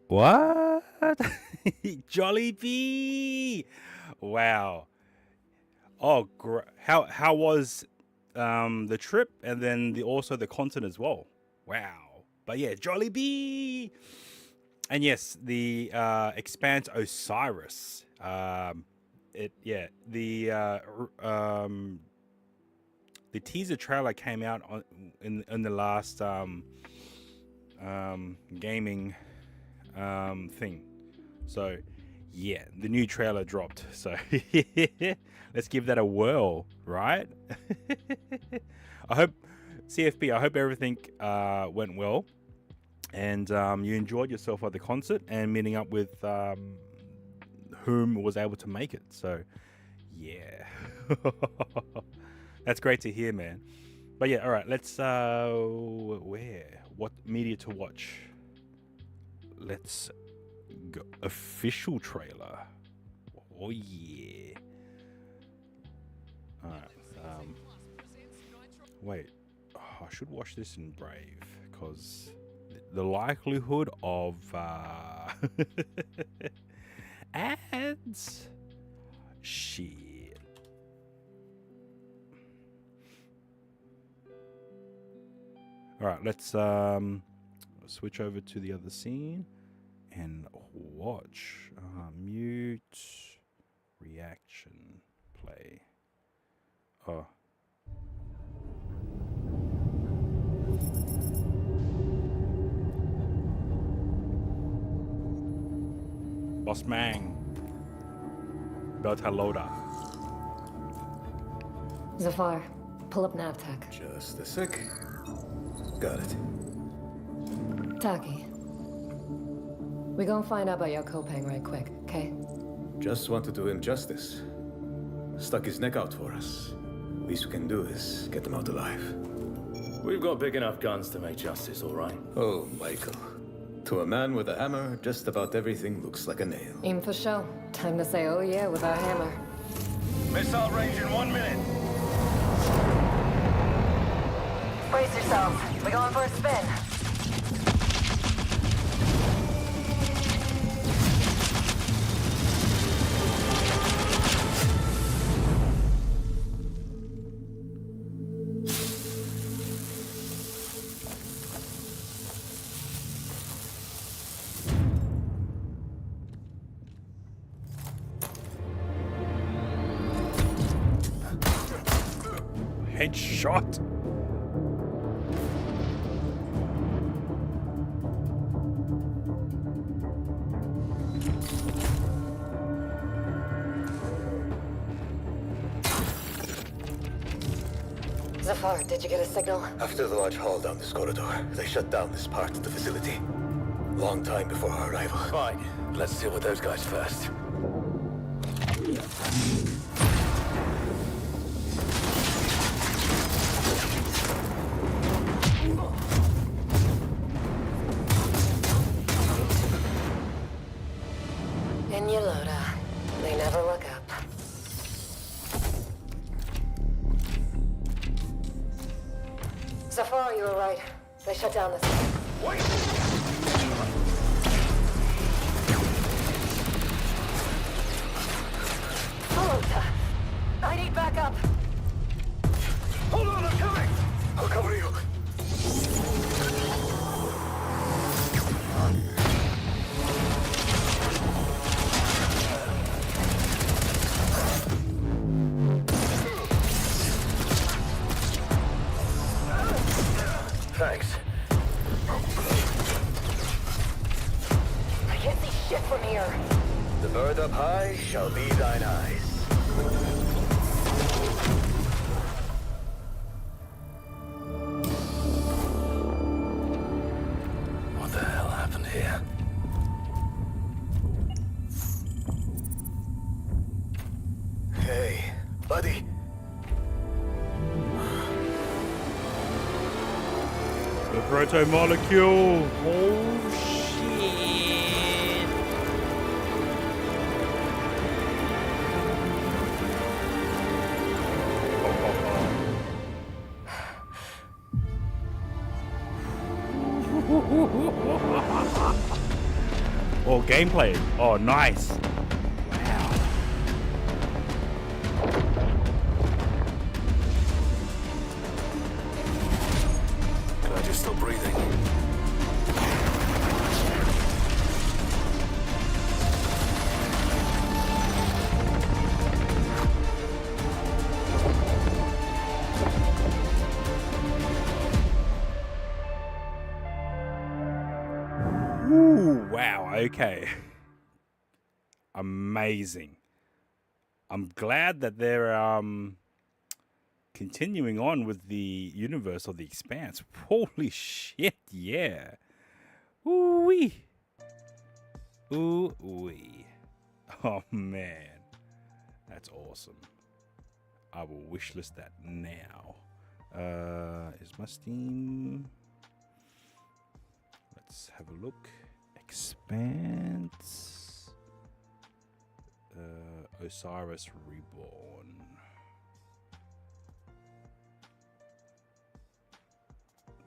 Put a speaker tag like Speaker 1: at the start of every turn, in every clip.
Speaker 1: What? Jollibee! Wow. Oh, how was the trip and then also the content as well? Wow. But yeah, Jollibee. And yes, the Expanse Osiris. It yeah the teaser trailer came out in the last gaming thing. So yeah, the new trailer dropped. So let's give that a whirl, right? I hope CFP. I hope everything went well, and you enjoyed yourself at the concert and meeting up with whom was able to make it. So yeah, that's great to hear, man. But yeah, all right. Let's what media to watch? Let's go. Official trailer. Oh yeah. All right. Wait. Oh, I should watch this in Brave because the likelihood of ads. Shit. All right. Let's switch over to the other scene and watch. Mute reaction play. Oh. Boss Mang. Beltaloda.
Speaker 2: Zafar, pull up Navtech.
Speaker 3: Just a sec. Got it.
Speaker 2: Taki. We gonna find out about your Kopang right quick, okay?
Speaker 3: Just want to do him justice. Stuck his neck out for us. Least we can do is get him out alive.
Speaker 4: We've got big enough guns to make justice, all right?
Speaker 3: Oh, Michael. To a man with a hammer, just about everything looks like a nail.
Speaker 2: Aim for show. Time to say oh yeah with our hammer.
Speaker 4: Missile range in 1 minute.
Speaker 2: Brace yourselves. We going for a spin.
Speaker 1: Headshot.
Speaker 2: Zafar, did you get a signal?
Speaker 3: After the large haul down this corridor, they shut down this part of the facility. Long time before our arrival.
Speaker 4: Fine. Let's deal with those guys first.
Speaker 2: In Yoloda. They never look up. Zafar, you were right. They shut down this.
Speaker 4: Wait!
Speaker 2: Alota! I need backup!
Speaker 4: Hold on, I'm coming!
Speaker 3: I'll cover you.
Speaker 4: Thanks.
Speaker 2: I can't see shit from here.
Speaker 3: The bird up high shall be thine eyes.
Speaker 4: What the hell happened here?
Speaker 3: Hey, buddy.
Speaker 1: The proto molecule. Oh shit. gameplay. Oh, nice. Wow.
Speaker 4: Glad you're still breathing.
Speaker 1: Ooh, wow. Okay. Amazing. I'm glad that they're continuing on with the universe of the Expanse. Holy shit, yeah. Ooh-wee. Ooh-wee. Oh, man. That's awesome. I will wishlist that now. Is my Steam... Let's have a look. Expanse. Osiris Reborn.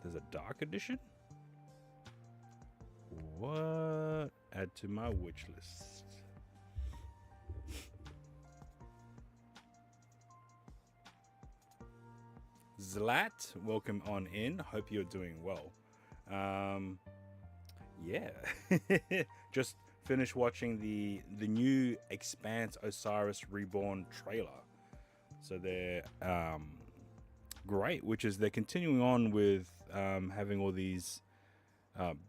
Speaker 1: There's a dark edition? What? Add to my wish list. Zlat, welcome on in. Hope you're doing well. Yeah. Just finished watching the new Expanse Osiris Reborn trailer. So they're great, which is they're continuing on with having all these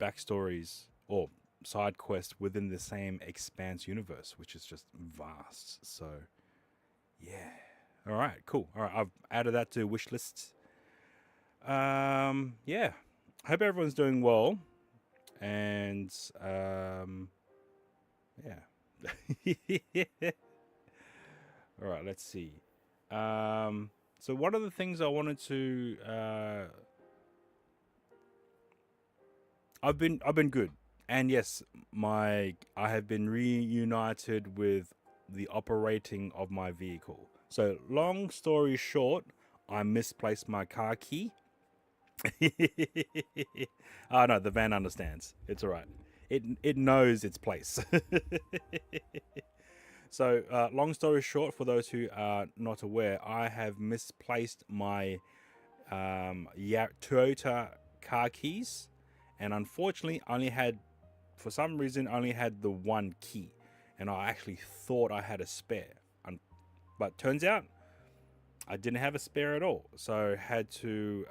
Speaker 1: backstories or side quests within the same Expanse universe, which is just vast. So yeah. All right, cool. All right, I've added that to wish lists. Yeah. Hope everyone's doing well. And yeah. All right, let's see. So one of the things I wanted to I've been good. And yes, I have been reunited with the operating of my vehicle. So long story short, I misplaced my car key. Oh no, the van understands. It's all right. It knows its place. So long story short, for those who are not aware, I have misplaced my Toyota car keys, and unfortunately for some reason only had the one key, and I actually thought I had a spare, but turns out I didn't have a spare at all, so had to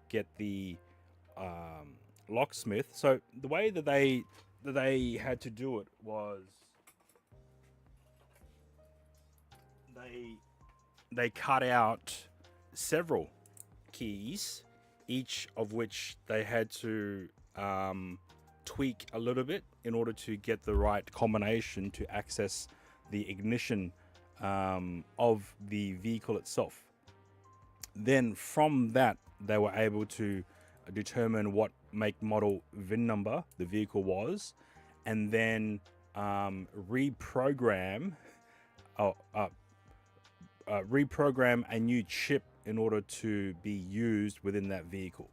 Speaker 1: get the locksmith. So the way that they had to do it was they cut out several keys, each of which they had to tweak a little bit in order to get the right combination to access the ignition of the vehicle itself. Then from that, they were able to determine what make, model, VIN number the vehicle was, and then reprogram a new chip in order to be used within that vehicle.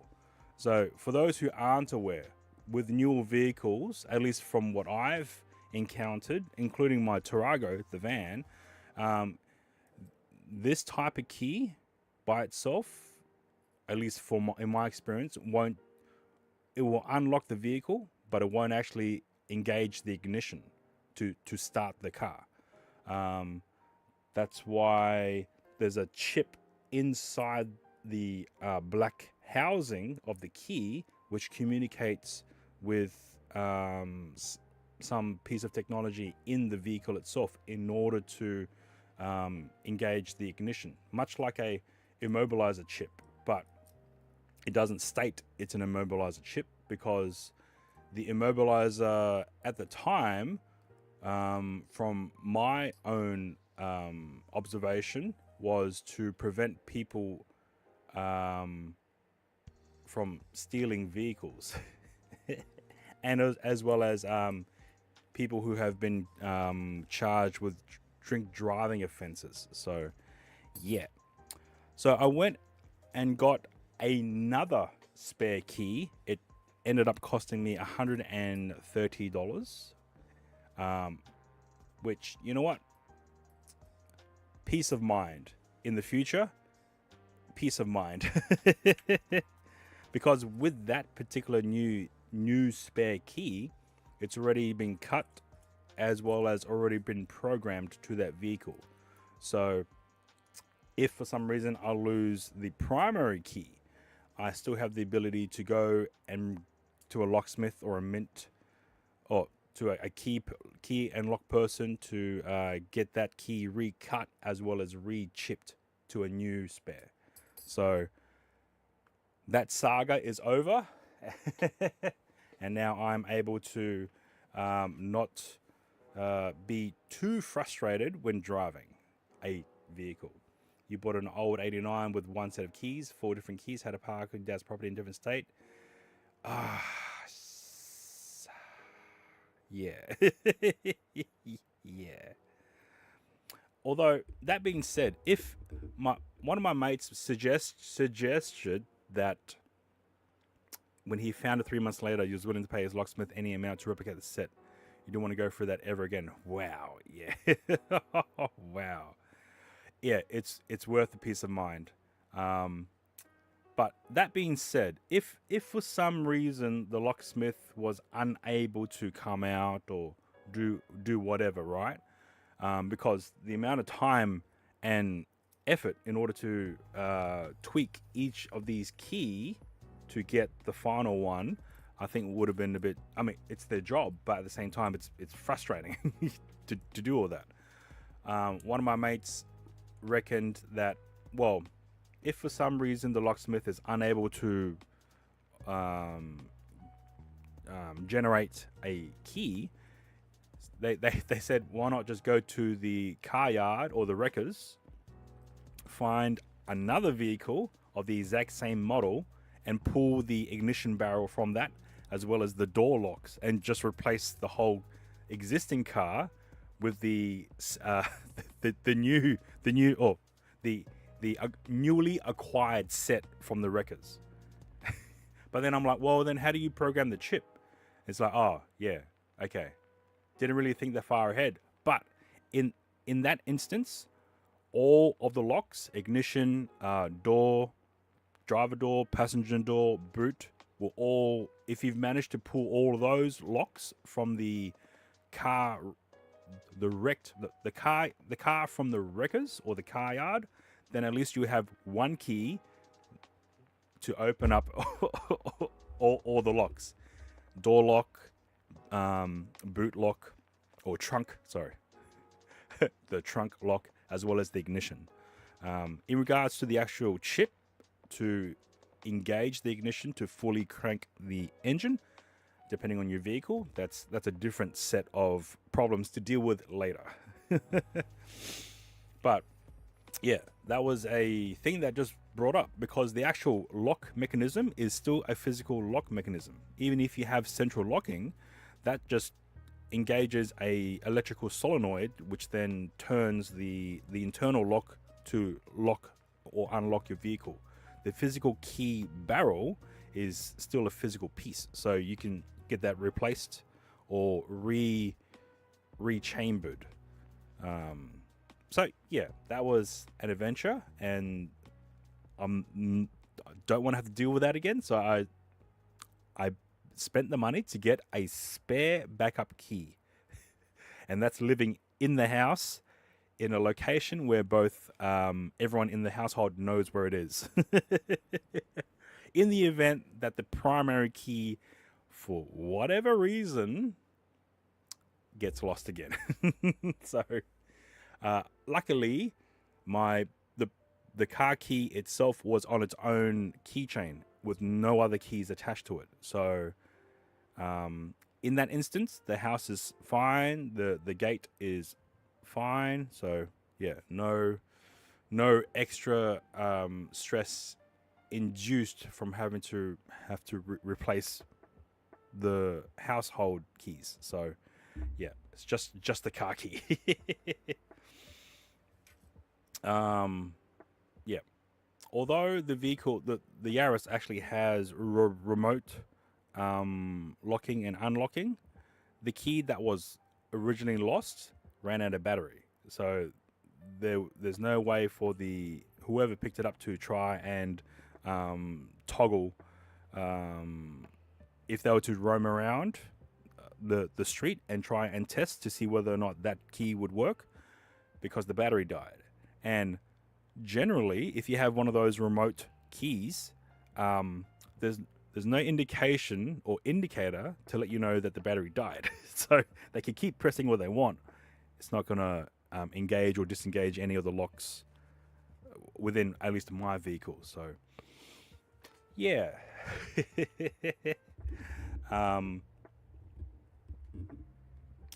Speaker 1: So for those who aren't aware, with newer vehicles, at least from what I've encountered, including my Tarago, the van, this type of key by itself, at least in my experience, it will unlock the vehicle, but it won't actually engage the ignition to start the car. That's why there's a chip inside the black housing of the key, which communicates with some piece of technology in the vehicle itself in order to engage the ignition, much like a immobilizer chip, but it doesn't state it's an immobilizer chip because the immobilizer at the time, from my own observation, was to prevent people from stealing vehicles and as well as people who have been charged with drink driving offenses. So yeah, so I went and got another spare key. It ended up costing me $130. Which, you know what? Peace of mind. In the future, peace of mind. Because with that particular new spare key, it's already been cut as well as already been programmed to that vehicle. So if for some reason I lose the primary key, I still have the ability to go and to a locksmith or a mint or to a key and lock person to get that key recut as well as re-chipped to a new spare. So that saga is over. And now I'm able to not be too frustrated when driving a vehicle. You bought an old 89 with one set of keys, 4 different keys, had to park in Dad's property in a different state. Yeah. Yeah. Although, that being said, if one of my mates suggested that when he found it 3 months later, he was willing to pay his locksmith any amount to replicate the set. You don't want to go through that ever again. Wow. Yeah. Wow. Yeah, it's worth the peace of mind. But that being said, if for some reason the locksmith was unable to come out or do whatever, right? Because the amount of time and effort in order to tweak each of these key to get the final one, I think would have been a bit. I mean, it's their job, but at the same time, it's frustrating to do all that. One of my mates reckoned that, well, if for some reason the locksmith is unable to generate a key, they said, why not just go to the car yard or the wreckers, find another vehicle of the exact same model, and pull the ignition barrel from that, as well as the door locks, and just replace the whole existing car with the newly acquired set from the wreckers. But then I'm like, well, then how do you program the chip? It's like, oh yeah, okay. Didn't really think that far ahead. But in that instance, all of the locks, ignition, door, driver door, passenger door, boot, will all, if you've managed to pull all of those locks from the car, the car from the wreckers or the car yard, then at least you have one key to open up all the locks. Door lock, boot lock, or trunk, sorry. The trunk lock, as well as the ignition. In regards to the actual chip to engage the ignition to fully crank the engine, depending on your vehicle, that's a different set of problems to deal with later. But yeah, that was a thing that just brought up, because the actual lock mechanism is still a physical lock mechanism. Even if you have central locking, that just engages a electrical solenoid, which then turns the internal lock to lock or unlock your vehicle. The physical key barrel is still a physical piece, so you can get that replaced or rechambered. So yeah, that was an adventure, and I don't want to have to deal with that again. So I spent the money to get a spare backup key, and that's living in the house in a location where both everyone in the household knows where it is. In the event that the primary key, for whatever reason, gets lost again. So luckily, the car key itself was on its own keychain with no other keys attached to it. So in that instance, the house is fine, the gate is fine. So yeah, no extra stress induced from having to replace the household keys. So yeah, it's just the car key. Yeah, although the vehicle, the Yaris actually has remote locking and unlocking, the key that was originally lost ran out of battery. So there's no way for the whoever picked it up to try and toggle if they were to roam around the street and try and test to see whether or not that key would work because the battery died. And generally, if you have one of those remote keys, there's no indication or indicator to let you know that the battery died. So they can keep pressing what they want. It's not going to engage or disengage any of the locks within at least my vehicle. So, yeah.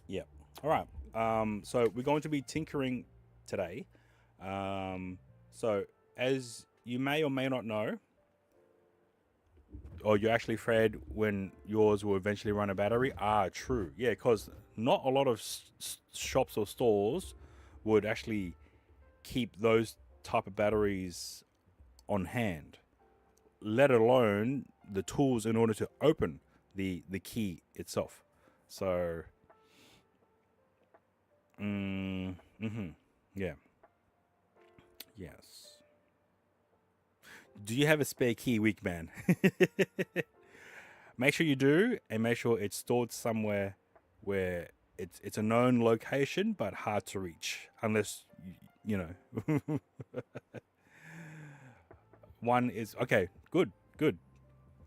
Speaker 1: Yeah. All right. So we're going to be tinkering today. So as you may or may not know, or you're actually afraid when yours will eventually run a battery. True. Yeah, because not a lot of shops or stores would actually keep those type of batteries on hand, let alone the tools in order to open the key itself. So, yeah. Yes. Do you have a spare key, weak man? Make sure you do, and make sure it's stored somewhere where it's a known location but hard to reach, unless you know. One is okay. Good.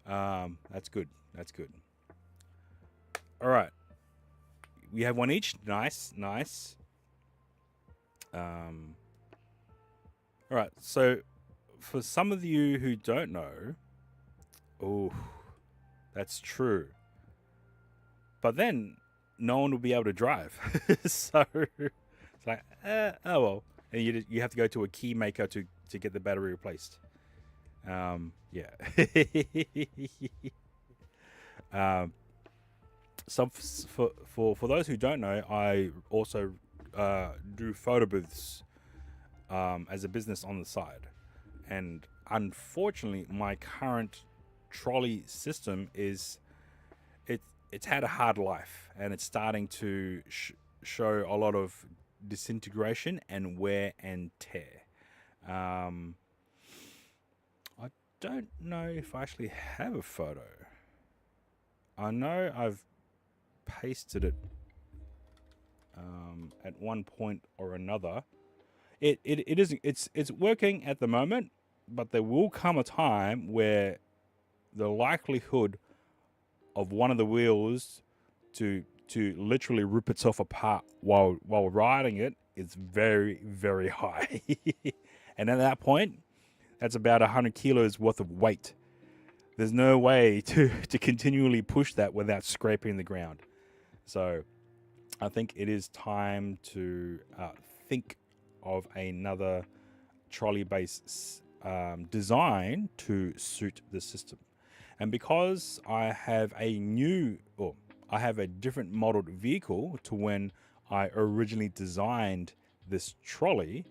Speaker 1: That's good. All right. We have one each. Nice. All right. So, for some of you who don't know, oh, that's true. But then no one will be able to drive. So it's like, oh well. And you have to go to a key maker to get the battery replaced. Yeah. Some for those who don't know, I also do photo booths as a business on the side. And unfortunately, my current trolley system is it's had a hard life, and it's starting to show a lot of disintegration and wear and tear. I don't know if I actually have a photo. I know I've pasted it at one point or another. It's working at the moment, but there will come a time where the likelihood of one of the wheels to literally rip itself apart while riding it is very, very high. And at that point, that's about 100 kilos worth of weight. There's no way to continually push that without scraping the ground. So I think it is time to think of another trolley-based design to suit the system. And because I have a different modeled vehicle to when I originally designed this trolley,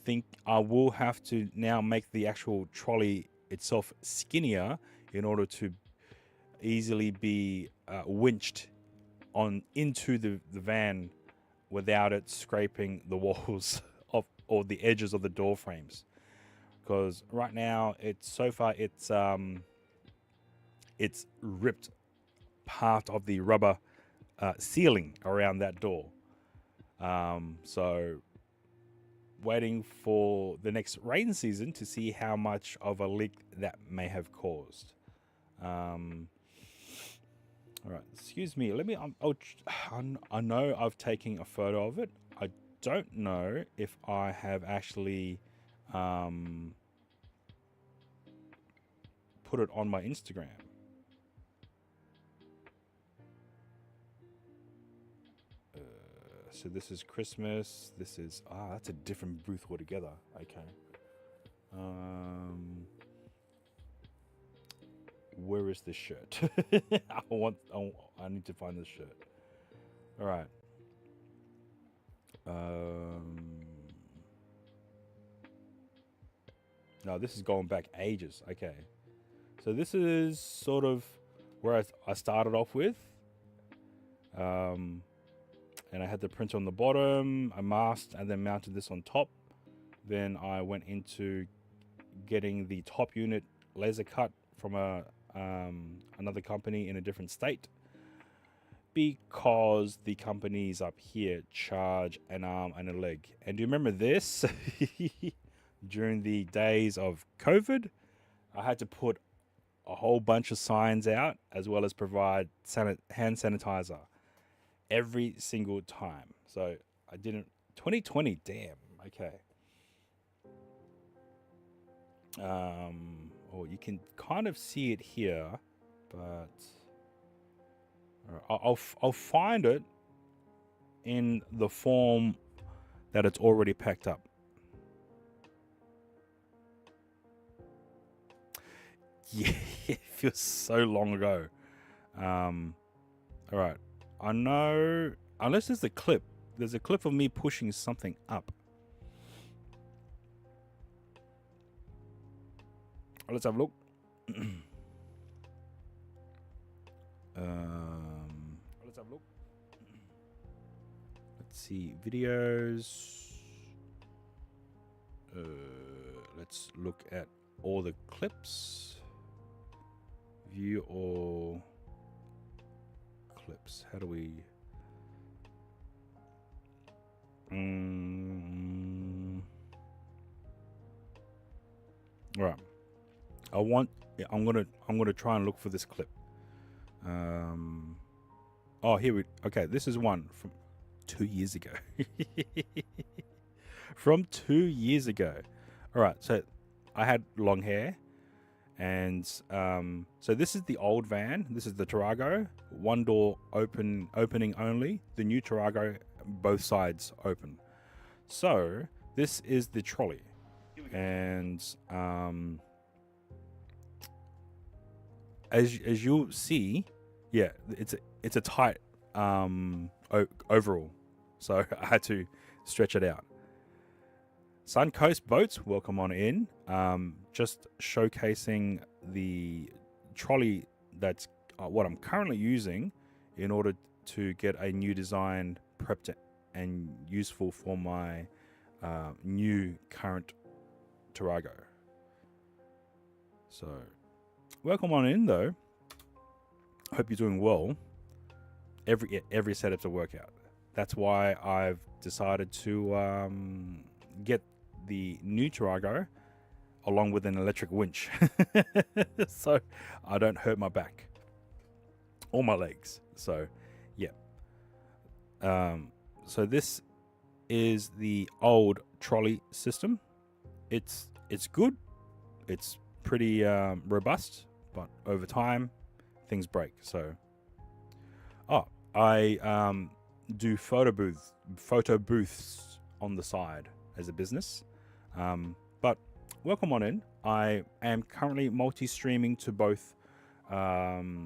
Speaker 1: think I will have to now make the actual trolley itself skinnier in order to easily be winched on into the van without it scraping the walls of or the edges of the door frames. Because right now it's ripped part of the rubber ceiling around that door. So waiting for the next rain season to see how much of a leak that may have caused. All right, excuse me. I know I've taken a photo of it. I don't know if I have actually put it on my Instagram. So this is Christmas. This is that's a different booth altogether. Okay. Where is this shirt? I need to find this shirt. All right. No, this is going back ages. Okay. So this is sort of where I started off with. And I had the printer on the bottom, I masked and then mounted this on top. Then I went into getting the top unit laser cut from another company in a different state, because the companies up here charge an arm and a leg. And do you remember this? During the days of COVID, I had to put a whole bunch of signs out, as well as provide hand sanitizer every single time. So I didn't. 2020, damn. Okay. Oh, you can kind of see it here, but I'll find it in the form that it's already packed up. Yeah, it feels so long ago. All right. I know, unless there's a clip of me pushing something up. Let's have a look. Let's have a look. Let's see, videos. Let's look at all the clips. View all clips. How do we? All right. I'm gonna try and look for this clip. Oh, here we. Okay, this is one from 2 years ago. From 2 years ago. All right. So I had long hair. And so this is the old van. This is the Tarago, one door opening only. The new Tarago, both sides open. So this is the trolley, and as you'll see, yeah, it's a tight overall. So I had to stretch it out. Suncoast Boats, welcome on in. Just showcasing the trolley that's what I'm currently using in order to get a new design prepped and useful for my new current Tarago. So, welcome on in though. Hope you're doing well. Every setup's a workout. That's why I've decided to get the new Tarago along with an electric winch, so I don't hurt my back or my legs. So yeah. So this is the old trolley system. It's good. It's pretty robust, but over time things break. So I do photo booths on the side as a business. But welcome on in. I am currently multi-streaming to both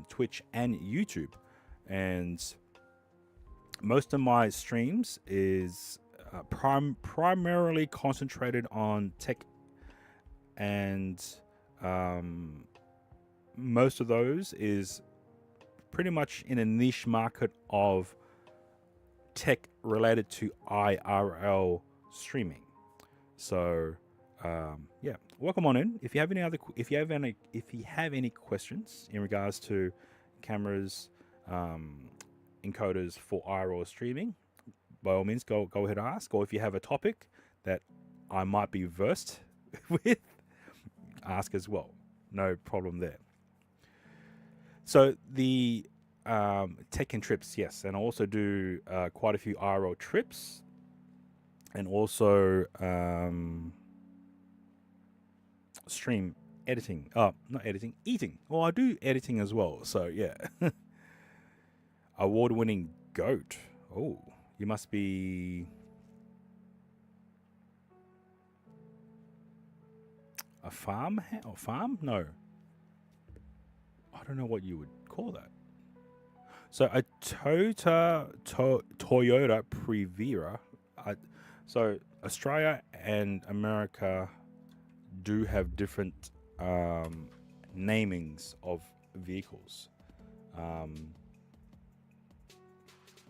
Speaker 1: Twitch and YouTube, and most of my streams is primarily concentrated on tech, and most of those is pretty much in a niche market of tech related to IRL streaming. So yeah, welcome on in. If you have any questions in regards to cameras, encoders for IRL streaming, by all means go ahead and ask. Or if you have a topic that I might be versed with, ask as well. No problem there. So the tech and trips, yes, and I also do quite a few IRL trips, and also stream editing. Not editing, eating. Well, I do editing as well. So yeah. Award-winning goat. Oh, you must be a farm? Farm? No. I don't know what you would call that. So a Toyota Prevera. So Australia and America do have different namings of vehicles.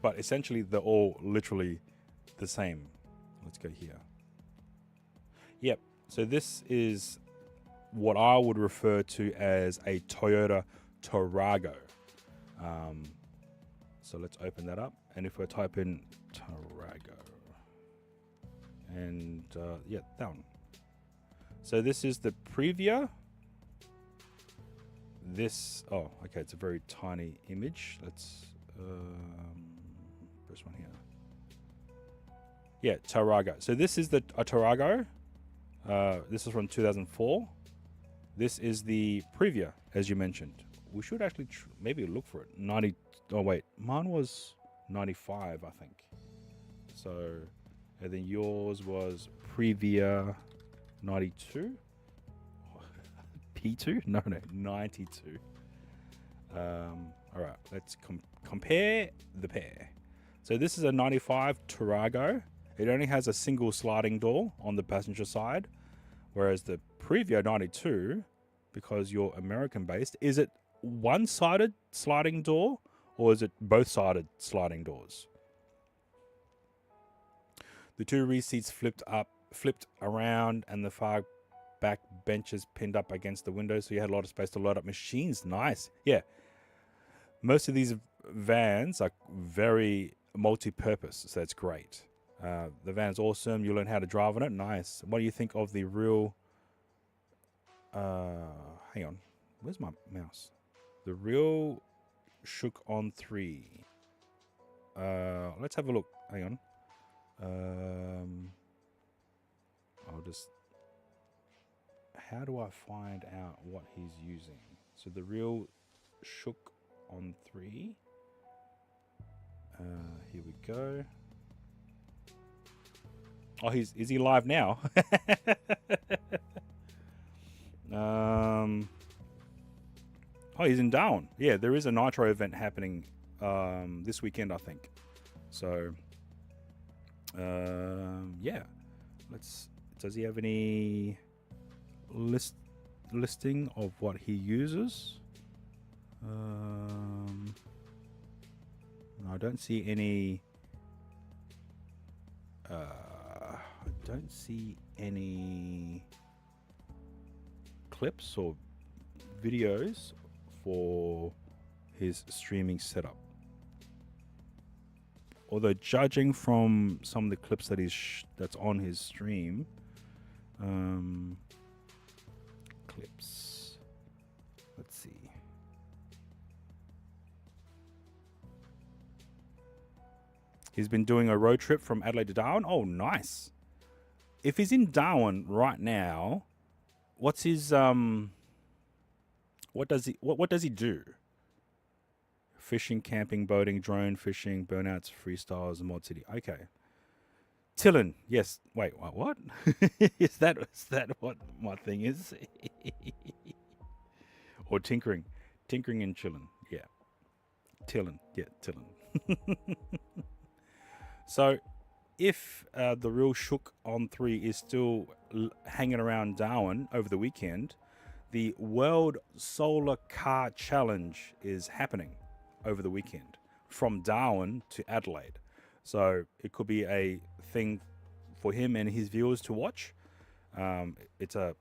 Speaker 1: But essentially, they're all literally the same. Let's go here. Yep. So this is what I would refer to as a Toyota Tarago. So let's open that up. And if we type in Tarago, and yeah, that one. So this is the Previa. This, oh, okay, it's a very tiny image. Let's first one here. Yeah, Tarago. So this is the Tarago. This is from 2004. This is the Previa, as you mentioned. We should actually maybe look for it. 90. Oh wait, mine was 95, I think. So, and then yours was Previa 92. P2? No, 92. All right, let's compare the pair. So this is a 95 Tarago. It only has a single sliding door on the passenger side, whereas the Previa 92, because you're American based, is it one-sided sliding door or is it both-sided sliding doors? The two rear seats flipped around, and the far back benches pinned up against the windows, so you had a lot of space to load up machines. Nice. Yeah. Most of these vans are very multi-purpose, so that's great. The van's awesome. You learn how to drive on it. Nice. What do you think of the real... hang on. Where's my mouse? The real Shook on 3. Let's have a look. Hang on. I'll just... How do I find out what he's using? So the real Shook on 3. Here we go. Oh, is he live now? Oh, he's in Darwin. Yeah, there is a Nitro event happening this weekend, I think. So, yeah. Does he have any listing of what he uses? I don't see any. I don't see any clips or videos for his streaming setup. Although judging from some of the clips that that's on his stream, clips. Let's see. He's been doing a road trip from Adelaide to Darwin. Oh, nice. If he's in Darwin right now, what's his what does he do? Fishing, camping, boating, drone fishing, burnouts, freestyles, and mod city. Okay. Chillin. Yes. Wait, what? is that what my thing is? Or tinkering and chillin. Yeah. Chillin. Yeah, chillin. So, if the real Shook on 3 is still hanging around Darwin over the weekend, the World Solar Car Challenge is happening over the weekend from Darwin to Adelaide. So it could be a thing for him and his viewers to watch. It's a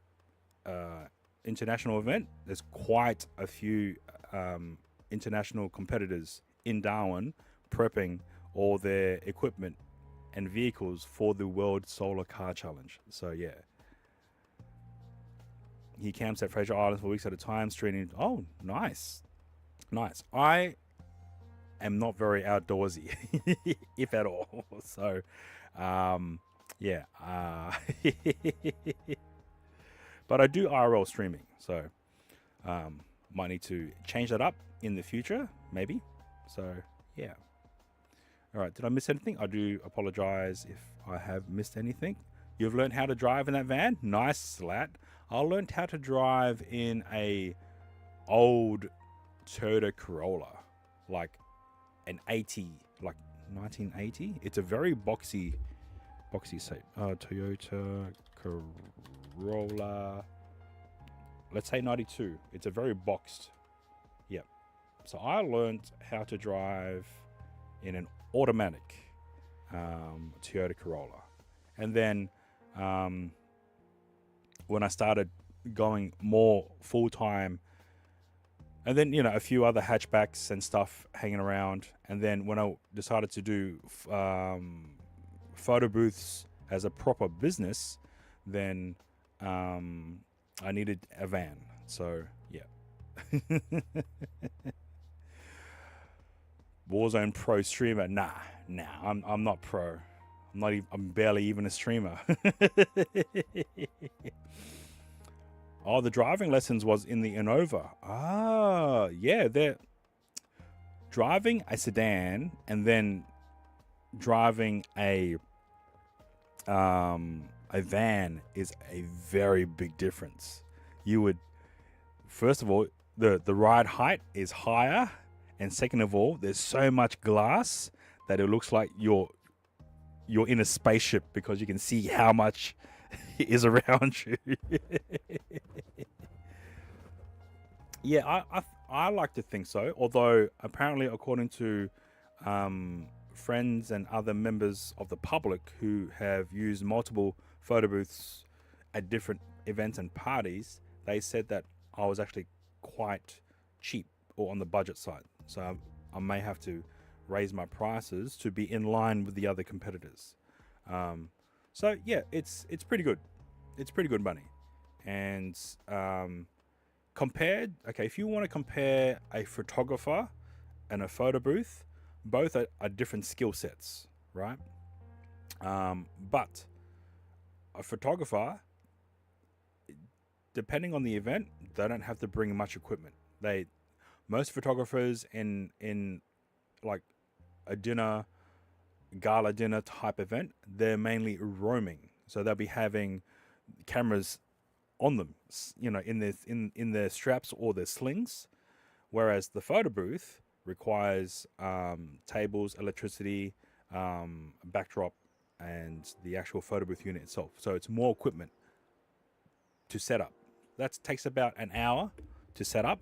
Speaker 1: international event. There's quite a few international competitors in Darwin prepping all their equipment and vehicles for the World Solar Car Challenge. So yeah, he camps at Fraser Island for weeks at a time, streaming. Oh, nice. I am not very outdoorsy, if at all. So, yeah. But I do IRL streaming, so might need to change that up in the future, maybe. So yeah. All right, did I miss anything? I do apologize if I have missed anything. You've learned how to drive in that van? Nice, Slat. I learned how to drive in a old Toyota Corolla, like an 80, like 1980. It's a very boxy shape. Toyota Corolla. let's say 92. It's a very boxed. Yep. So I learned how to drive in an automatic Toyota Corolla. And then when I started going more full-time, and then, a few other hatchbacks and stuff hanging around. And then when I decided to do photo booths as a proper business, then I needed a van. So, yeah. Warzone Pro streamer? Nah, I'm not pro. I'm barely even a streamer. Oh, the driving lessons was in the Innova. Ah, yeah, they're driving a sedan and then driving a van is a very big difference. You would, first of all, the ride height is higher, and second of all, there's so much glass that it looks like you're in a spaceship because you can see how much is around you. Yeah, I like to think so. Although apparently, according to friends and other members of the public who have used multiple photo booths at different events and parties, they said that I was actually quite cheap or on the budget side. So I may have to raise my prices to be in line with the other competitors. So yeah, it's pretty good. It's pretty good money. And compared, okay, if you want to compare a photographer and a photo booth, both are different skill sets, right? But a photographer, depending on the event, they don't have to bring much equipment. Most photographers in like a gala dinner type event, they're mainly roaming. So they'll be having cameras on them, in their straps or their slings. Whereas the photo booth requires tables, electricity, backdrop, and the actual photo booth unit itself. So it's more equipment to set up. That takes about an hour to set up.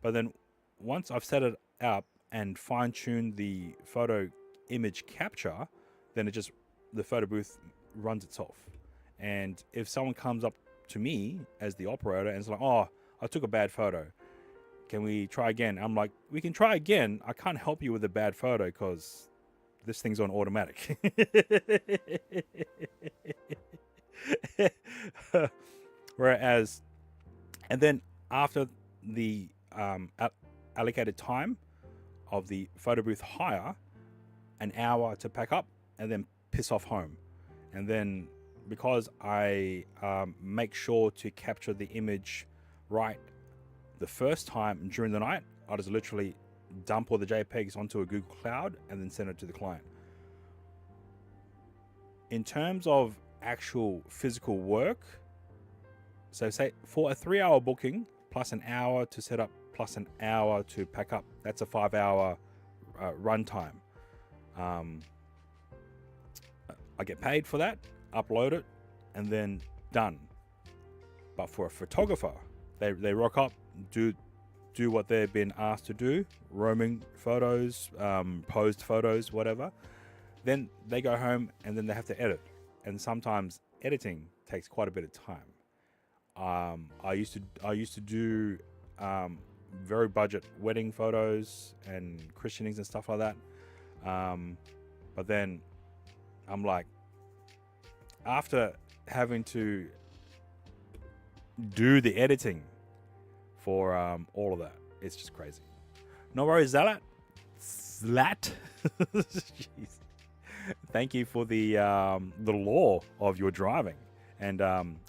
Speaker 1: But then once I've set it up and fine-tuned the photo image capture, then the photo booth runs itself. And if someone comes up to me as the operator and is like, oh, I took a bad photo, can we try again? I'm like, we can try again. I can't help you with a bad photo because this thing's on automatic. Whereas, and then after the allocated time of the photo booth hire, an hour to pack up and then piss off home. And then because I make sure to capture the image right the first time during the night, I just literally dump all the JPEGs onto a Google Cloud and then send it to the client. In terms of actual physical work, so say for a 3-hour booking plus an hour to set up plus an hour to pack up, that's a 5-hour run time. I get paid for that, upload it, and then done. But for a photographer, they rock up, do what they've been asked to do, roaming photos, posed photos, whatever. Then they go home and then they have to edit. And sometimes editing takes quite a bit of time. I used to do very budget wedding photos and christenings and stuff like that. But then I'm like, after having to do the editing for all of that, it's just crazy. No worries, Zlat. Jeez. Thank you for the law of your driving, and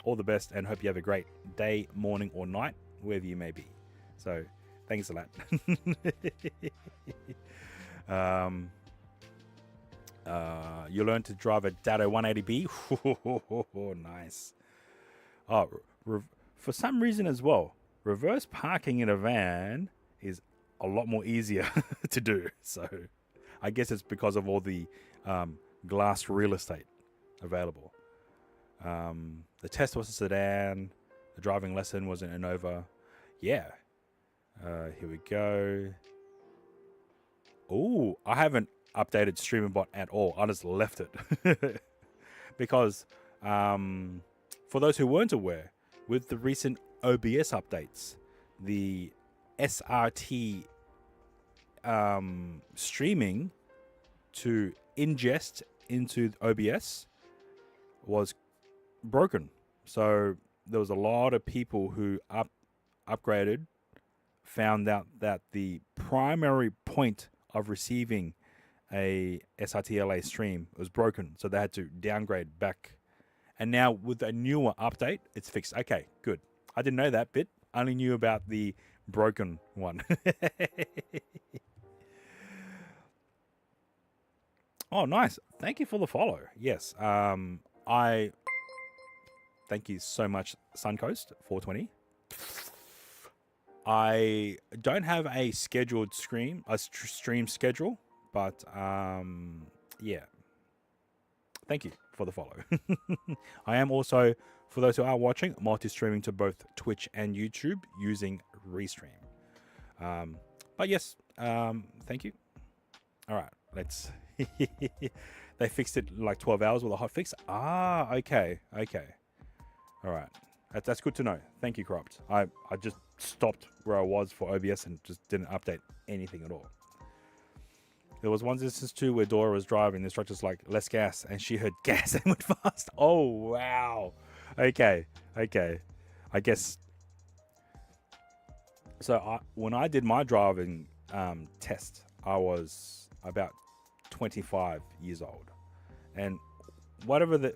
Speaker 1: all the best, and hope you have a great day, morning, or night, wherever you may be. So, thanks a lot. You learned to drive a Datto 180B. Nice. Oh, for some reason as well, reverse parking in a van is a lot more easier to do. So, I guess it's because of all the glass real estate available. The Tesla was a sedan. A driving lesson wasn't an over. Yeah. Here we go. Oh, I haven't updated StreamerBot at all. I just left it. Because for those who weren't aware, with the recent OBS updates, the SRT streaming to ingest into OBS was broken. So there was a lot of people who upgraded, found out that the primary point of receiving a SRTLA stream was broken, so they had to downgrade back. And now with a newer update, it's fixed. Okay, good. I didn't know that bit. I only knew about the broken one. Oh, nice. Thank you for the follow. Yes. I thank you so much, Suncoast 420. I don't have a scheduled stream schedule, but yeah. Thank you for the follow. I am also, for those who are watching, multi-streaming to both Twitch and YouTube using Restream. But yes, thank you. All right, let's. They fixed it in like 12 hours with a hot fix. Ah, okay. All right, that's good to know. Thank you, Cropped. I just stopped where I was for OBS and just didn't update anything at all. There was one instance too where Dora was driving. The instructor's like, less gas, and she heard gas and went fast. Oh wow. Okay. I guess. So when I did my driving test, I was about 25 years old, and whatever it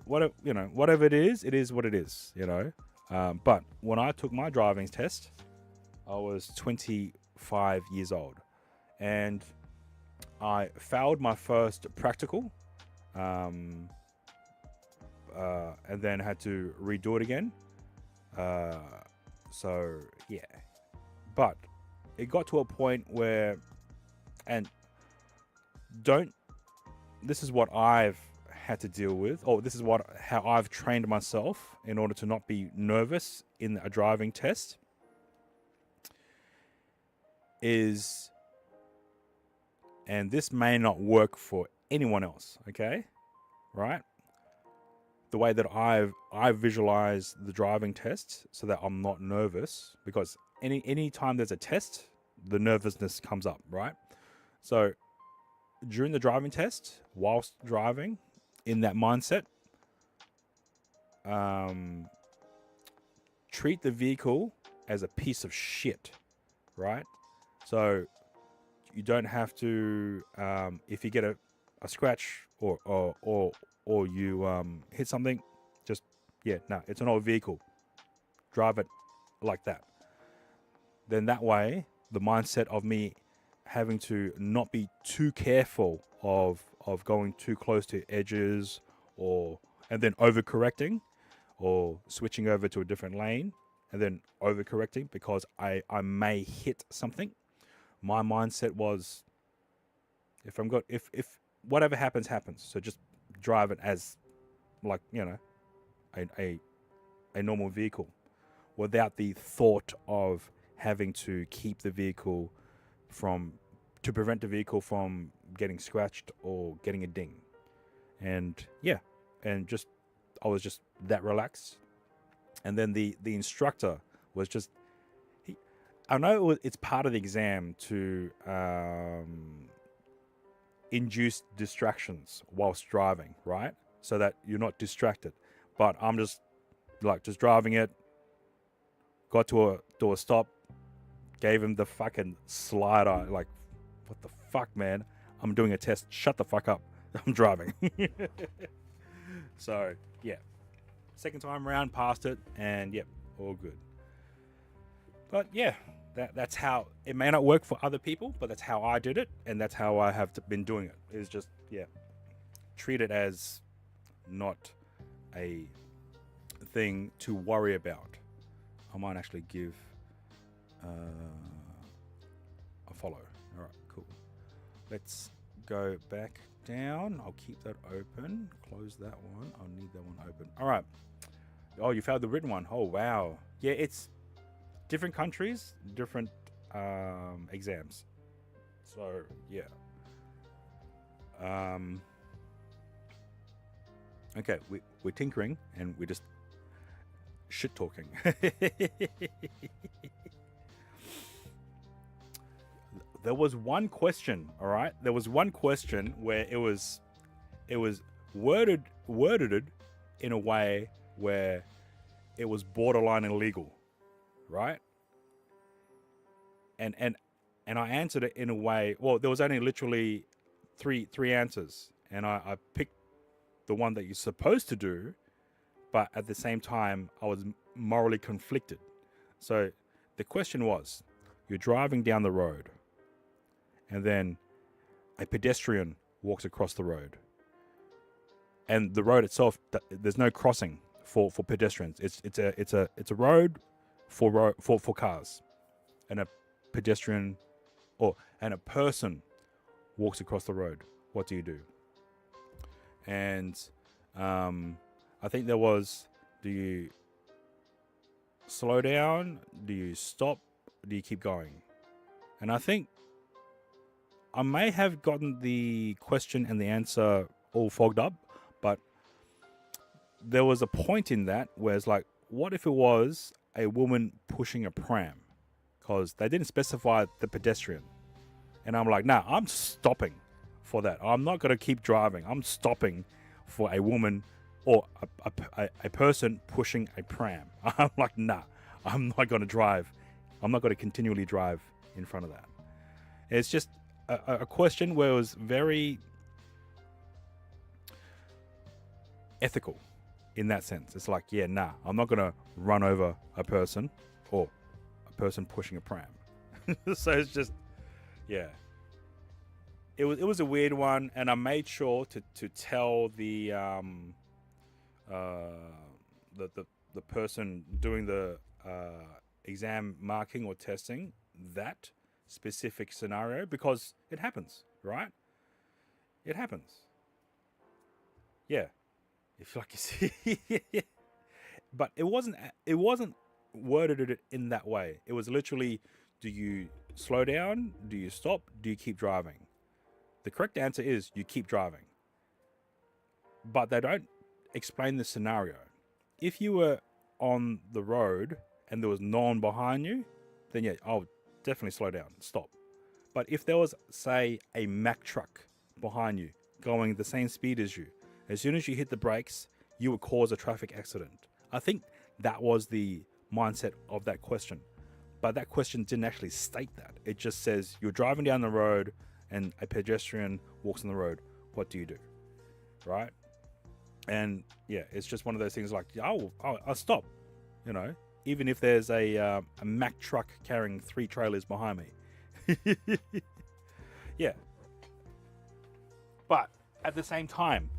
Speaker 1: is what it is, you know. But when I took my driving test, I was 25 years old, and I failed my first practical, and then had to redo it again. So yeah, but it got to a point where, and this is what I've had to deal with, or this is how I've trained myself in order to not be nervous in a driving test, is, and this may not work for anyone else, okay? Right? The way that I visualize the driving test so that I'm not nervous, because any time there's a test, the nervousness comes up, right? So during the driving test, whilst driving in that mindset, treat the vehicle as a piece of shit, right? So you don't have to, if you get a scratch or you hit something, just, it's an old vehicle. Drive it like that. Then that way, the mindset of me having to not be too careful of going too close to edges and then overcorrecting or switching over to a different lane and then overcorrecting because I may hit something. My mindset was, if whatever happens, so just drive it as like, a normal vehicle without the thought of having to keep the vehicle to prevent the vehicle from getting scratched or getting a ding. And I was just that relaxed. And then the instructor was just, I know it's part of the exam to induce distractions whilst driving, right? So that you're not distracted. But I'm just driving it, got to a stop, gave him the fucking slide eye, like, what the fuck, man? I'm doing a test. Shut the fuck up. I'm driving. So, yeah. Second time around, passed it, and yep, all good. But yeah, that's how, it may not work for other people, but that's how I did it, and that's how I have been doing it. Is just, treat it as not a thing to worry about. I might actually give a follow. All right, cool. Let's go back down. I'll keep that open. Close that one. I'll need that one open. All right. Oh, you failed the written one. Oh, wow. Yeah, it's different countries, different exams. So, yeah. Okay, we're tinkering and we're just shit talking. There was one question, all right? There was one question where it was worded in a way where it was borderline illegal, right? And I answered it in a way. Well, there was only literally three answers, and I picked the one that you're supposed to do, but at the same time, I was morally conflicted. So the question was, you're driving down the road, and then a pedestrian walks across the road. And the road itself, there's no crossing for pedestrians. It's a road for cars, and a pedestrian and a person walks across the road. What do you do? And I think there was, do you slow down? Do you stop? Do you keep going? And I think I may have gotten the question and the answer all fogged up, but there was a point in that where it's like, what if it was a woman pushing a pram? Because they didn't specify the pedestrian. And I'm like, nah, I'm stopping for that. I'm not going to keep driving. I'm stopping for a woman or a person pushing a pram. I'm like, nah, I'm not going to drive. I'm not going to continually drive in front of that. It's just a question where it was very ethical in that sense. It's like, yeah, nah, I'm not going to run over a person or a person pushing a pram. So it's just, yeah. It was a weird one, and I made sure to tell the person doing the exam marking or testing that specific scenario, because it happens, right? It happens. Yeah, if like you see, but it wasn't worded in that way. It was literally, do you slow down? Do you stop? Do you keep driving? The correct answer is you keep driving. But they don't explain the scenario. If you were on the road and there was no one behind you, then yeah, I'll definitely slow down, stop. But if there was, say, a Mack truck behind you going the same speed as you, as soon as you hit the brakes, you would cause a traffic accident. I think that was the mindset of that question. But that question didn't actually state that. It just says you're driving down the road and a pedestrian walks on the road. What do you do? Right? And yeah, it's just one of those things like, I'll stop, you know, even if there's a Mack truck carrying 3 trailers behind me. Yeah. But at the same time,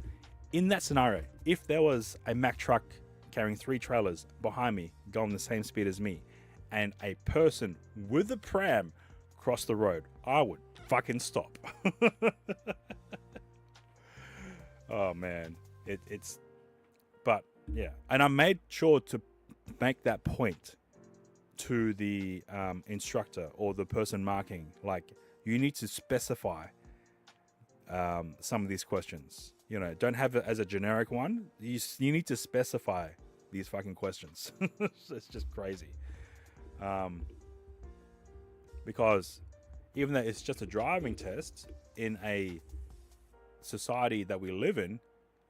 Speaker 1: in that scenario, if there was a Mack truck carrying 3 trailers behind me going the same speed as me, and a person with a pram crossed the road, I would fucking stop. Oh man, it's but yeah, and I made sure to make that point to the instructor or the person marking, like, you need to specify some of these questions. You know, don't have it as a generic one. You need to specify these fucking questions. It's just crazy. Because even though it's just a driving test, in a society that we live in,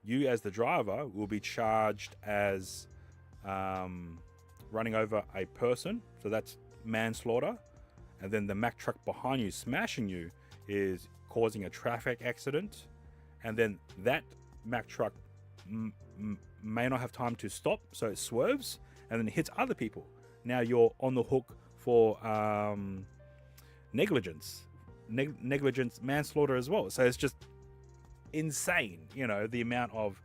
Speaker 1: you as the driver will be charged as running over a person, so that's manslaughter, and then the Mack truck behind you smashing you is causing a traffic accident, and then that Mack truck may not have time to stop, so it swerves and then hits other people. Now you're on the hook for negligence manslaughter as well. So it's just insane, you know, the amount of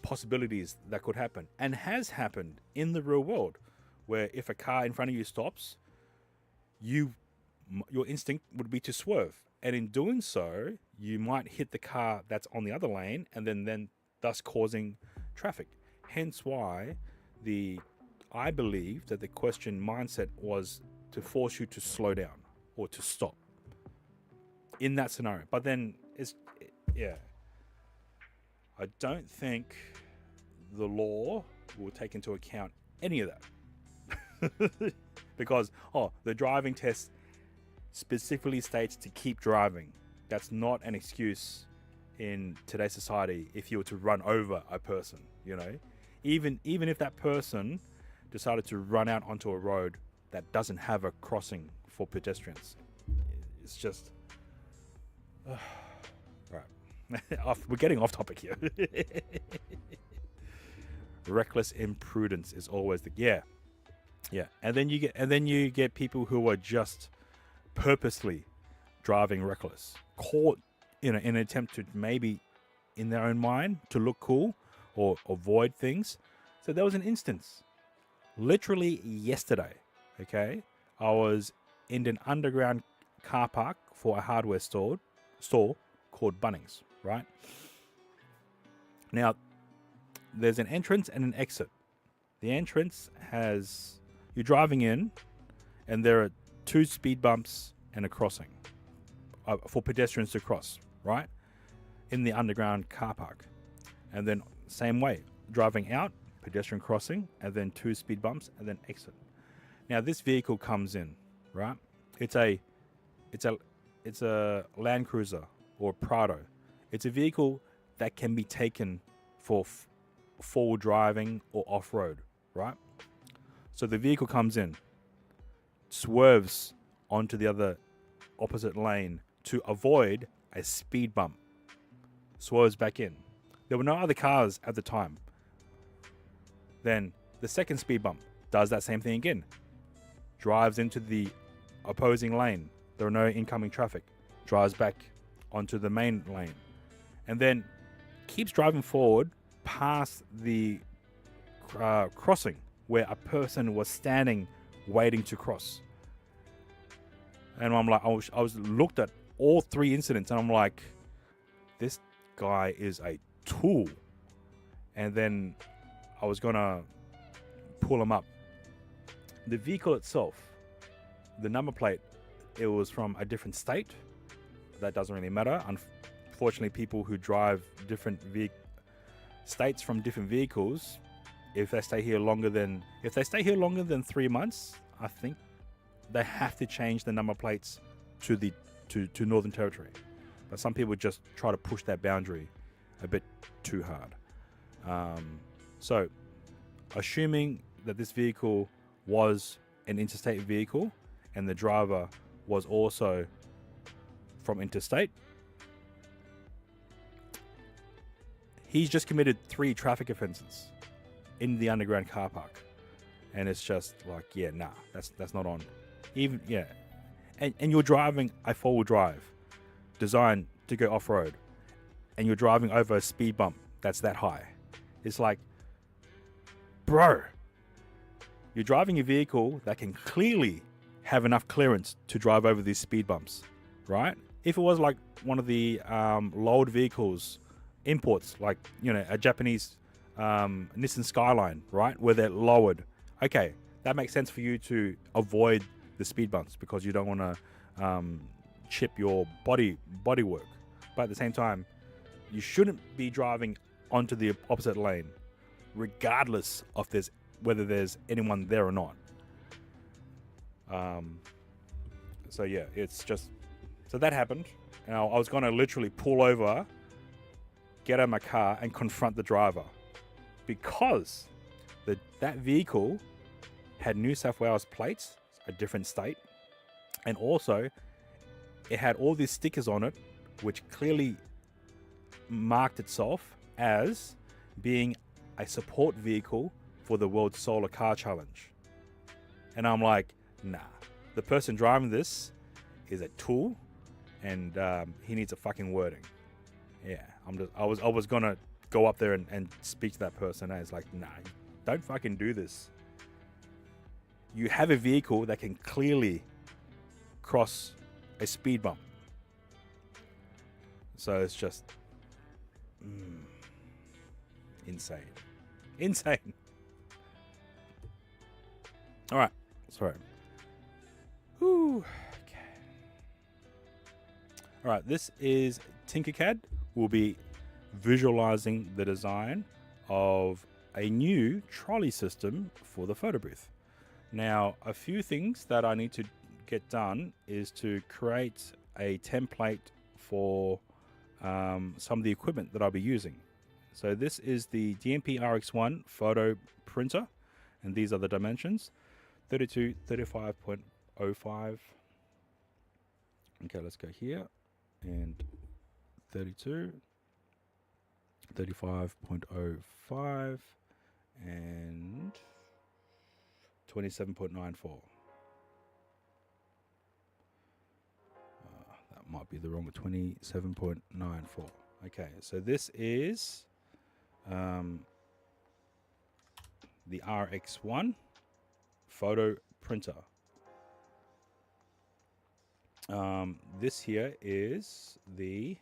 Speaker 1: possibilities that could happen, and has happened in the real world, where if a car in front of you stops, your instinct would be to swerve, and in doing so you might hit the car that's on the other lane, and then thus causing traffic. Hence why I believe that the question mindset was to force you to slow down or to stop in that scenario. But then I don't think the law will take into account any of that. Because the driving test specifically states to keep driving. That's not an excuse in today's society if you were to run over a person, even if that person decided to run out onto a road that doesn't have a crossing for pedestrians. It's just right. We're getting off topic here. Reckless imprudence is always the and then you get people who are just purposely driving reckless, caught in an attempt to maybe in their own mind to look cool or avoid things. So there was an instance literally yesterday. Okay, I was in an underground car park for a hardware store called Bunnings, right? Now there's an entrance and an exit. The entrance has, you're driving in and there are 2 speed bumps and a crossing for pedestrians to cross, right? In the underground car park. And then same way, driving out, pedestrian crossing, and then 2 speed bumps and then exit. Now this vehicle comes in, right? It's a Land Cruiser or Prado. It's a vehicle that can be taken for forward driving or off-road, right? So the vehicle comes in, swerves onto the other opposite lane to avoid a speed bump, swerves back in. There were no other cars at the time. Then the second speed bump does that same thing again, drives into the opposing lane. There are no incoming traffic, drives back onto the main lane, and then keeps driving forward past the crossing where a person was standing waiting to cross. And I'm like, I was looked at all 3 incidents and I'm like, this guy is a tool. And then I was gonna pull him up. The vehicle itself, the number plate, it was from a different state. That doesn't really matter. Unfortunately, people who drive different states from different vehicles, if they stay here longer than 3 months, I think they have to change the number plates to Northern Territory. But some people just try to push that boundary a bit too hard. So assuming that this vehicle was an interstate vehicle and the driver was also from interstate, he's just committed 3 traffic offenses in the underground car park. And it's just like, that's not on. And you're driving a 4-wheel drive designed to go off-road, and you're driving over a speed bump that's that high. It's like, bro, you're driving a vehicle that can clearly have enough clearance to drive over these speed bumps, right? If it was like one of the lowered vehicles, imports, like, a Japanese Nissan Skyline, right, where they're lowered, okay, that makes sense for you to avoid the speed bumps because you don't want to chip your bodywork. But at the same time, you shouldn't be driving onto the opposite lane, regardless of whether there's anyone there or not. So yeah, it's just, so that happened. And I was going to literally pull over, get out of my car and confront the driver because that vehicle had New South Wales plates, a different state, and also it had all these stickers on it which clearly marked itself as being a support vehicle for the World Solar Car Challenge. And I'm like, nah, the person driving this is a tool and he needs a fucking wording. Yeah, I was gonna go up there and speak to that person and it's like, nah, don't fucking do this. You have a vehicle that can clearly cross a speed bump. So it's just insane. Insane. All right. Sorry. Whew. Okay. All right. This is Tinkercad. We'll be visualizing the design of a new trolley system for the photo booth. Now, a few things that I need to get done is to create a template for some of the equipment that I'll be using. So this is the DMP RX1 photo printer, and these are the dimensions: 32, 35.05. Okay, let's go here, and 32, 35.05, and 27.94. That might be the wrong 27.94. Okay, so this is the RX1 photo printer. This here is the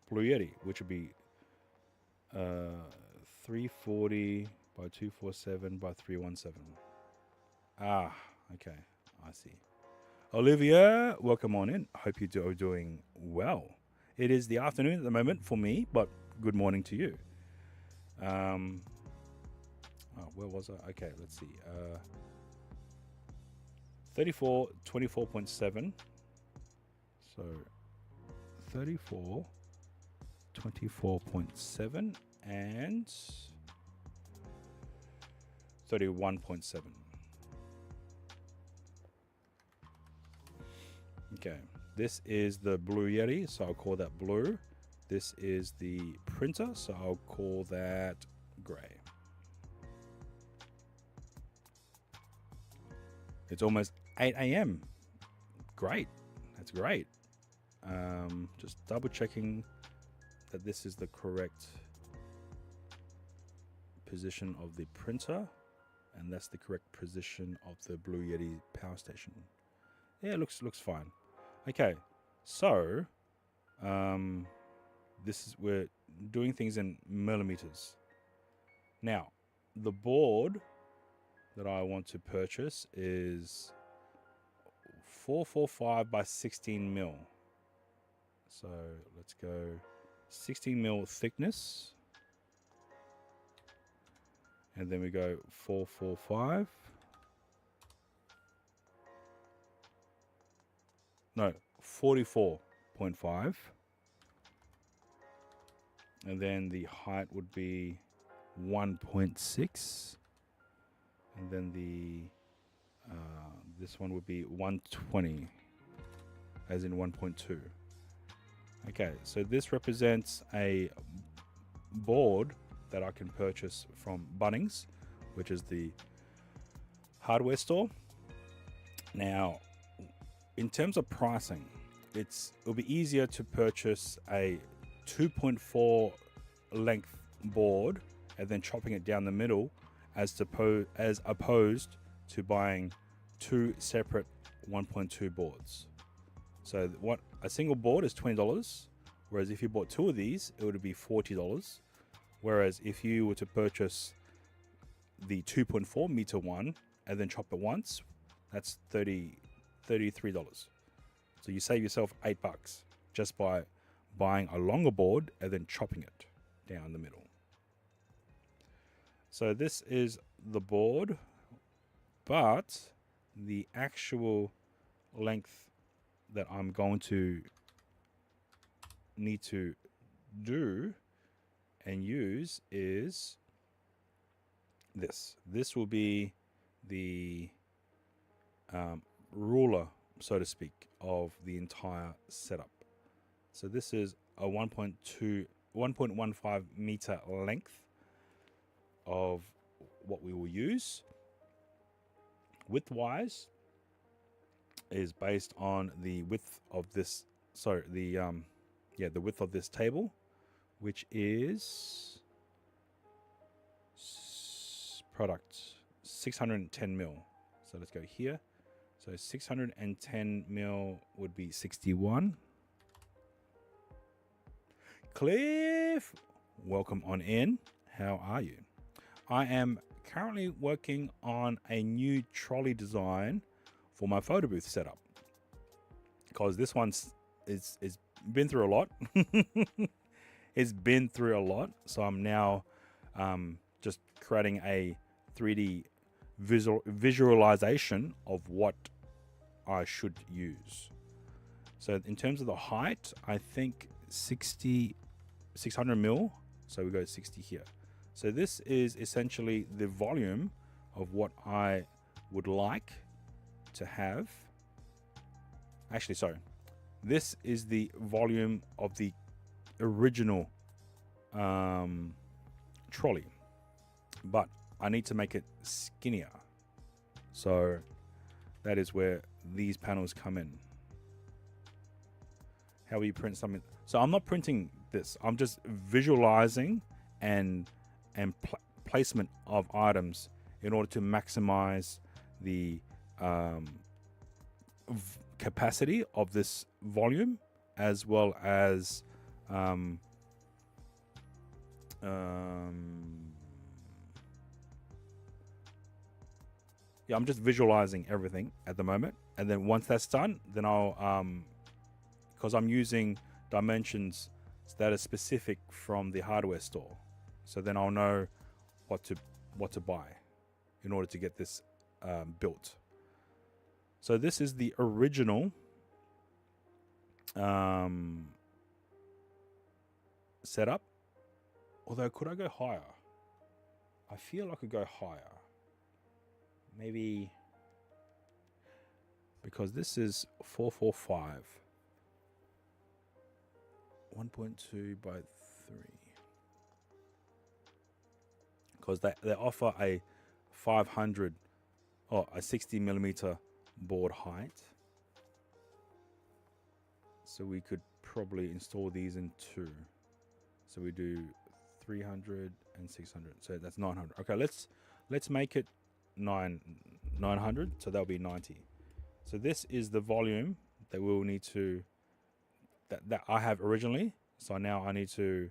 Speaker 1: Blue Yeti, which would be 340 by 247 by 317. Ah, okay, I see. Olivia, welcome on in. Hope you are doing well. It is the afternoon at the moment for me, but good morning to you. Where was I? Okay, let's see. 34, 24.7. So 34, 24.7 and 31.7. Okay, this is the Blue Yeti, so I'll call that blue. This is the printer, so I'll call that gray. It's almost 8 a.m. Great, that's great. Just double checking that this is the correct position of the printer, and that's the correct position of the Blue Yeti power station. Yeah, it looks fine. Okay, so we're doing things in millimeters. Now, the board that I want to purchase is 445 by 16 mil. So let's go 16 mil thickness, and then we go 445. No, 44.5. And then the height would be 1.6. And then the this one would be 120, as in 1.2. Okay, so this represents a board that I can purchase from Bunnings, which is the hardware store. Now, in terms of pricing, it'll be easier to purchase a 2.4 length board and then chopping it down the middle as opposed to buying two separate 1.2 boards. So what a single board is $20, whereas if you bought two of these, it would be $40. Whereas if you were to purchase the 2.4 meter one and then chop it once, that's $33. So you save yourself $8 just by buying a longer board and then chopping it down the middle. So this is the board, but the actual length that I'm going to need to do and use is this. This will be the ruler, so to speak, of the entire setup. So this is a 1.15 meter length of what we will use. Width-wise is based on the width of this. Sorry, the width of this table, which is product 610 mil. So let's go here. So 610 mil would be 61. Cliff, welcome on in. How are you? I am currently working on a new trolley design for my photo booth setup, because this one's is been through a lot. It's been through a lot, so I'm now just creating a 3D visualization of what I should use. So in terms of the height, I think 600 mil. So we go 60 here. So this is essentially the volume of what I would like to have. Actually, sorry. This is the volume of the original trolley, but I need to make it skinnier. So that is where these panels come in. How will you print something? So I'm not printing this. I'm just visualizing and placement of items in order to maximize the capacity of this volume, as well as yeah, I'm just visualizing everything at the moment, and then once that's done, then I'll because I'm using dimensions that are specific from the hardware store, so then I'll know what to buy in order to get this built. So this is the original setup. Although, could I go higher? I feel I could go higher. Maybe because this is 445. 1.2 by 3. Because they offer a 500 or a 60 millimeter board height. So we could probably install these in two. So we do 300 and 600. So that's 900. Okay, let's make it 900. So that'll be 90. So this is the volume that we'll need to that I have originally. So now I need to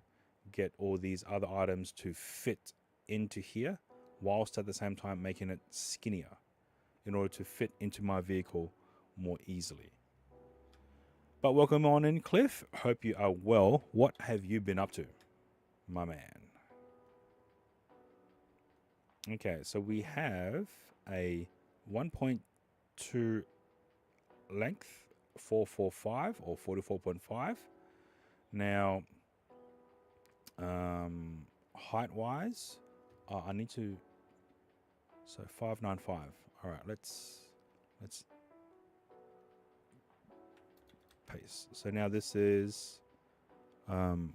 Speaker 1: get all these other items to fit into here, whilst at the same time making it skinnier in order to fit into my vehicle more easily. But welcome on in, Cliff. Hope you are well. What have you been up to, my man? Okay, so we have a 1.2 length 445 or 44.5. Now, height wise, I need to, so 595. All right, let's paste. So now this is 59.5.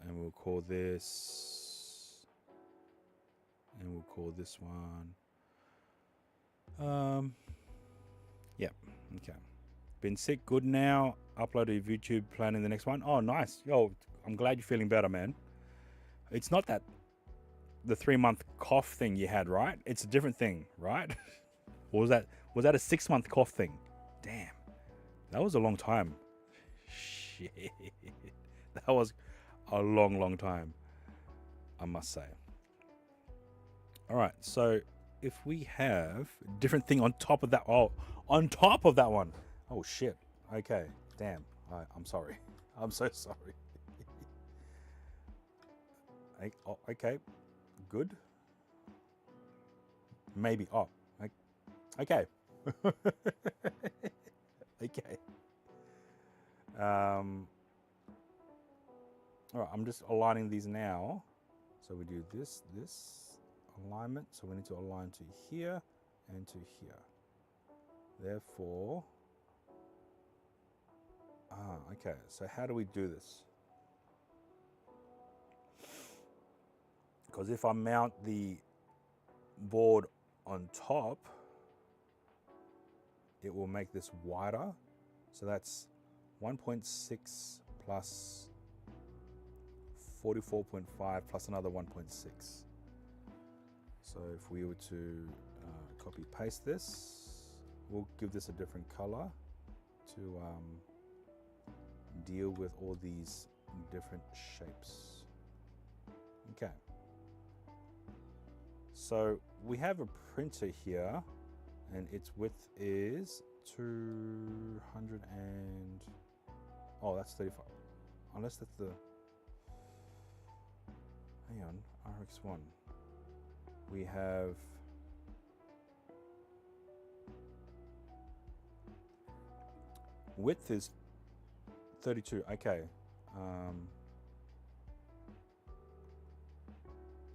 Speaker 1: And we'll call this, and we'll call this one, yeah, okay. Been sick, good now. Uploaded YouTube, planning the next one. Oh, nice. Yo, I'm glad you're feeling better, man. It's not that the 3-month cough thing you had, right? It's a different thing, right? Or was that a 6-month cough thing? Damn, that was a long time. Shit, that was a long time, I must say. All right, so if we have different thing on top of that, on top of that one. Oh shit. Okay, damn. I'm sorry. I'm so sorry. Okay, good. Maybe. Oh, okay. Okay. All right, I'm just aligning these now. So we do this alignment. So we need to align to here and to here. Therefore, okay. So how do we do this? Because if I mount the board on top, it will make this wider. So that's 1.6 plus 44.5 plus another 1.6. So if we were to copy paste this, we'll give this a different color to deal with all these different shapes. Okay. So we have a printer here, and its width is 200 and... oh, that's 35. Unless that's the... hang on, RX1. We have... width is 32. Okay.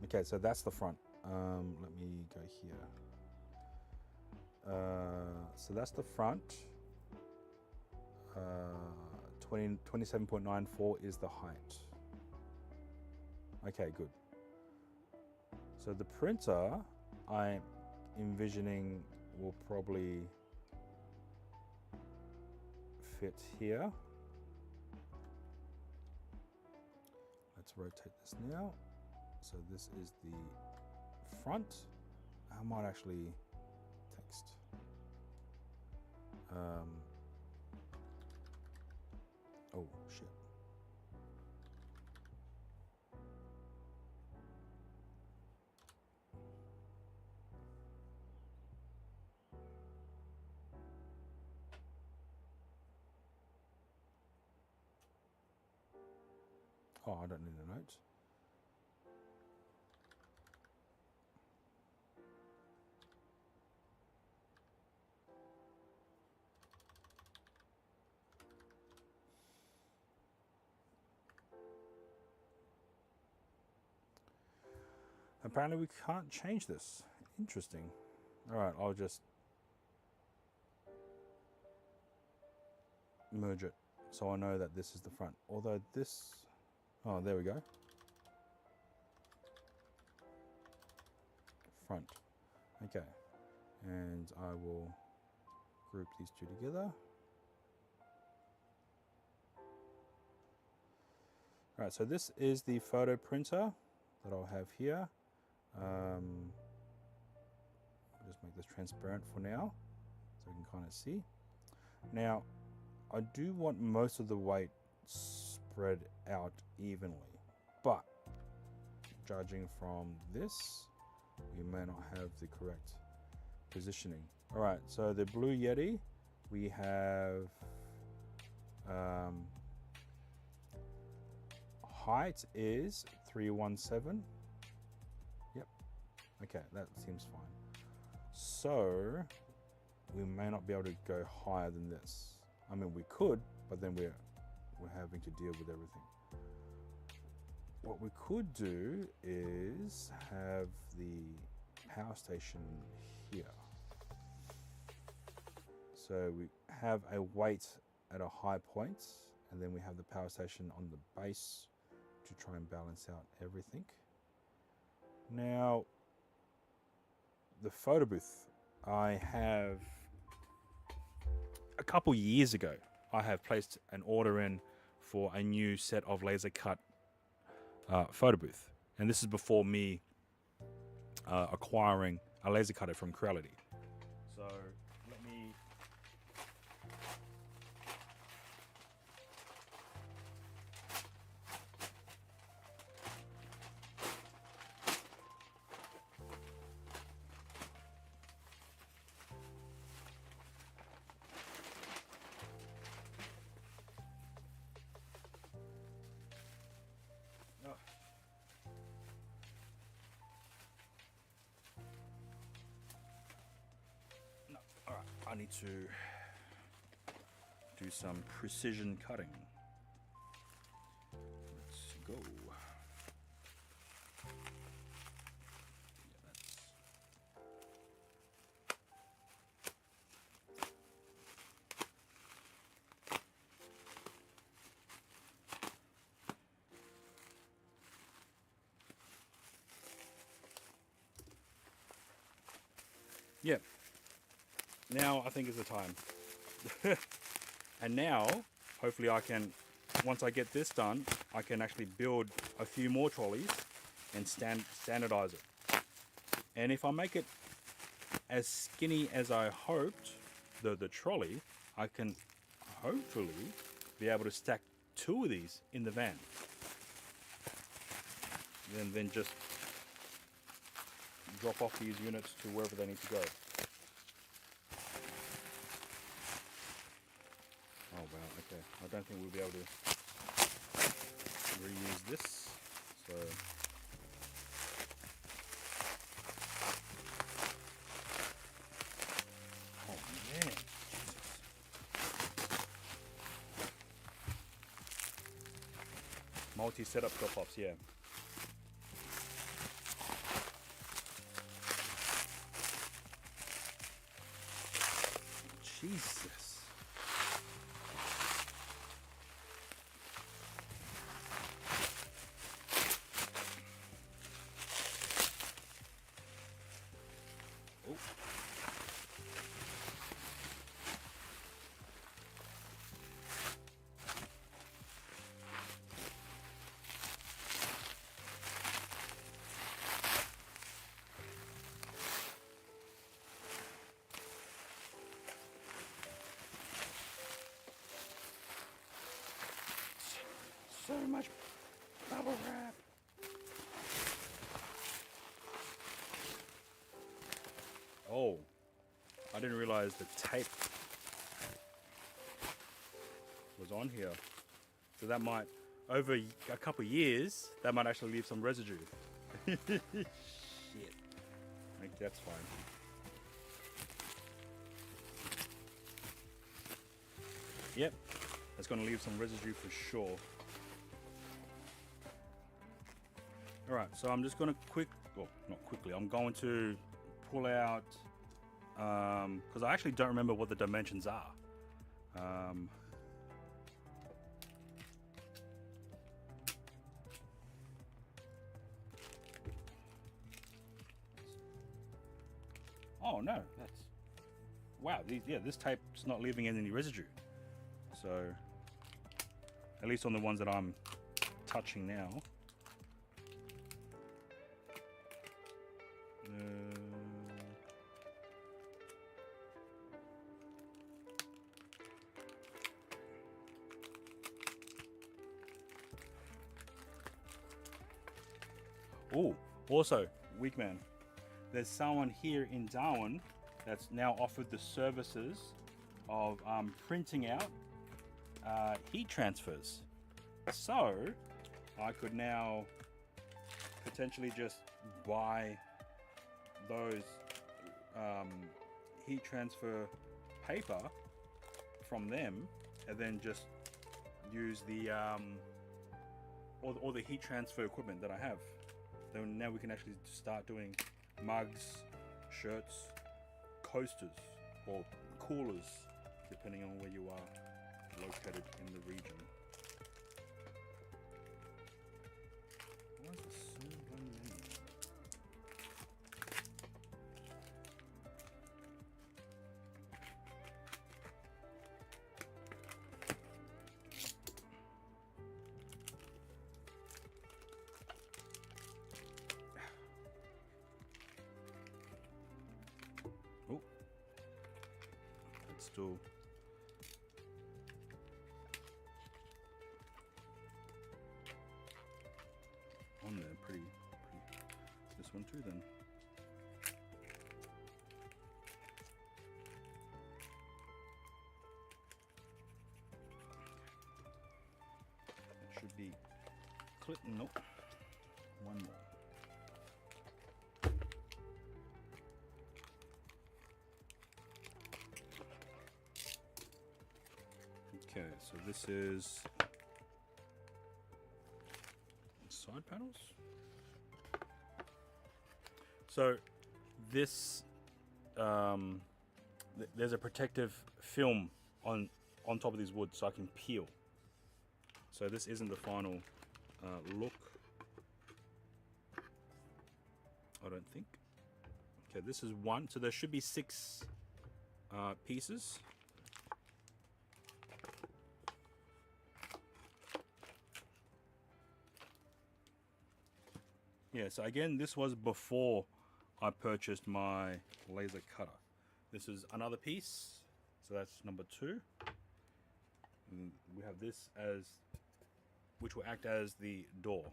Speaker 1: Okay, so that's the front. Let me go here. So that's the front. 27.94 is the height. Okay, good. So the printer, I'm envisioning, will probably fit here. Let's rotate this now. So this is the front. I might actually text. Oh shit. Oh, I don't need a note. Apparently we can't change this. Interesting. All right, I'll just merge it so I know that this is the front. Although this... oh, there we go. Front. Okay. And I will group these two together. All right, so this is the photo printer that I'll have here. I'll just make this transparent for now so we can kind of see. Now, I do want most of the weight spread out evenly, but judging from this, we may not have the correct positioning. All right, so the Blue Yeti, we have height is 317. Yep. Okay, that seems fine. So we may not be able to go higher than this. I mean, we could, but then we're having to deal with everything. What we could do is have the power station here. So we have a weight at a high point, and then we have the power station on the base to try and balance out everything. Now, the photo booth, I have, a couple years ago, I have placed an order in for a new set of laser cut photo booth. And this is before me acquiring a laser cutter from Creality. So let me... No, all right, I need to do some precision cutting. Let's go. Yeah, that's... yeah. Now I think is the time. And now, hopefully I can, once I get this done, I can actually build a few more trolleys and standardize it. And if I make it as skinny as I hoped, the trolley, I can hopefully be able to stack 2 of these in the van. Then just drop off these units to wherever they need to go. Oh wow, okay. I don't think we'll be able to reuse this. So oh man, Jesus. Multi-setup drop-offs, yeah. Jesus. Oh. So much bubble wrap. Oh, I didn't realize the tape was on here. So that might, over a couple of years, that might actually leave some residue. Shit. I think that's fine. Yep, that's going to leave some residue for sure. Alright, so I'm just going to not quickly, I'm going to pull out, because I actually don't remember what the dimensions are. Oh no, that's, wow, this tape's not leaving any residue. So, at least on the ones that I'm touching now. Oh, also, Weakman, there's someone here in Darwin that's now offered the services of printing out heat transfers. So, I could now potentially just buy those heat transfer paper from them and then just use the all the heat transfer equipment that I have. Then now we can actually start doing mugs, shirts, coasters, or coolers, depending on where you are located in the region. Why is this so bloody many? Oh, it's still on there, pretty. This one too, then. It should be nope. One more. Okay, so this is side panels. So this there's a protective film on top of these wood, so I can peel. So this isn't the final look, I don't think. Okay, this is one. So there should be 6 pieces. Yeah, so again, this was before I purchased my laser cutter. This is another piece, so that's number 2. And we have this as, which will act as the door.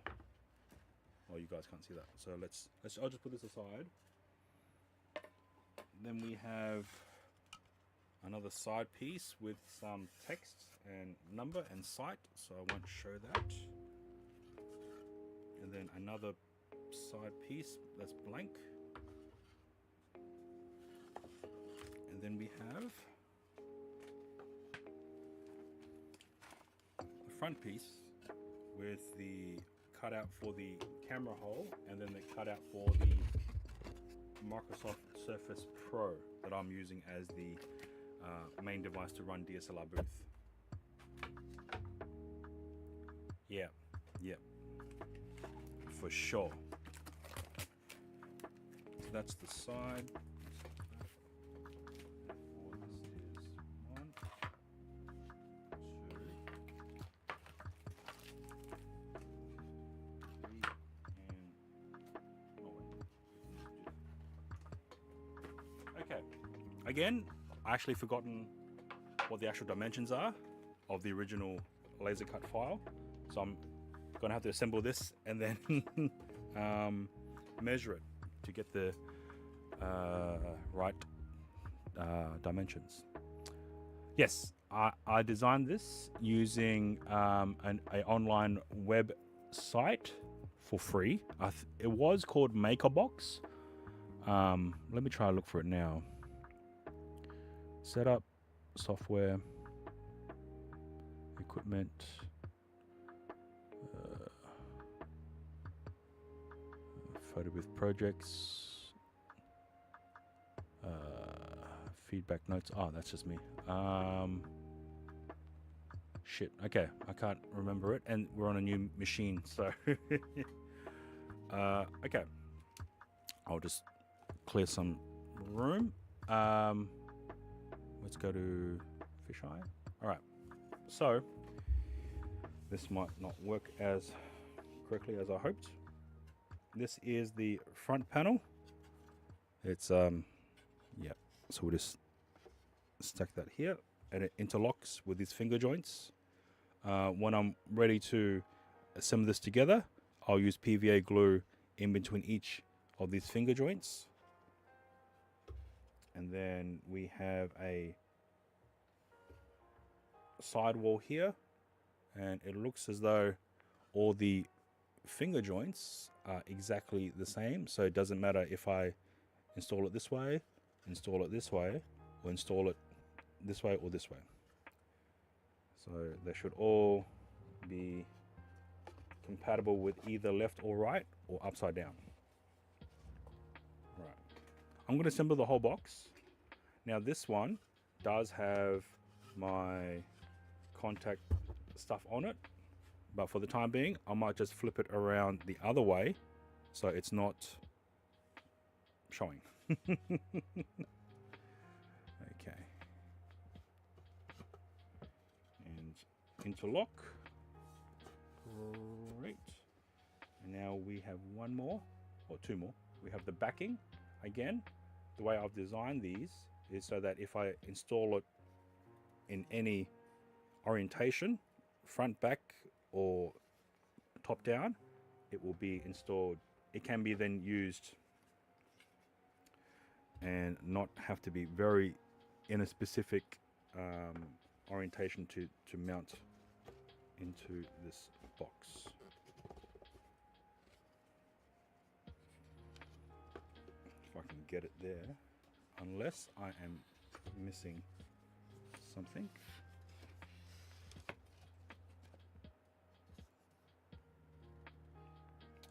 Speaker 1: Oh, you guys can't see that. So I'll just put this aside. Then we have another side piece with some text and number and site, so I won't show that. And then another side piece that's blank. And then we have the front piece with the cutout for the camera hole, and then the cutout for the Microsoft Surface Pro that I'm using as the main device to run DSLR booth. Yeah, for sure. So that's the side. Okay, again, I actually forgotten what the actual dimensions are of the original laser cut file, so I'm gonna have to assemble this and then measure it to get the right dimensions. Yes, I designed this using an online website for free. It was called MakerBox. Let me try to look for it now. Setup, software, equipment, photo booth projects, feedback notes. Oh, that's just me. Shit. Okay, I can't remember it, and we're on a new machine, so okay. I'll just clear some room. Let's go to fisheye. All right. So this might not work as correctly as I hoped. This is the front panel. It's yeah. So we'll just stack that here, and it interlocks with these finger joints. When I'm ready to assemble this together, I'll use PVA glue in between each of these finger joints. And then we have a sidewall here, and it looks as though all the finger joints are exactly the same, so it doesn't matter if I install it this way, install it this way, or install it this way or this way. So they should all be compatible with either left or right or upside down. Right, I'm going to assemble the whole box. Now this one does have my contact stuff on it, but for the time being I might just flip it around the other way so it's not showing. Okay, and interlock. Great. And now we have one more or two more. We have the backing. Again, the way I've designed these is so that if I install it in any orientation, front, back, or top down, it will be installed. It can be then used and not have to be very in a specific orientation to mount into this box. If I can get it there, unless I am missing something.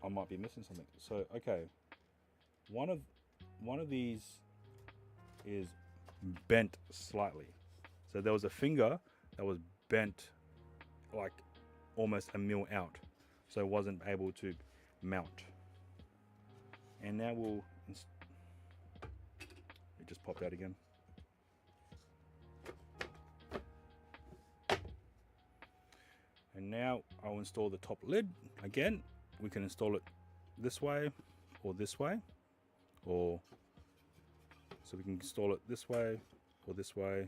Speaker 1: I might be missing something. So okay, one of these is bent slightly. So there was a finger that was bent like almost a mil out, so it wasn't able to mount. And now it just popped out again. And now I'll install the top lid. Again, we can install it this way or this way, or so we can install it this way or this way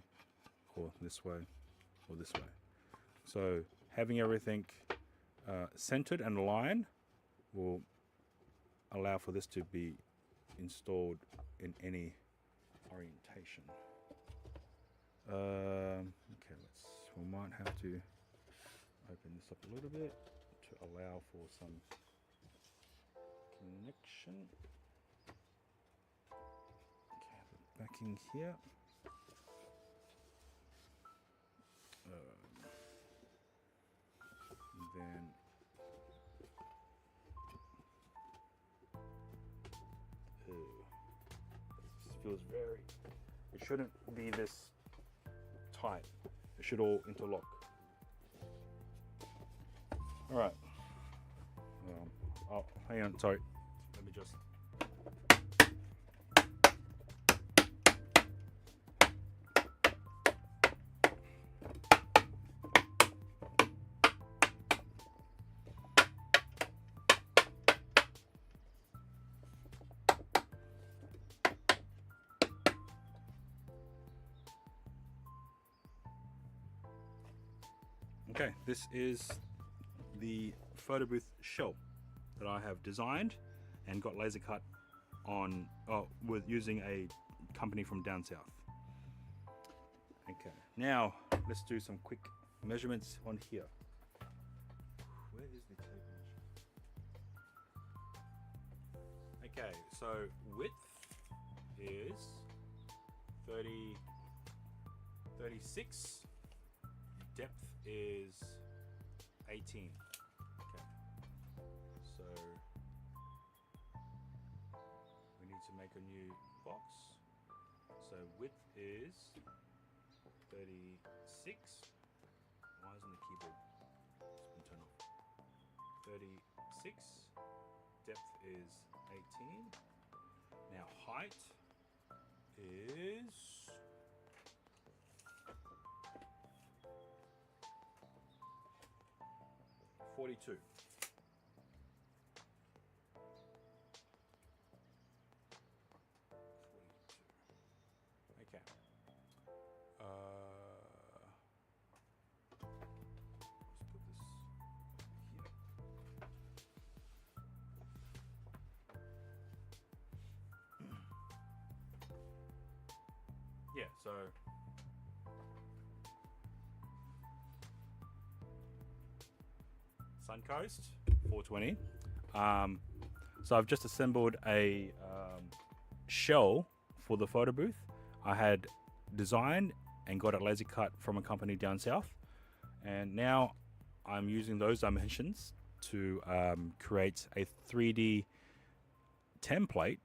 Speaker 1: or this way or this way. So having everything centered and aligned will allow for this to be installed in any orientation. Okay, we might have to open this up a little bit to allow for some connection. Okay, the backing here. And then this feels very, it shouldn't be this tight. It should all interlock. All right. Oh, hang on, sorry. Let me just. Okay, this is the photo booth shell that I have designed and got laser cut on with using a company from down south. Okay, now let's do some quick measurements on here. Where is the tape measure? Okay, so width is 36. Depth is 18. Okay, so we need to make a new box. So width is 36. Why isn't the keyboard? It's been turned off. 36. Depth is 18. Now height is 42. Okay. Let's put this here. Yeah, so Suncoast 420. So I've just assembled a shell for the photo booth. I had designed and got it laser cut from a company down south, and now I'm using those dimensions to create a 3D template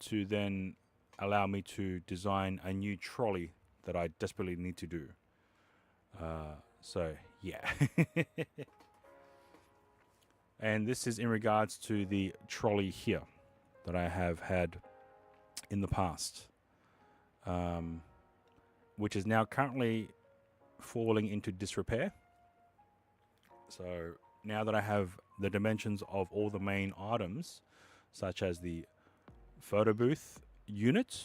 Speaker 1: to then allow me to design a new trolley that I desperately need to do. So yeah. And this is in regards to the trolley here that I have had in the past, which is now currently falling into disrepair. So now that I have the dimensions of all the main items, such as the photo booth unit,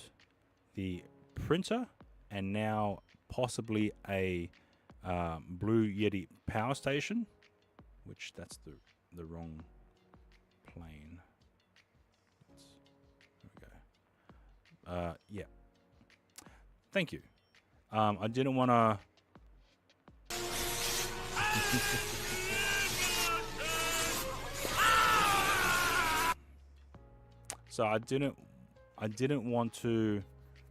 Speaker 1: the printer, and now possibly a Blue Yeti power station, which that's the wrong plane. There we go. Yeah. Thank you. I didn't want to. So I didn't want to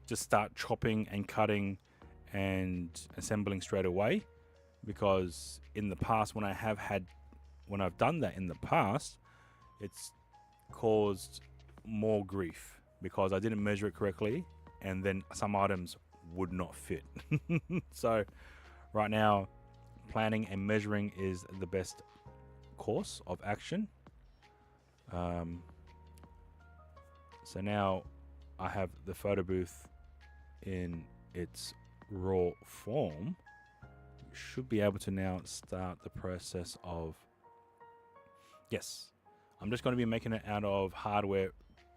Speaker 1: just start chopping and cutting and assembling straight away, because in the past when I've done that in the past, it's caused more grief because I didn't measure it correctly, and then some items would not fit. So right now, planning and measuring is the best course of action. So now I have the photo booth in its raw form. We should be able to now start the process of, yes, I'm just going to be making it out of hardware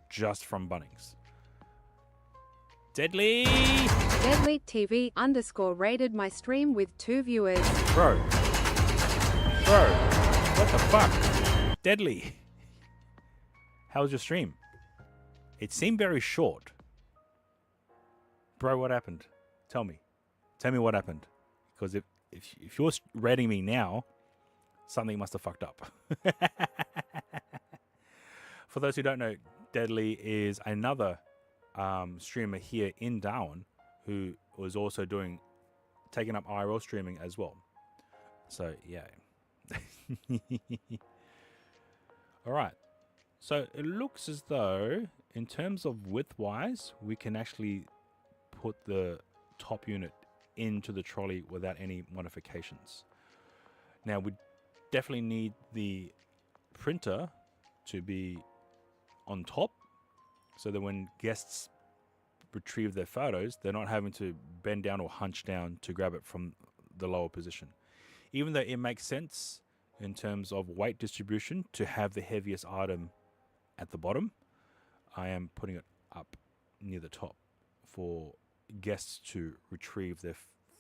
Speaker 1: just from Bunnings.
Speaker 5: Deadly TV _ rated my stream with 2 viewers.
Speaker 1: Bro, Bro, what the fuck? Deadly. How was your stream? It seemed very short. Bro, what happened? Tell me. Tell me what happened. Because if you're rating me now, something must have fucked up. For those who don't know, Deadly is another streamer here in Darwin who was also taking up IRL streaming as well. So, yeah. All right. So it looks as though, in terms of width-wise, we can actually put the top unit into the trolley without any modifications. Now, we definitely need the printer to be on top, so that when guests retrieve their photos, they're not having to bend down or hunch down to grab it from the lower position. Even though it makes sense in terms of weight distribution to have the heaviest item at the bottom, I am putting it up near the top for guests to retrieve their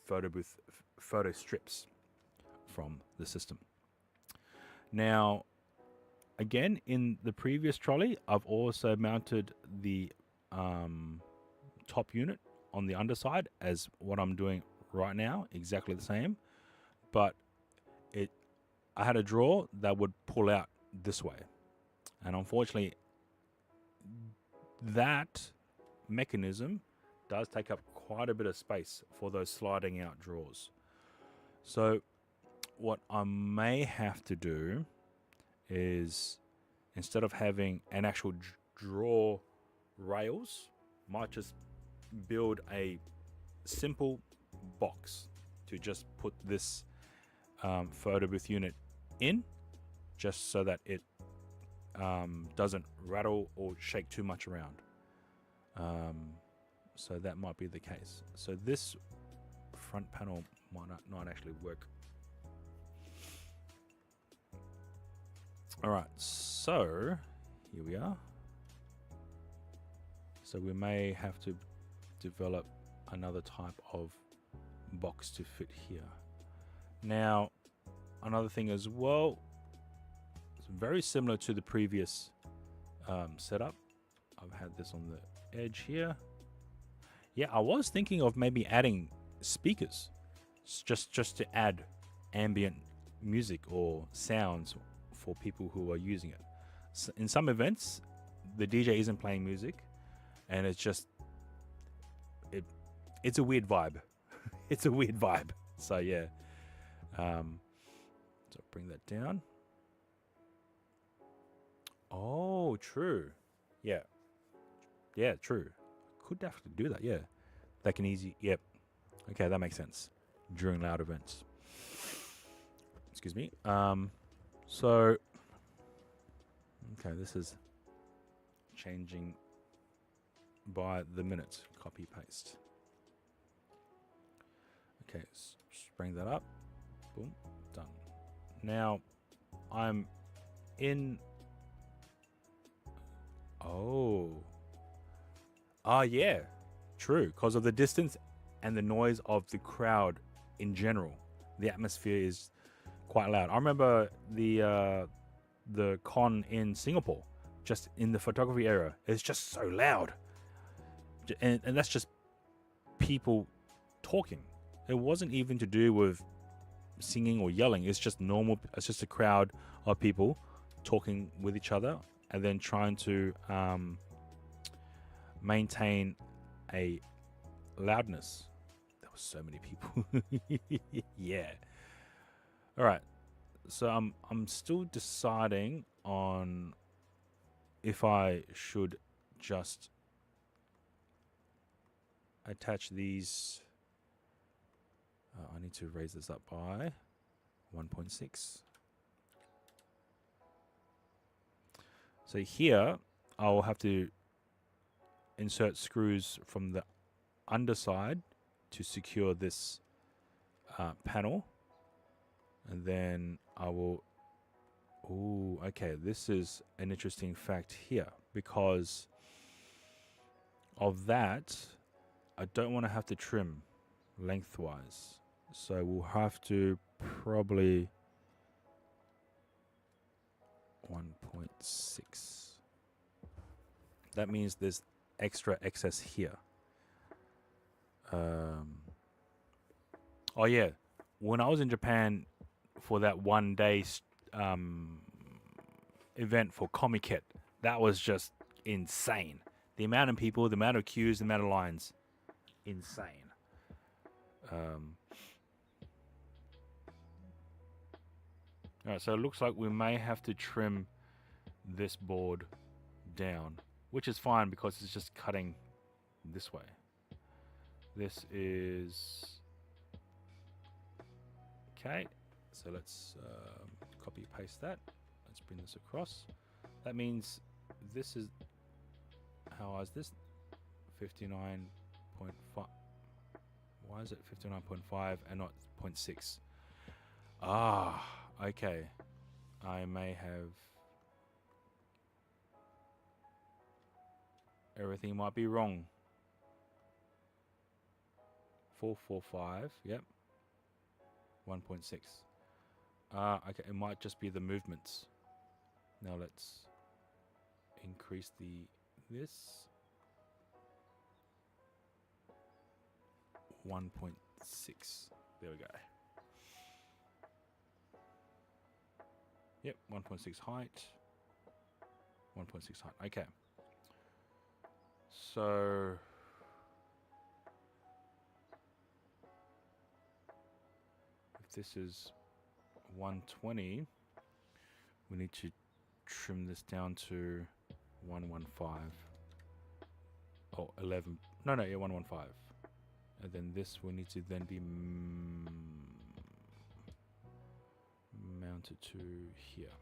Speaker 1: photo booth photo strips from the system. Now, again, in the previous trolley, I've also mounted the top unit on the underside as what I'm doing right now, exactly the same, but I had a drawer that would pull out this way, and unfortunately that mechanism does take up quite a bit of space for those sliding out drawers. So what I may have to do is, instead of having an actual drawer rails, might just build a simple box to just put this photo booth unit in, just so that it doesn't rattle or shake too much around. So that might be the case. So this front panel might not actually work. All right, so here we are. So we may have to develop another type of box to fit here. Now, another thing as well, it's very similar to the previous setup. I've had this on the edge here. Yeah, I was thinking of maybe adding speakers, just to add ambient music or sounds for people who are using it. So in some events, the DJ isn't playing music, and it's just it's a weird vibe. It's a weird vibe. So yeah, so bring that down. Oh, true. Yeah, true. Could definitely do that. Yeah, that can easy. Yep. Okay, that makes sense during loud events. Excuse me. So, okay, this is changing by the minute. Copy paste. Okay, just bring that up. Boom, done. Now, I'm in. Yeah, true. Because of the distance and the noise of the crowd in general, the atmosphere is quite loud. I remember the con in Singapore, just in the photography area. It's just so loud, and that's just people talking. It wasn't even to do with singing or yelling. It's just normal. It's just a crowd of people talking with each other and then trying to maintain a loudness. There were so many people. Yeah. All right. So I'm still deciding on if I should just attach these. I need to raise this up by 1.6. So here I'll have to insert screws from the underside to secure this panel, and then I will. Oh, okay. This is an interesting fact here because of that. I don't want to have to trim lengthwise, so we'll have to probably 1.6. That means there's extra excess here. Oh yeah, when I was in Japan for that 1 day event for Comiket, that was just insane. The amount of people, the amount of queues, the amount of lines, insane. Alright, so it looks like we may have to trim this board down, which is fine because it's just cutting this way. This is okay, so let's copy paste that. Let's bring this across. That means this is, how high is this? 59.5. Why is it 59.5 and not 0.6? Ah, okay. I may have, everything might be wrong. 445, yep. 1.6. Okay, it might just be the movements. Now let's increase this. 1.6. There we go. Yep, 1.6 height. 1.6 height. Okay. So if this is 120, we need to trim this down to 115. Oh, 11. No, yeah, 115. And then this will need to then be mounted to here.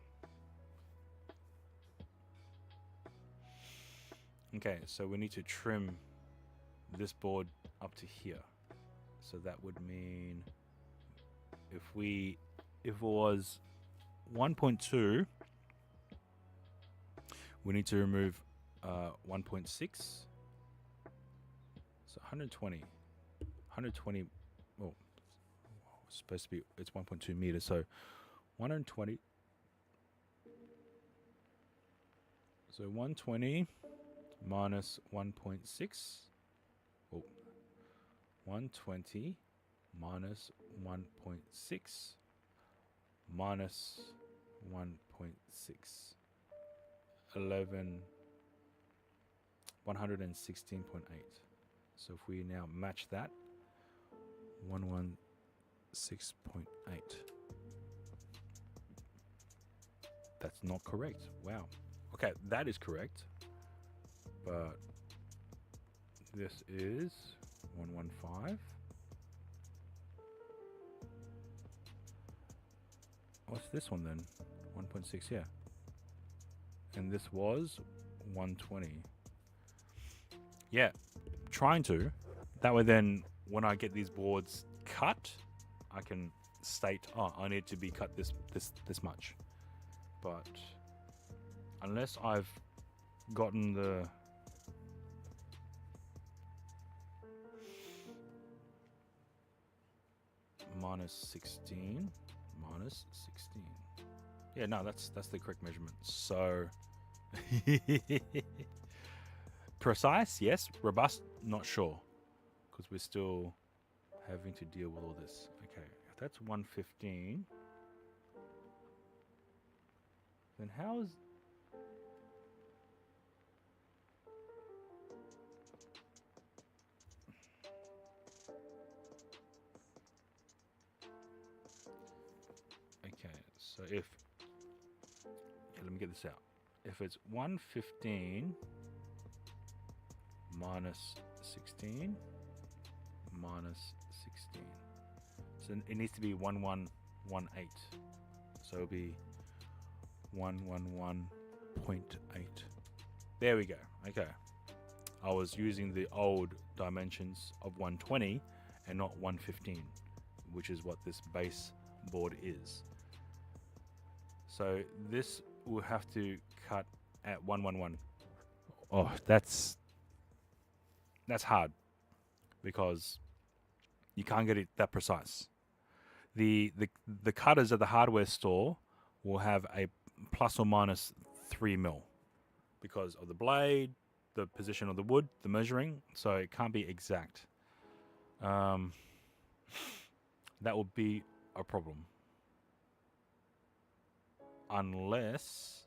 Speaker 1: Okay, so we need to trim this board up to here. So that would mean if it was 1.2, we need to remove 1.6. So 120. Oh, it's supposed to be, it's 1.2 meters, so 120. So 120 minus 1.6. Oh, 120 minus 1.6 minus 1.6. 116.8. So if we now match that, 116.8. That's not correct. Wow. Okay, that is correct. But this is 115. What's this one then? 1.6, yeah. And this was 120. Yeah, trying to. That way then, when I get these boards cut, I can state, oh, I need to be cut this much. But unless I've gotten the minus 16. Yeah, no, that's the correct measurement. So precise, yes. Robust, not sure, because we're still having to deal with all this. Okay, if that's 115, then how is okay, so if, yeah, let me get this out. If it's 115 minus 16 minus 16, so it needs to be 1118. So it'll be 111.8. There we go. Okay, I was using the old dimensions of 120 and not 115, which is what this base board is. So this will have to cut at 111. Oh, that's hard because you can't get it that precise. The cutters at the hardware store will have a plus or minus 3 mil because of the blade, the position of the wood, the measuring. So it can't be exact. That would be a problem. Unless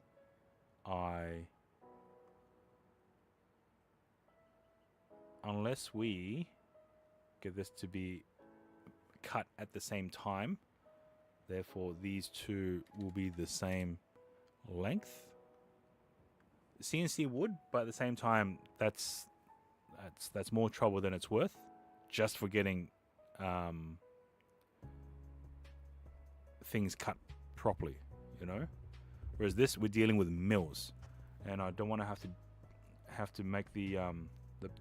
Speaker 1: we get this to be cut at the same time, therefore these two will be the same length. CNC wood, but at the same time, that's more trouble than it's worth, just for getting things cut properly, you know. Whereas this, we're dealing with mills, and I don't want to have to make the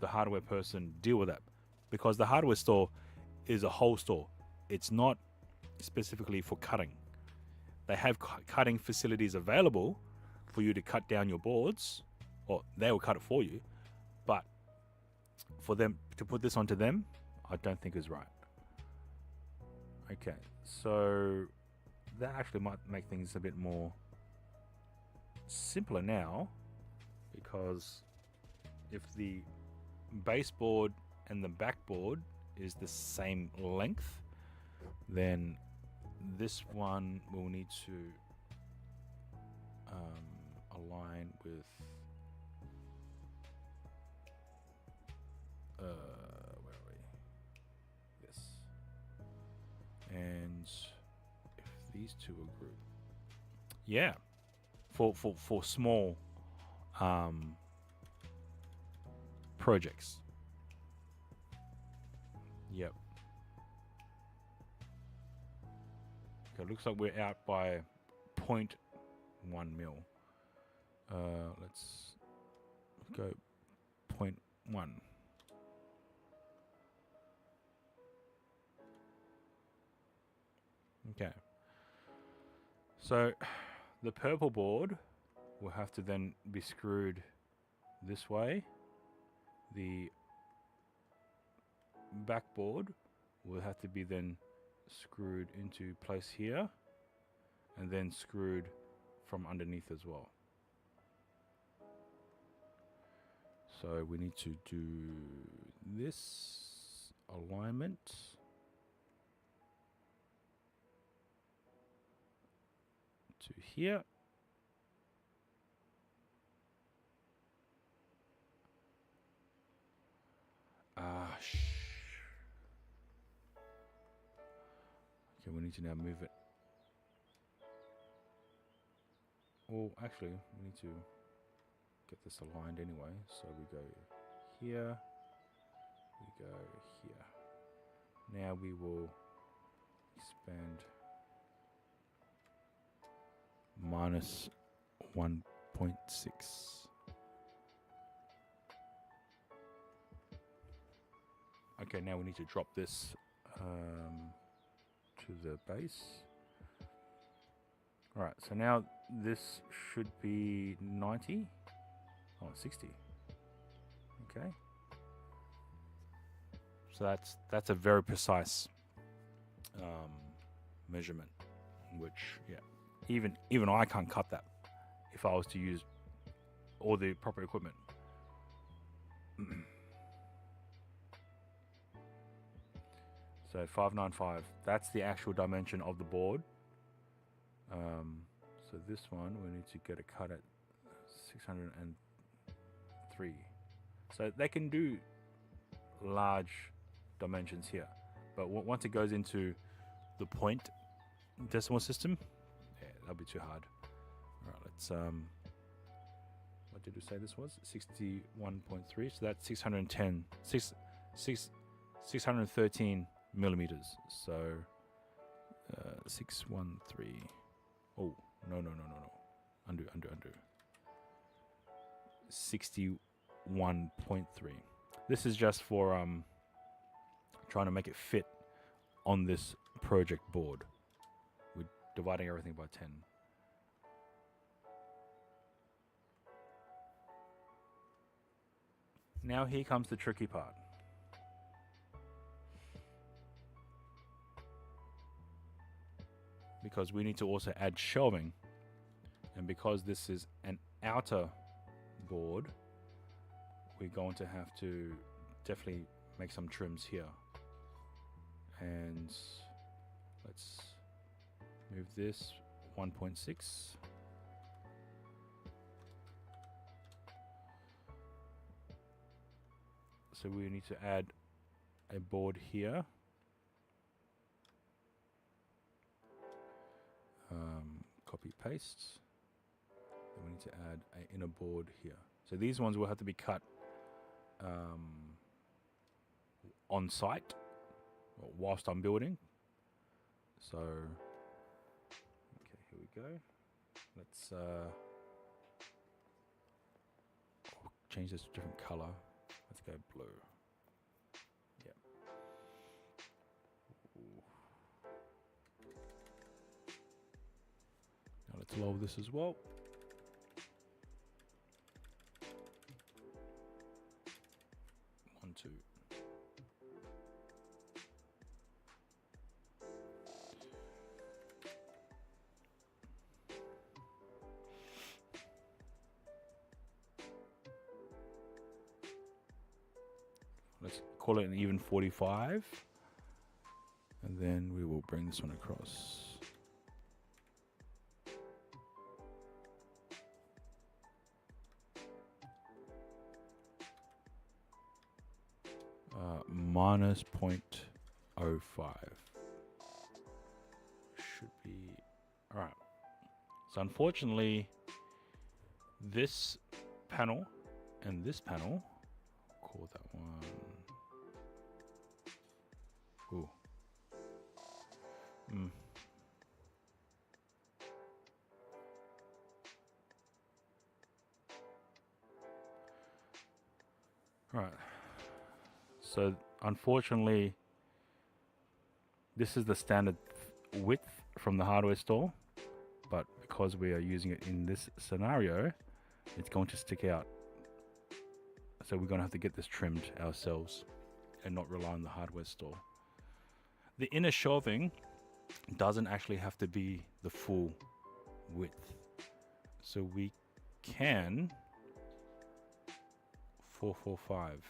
Speaker 1: hardware person deal with that, because the hardware store is a whole store. It's not specifically for cutting. They have cutting facilities available for you to cut down your boards, or they will cut it for you. But for them to put this onto them, I don't think is right. Okay, so that actually might make things a bit more simpler now, because if the baseboard and the backboard is the same length, then this one will need to align with where are we? This. And if these two are grouped, yeah, for small projects. Yep. Okay, looks like we're out by 0.1 mil. Let's go 0.1. Okay. So the purple board will have to then be screwed this way. The backboard will have to be then screwed into place here, and then screwed from underneath as well. So we need to do this alignment. To here. Okay, we need to now move it. Well, actually, we need to get this aligned anyway. So we go here, we go here. Now we will expand minus 1.6. Okay, now we need to drop this to the base. Alright, so now this should be 90. Oh, 60. Okay. So that's a very precise measurement, which, yeah, even I can't cut that if I was to use all the proper equipment. So 595, that's the actual dimension of the board. So this one, we need to get a cut at 603. So they can do large dimensions here, but once it goes into the point decimal system, yeah, that'll be too hard. All right, let's what did we say this was? 61.3. So that's 613 millimeters. So 613. Oh, no. Undo. 61.3. This is just for trying to make it fit on this project board. We're dividing everything by 10. Now here comes the tricky part. Because we need to also add shelving And because this is an outer board, we're going to have to definitely make some trims here. And let's move this 1.6. So we need to add a board here. Copy paste. Then we need to add an inner board here. So these ones will have to be cut on site whilst I'm building. So okay, here we go. Let's change this to a different color. Let's go blue. Yep. Now let's lower this as well. One, two. Let's call it an even 45. And then we will bring this one across. Minus 0.05. Should be... Alright. So unfortunately, this panel and this panel, call that one... Ooh. Right. So unfortunately, this is the standard width from the hardware store, but because we are using it in this scenario, it's going to stick out. So we're going to have to get this trimmed ourselves and not rely on the hardware store. The inner shelving doesn't actually have to be the full width. So we can 445.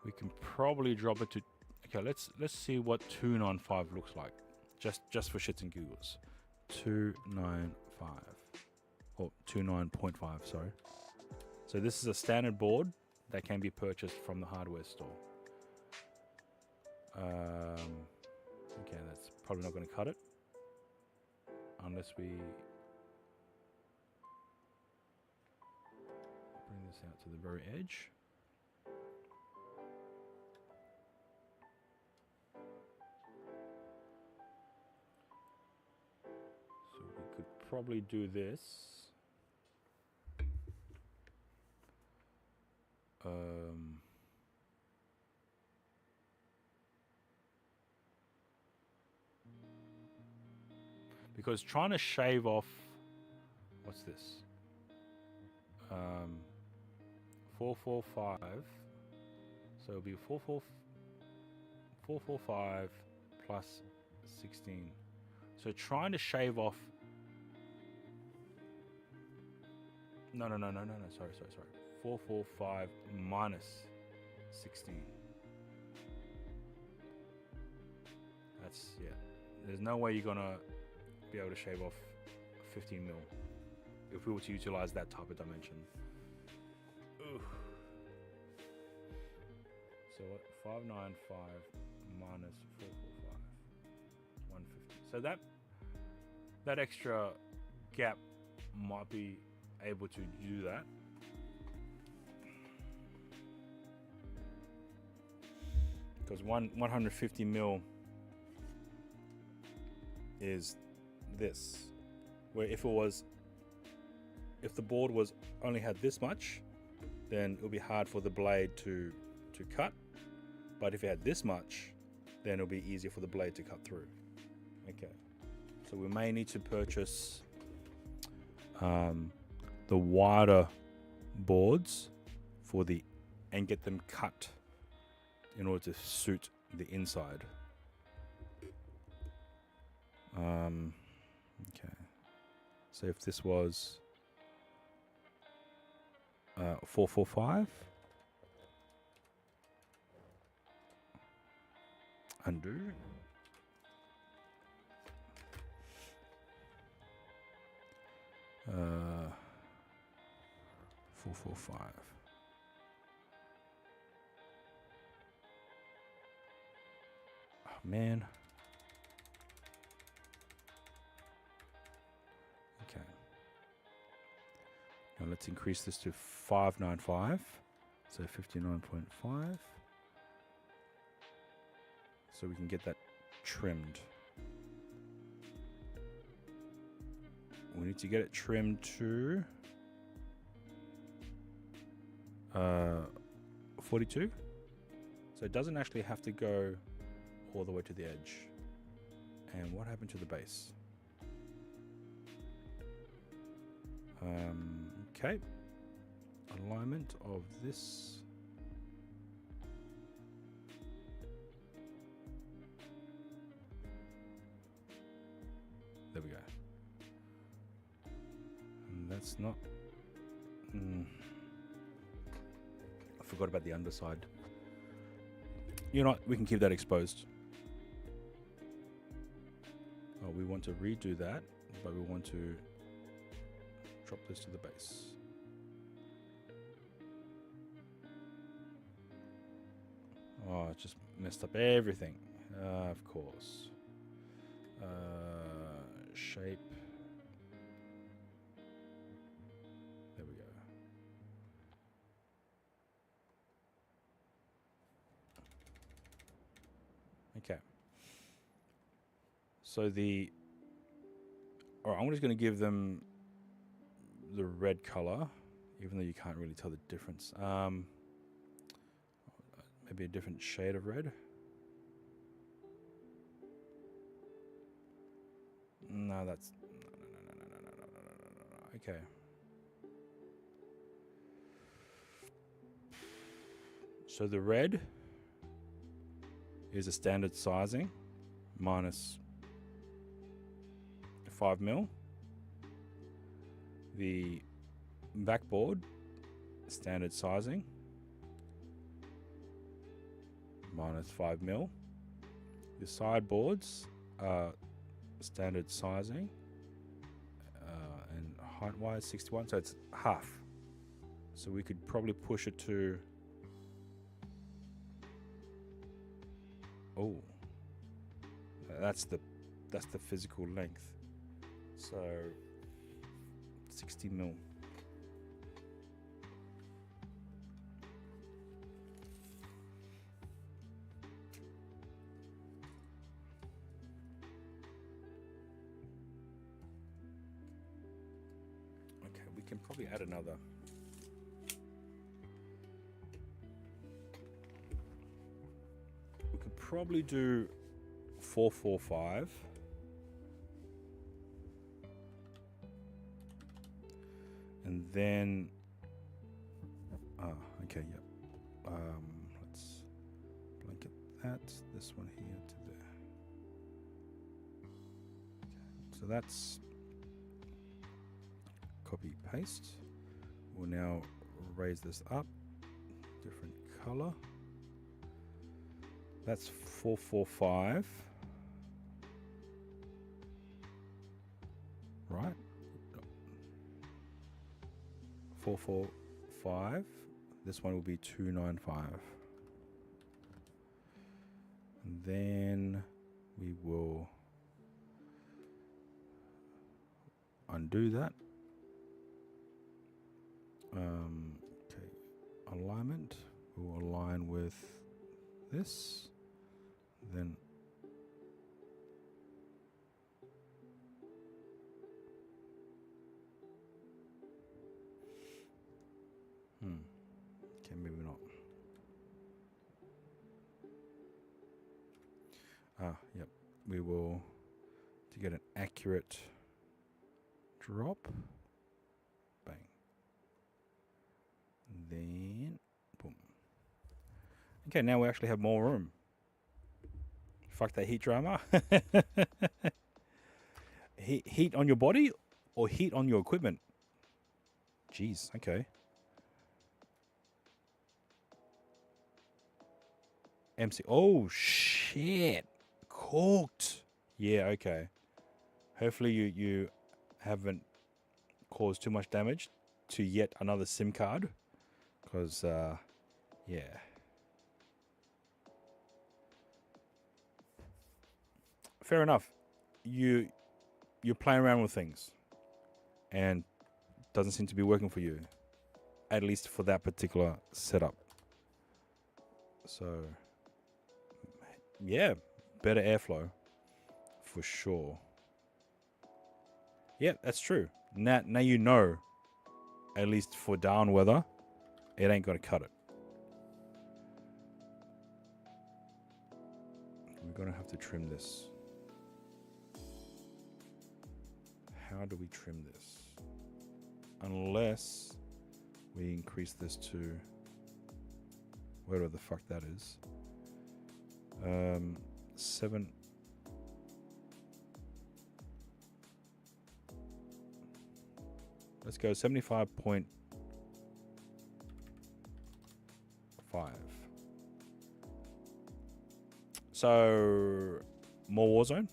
Speaker 1: We can probably drop it to... Okay, let's see what 295 looks like. Just for shits and giggles. 295. Or 29.5, sorry. So this is a standard board that can be purchased from the hardware store. Okay, that's probably not going to cut it. Unless we bring this out to the very edge. So we could probably do this. Because trying to shave off, what's this? 445. So it'll be 445 plus 16. So trying to shave off. No. Sorry. 445 minus 16. That's, yeah. There's no way you're gonna be able to shave off 15 mil if we were to utilize that type of dimension. Ooh. So what? 595 minus 445, 150. So that extra gap might be able to do that. Because 150 mil is this, where if the board was only had this much, then it would be hard for the blade to cut. But if it had this much, then it'll be easier for the blade to cut through. Okay, so we may need to purchase the wider boards and get them cut in order to suit the inside. Okay. So if this was 445, undo. 445. Oh man. Okay. Now let's increase this to 595. So 59.5. So we can get that trimmed. We need to get it trimmed to 42. So it doesn't actually have to go all the way to the edge. And what happened to the base? Okay. Alignment of this. There we go. And that's not... I forgot about the underside. You know what? We can keep that exposed. Oh, we want to redo that, but we want to drop this to the base. Oh, it just messed up everything. Of course. Shape. There we go. Okay. So alright, I'm just going to give them the red color, even though you can't really tell the difference. Maybe a different shade of red. No, that's no. Okay. So the red is a standard sizing minus 5 mil. The backboard standard sizing minus 5 mil. The sideboards are standard sizing and height wise 61, so it's half. So we could probably push it to that's the physical length. So 60 mil. Okay, we can probably add another. We could probably do 445. And then, okay, yep. Let's blanket that. This one here to there. Okay, so that's copy paste. We'll now raise this up. Different color. That's 445. Right. 445. This one will be 295. And then we will undo that. Okay, alignment. We will align with this. Then okay, maybe not. Yep. We will, to get an accurate drop. Bang. And then boom. Okay, now we actually have more room. Fuck that heat drama. Heat on your body or heat on your equipment? Jeez, okay. MC. Oh, shit. Cooked. Yeah, okay. Hopefully you haven't caused too much damage to yet another SIM card. Because, yeah. Fair enough. You're playing around with things. And doesn't seem to be working for you. At least for that particular setup. So, yeah. Better airflow. For sure. Yeah, that's true. Now you know, at least for down weather, it ain't going to cut it. We're going to have to trim this. How do we trim this? Unless we increase this to whatever the fuck that is. 7. Let's go 75.5. So, more Warzone.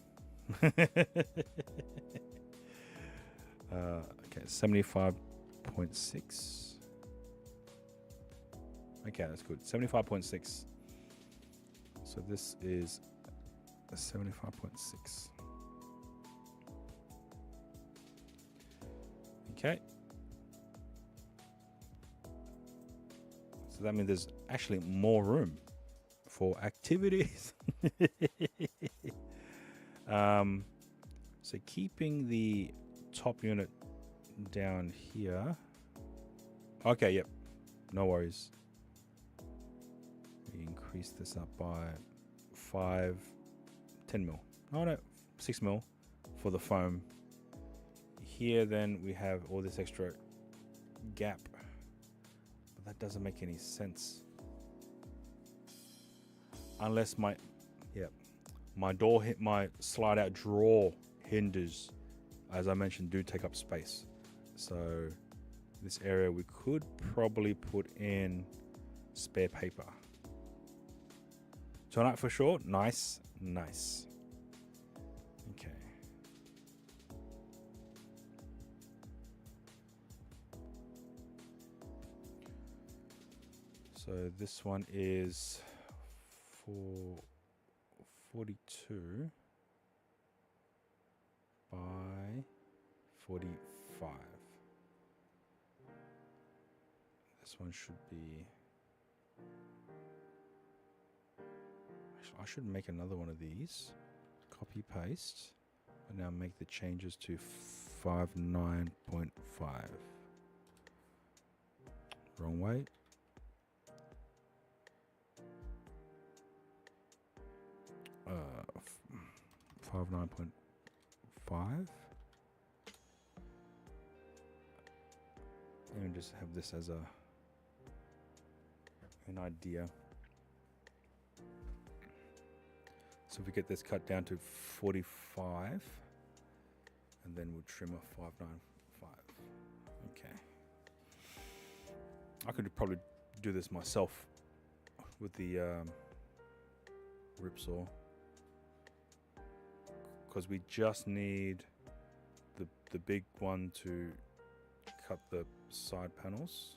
Speaker 1: Okay, 75.6. Okay, that's good. 75.6. So this is a 75.6. Okay. So that means there's actually more room for activities. So keeping the top unit down here. Okay, yep. No worries. We increase this up by 10 mil. Oh no, 6 mil for the foam. Here then we have all this extra gap, but that doesn't make any sense unless my door hit my slide out drawer hinges, as I mentioned, do take up space. So this area we could probably put in spare paper. Tonight for sure. Nice. Okay. So this one is for 42 by 45. This one should be... Actually, I should make another one of these. Copy, paste. And now make the changes to 59.5. Wrong way. Uh, 59.5. And just have this as an idea. So if we get this cut down to 45, and then we'll trim a 595. Okay. I could probably do this myself with the rip saw, because we just need the big one to cut the side panels.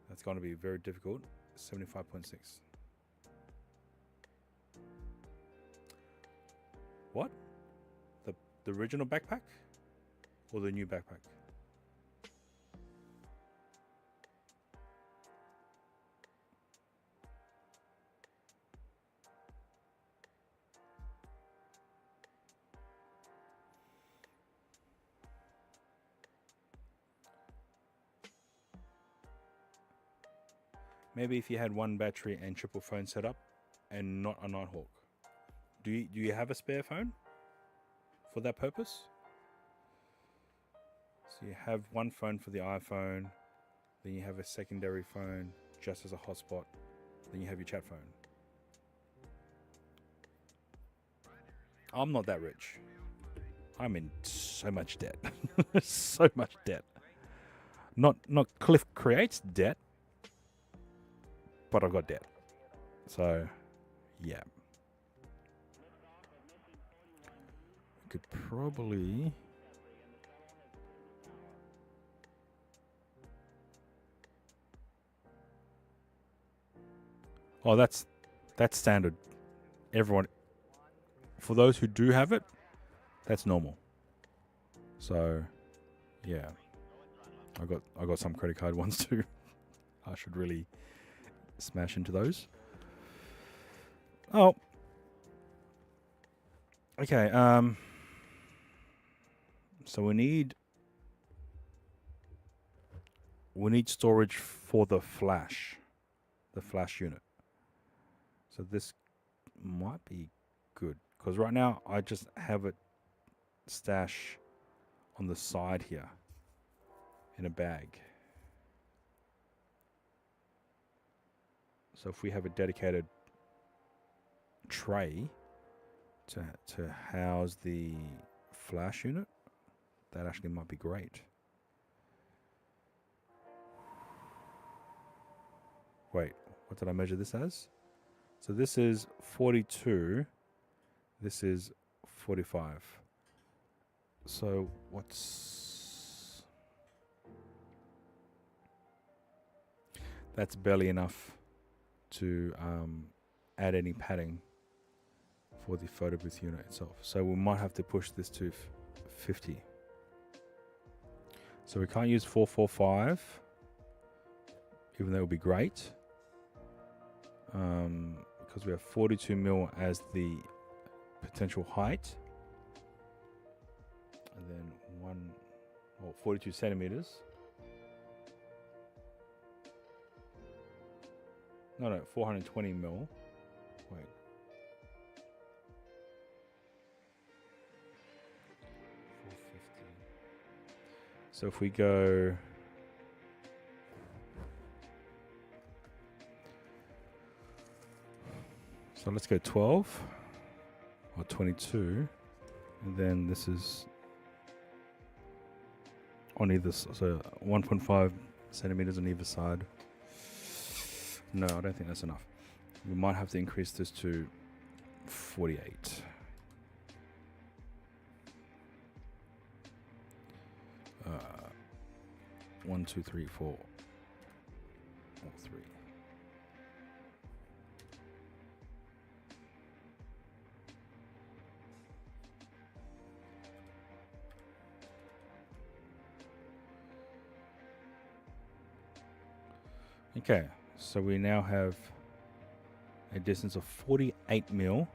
Speaker 1: That's going to be very difficult. 75.6. What? The original backpack or the new backpack? Maybe if you had one battery and triple phone setup and not a Nighthawk. Do you have a spare phone for that purpose? So you have one phone for the iPhone, then you have a secondary phone just as a hotspot, then you have your chat phone. I'm not that rich. I'm in so much debt. So much debt. Not Cliff creates debt, but I've got debt. So, yeah. Could probably... Oh, that's standard. Everyone, for those who do have it, that's normal. So, yeah, I got some credit card ones too. I should really smash into those. Oh, okay. So we need storage for the flash unit. So this might be good because right now I just have it stash on the side here in a bag. So if we have a dedicated tray to house the flash unit, that actually might be great. Wait, what did I measure this as? So this is 42. This is 45. So that's barely enough to add any padding for the photo booth unit itself. So we might have to push this to 50. So we can't use 445, even though it would be great. Because we have 42 mil as the potential height. And then 42 centimeters. No, 420 mil. Wait. So if we go... So let's go 12 or 22. And then this is on either, so 1.5 centimeters on either side. No, I don't think that's enough. We might have to increase this to 48. One, two, three, four. Or 3. Okay, so we now have a distance of 48 mil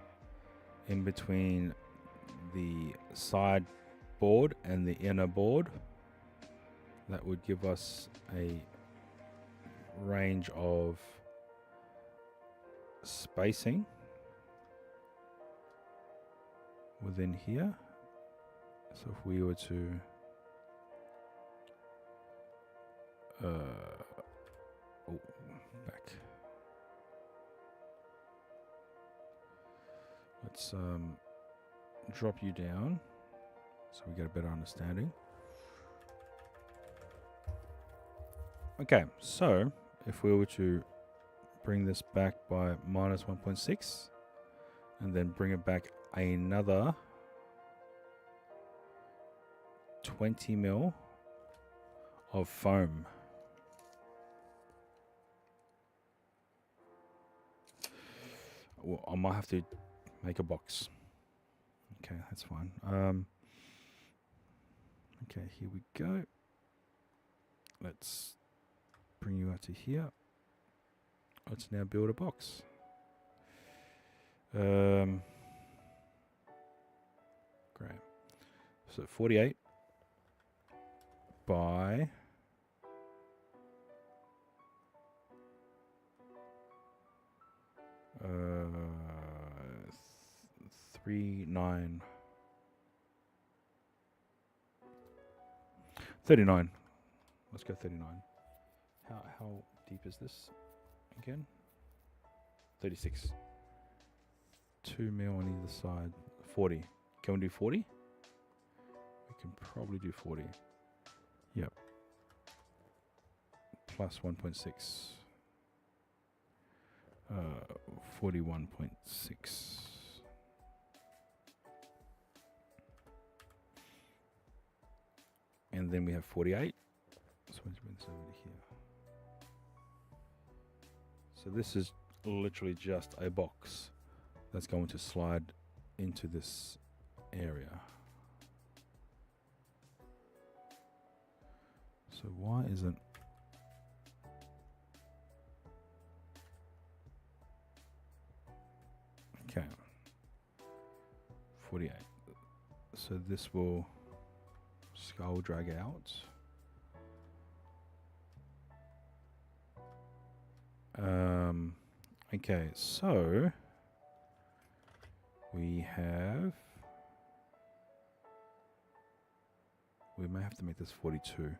Speaker 1: in between the side board and the inner board. That would give us a range of spacing within here. So if we were to back. Let's drop you down so we get a better understanding. Okay, so if we were to bring this back by minus 1.6 and then bring it back another 20 mil of foam. Well, I might have to make a box. Okay, that's fine. Okay, here we go. Let's bring you out to here. Let's now build a box. Great. So 48 by 39. Let's go 39. How deep is this again? 36. 2 mil on either side. 40. Can we do 40? We can probably do 40. Yep. Plus 1.6. 41.6. And then we have 48. So let's bring this over here. So this is literally just a box that's going to slide into this area. So why isn't... Okay. 48. So this will skull drag out. Okay, so we may have to make this 42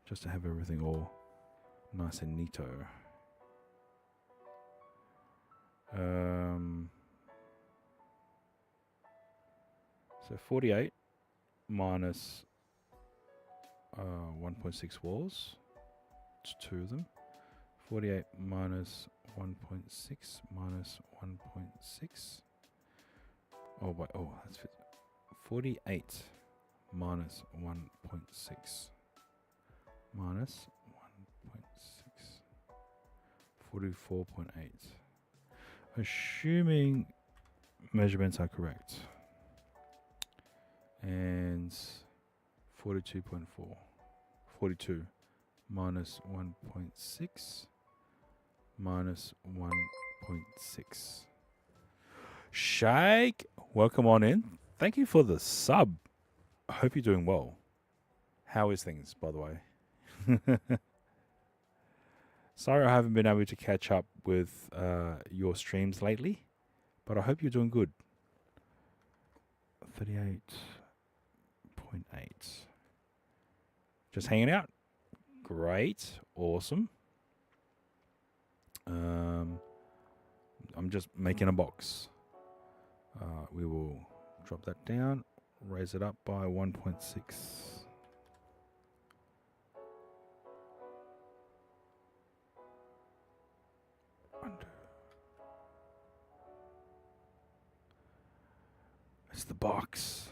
Speaker 1: just to have everything all nice and neato. So 48 minus 1.6 walls. It's 2 of them. 48 minus 1.6 minus 1.6. Oh, wait. Oh, that's 48 minus 1.6 minus 1.6. 44.8. Assuming measurements are correct. And 42.4. 42 minus 1.6 minus 1.6. Shake, welcome on in. Thank you for the sub. I hope you're doing well. How is things, by the way? Sorry I haven't been able to catch up with your streams lately, but I hope you're doing good. 38.8. Just hanging out. Great. Awesome. I'm just making a box. We will drop that down, raise it up by 1.6. Undo. It's the box.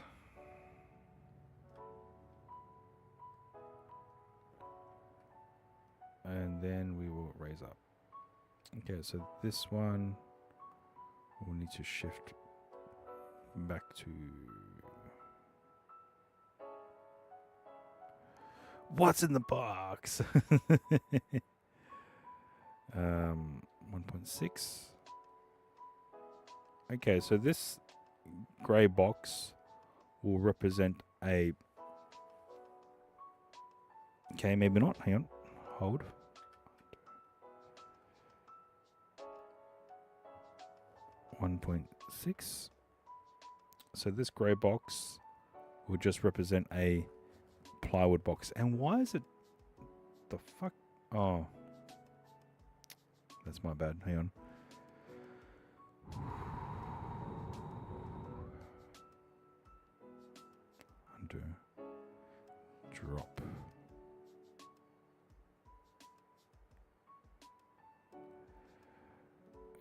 Speaker 1: And then we will raise up. Okay, so this one we'll need to shift back to... What's in the box? 1.6. Okay, so this grey box will represent a... Okay, maybe not. Hang on. Hold. .6. So this grey box will just represent a plywood box. And why is it the fuck? Oh, that's my bad. Hang on. Undo. Drop.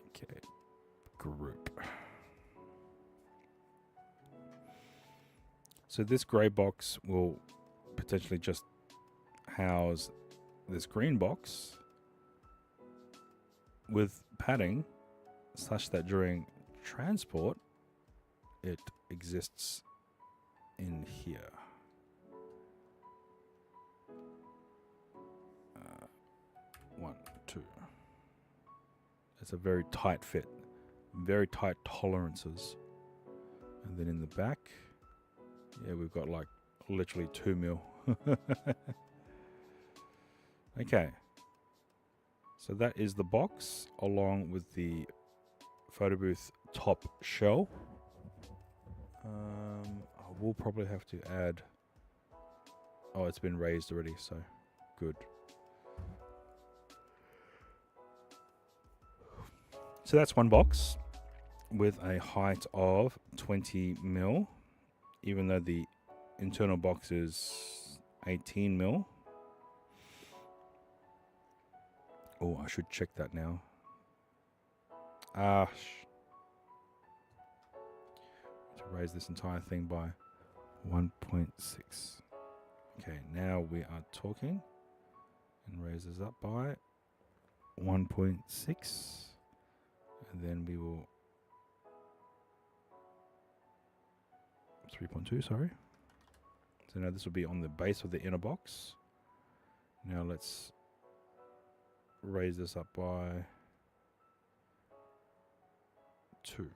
Speaker 1: Okay. Group. So this grey box will potentially just house this green box with padding, such that during transport it exists in here. 1, 2. It's a very tight fit, very tight tolerances. And then in the back, yeah, we've got like literally 2 mil. Okay. So that is the box along with the photo booth top shell. I will probably have to add... Oh, it's been raised already, so good. So that's one box. with a height of 20 mil, even though the internal box is 18 mil. Oh, I should check that now. To raise this entire thing by 1.6. Okay, now we are talking. And raise this up by 1.6. And then we will 3.2, sorry. So now this will be on the base of the inner box. Now let's raise this up by 2,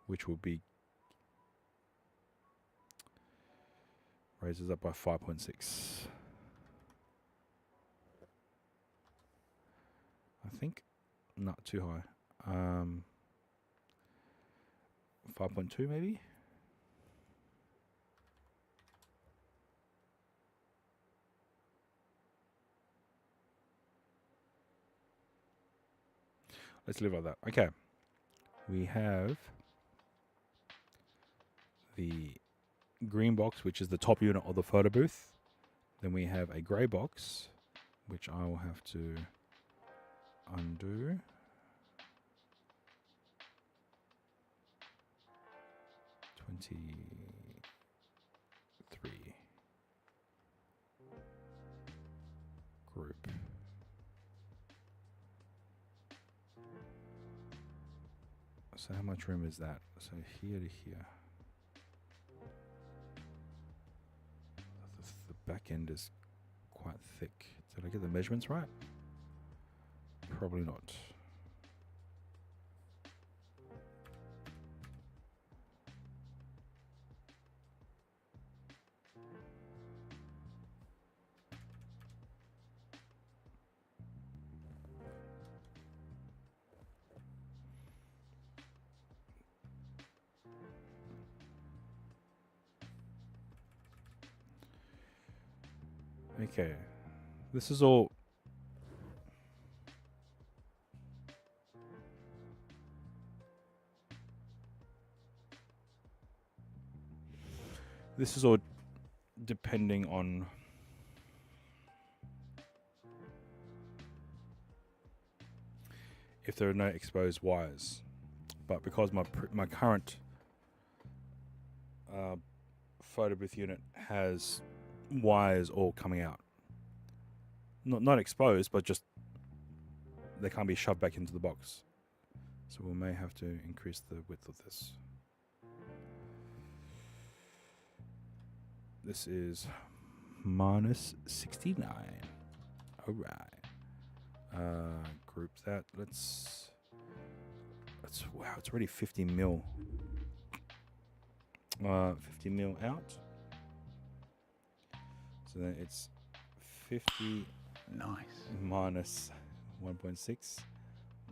Speaker 1: which will be raises up by 5.6. I think not too high. 5.2 maybe. Let's leave it like that. Okay. We have the green box, which is the top unit of the photo booth. Then we have a grey box, which I will have to undo. Three group. So how much room is that? So here to here. The back end is quite thick. Did I get the measurements right? Probably not. Okay, this is all. This is all depending on if there are no exposed wires, but because my current photo booth unit has wires all coming out, not exposed, but just they can't be shoved back into the box, so we may have to increase the width of this. This is minus 69. All right. Group that. Let's. Wow, it's already 50 mil. 50 mil out. So then it's 50 minus 1.6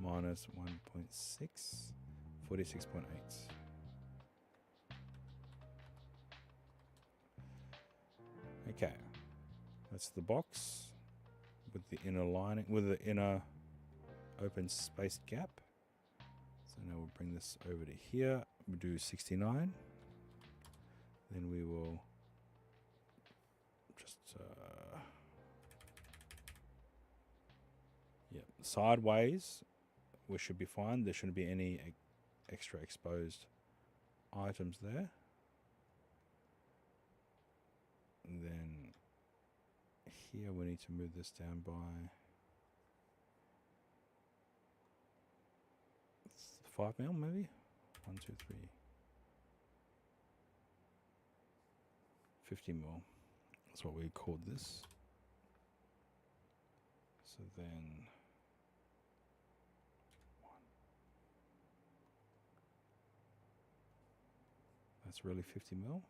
Speaker 1: minus 1.6, 46.8. Okay, that's the box with the inner lining, with the inner open space gap. So now we'll bring this over to here. We'll do 69. Then we will just sideways. We should be fine. There shouldn't be any extra exposed items there. And then here we need to move this down by 5 mil, maybe 1, 2, 3, 50 mil. That's what we called this. So then that's really 50 mil.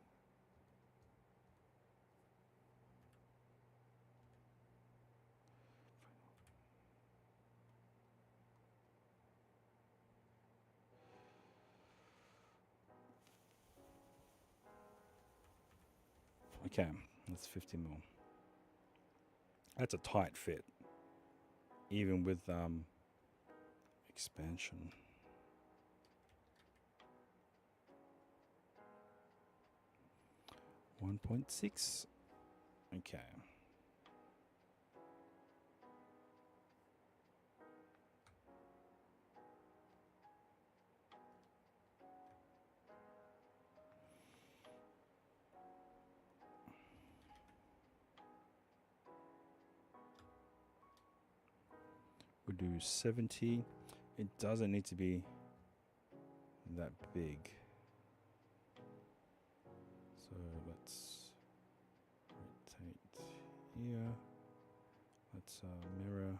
Speaker 1: Okay, that's 50 mil. That's a tight fit, even with expansion. 1.6. Okay. We'll do 70. It doesn't need to be that big. So let's rotate here. Let's mirror.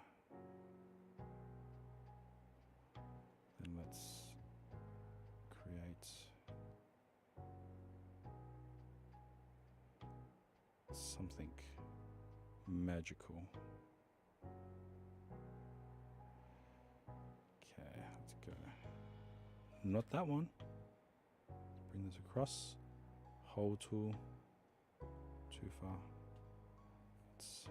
Speaker 1: Then let's create something magical. Okay, let's go. Not that one. Let's bring this across. Hold tool. Too far. Let's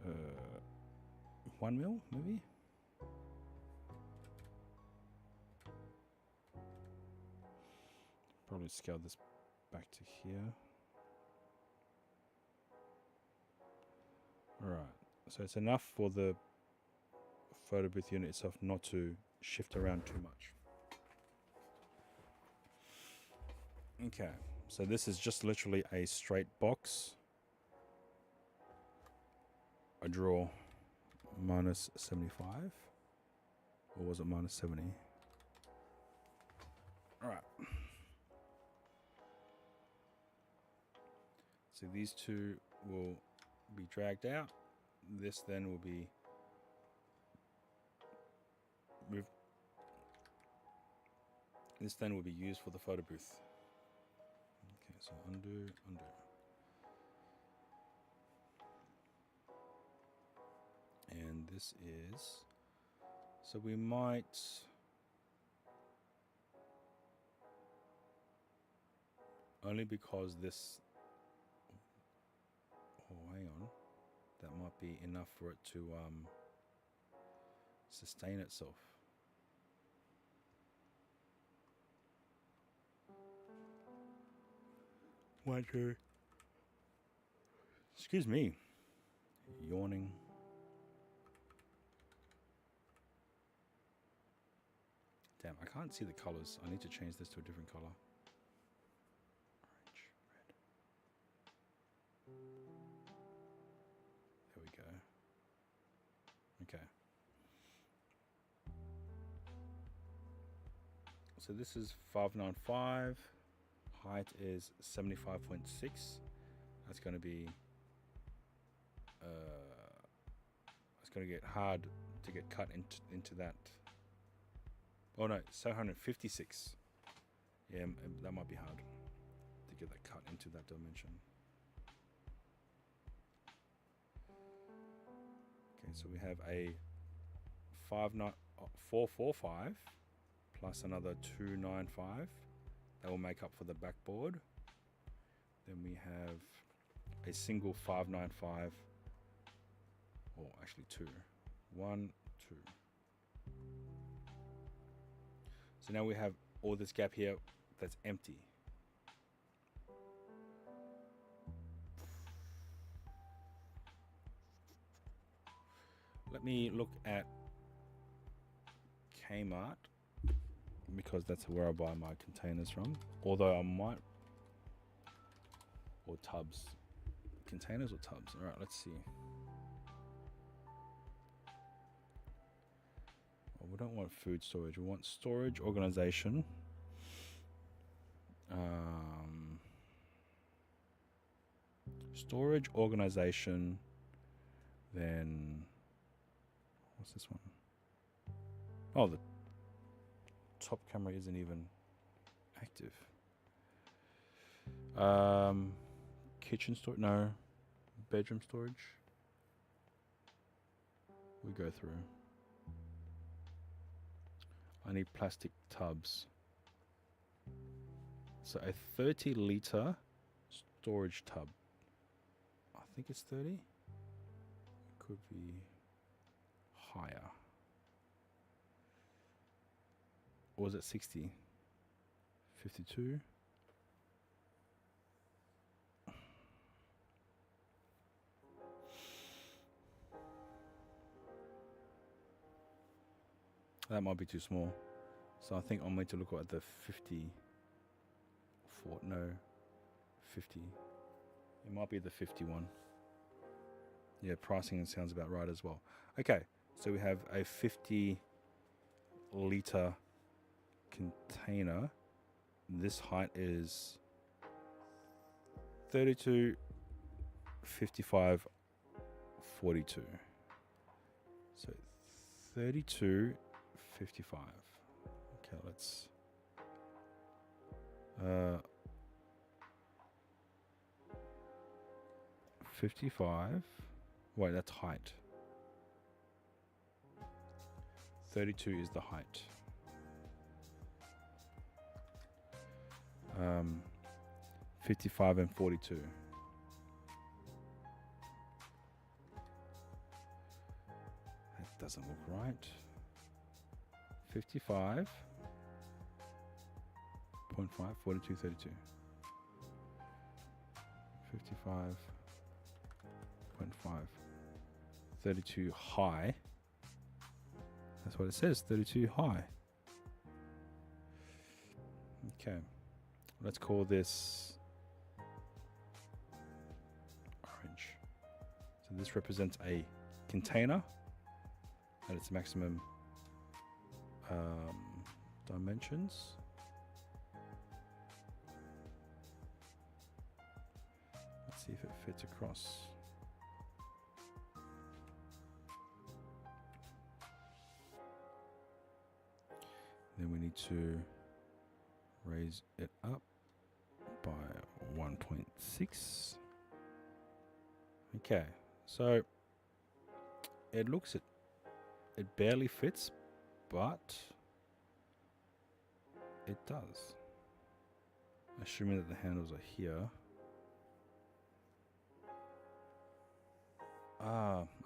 Speaker 1: uh, 1 mil maybe. Probably scale this back to here. Alright, so it's enough for the photo booth unit itself not to shift around too much. Okay, so this is just literally a straight box. I draw minus 75, or was it minus 70? Alright. So these two will be dragged out. This then will be moved. This then will be used for the photo booth. Okay, so undo. And this is, so we might only because this, oh hang on, that might be enough for it to sustain itself. One, two. Excuse me. Yawning. Damn, I can't see the colors. I need to change this to a different color. Orange, red. There we go. Okay. So this is 595. Height is 75.6. That's going to be it's going to get hard to get cut into that. Oh no, 756. Yeah, that might be hard to get that cut into that dimension. Okay, so we have a 445 plus another 295. That will make up for the backboard. Then we have a single 595, or actually two. 1, 2. So now we have all this gap here that's empty. Let me look at Kmart, because that's where I buy my containers from. Although I might, or tubs. Containers or tubs? All right, let's see. Well, we don't want food storage. We want storage organization. Storage organization. Then what's this one? Oh, the top camera isn't even active. Kitchen storage? No. Bedroom storage? We go through. I need plastic tubs. So a 30-liter storage tub. I think it's 30. It could be higher. Or was it 60? 52. That might be too small. So I think I'm going to look at the 50. No, 50. It might be the 51. Yeah, pricing sounds about right as well. Okay, so we have a 50 liter container. This height is 32, 55, 42. So 32, 55. Okay, let's 55. Wait, that's height. 32 is the height. 55 and 42. That doesn't look right. 55. 0.5, 42, 32. 55.5. 32 high. That's what it says, 32 high. Okay. Let's call this orange. So this represents a container at its maximum dimensions. Let's see if it fits across. Then we need to raise it up by 1.6. Okay, so it looks it barely fits, but it does. Assuming that the handles are here.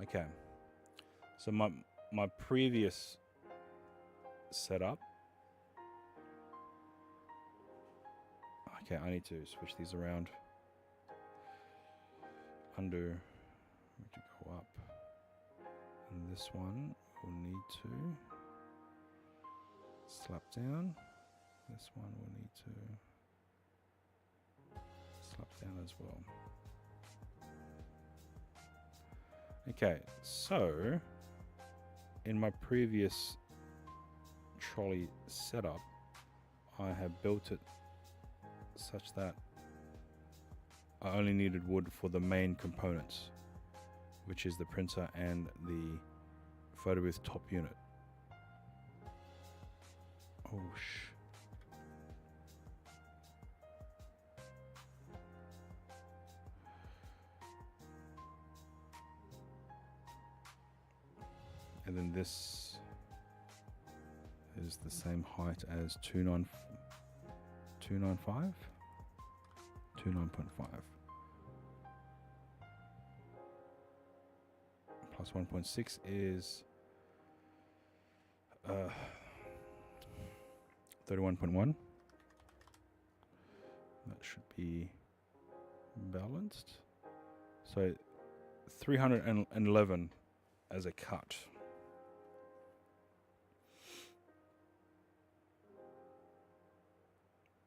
Speaker 1: Okay. So my previous setup. Okay, I need to switch these around. Undo. We need to go up. And this one will need to slap down. This one will need to slap down as well. Okay, so in my previous trolley setup, I have built it such that I only needed wood for the main components, which is the printer and the photo booth top unit. Oh and then this is the same height as 295, 29.5 plus 1.6 is 31.1. That should be balanced. So 311 as a cut.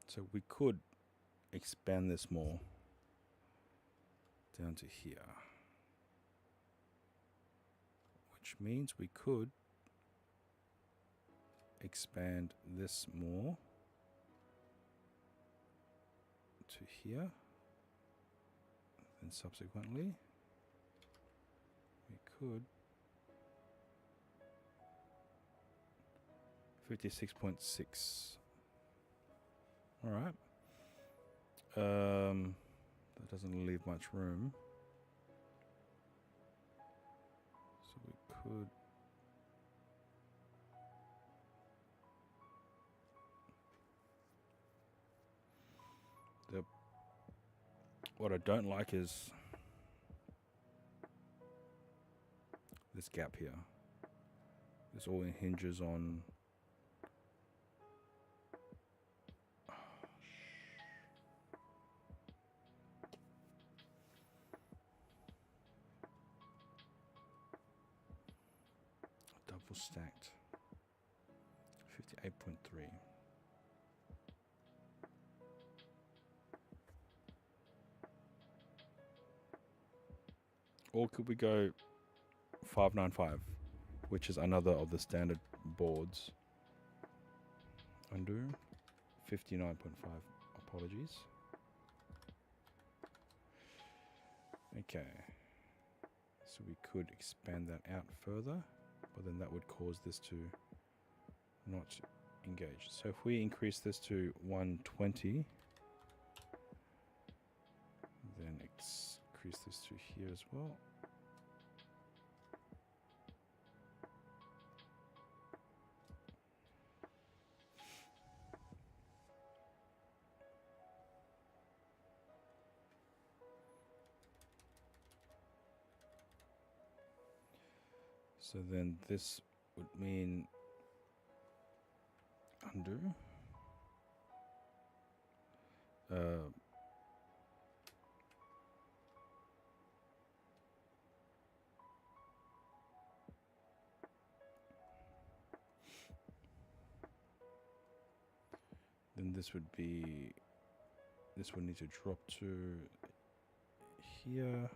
Speaker 1: So we could expand this more down to here, which means we could expand this more to here, and subsequently we could 56.6. All right. That doesn't leave much room. So we could what I don't like is this gap here. This all hinges on for stacked. 58.3. Or could we go 595, which is another of the standard boards? Undo. 59.5. Apologies. Okay. So we could expand that out further, but then that would cause this to not engage. So if we increase this to 120, then increase this to here as well. So then this would mean undo. Then this would need to drop to here.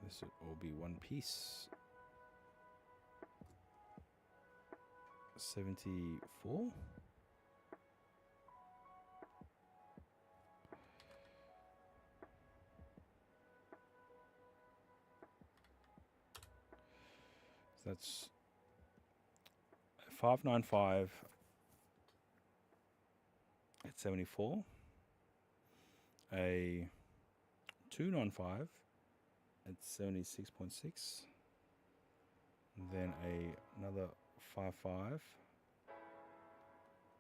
Speaker 1: This would all be one piece. 74. So that's 595 at 74. A 295 at 76.6. Then another 55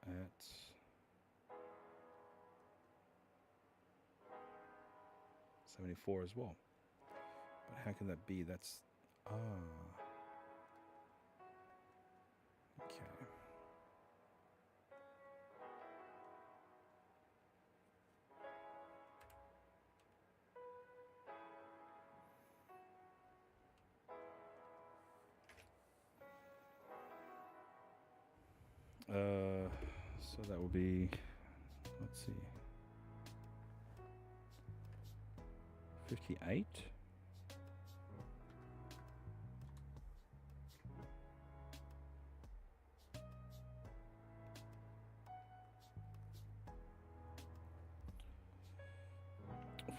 Speaker 1: at 74 as well. But how can that be? That's okay. So that will be, let's see, 58.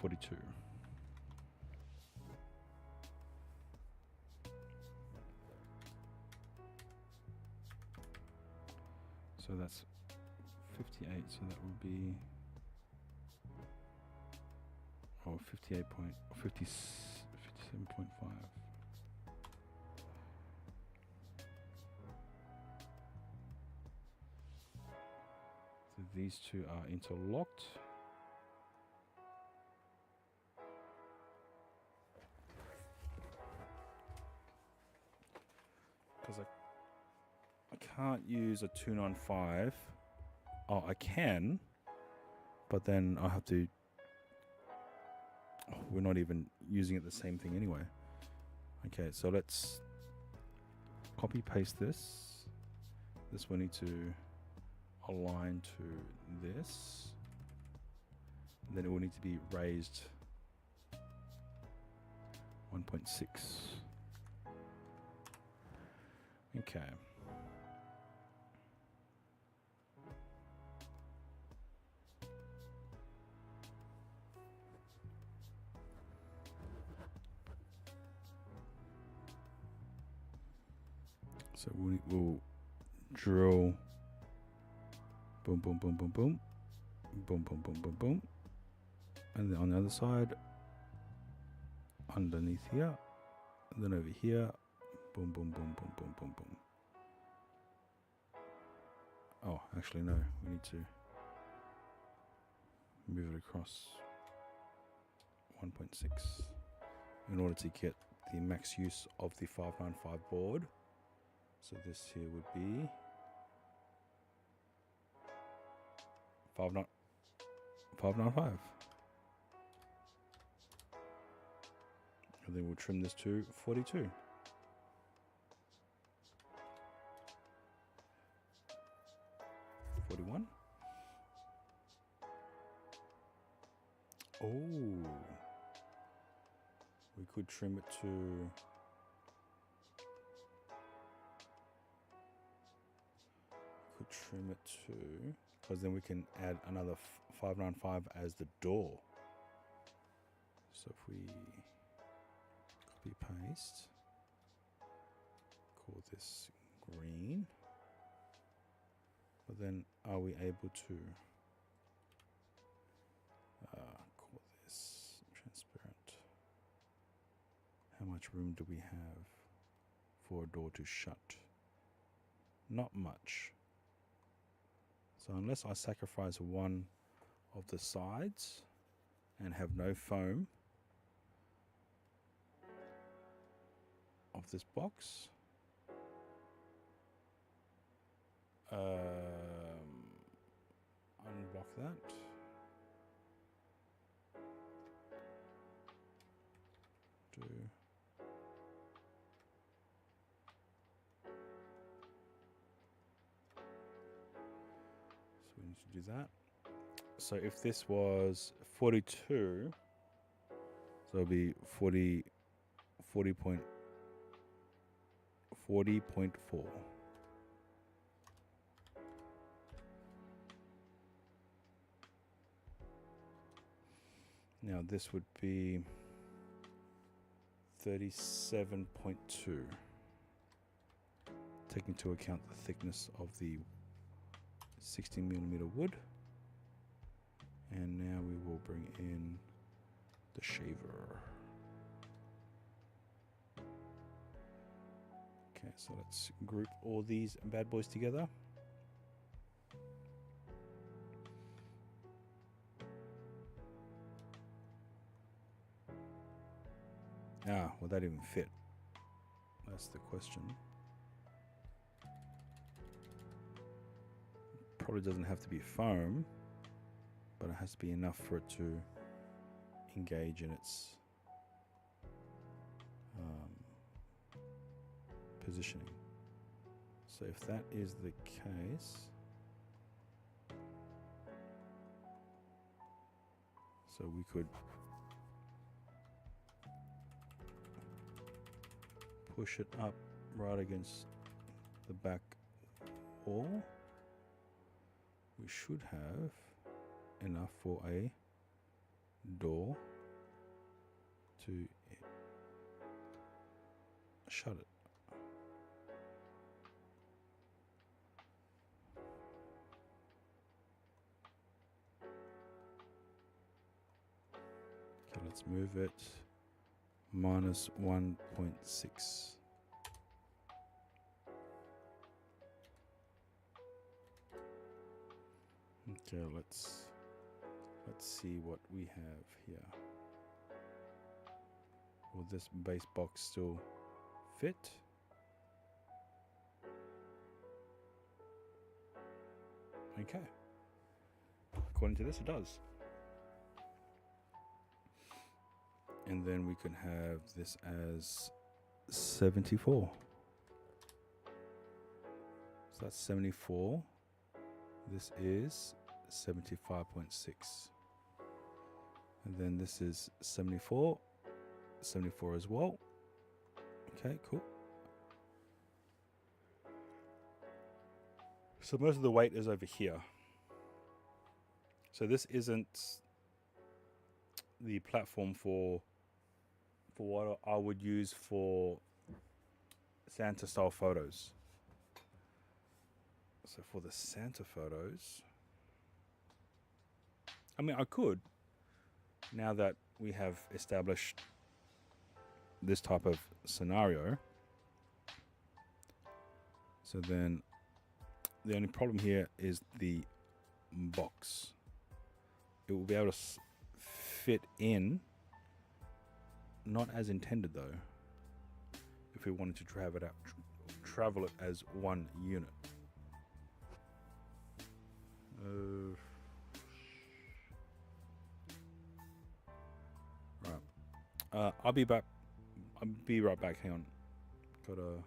Speaker 1: $42. So that's 58, so that would be 57.5. So these two are interlocked. Because I can't use a 295. Oh, I can, but then I have to. Oh, we're not even using it the same thing anyway. Okay, so let's copy paste this. This will need to align to this. And then it will need to be raised 1.6. Okay. So we'll drill boom, boom, boom, boom, boom, boom, boom, boom, boom, boom, and then on the other side, underneath here, and then over here, boom, boom, boom, boom, boom, boom, boom. Oh, actually no, we need to move it across 1.6 in order to get the max use of the 595 board. So this here would be 595. And then we'll trim this to 42. Ooh. We could trim it to... because then we can add another 595 as the door. So if we copy paste, call this green, but then are we able to call this transparent? How much room do we have for a door to shut? Not much. So unless I sacrifice one of the sides and have no foam of this box, unblock that. Do so we need to do that. So if this was 42, so it'll be 40.4. Now this would be 37.2. Take into account the thickness of the 16mm wood. And now we will bring in the shaver. Okay, so let's group all these bad boys together. Ah, will that even fit? That's the question. Probably doesn't have to be foam, but it has to be enough for it to engage in its positioning. So if that is the case, so we could push it up right against the back wall. We should have enough for a door to shut it. Okay, let's move it minus 1.6. Okay, let's see what we have here. Will this base box still fit? Okay. According to this, it does. And then we can have this as 74. So that's 74. This is 75.6. And then this is 74. 74 as well. Okay, cool. So most of the weight is over here. So this isn't the platform for what I would use for Santa style photos. So for the Santa photos, I mean, I could, now that we have established this type of scenario. So then the only problem here is the box. It will be able to fit in, not as intended though, if we wanted to travel it as one unit. Right. I'll be back. I'll be right back. Hang on. Gotta.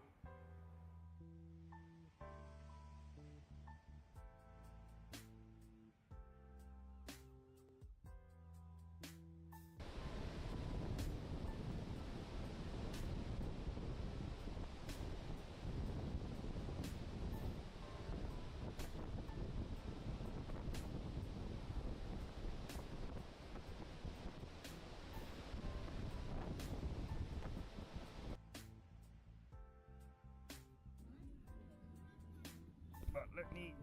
Speaker 1: let me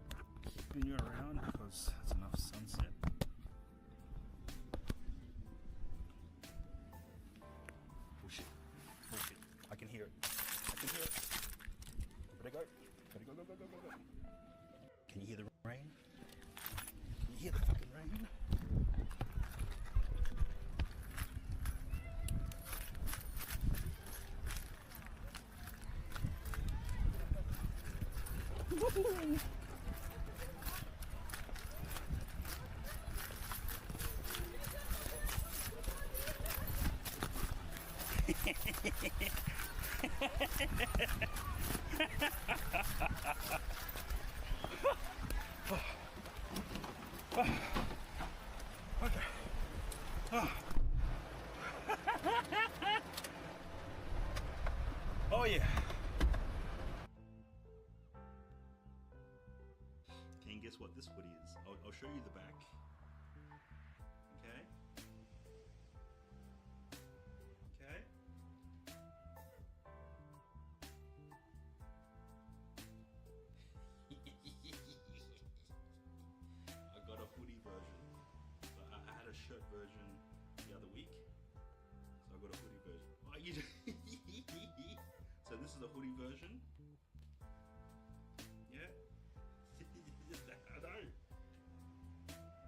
Speaker 1: spin you around because that's enough sunset. Oh shit. Oh shit. I can hear it. I can hear it. Better go. Better go, go, go, go, go, go. Can you hear the rain? Can you hear the fucking rain? Oh yeah. Can you guess what this hoodie is? I'll show you the back. Okay. Okay. I got a hoodie version. So I had a shirt version the other week. So I got a hoodie version. Oh, you so this is a hoodie version. Yeah.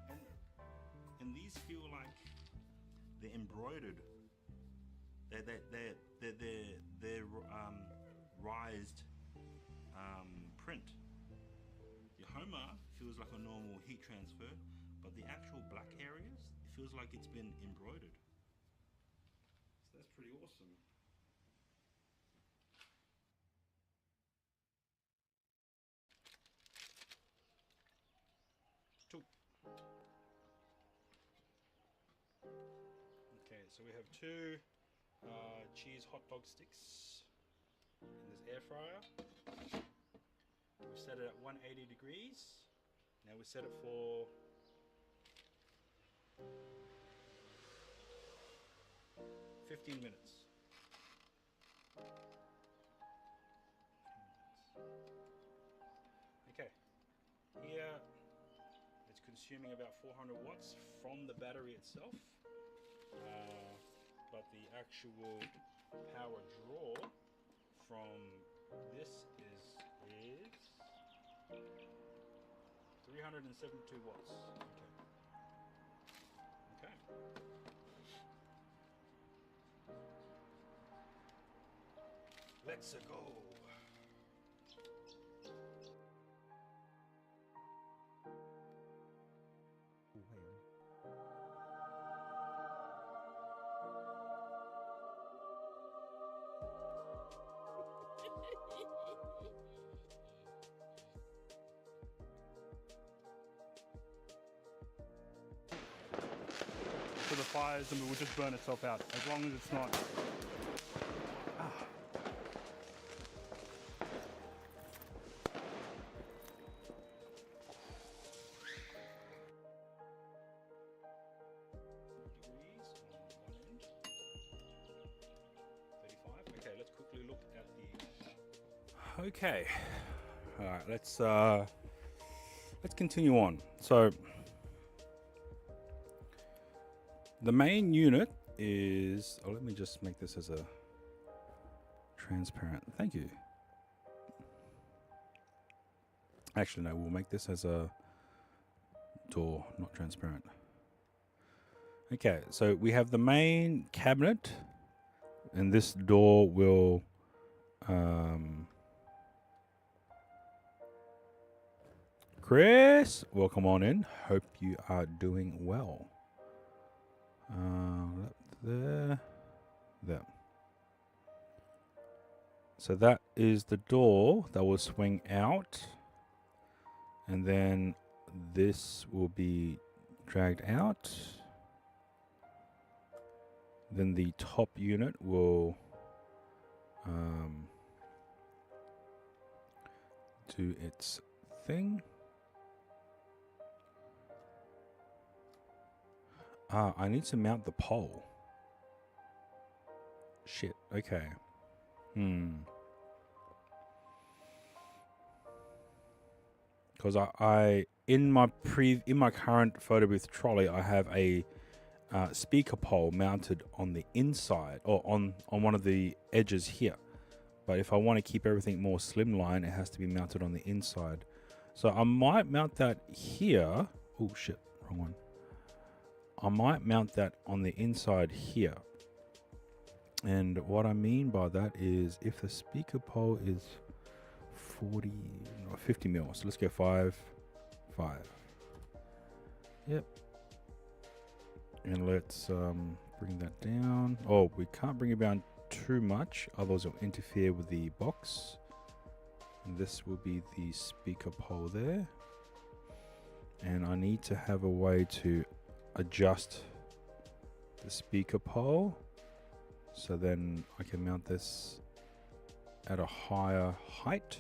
Speaker 1: I know. And these feel like they're embroidered. They're rised print. The Homer feels like a normal heat transfer, but the actual black areas, it feels like it's been embroidered. So that's pretty awesome. Okay, so we have two cheese hot dog sticks in this air fryer. We set it at 180 degrees. Now we set it for 15 minutes. Okay, here it's consuming about 400 watts from the battery itself. But the actual power draw from this is 372 watts. Okay. Let's go. So the fires and it will just burn itself out as long as it's not. Degrees on one end. 35. Okay, let's quickly look at the. Okay. All right, let's continue on. So the main unit is, let me just make this as a transparent. Thank you. Actually, no, we'll make this as a door, not transparent. Okay, so we have the main cabinet, and this door will Chris, welcome on in. Hope you are doing well. There. So that is the door that will swing out, and then this will be dragged out. Then the top unit will do its thing. I need to mount the pole. Shit, okay. because I in my current photo booth trolley, I have a speaker pole mounted on the inside or on one of the edges here. But if I want to keep everything more slimline, it has to be mounted on the inside. So I might mount that here. Oh shit, wrong one. I might mount that on the inside here. And what I mean by that is if the speaker pole is 40 or 50 mil, so let's go 5. Yep. And let's bring that down. Oh, we can't bring it down too much, otherwise it'll interfere with the box. And this will be the speaker pole there. And I need to have a way to adjust the speaker pole, so then I can mount this at a higher height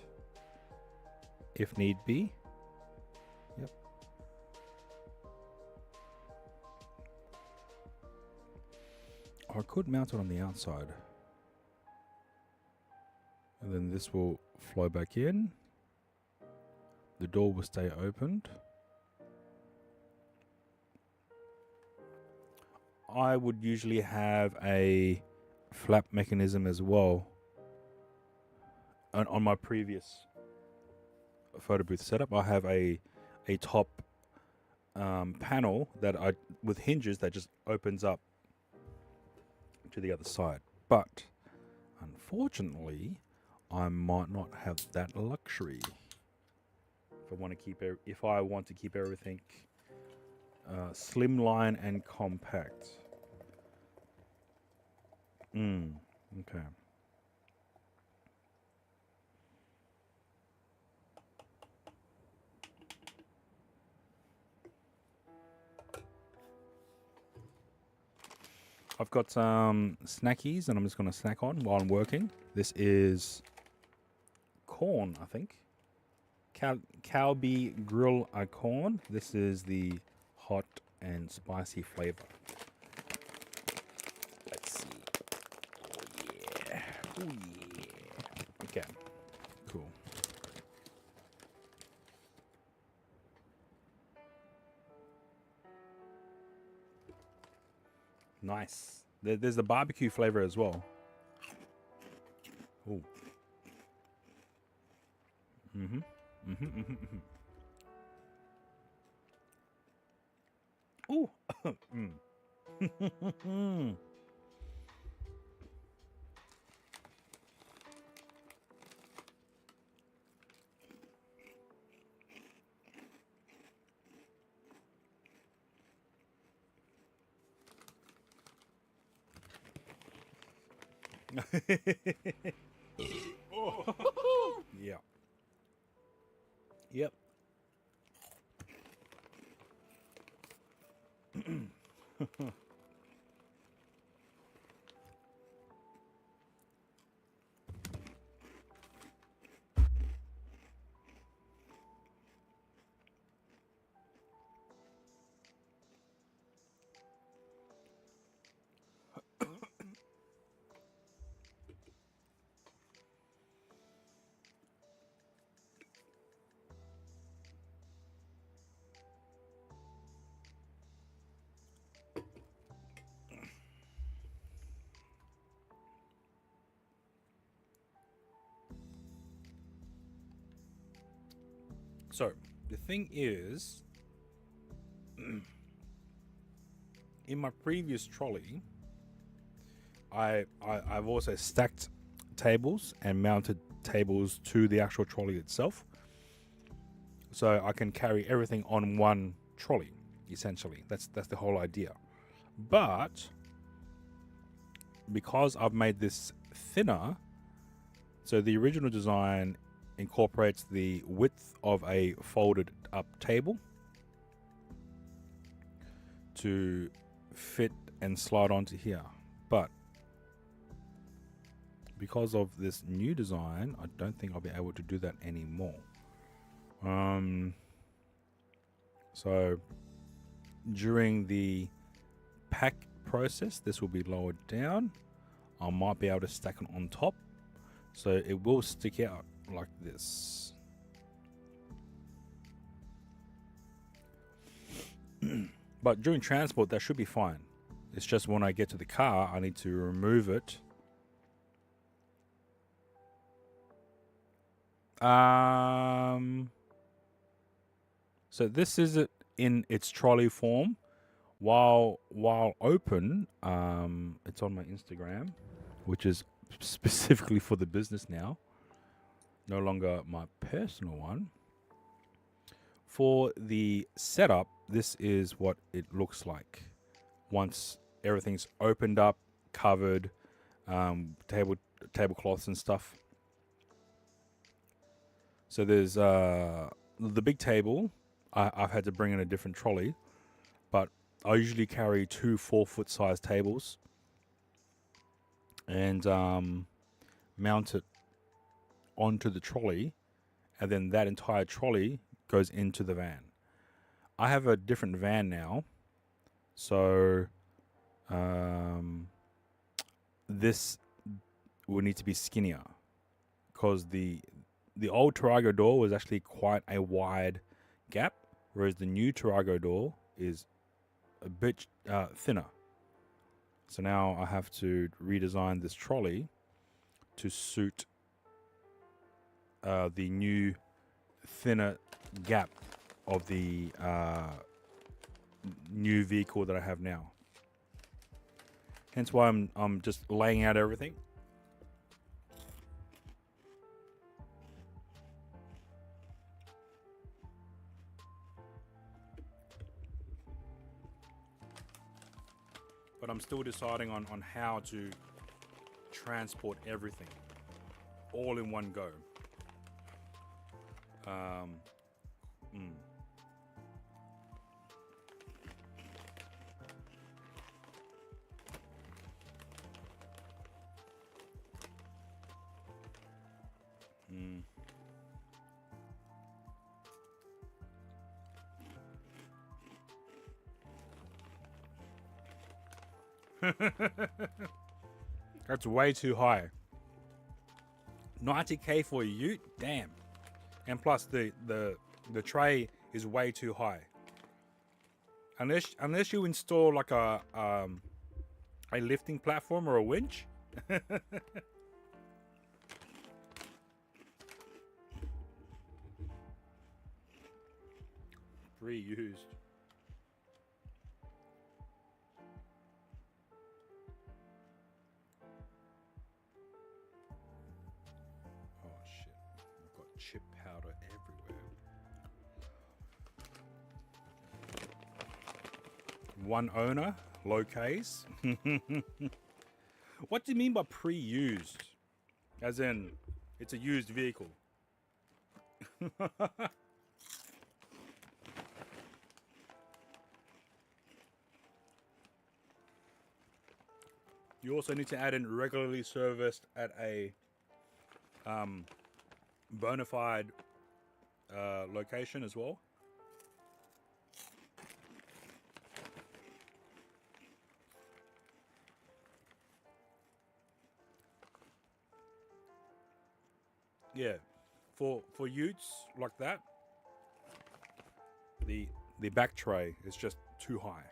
Speaker 1: if need be. Yep. I could mount it on the outside. And then this will flow back in. The door will stay opened. I would usually have a flap mechanism as well. And on my previous photo booth setup, I have a top panel that with hinges that just opens up to the other side. But unfortunately, I might not have that luxury if I want to keep everything slimline and compact. Okay. I've got some snackies and I'm just going to snack on while I'm working. This is corn, I think. Calbee grill corn. This is the hot and spicy flavor. Let's see. Oh yeah. Oh yeah. Okay. Cool. Nice. There's the barbecue flavor as well. Oh. Ooh. Yeah. Yep. So the thing is, in my previous trolley, I've also stacked tables and mounted tables to the actual trolley itself, so I can carry everything on one trolley. Essentially, that's the whole idea. But because I've made this thinner, so the original design incorporates the width of a folded up table to fit and slide onto here. But because of this new design, I don't think I'll be able to do that anymore. So during the pack process, this will be lowered down. I might be able to stack it on top, so it will stick out like this. But during transport, that should be fine. It's just when I get to the car, I need to remove it. So this is it in its trolley form. While open, it's on my Instagram, which is specifically for the business now, no longer my personal one. For the setup, this is what it looks like once everything's opened up, covered, tablecloths and stuff. So there's the big table. I've had to bring in a different trolley, but I usually carry 2 4-foot size tables and mount it onto the trolley, and then that entire trolley goes into the van. I have a different van now, so this will need to be skinnier because the old Tarago door was actually quite a wide gap, whereas the new Tarago door is a bit thinner. So now I have to redesign this trolley to suit the new thinner gap of the new vehicle that I have now. Hence why I'm just laying out everything. But I'm still deciding on how to transport everything all in one go. That's way too high. 90k for a ute? Damn. And plus the tray is way too high. Unless you install like a lifting platform or a winch. Pre-used. Oh shit. I've got chip powder everywhere. One owner, low case. What do you mean by pre-used? As in, it's a used vehicle. You also need to add in regularly serviced at a bona fide location as well. Yeah, for utes like that, the back tray is just too high.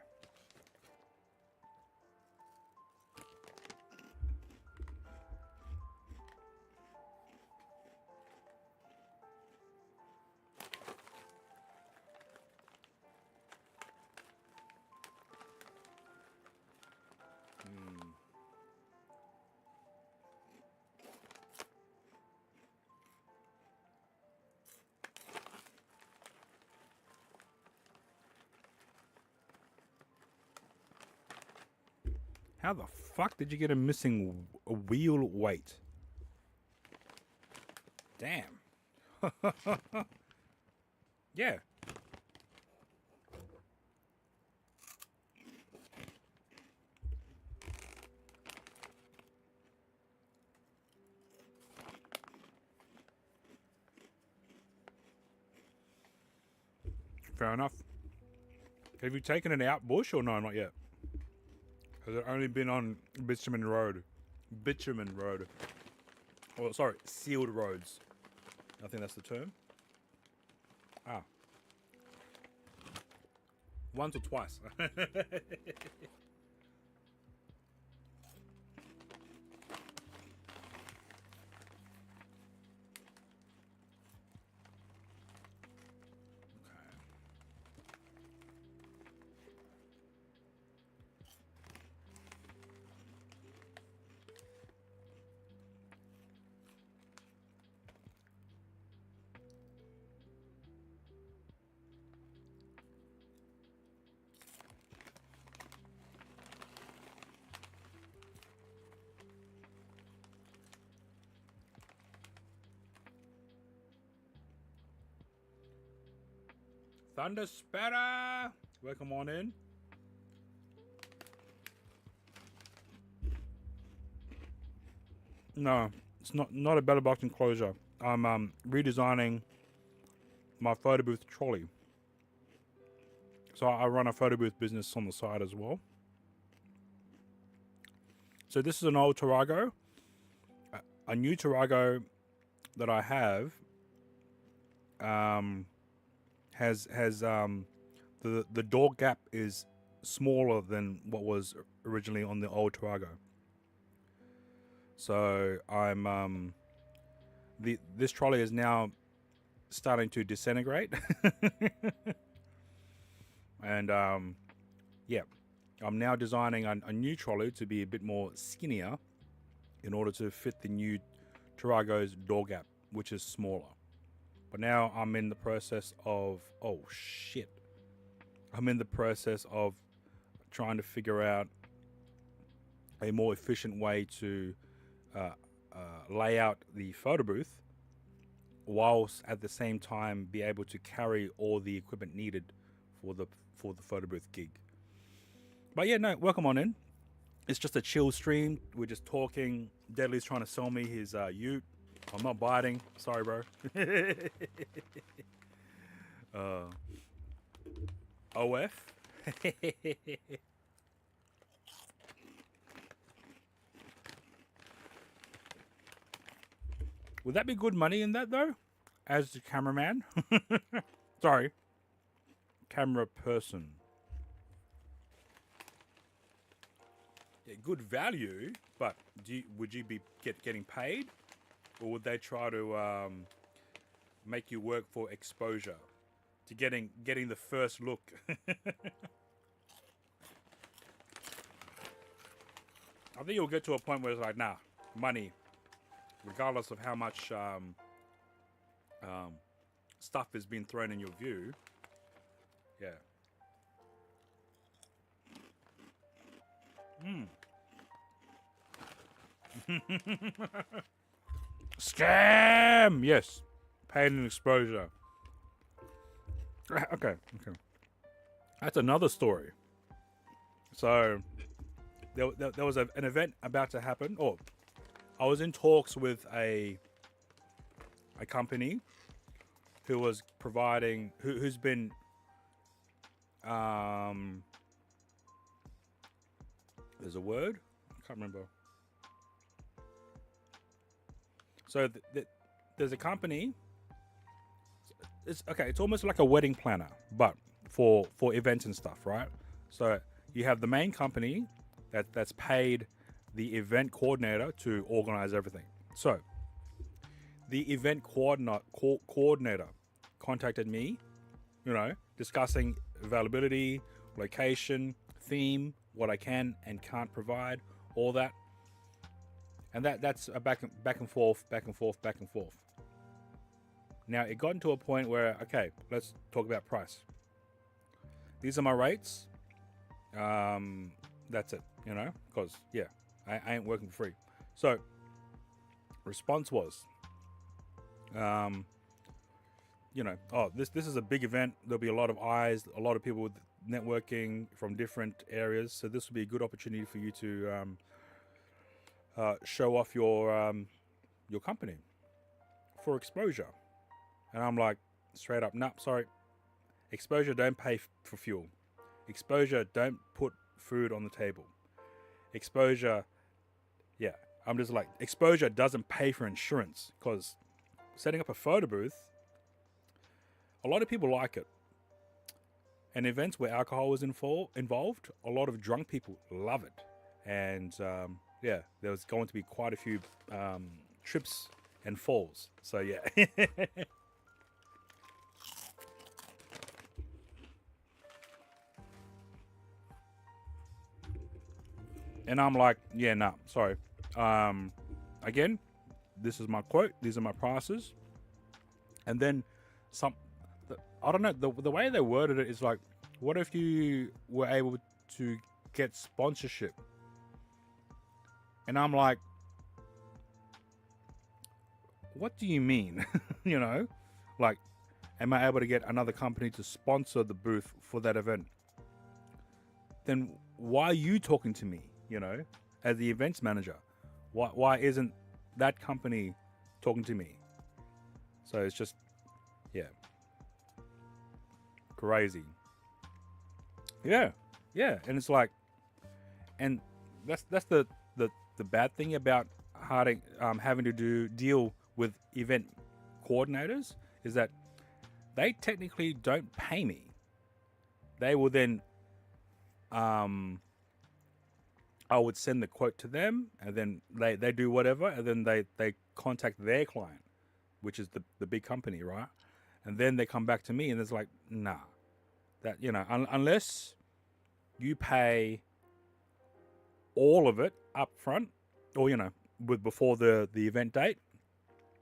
Speaker 1: How the fuck did you get a missing wheel weight? Damn. Yeah. Fair enough. Have you taken it out bush or no? Not yet. Has it only been on bitumen road? Bitumen road. Oh, sorry, sealed roads. I think that's the term. Ah. Once or twice. Thunder Spatter! Welcome on in. No, it's not a better box enclosure. I'm redesigning my photo booth trolley. So I run a photo booth business on the side as well. So this is an old Tarago. A new Tarago that I have has the door gap is smaller than what was originally on the old Tarago. So I'm this trolley is now starting to disintegrate. And yeah, I'm now designing a new trolley to be a bit more skinnier in order to fit the new Tarago's door gap, which is smaller. But now I'm in the process of, oh shit. I'm in the process of trying to figure out a more efficient way to lay out the photo booth, whilst at the same time be able to carry all the equipment needed for the photo booth gig. But yeah, no, welcome on in. It's just a chill stream. We're just talking. Deadly's trying to sell me his ute. I'm not biting. Sorry, bro. OF. Would that be good money in that though? As the cameraman? Sorry. Camera person. Yeah, good value, but would you be getting paid? Or would they try to make you work for exposure? To getting the first look? I think you'll get to a point where it's like, nah, money. Regardless of how much stuff has been thrown in your view. Yeah. Scam! Yes. Paid and exposure. Okay. That's another story. So, there was an event about to happen. Or, I was in talks with a company who was providing, who's been, there's a word? I can't remember. So there's a company. It's almost like a wedding planner, but for events and stuff, right? So you have the main company that's paid the event coordinator to organize everything. So the event coordinator contacted me, discussing availability, location, theme, what I can and can't provide, all that. And that's a back and forth. Now it got into a point where, okay, let's talk about price. These are my rates. That's it, because yeah, I ain't working for free. So response was, this is a big event. There'll be a lot of eyes, a lot of people with networking from different areas. So this will be a good opportunity for you to show off your company for exposure. And I'm like, straight up, nah, sorry. Exposure don't pay for fuel. Exposure don't put food on the table. Exposure, yeah. I'm just like, exposure doesn't pay for insurance, because setting up a photo booth, a lot of people like it. And events where alcohol is involved, a lot of drunk people love it. And yeah, there was going to be quite a few trips and falls. So yeah. And I'm like, yeah, nah, sorry. Again, this is my quote. These are my prices. And then I don't know, the way they worded it is like, what if you were able to get sponsorship? And I'm like, what do you mean? You know, like, am I able to get another company to sponsor the booth for that event? Then why are you talking to me, you know, as the events manager? Why isn't that company talking to me? So it's just, yeah, crazy. Yeah, and it's like, and that's the bad thing about having to deal with event coordinators is that they technically don't pay me. They will then, I would send the quote to them, and then they do whatever, and then they contact their client, which is the big company, right? And then they come back to me, and it's like, nah, that, you know, unless you pay all of it up front, or, you know, before the event date,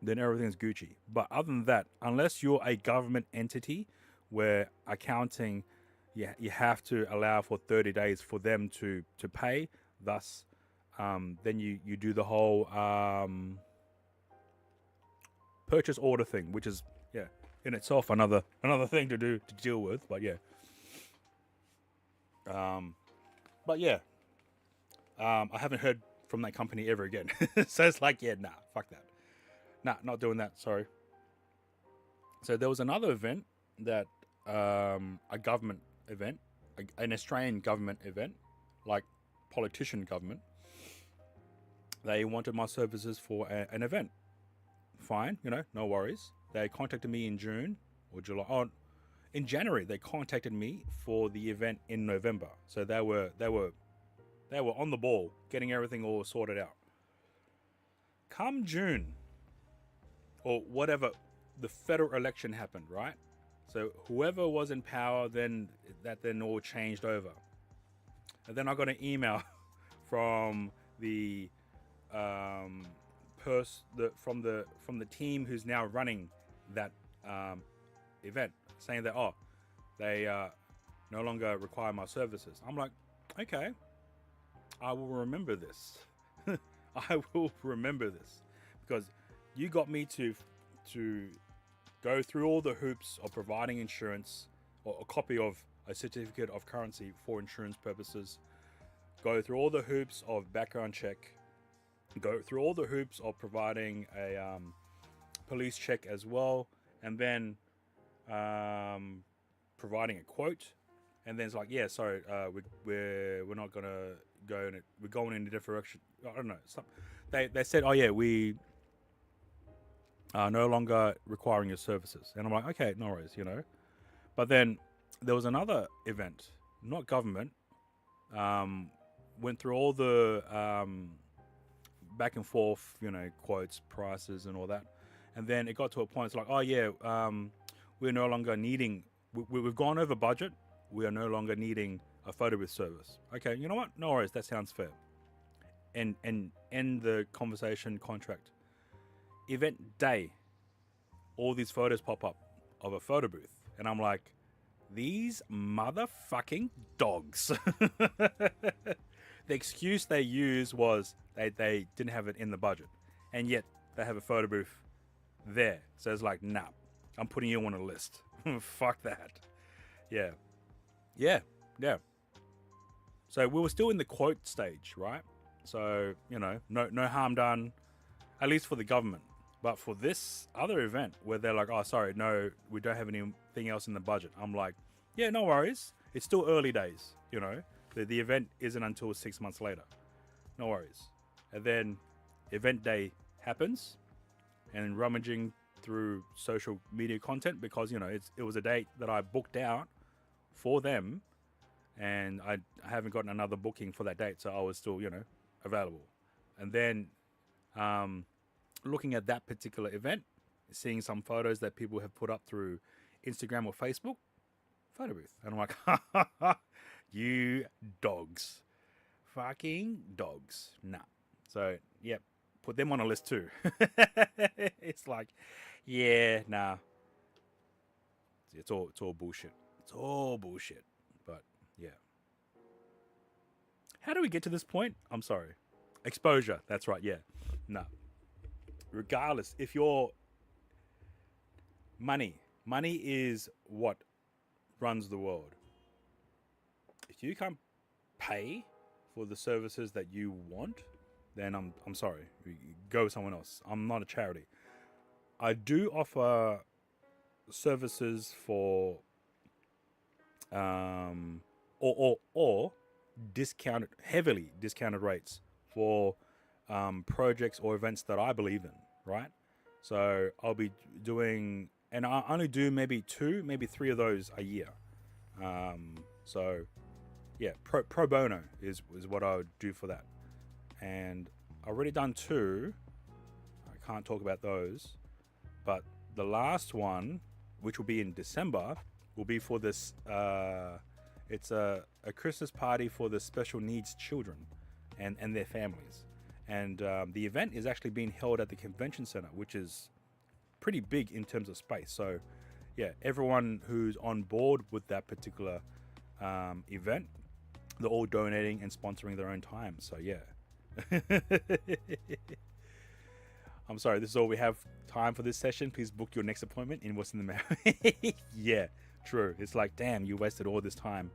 Speaker 1: then everything's Gucci. But other than that, unless you're a government entity where accounting, you have to allow for 30 days for them to pay. Thus, then you do the whole purchase order thing, which is, yeah, in itself another thing to deal with. But yeah, I haven't heard from that company ever again. So it's like, yeah, nah, fuck that. Nah, not doing that. Sorry. So there was another event that a government event, an Australian government event, like politician government. They wanted my services for an event. Fine, you know, no worries. They contacted me in June or July. Oh, in January they contacted me for the event in November. So they were on the ball, getting everything all sorted out. Come June, or whatever, the federal election happened, right? So whoever was in power then all changed over. And then I got an email from the from the team who's now running that event, saying that they no longer require my services. I'm like, okay, I will remember this. I will remember this, because you got me to go through all the hoops of providing insurance, or a copy of a certificate of currency for insurance purposes, go through all the hoops of background check, go through all the hoops of providing a police check as well, and then providing a quote. And then it's like, yeah, sorry, we're not gonna go in it. We're going in a different direction. I don't know. They said, oh yeah, we are no longer requiring your services. And I'm like, okay, no worries, you know. But then there was another event, not government, went through all the back and forth, you know, quotes, prices, and all that. And then it got to a point, it's like, oh yeah, we're no longer needing. We've gone over budget. We are no longer needing a photo booth service. Okay, you know what? No worries. That sounds fair. And end the conversation contract. Event day, all these photos pop up of a photo booth, and I'm like, these motherfucking dogs. The excuse they used was they didn't have it in the budget, and yet they have a photo booth there. So it's like, nah, I'm putting you on a list. Fuck that. Yeah. So we were still in the quote stage, right? So, you know, no harm done, at least for the government. But for this other event where they're like, oh, sorry, no, we don't have anything else in the budget. I'm like, yeah, no worries. It's still early days, you know. The event isn't until 6 months later. No worries. And then event day happens, and rummaging through social media content, because, you know, it was a date that I booked out for them, and I haven't gotten another booking for that date, so I was still, available. And then looking at that particular event, seeing some photos that people have put up through Instagram or Facebook, photo booth. And I'm like, you dogs. Fucking dogs. Nah. So, yep, put them on a list too. It's like, yeah, nah. It's all bullshit. It's all bullshit. But, yeah. How do we get to this point? I'm sorry. Exposure. That's right, yeah. No. Regardless, if you're... Money is what runs the world. If you can't pay for the services that you want, then I'm sorry. Go with someone else. I'm not a charity. I do offer services for or heavily discounted rates for projects or events that I believe in, right? So I'll be doing, and I only do maybe 2, maybe 3 of those a year. So yeah, pro bono is what I would do for that. And I've already done 2. I can't talk about those, but the last one, which will be in December, will be for this. It's a Christmas party for the special needs children and their families. And the event is actually being held at the convention center, which is pretty big in terms of space. So yeah, everyone who's on board with that particular event, they're all donating and sponsoring their own time. So yeah. I'm sorry, this is all we have time for this session. Please book your next appointment in what's in the mail. Yeah, true. It's like, damn, you wasted all this time.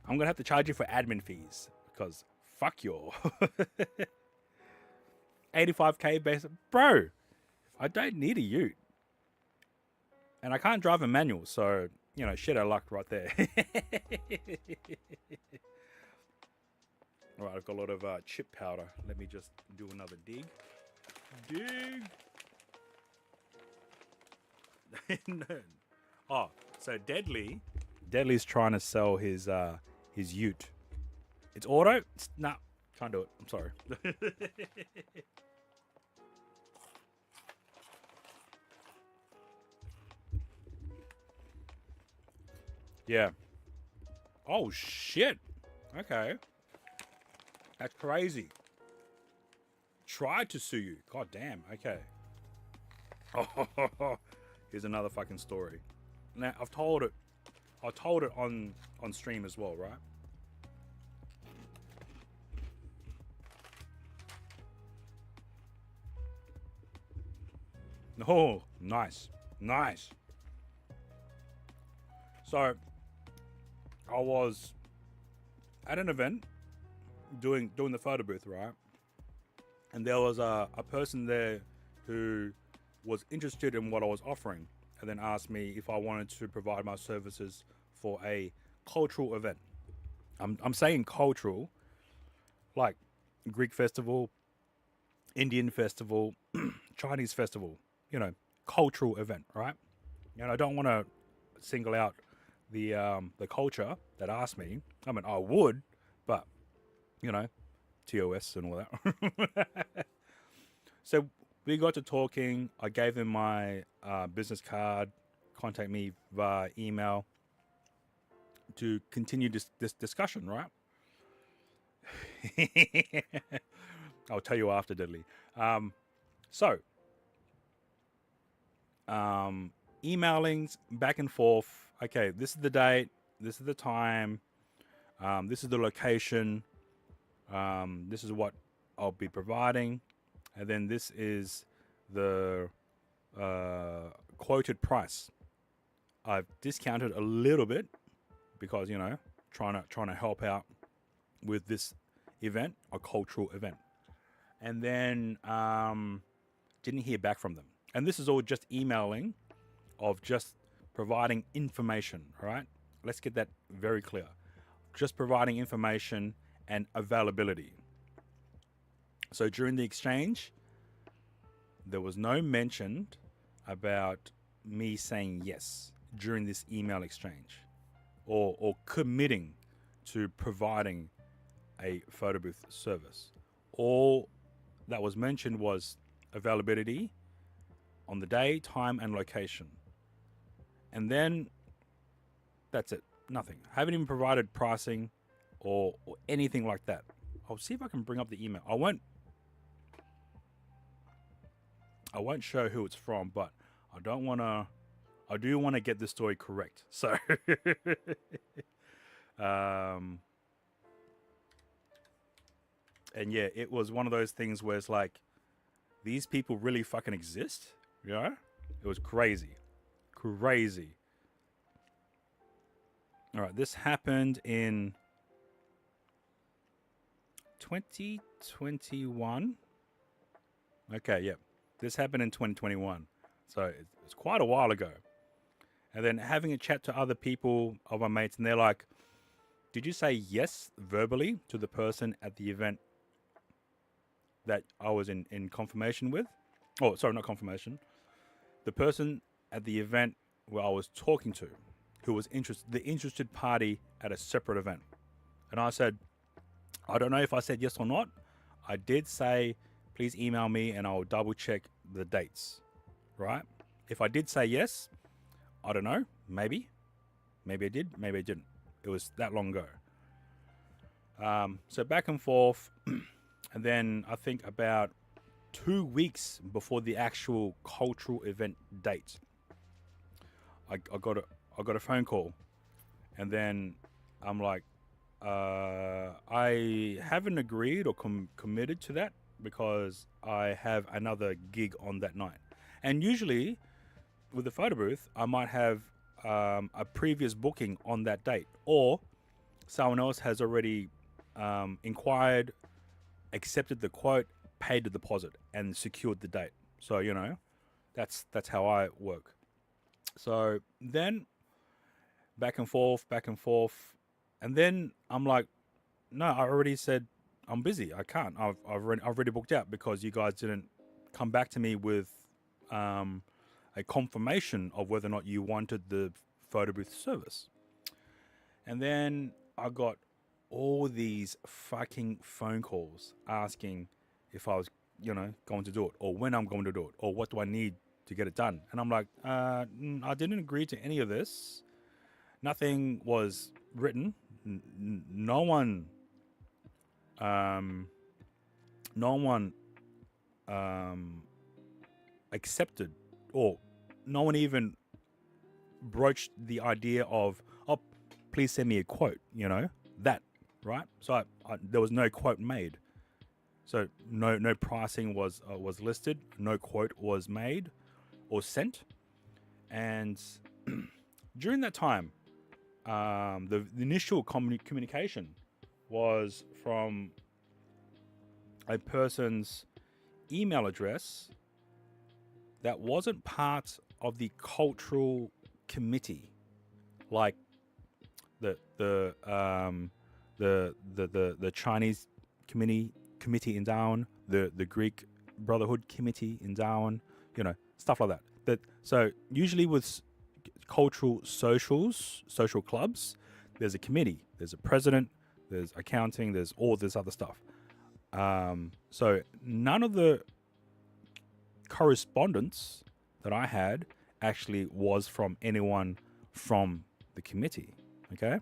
Speaker 1: I'm gonna have to charge you for admin fees because fuck you. 85k base, bro. I don't need a ute, and I can't drive a manual, so shit out of luck right there. All right, I've got a lot of chip powder. Let me just do another dig. No. Oh, so Deadly's trying to sell his ute. It's auto? Nah, can't do it. I'm sorry. Yeah. Oh shit. Okay. That's crazy. Tried to sue you. God damn. Okay. Oh, here's another fucking story. Now I've told it on stream as well, right? Oh, nice. So I was at an event doing the photo booth, right? And there was a person there who was interested in what I was offering, and then asked me if I wanted to provide my services for a cultural event. I'm saying cultural, like Greek festival, Indian festival, Chinese festival, cultural event, right? And I don't want to single out the culture that asked me. I mean, I would, but TOS and all that. So we got to talking. I gave him my business card. Contact me via email to continue this discussion, right? I'll tell you after, Deadly. Emailings back and forth. Okay, this is the date. This is the time. This is the location. This is what I'll be providing. And then this is the quoted price. I've discounted a little bit because, trying to help out with this event, a cultural event. And then didn't hear back from them. And this is all just emailing of just providing information, all right? Let's get that very clear. Just providing information and availability. So during the exchange, there was no mention about me saying yes during this email exchange. or committing to providing a photo booth service. All that was mentioned was availability on the day, time, and location. And then that's it. Nothing. Haven't even provided pricing or anything like that. I'll see if I can bring up the email. I won't show who it's from, but I do want to get the story correct. So and yeah, it was one of those things where it's like, these people really fucking exist, you know? It was crazy. Crazy. All right, this happened in 2021. Okay, yeah. This happened in 2021. So it's quite a while ago. And then having a chat to other people of my mates, and they're like, did you say yes verbally to the person at the event that I was in confirmation with? Oh, sorry, not confirmation. The person at the event where I was talking to, who was the interested party at a separate event. And I said, I don't know if I said yes or not. I did say, please email me and I'll double check the dates, right? If I did say yes, I don't know, maybe I did, maybe I didn't. It was that long ago. So back and forth. And then I think about 2 weeks before the actual cultural event date, I got a phone call, and then I'm like, I haven't agreed or committed to that because I have another gig on that night. And usually with the photo booth, I might have a previous booking on that date, or someone else has already inquired, accepted the quote, paid the deposit, and secured the date. So, you know, that's how I work. So then back and forth. And then I'm like, no, I already said I'm busy. I can't. I've already booked out because you guys didn't come back to me with a confirmation of whether or not you wanted the photo booth service. And then I got all these fucking phone calls asking if I was, you know, going to do it, or when I'm going to do it, or what do I need to get it done. And I'm like, I didn't agree to any of this. Nothing was written. No one accepted, or no one even broached the idea of, oh, please send me a quote, you know, that, right? So there was no quote made. So no pricing was listed, no quote was made or sent. And during that time, the initial communication was from a person's email address that wasn't part of the cultural committee, like the Chinese committee in Darwin, the Greek Brotherhood committee in Darwin, you know, stuff like that. So usually with cultural social clubs, there's a committee, there's a president, there's accounting, there's all this other stuff. So none of the correspondence that I had actually was from anyone from the committee. Okay.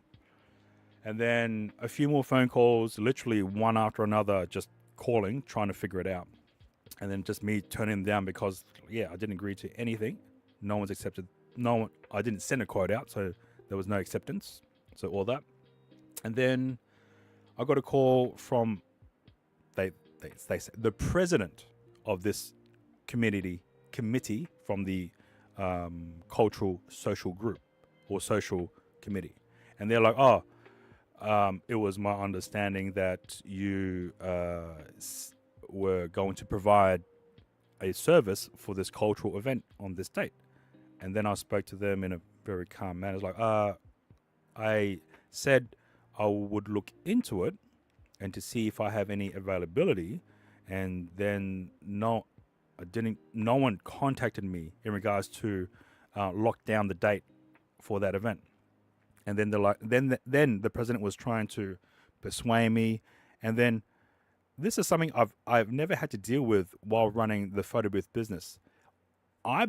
Speaker 1: And then a few more phone calls, literally one after another, just calling, trying to figure it out. And then just me turning them down because, yeah, I didn't agree to anything. No one's accepted. I didn't send a quote out, so there was no acceptance. So all that. And then I got a call from, they said, the president of this committee from the cultural social group or social committee. And they're like, oh, it was my understanding that you were going to provide a service for this cultural event on this date. And then I spoke to them in a very calm manner. It's like, I said I would look into it and to see if I have any availability. And then no one contacted me in regards to lock down the date for that event. And then they're like, then the president was trying to persuade me, and then this is something I've never had to deal with while running the photo booth business. I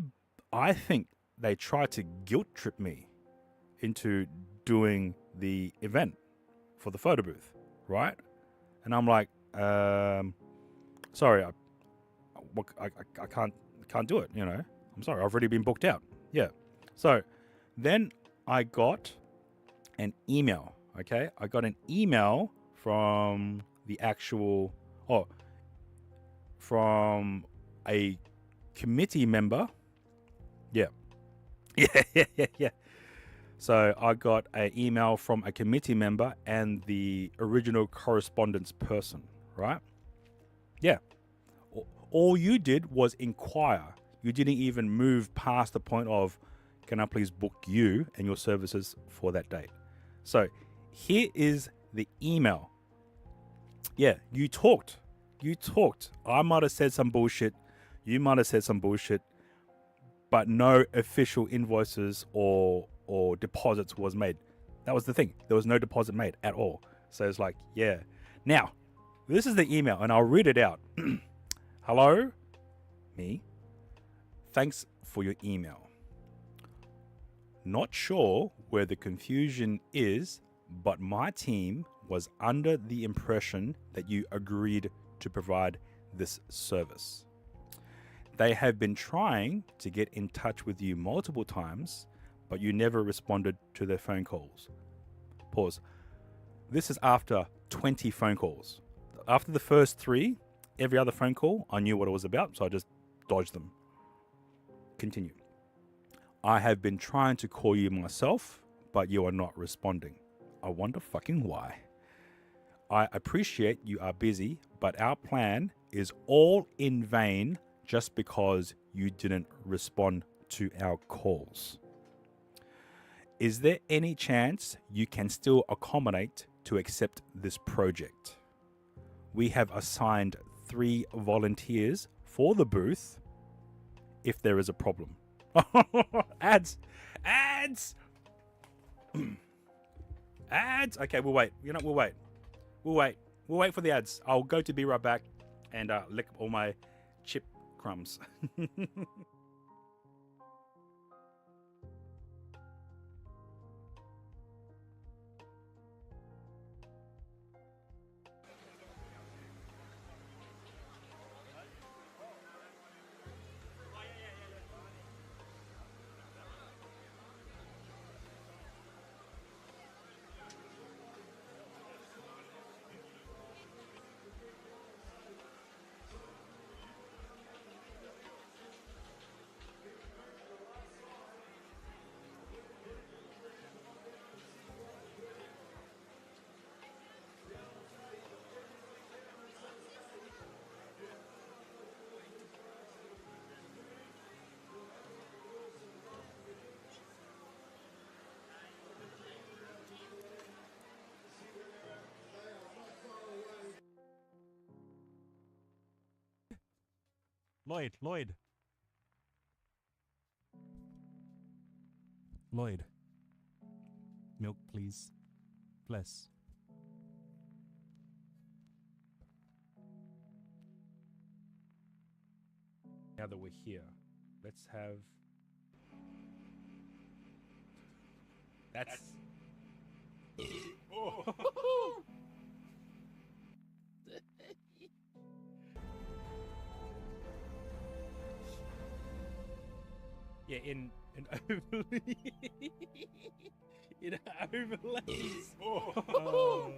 Speaker 1: think they tried to guilt trip me into doing the event for the photo booth, right? And I'm like, sorry, I can't do it. You know, I'm sorry, I've already been booked out. Yeah. So then I got an email. Okay, I got an email from the actual, from a committee member. Yeah. Yeah. So I got an email from a committee member and the original correspondence person, right? Yeah. All you did was inquire. You didn't even move past the point of, can I please book you and your services for that date? So here is the email. Yeah, you talked. I might have said some bullshit. You might have said some bullshit, but no official invoices or deposits was made. That was the thing. There was no deposit made at all. So it's like, yeah. Now, this is the email, and I'll read it out. Hello, me. Thanks for your email. Not sure where the confusion is, but my team was under the impression that you agreed to provide this service. They have been trying to get in touch with you multiple times, but you never responded to their phone calls. Pause. This is after 20 phone calls. After the first 3, every other phone call, I knew what it was about, so I just dodged them. Continue. I have been trying to call you myself, but you are not responding. I wonder fucking why. I appreciate you are busy, but our plan is all in vain just because you didn't respond to our calls. Is there any chance you can still accommodate to accept this project? We have assigned 3 volunteers for the booth if there is a problem. Ads. Ads. Okay, we'll wait. You know, we'll wait. We'll wait for the ads. I'll go to be right back and lick all my chip crumbs. Lloyd. Milk, please. Bless. Now that we're here, let's have... That's... Oh. Yeah, in overlay. In overlays. Oh.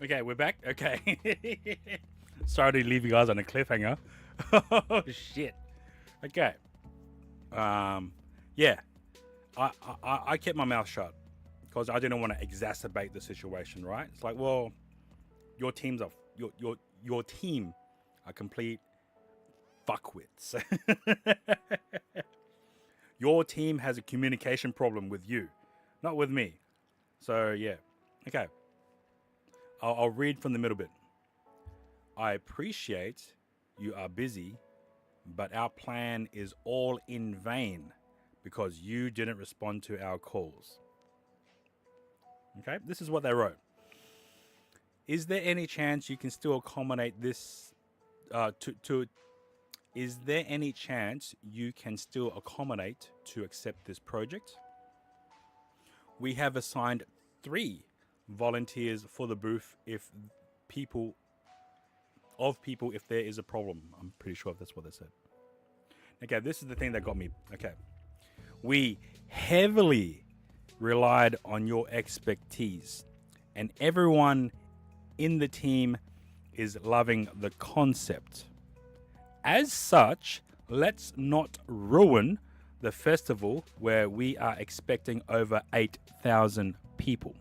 Speaker 1: Okay, we're back. Okay. Sorry to leave you guys on a cliffhanger. Oh shit. Okay. Yeah. I kept my mouth shut because I didn't want to exacerbate the situation, right? It's like, well, your team are complete fuckwits. Your team has a communication problem with you, not with me. So yeah. Okay. I'll read from the middle bit. I appreciate you are busy, but our plan is all in vain because you didn't respond to our calls. Okay, this is what they wrote. Is there any chance you can still accommodate this? Is there any chance you can still accommodate to accept this project? We have assigned 3 volunteers for the booth if there is a problem. I'm pretty sure that's what they said. Okay, this is the thing that got me. Okay. We heavily relied on your expertise, and everyone in the team is loving the concept. As such, let's not ruin the festival where we are expecting over 8,000 people.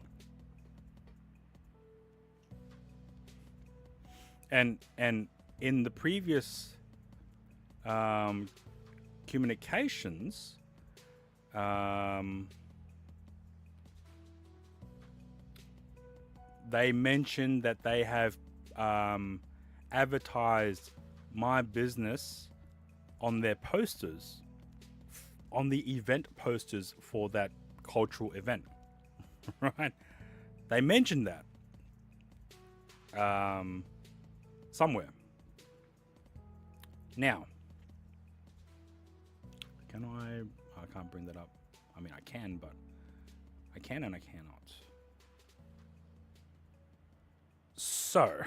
Speaker 1: And in the previous communications, they mentioned that they have advertised my business on their posters, on the event posters for that cultural event. Right? They mentioned that somewhere. Now, I can't bring that up. I mean, I can, but I can and I cannot. So,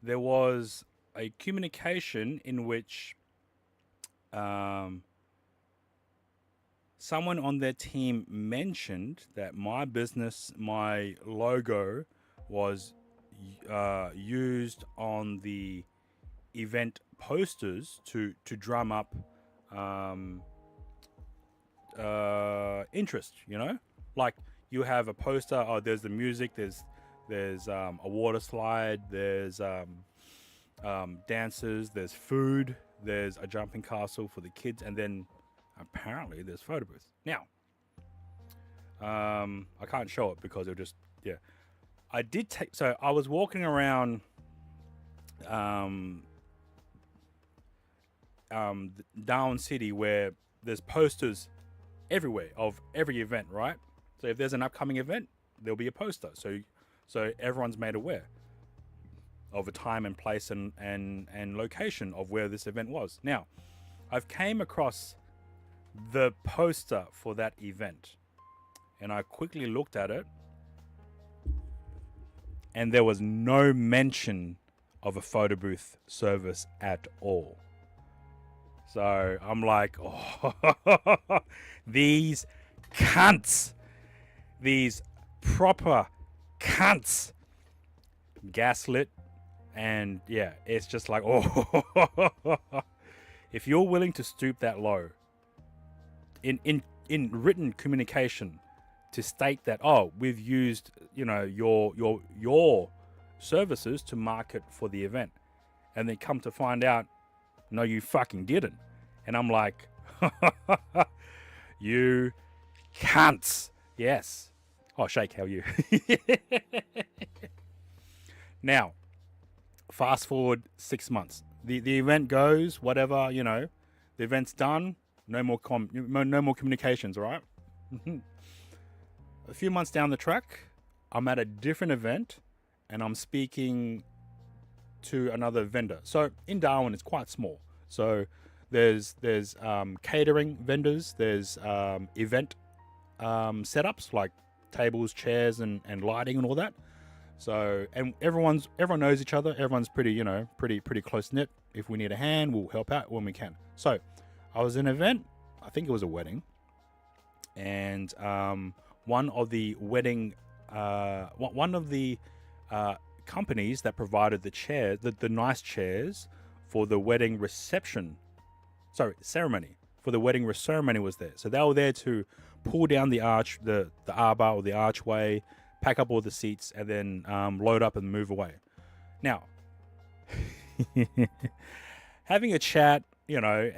Speaker 1: there was a communication in which someone on their team mentioned that my business, my logo, was used on the event posters to drum up interest. You know, like you have a poster. Oh, there's the music. There's a water slide. There's dancers. There's food. There's a jumping castle for the kids, and then apparently there's photo booths. Now, I can't show it because it'll just I did take. So I was walking around Darwin City where there's posters everywhere of every event, right? So if there's an upcoming event, there'll be a poster. So everyone's made aware of a time and place and location of where this event was. Now, I've came across the poster for that event, and I quickly looked at it, and there was no mention of a photo booth service at all. So I'm like, oh, these cunts, these proper cunts, gaslit, and yeah, it's just like, oh, if you're willing to stoop that low in written communication to state that, oh, we've used, your services to market for the event, and then come to find out, no, you fucking didn't. And I'm like, you cunts. Yes. Oh, Shake, how are you? Now, fast forward 6 months. The event goes, whatever, the event's done. No more communications, all right? A few months down the track, I'm at a different event, and I'm speaking to another vendor. So in Darwin, it's quite small. So there's catering vendors, there's event setups like tables, chairs, and lighting and all that. So, and everyone knows each other. Everyone's pretty close knit. If we need a hand, we'll help out when we can. So I was in an event. I think it was a wedding, and one of the companies that provided the chair, the nice chairs for the wedding ceremony. For the wedding ceremony was there. So they were there to pull down the arbor or the archway, pack up all the seats, and then load up and move away. Now, having a chat,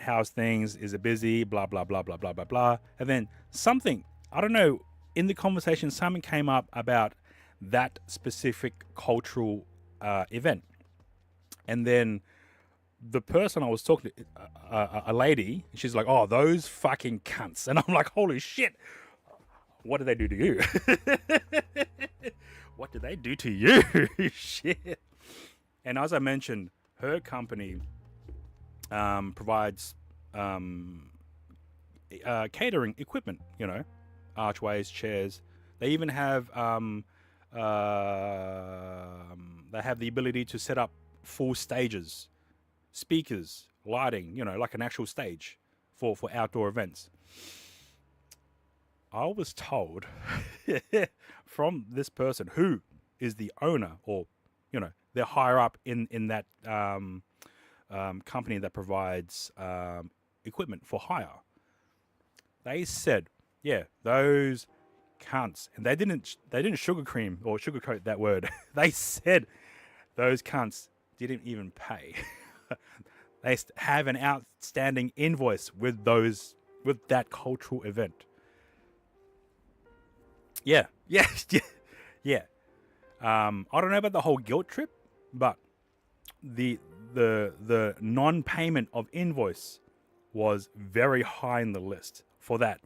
Speaker 1: how's things? Is it busy? Blah, blah, blah, blah, blah, blah, blah. And then something, I don't know, in the conversation, something came up about that specific cultural event. And then the person I was talking to, a lady, she's like, oh, those fucking cunts. And I'm like, holy shit. What did they do to you? What did they do to you? Shit. And as I mentioned, her company provides catering equipment, archways, chairs. They even have they have the ability to set up full stages, speakers, lighting, like an actual stage for outdoor events. I was told from this person who is the owner, or they're higher up in that company that provides equipment for hire. They said, yeah, those cunts, and they didn't sugarcoat that word. They said those cunts didn't even pay. They have an outstanding invoice with that cultural event. Yeah. I don't know about the whole guilt trip, but the non-payment of invoice was very high in the list for that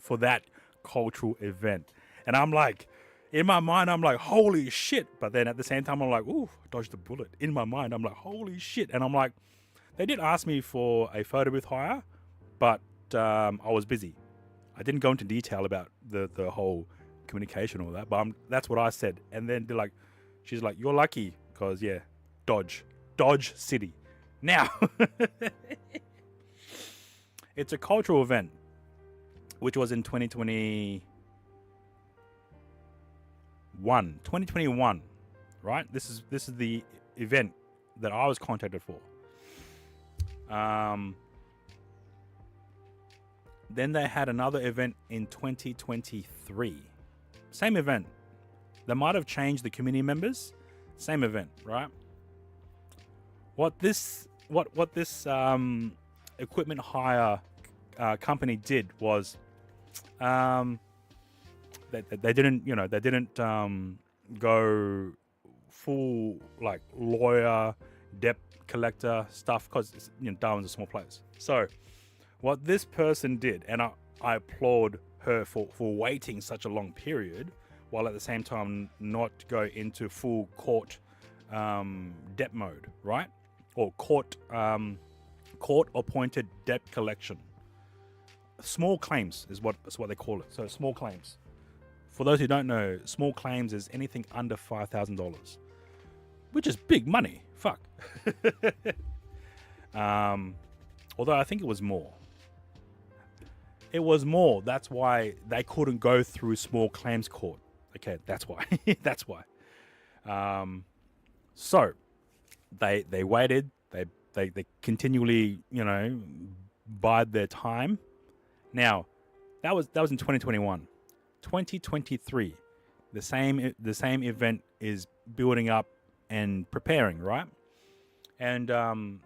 Speaker 1: cultural event. And I'm like, in my mind, I'm like, holy shit. But then at the same time, I'm like, ooh, dodged a bullet. In my mind, I'm like, holy shit. And I'm like, they did ask me for a photo booth hire, but I was busy. I didn't go into detail about the whole communication or that, but that's what I said. And then she's like, you're lucky because, yeah, Dodge City. Now, it's a cultural event, which was in 2021, right? This is the event that I was contacted for. Then they had another event in 2023. Same event. They might have changed the community members. Same event, right? What this equipment hire company did was they didn't go full like lawyer, debt collector stuff, because Darwin's a small place. So what this person did, and I applaud her for waiting such a long period, while at the same time not go into full court debt mode, right? Or court appointed debt collection. Small claims is what they call it. So small claims. For those who don't know, small claims is anything under $5,000, which is big money. Fuck. Although I think it was more. That's why they couldn't go through small claims court. Okay, that's why. That's why. So they waited. They continually, bide their time. Now, that was in 2021. 2023, the same event is building up and preparing, right? And the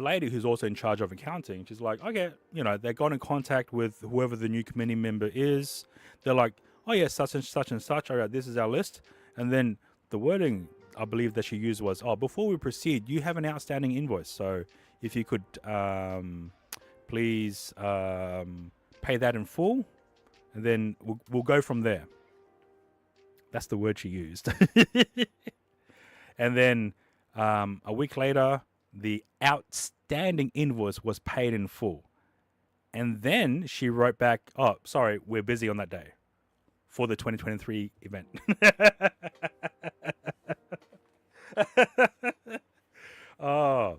Speaker 1: lady who's also in charge of accounting, she's like, okay, they got in contact with whoever the new committee member is. They're like, oh yeah, such and such and such. All right, this is our list. And then the wording I believe that she used was, oh, before we proceed, you have an outstanding invoice. So if you could please pay that in full, and then we'll go from there. That's the word she used. And then a week later, the outstanding invoice was paid in full. And then she wrote back, oh, sorry, we're busy on that day for the 2023 event. Oh,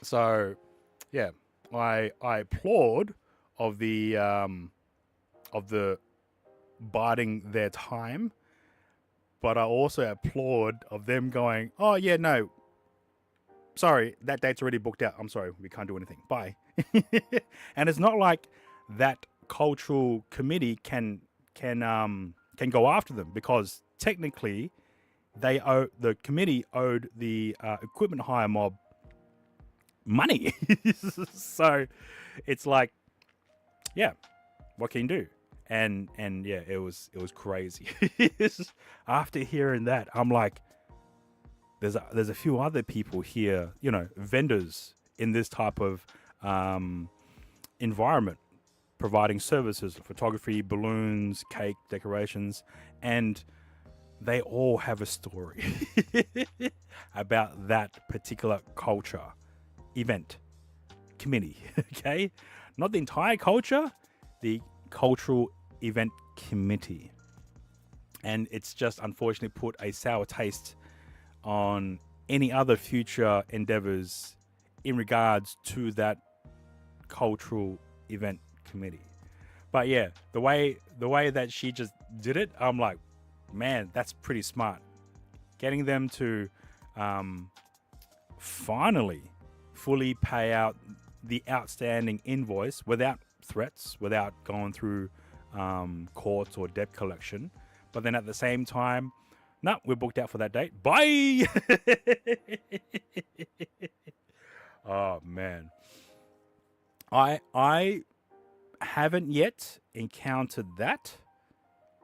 Speaker 1: so yeah, I applaud of the biding their time, but I also applaud of them going, oh yeah, no, sorry, that date's already booked out. I'm sorry, we can't do anything. Bye. And it's not like that cultural committee can go after them, because technically the committee owed the equipment hire mob money. So it's like, yeah, what can you do? And yeah, it was crazy. After hearing that, I'm like, there's a few other people here, vendors in this type of environment, providing services, photography, balloons, cake, decorations, and they all have a story about that particular culture, event, committee. Okay, not the entire culture, the cultural event committee. And it's just unfortunately put a sour taste on any other future endeavors in regards to that cultural event committee. But yeah, the way that she just did it, I'm like, man, that's pretty smart. Getting them to finally fully pay out the outstanding invoice without threats, without going through courts or debt collection. But then at the same time, no, we're booked out for that date. Bye. Oh man, I haven't yet encountered that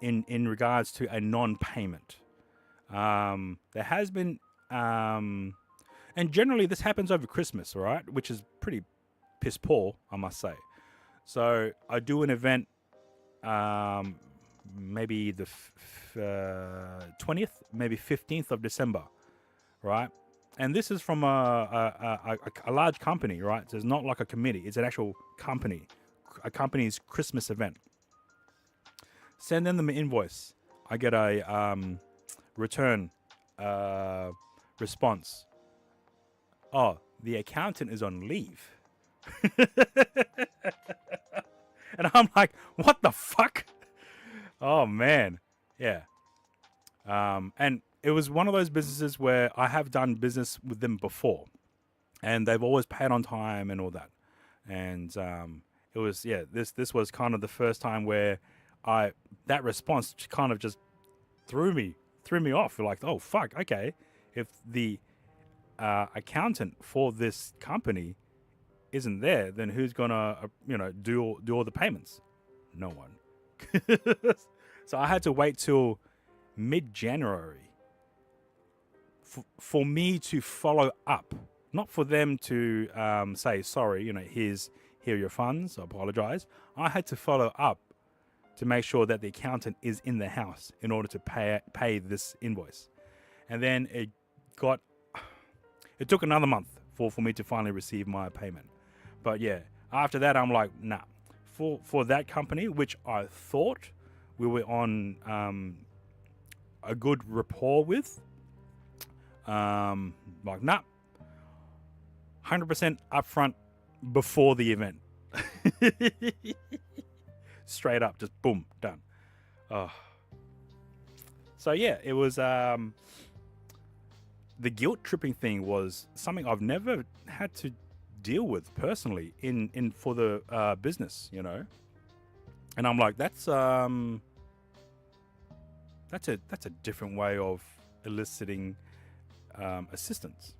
Speaker 1: in regards to a non-payment. There has been, and generally this happens over Christmas, all right, which is pretty piss poor, I must say. So I do an event, maybe the 20th, maybe 15th of December, right? And this is from a large company, right? So it's not like a committee. It's an actual company, a company's Christmas event. Send them an invoice. I get a return response. Oh, the accountant is on leave. And I'm like, what the fuck? Oh, man. Yeah. And it was one of those businesses where I have done business with them before, and they've always paid on time and all that. And it was, yeah, this was kind of the first time where that response kind of just threw me off. Like, oh, fuck, okay. If the accountant for this company isn't there, then who's gonna do all the payments? No one. So I had to wait till mid-January for me to follow up, not for them to say sorry, here are your funds, I apologize. I had to follow up to make sure that the accountant is in the house in order to pay this invoice. And then it took another month for me to finally receive my payment. But yeah, after that, I'm like, nah. For that company, which I thought we were on a good rapport with, like, nah, 100% upfront before the event. Straight up, just boom, done. Oh. So yeah, it was the guilt tripping thing was something I've never had to deal with personally in for the business, and I'm like, that's a different way of eliciting assistance.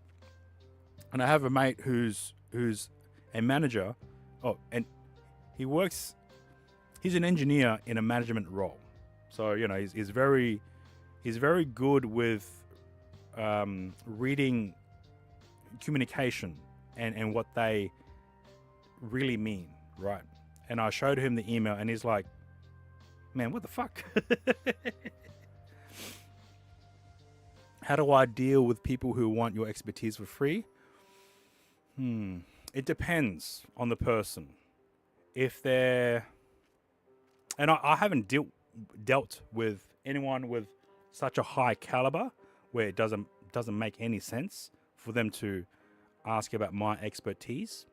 Speaker 1: And I have a mate who's a manager. Oh, and he's an engineer in a management role, so he's very good with reading communication and what they really mean, right? And I showed him the email, and he's like, man, what the fuck? How do I deal with people who want your expertise for free? It depends on the person. If they're... And I haven't dealt with anyone with such a high caliber where it doesn't make any sense for them to ask about my expertise.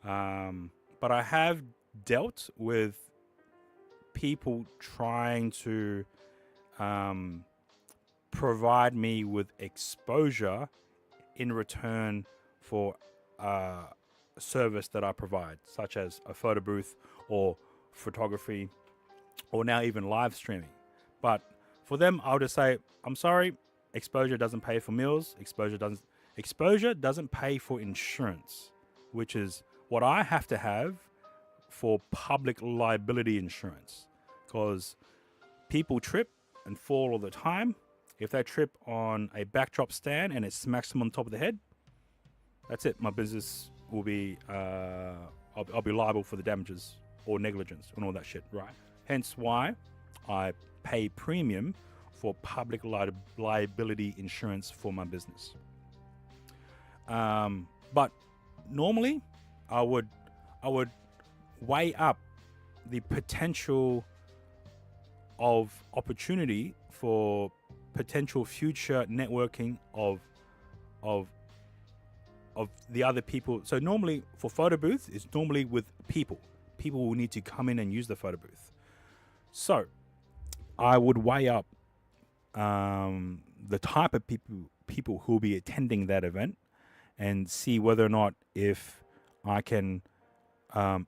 Speaker 1: But I have dealt with people trying to provide me with exposure in return for a service that I provide, such as a photo booth or photography, or now even live streaming. But for them, I'll just say, I'm sorry, exposure doesn't pay for meals. Exposure doesn't pay for insurance, which is what I have to have for public liability insurance, because people trip and fall all the time. If they trip on a backdrop stand and it smacks them on top of the head, that's it. My business will be, I'll be liable for the damages or negligence and all that shit, right? Hence why I pay premium for public liability insurance for my business. But normally, I would weigh up the potential of opportunity for potential future networking of the other people. So normally for photo booth, it's normally with people will need to come in and use the photo booth. So I would weigh up the type of people who will be attending that event and see whether or not if I can,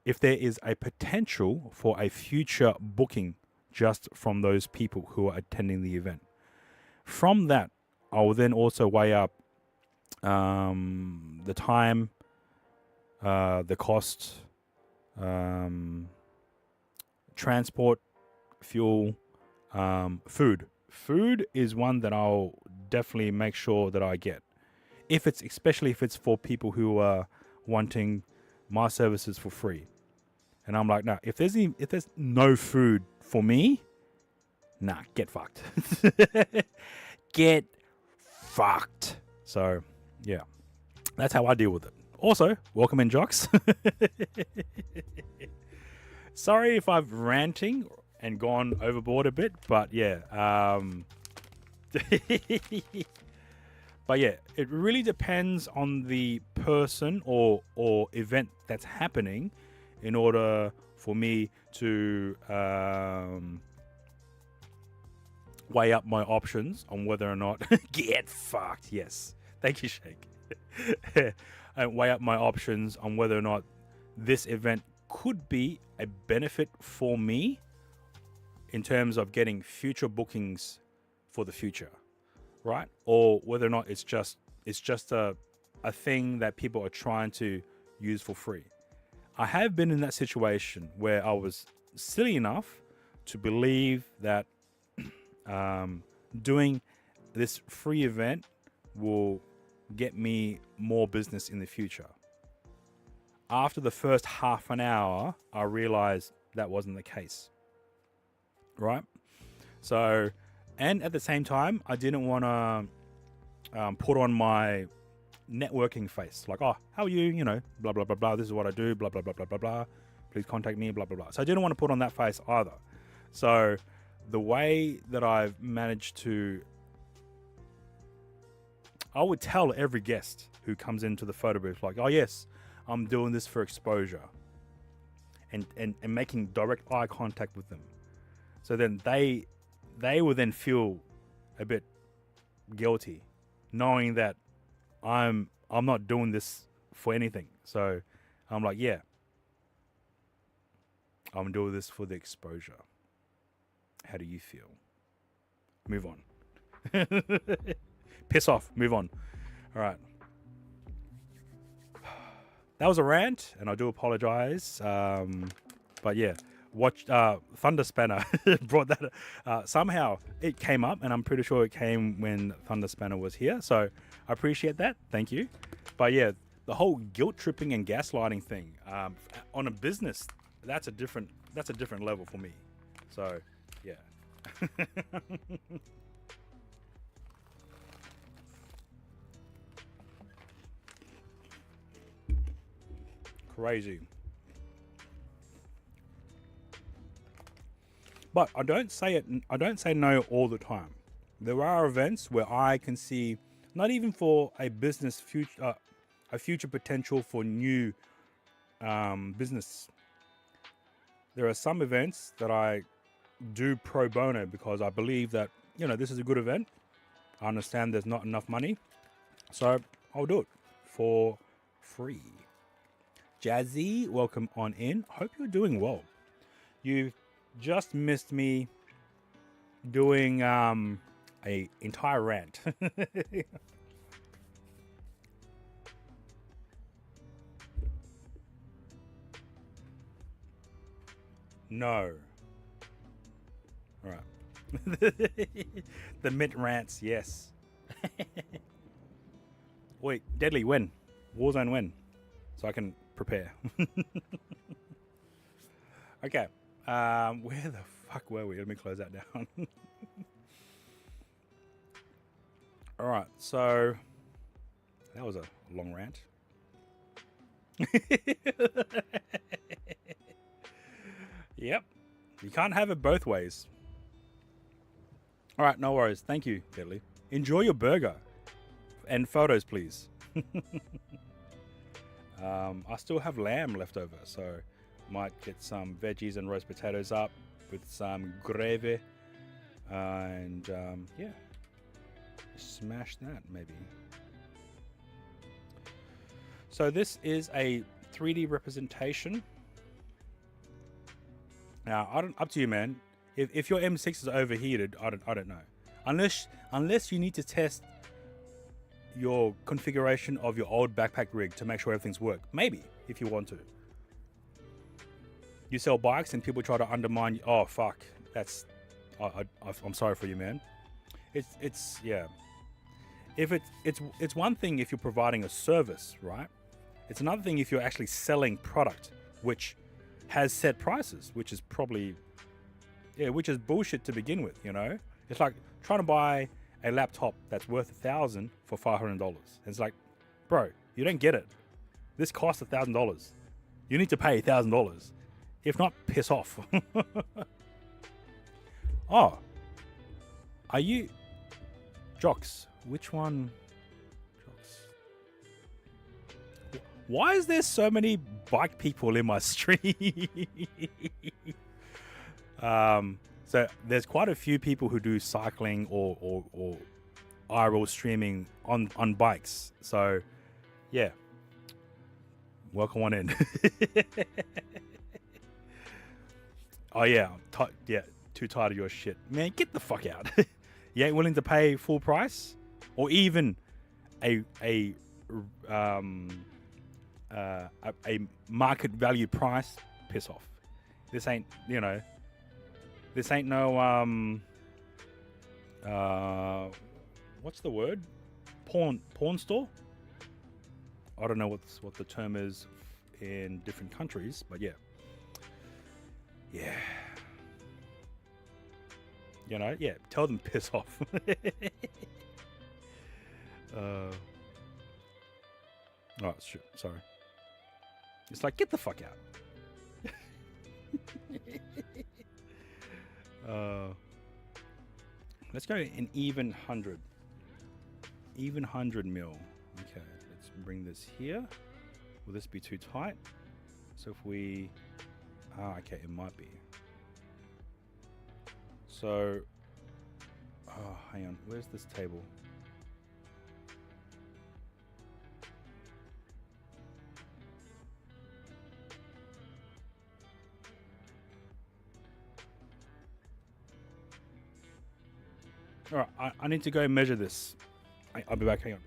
Speaker 1: if there is a potential for a future booking just from those people who are attending the event. From that, I will then also weigh up the time, the cost, transport, fuel, food. Food is one that I'll definitely make sure that I get. Especially if it's for people who are wanting my services for free. And I'm like, no, if there's no food for me, nah, get fucked. Get fucked. So, yeah, that's how I deal with it. Also, welcome in, jocks. Sorry if I've ranting and gone overboard a bit, but yeah. But yeah, it really depends on the person or event that's happening in order for me to weigh up my options on whether or not get fucked. Yes, thank you, Shake. And weigh up my options on whether or not this event could be a benefit for me in terms of getting future bookings for the future, right? Or whether or not it's just a thing that people are trying to use for free. I have been in that situation where I was silly enough to believe that doing this free event will get me more business in the future. After the first half an hour, I realized that wasn't the case, right? So, and at the same time, I didn't want to put on my networking face, like, oh, how are you? You know, blah, blah, blah, blah. This is what I do, blah, blah, blah, blah, blah, blah. Please contact me, blah, blah, blah. So I didn't want to put on that face either. So the way that I've managed to, I would tell every guest who comes into the photo booth, like, oh, yes, I'm doing this for exposure, and making direct eye contact with them. So then they will then feel a bit guilty, knowing that I'm not doing this for anything. So I'm like, yeah, I'm doing this for the exposure. How do you feel? Move on. Piss off. Move on. All right. That was a rant, and I do apologize. But yeah, watch Thunder Spanner brought that. Somehow it came up, and I'm pretty sure it came when Thunder Spanner was here. So I appreciate that. Thank you. But yeah, the whole guilt tripping and gaslighting thing on a business, that's a different level for me. So yeah. Crazy. But I don't say no all the time. There are events where I can see, not even for a business future, a future potential for new business. There are some events that I do pro bono because I believe that, you know, this is a good event. I understand there's not enough money, so I'll do it for free. Jazzy, welcome on in. Hope you're doing well. You just missed me doing a entire rant. No. All right. The mint rants, yes. Wait, Deadly, when? Warzone when? So I can prepare. Okay. Where the fuck were we? Let me close that down. All right. So that was a long rant. Yep. You can't have it both ways. All right. No worries. Thank you, Deadly. Enjoy your burger. And photos, please. I still have lamb left over, so might get some veggies and roast potatoes up with some gravy, and yeah, smash that maybe. So this is a 3D representation. Now, up to you, man. If your M6 is overheated, I don't know. Unless you need to test your configuration of your old backpack rig to make sure everything's work. Maybe, if you want to. You sell bikes and people try to undermine you. Oh, fuck. That's... I'm sorry for you, man. It's yeah. If it's one thing if you're providing a service, right? It's another thing if you're actually selling product, which has set prices, which is probably... Yeah, which is bullshit to begin with, you know? It's like trying to buy a laptop that's worth $1,000 for $500. It's like, bro, you don't get it. This costs $1,000. You need to pay $1,000. If not, piss off. Oh, are you Jocks? Which one? Jocks. Why is there so many bike people in my stream? So there's quite a few people who do cycling or IRL streaming on bikes. So yeah, welcome on in. Oh yeah, too tired of your shit, man. Get the fuck out. You ain't willing to pay full price, or even a market value price. Piss off. This ain't, you know. This ain't no what's the word? Porn store? I don't know what the term is in different countries, but yeah. Yeah. You know, yeah, tell them piss off. Oh, sorry. It's like, get the fuck out. Let's go an even 100. Even 100 mil. Okay, let's bring this here. Will this be too tight? So if we... okay, it might be. So... Oh, hang on. Where's this table? All right, I need to go measure this. I'll be back. Hang on.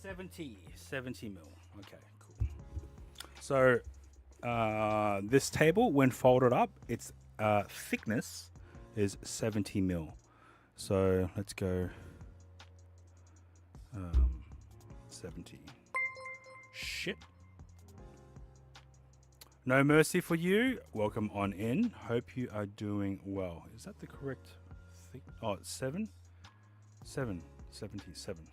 Speaker 1: 70 mil. Okay, cool. So this table, when folded up, its thickness is 70 mil. So let's go 70. Shit. No mercy for you. Welcome on in. Hope you are doing well. Is that the correct thing? Oh, it's 7? 77.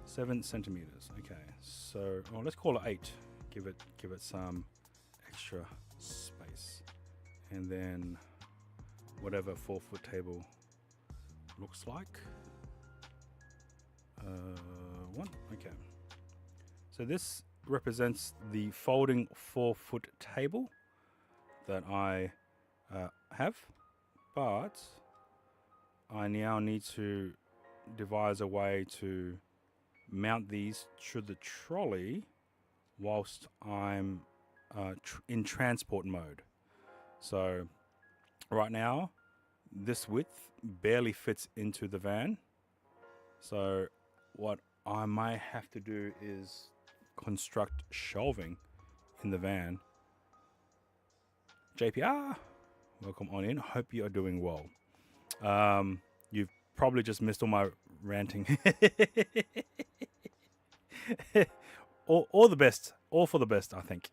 Speaker 1: 7 centimeters. Okay. So, let's call it 8. Give it some extra space. And then whatever 4-foot table looks like. 1. Okay. So this represents the folding 4-foot table that I have, but I now need to devise a way to mount these to the trolley whilst I'm in transport mode. So right now this width barely fits into the van, so what I might have to do is construct shelving in the van. JPR, welcome on in. Hope you are doing well. You've probably just missed all my ranting. all the best, all for the best, I think.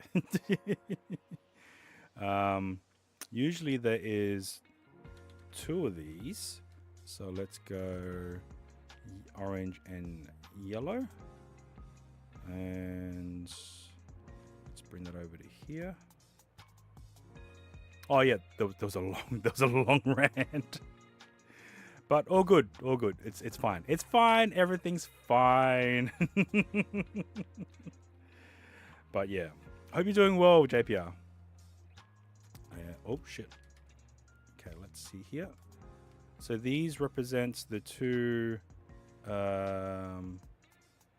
Speaker 1: Usually there is 2 of these, so let's go orange and yellow, and let's bring that over to here. Oh yeah, there was a long rant, but all good. It's fine. It's fine. Everything's fine. But yeah, hope you're doing well, JPR. Oh shit. Okay, let's see here. So these represent the 2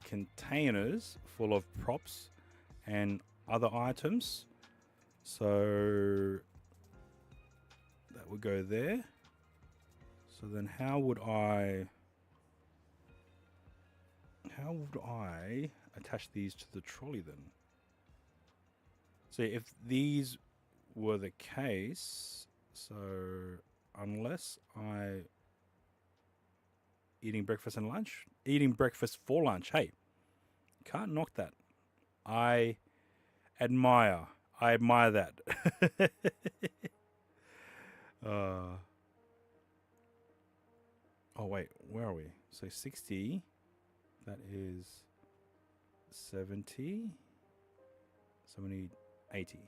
Speaker 1: containers full of props and other items. So that would go there. So then how would I attach these to the trolley then? See, if these were the case, so unless I eating breakfast for lunch, hey, can't knock that. I admire that. Oh wait, where are we? So 60, that is 70, 80,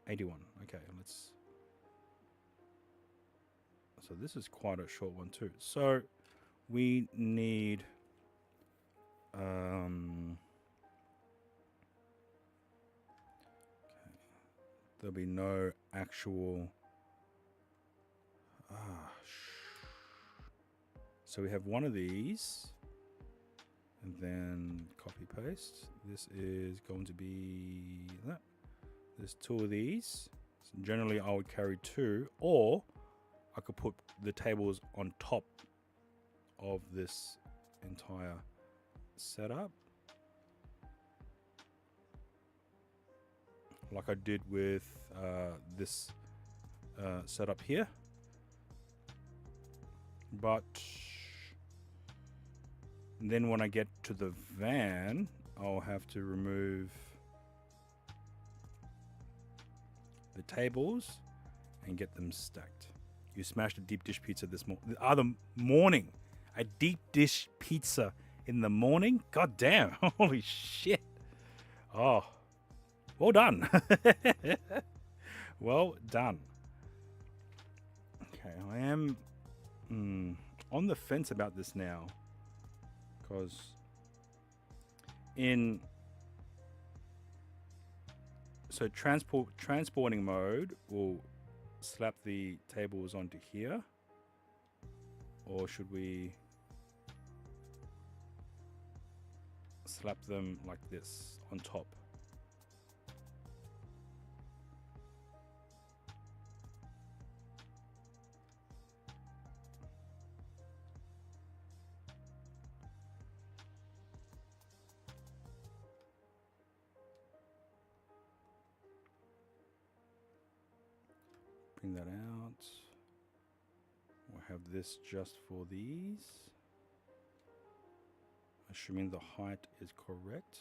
Speaker 1: 81. Okay, so this is quite a short one too. So we need there'll be no actual so we have one of these, and then copy paste. This is going to be that. There's 2 of these. So generally I would carry 2, or I could put the tables on top of this entire setup, like I did with this setup here. But then when I get to the van, I'll have to remove the tables and get them stacked. You smashed a deep dish pizza the other morning. A deep dish pizza in the morning? God damn. Holy shit. Oh, well done. Well done. Okay, I am on the fence about this now, because transporting mode will slap the tables onto here, or should we slap them like this on top? Bring that out. We'll have this just for these. Assuming the height is correct.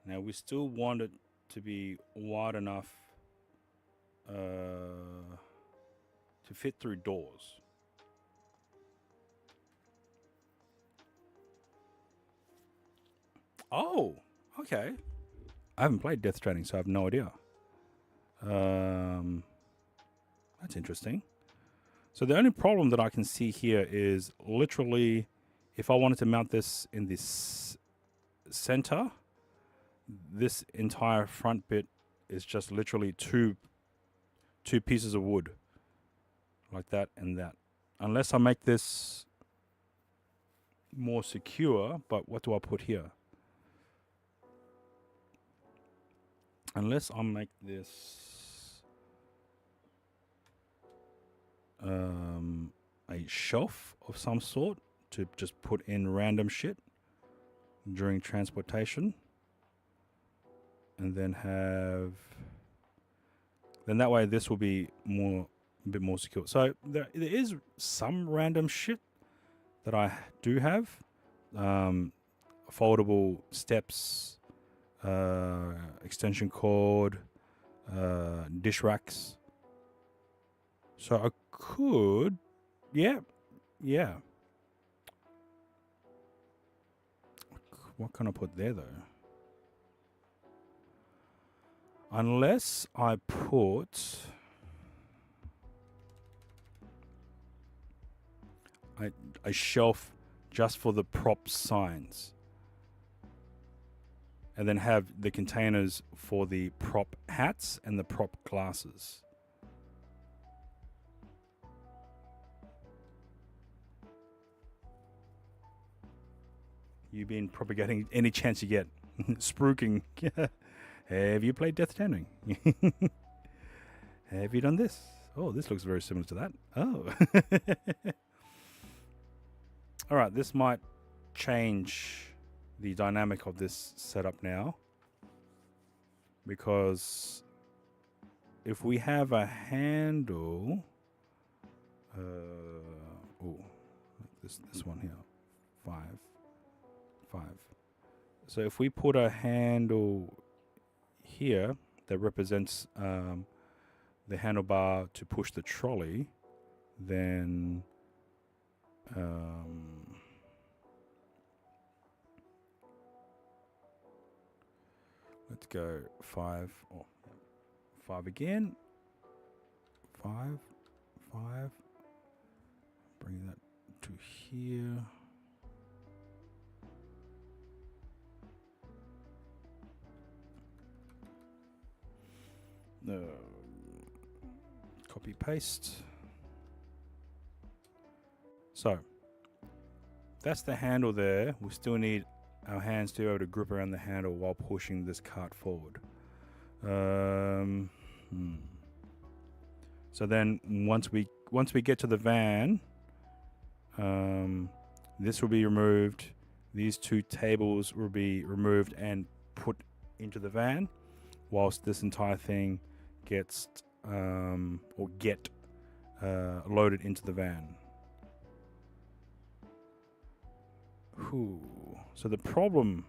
Speaker 1: Now we still want it to be wide enough to fit through doors. Oh, okay. I haven't played Death Stranding, so I have no idea. That's interesting. So the only problem that I can see here is literally if I wanted to mount this in this center, this entire front bit is just literally two pieces of wood like that and that. Unless I make this more secure, but what do I put here? Unless I make this a shelf of some sort to just put in random shit during transportation, and then that way this will be a bit more secure. So there is some random shit that I do have, foldable steps, extension cord, dish racks. So I could, yeah. What can I put there though? Unless I put a shelf just for the prop signs, and then have the containers for the prop hats and the prop glasses. You've been propagating any chance you get. Spruiking. Have you played Death Stranding? Have you done this? Oh, this looks very similar to that. Oh. All right, this might change the dynamic of this setup now. Because if we have a handle... this one here. 5. So if we put a handle here that represents the handlebar to push the trolley, then let's go 5. Oh, 5 again. 5. Bring that to here. Copy paste. So that's the handle there. We still need our hands to be able to grip around the handle while pushing this cart forward. So then once we get to the van, this will be removed. These 2 tables will be removed and put into the van, whilst this entire thing gets loaded into the van. So the problem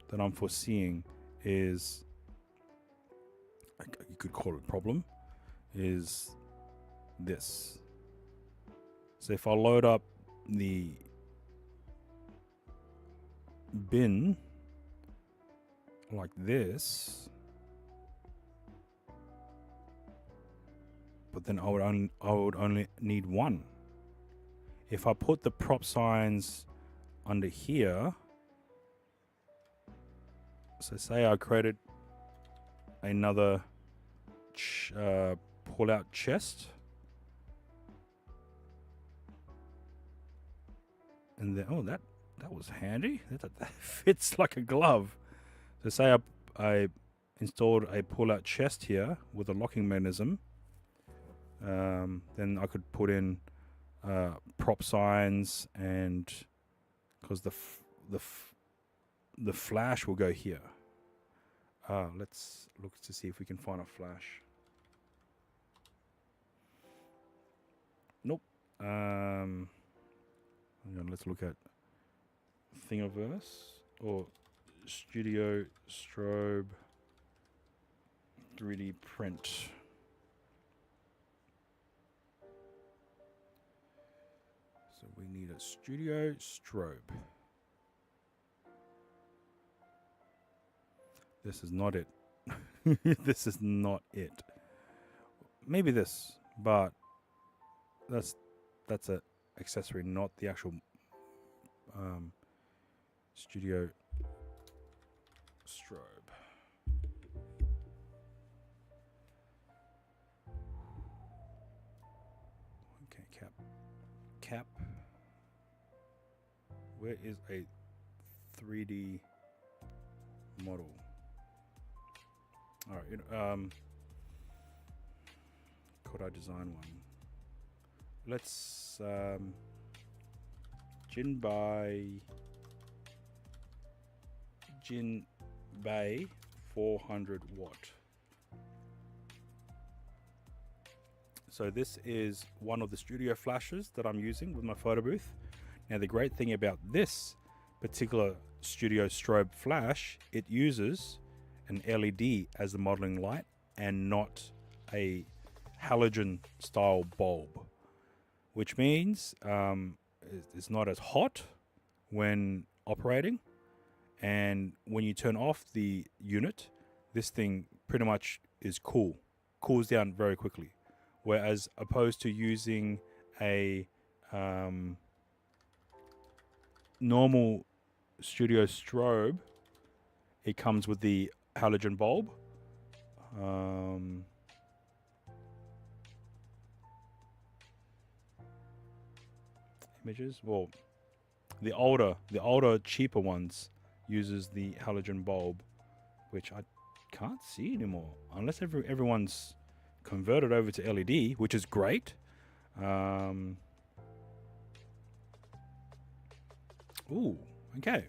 Speaker 1: that I'm foreseeing is, you could call it a problem, is this. So if I load up the bin like this, but then I would only need 1. If I put the prop signs under here, so say I created another pull-out chest, and then that was handy. That fits like a glove. So say I installed a pull-out chest here with a locking mechanism. Then I could put in prop signs, and because the flash will go here. Let's look to see if we can find a flash. Nope. Hang on, let's look at Thingiverse or Studio Strobe 3D print. So we need a Studio Strobe. This is not it. This is not it. Maybe this, but that's a accessory, not the actual Studio Strobe. Okay, cap. Where is a 3D model? All right, could I design one? Let's Jinbei 400 watt. So this is one of the studio flashes that I'm using with my photo booth. Now the great thing about this particular studio strobe flash, it uses an LED as the modeling light and not a halogen style bulb, which means it's not as hot when operating, and when you turn off the unit, this thing pretty much is cools down very quickly, whereas opposed to using a normal studio strobe, it comes with the halogen bulb. Images, well, the older cheaper ones uses the halogen bulb, which I can't see anymore unless everyone's converted over to LED, which is great. Ooh, okay.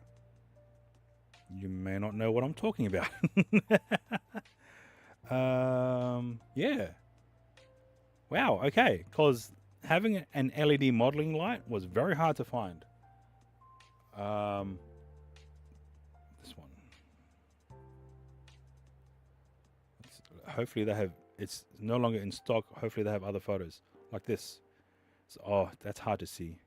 Speaker 1: You may not know what I'm talking about. Yeah. Wow, okay. Because having an LED modeling light was very hard to find. This one. Hopefully they have, it's no longer in stock. Hopefully they have other photos like this. So, oh, that's hard to see.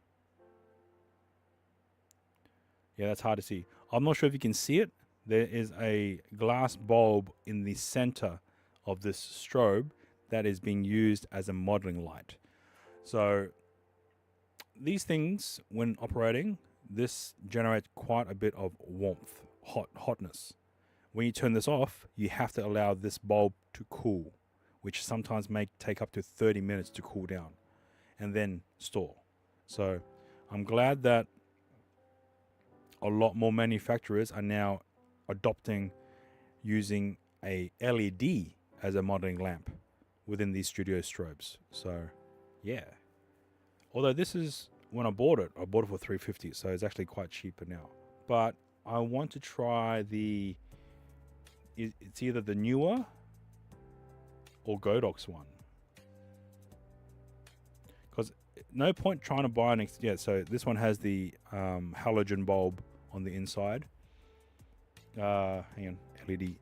Speaker 1: Yeah, that's hard to see. I'm not sure if you can see it. There is a glass bulb in the center of this strobe that is being used as a modeling light. So these things, when operating, this generates quite a bit of warmth, hotness. When you turn this off, you have to allow this bulb to cool, which sometimes may take up to 30 minutes to cool down and then store. So I'm glad that a lot more manufacturers are now adopting using a LED as a modeling lamp within these studio strobes. So yeah, although this is, when I bought it for $350, so it's actually quite cheaper now. But I want to try it's either the newer or Godox one, because no point trying to buy so this one has the halogen bulb on the inside. Hang on, LED.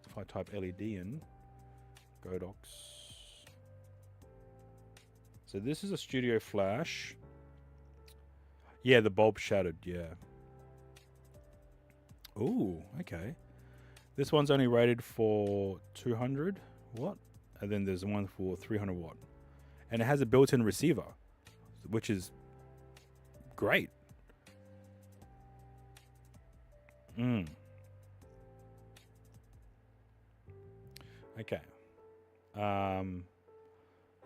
Speaker 1: If I type LED in Godox, so this is a studio flash. Yeah, the bulb shattered. Yeah. Ooh, okay. This one's only rated for 200 watt, and then there's one for 300 watt, and it has a built-in receiver, which is great. Okay.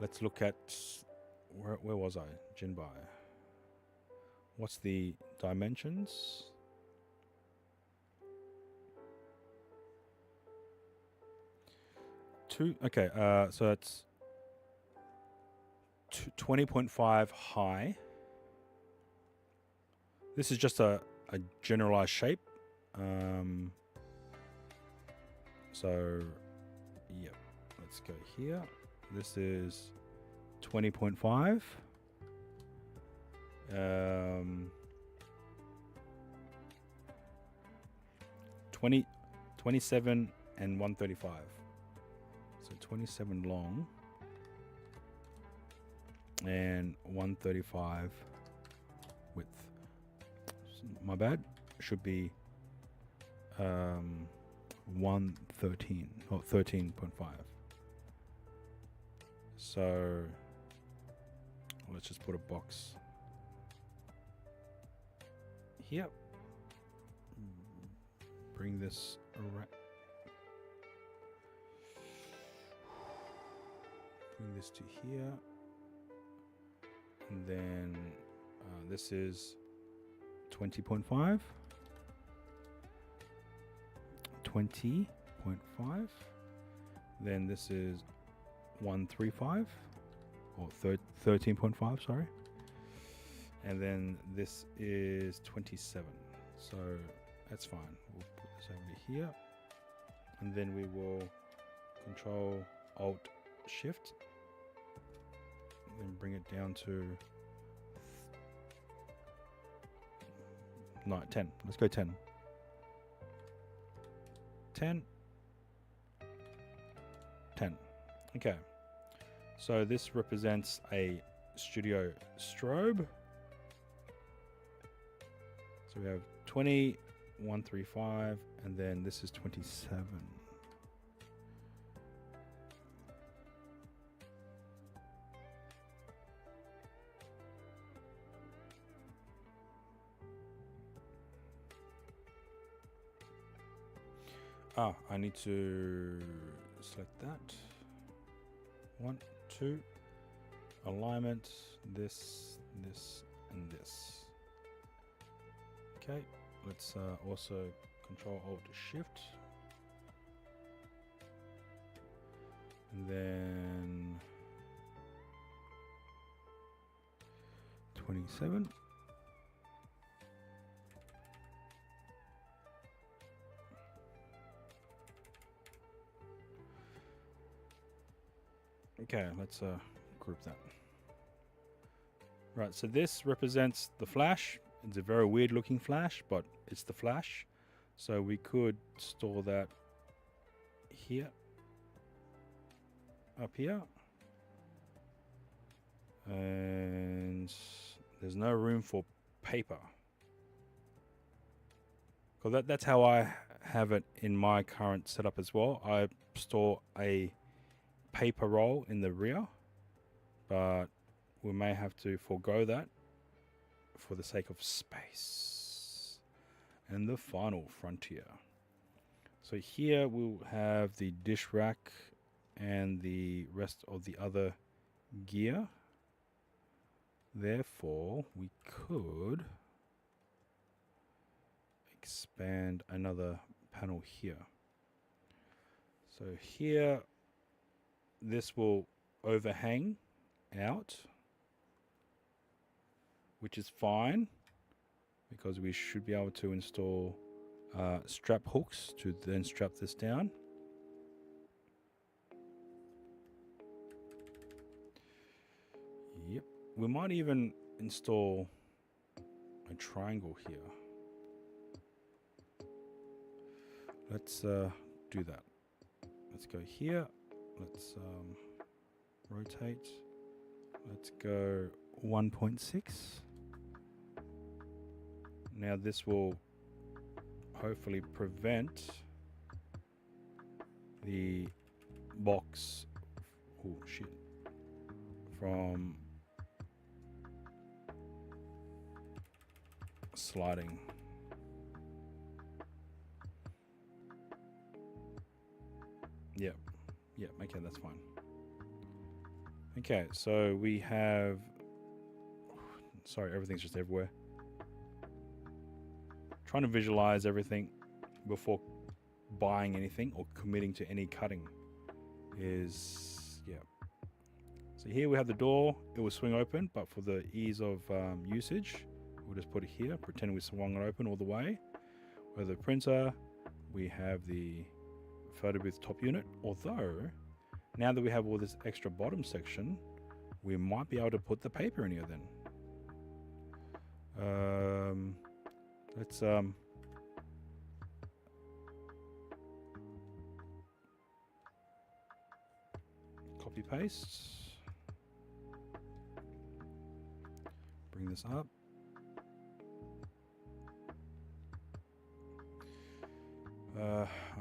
Speaker 1: Let's look at where was I? Jinbei. What's the dimensions? Okay, so that's 20.5 high. This is just a generalized shape. So, yep. Let's go here. This is 20.5. 27 and 135. So 27 long and 135 width. My bad. Should be 113 or 13.5. So let's just put a box here. Bring this around. Bring this to here. And then this is 20.5. 20.5. Then this is 135 or 13.5, sorry. And then this is 27. So that's fine. We'll put this over here. And then we will Control Alt Shift. Then bring it down to 10. Let's go 10. 10. 10. Okay. So this represents a studio strobe. So we have 20, 135, and then this is 27. I need to select that. 1, 2. Alignment, this, and this. Okay, let's also Control Alt Shift. And then 27. Okay, let's group that. Right, so this represents the flash. It's a very weird looking flash, but it's the flash. So we could store that here, up here. And there's no room for paper. Because that's how I have it in my current setup as well. I store a paper roll in the rear, but we may have to forego that for the sake of space and the final frontier. So here we'll have the dish rack and the rest of the other gear. Therefore, we could expand another panel here. So here, this will overhang out, which is fine because we should be able to install strap hooks to then strap this down. Yep, we might even install a triangle here. Let's do that. Let's go here. Let's rotate. Let's go 1.6. Now this will hopefully prevent the box, oh shit, from sliding. Yep. Yep, okay, that's fine. Okay, so we have, sorry, everything's just everywhere. Trying to visualize everything before buying anything or committing to any cutting is, yeah. So here we have the door. It will swing open, but for the ease of usage, we'll just put it here, pretend we swung it open all the way. With the printer, we have the photo booth top unit. Although, now that we have all this extra bottom section, we might be able to put the paper in here then. Let's copy paste. Bring this up.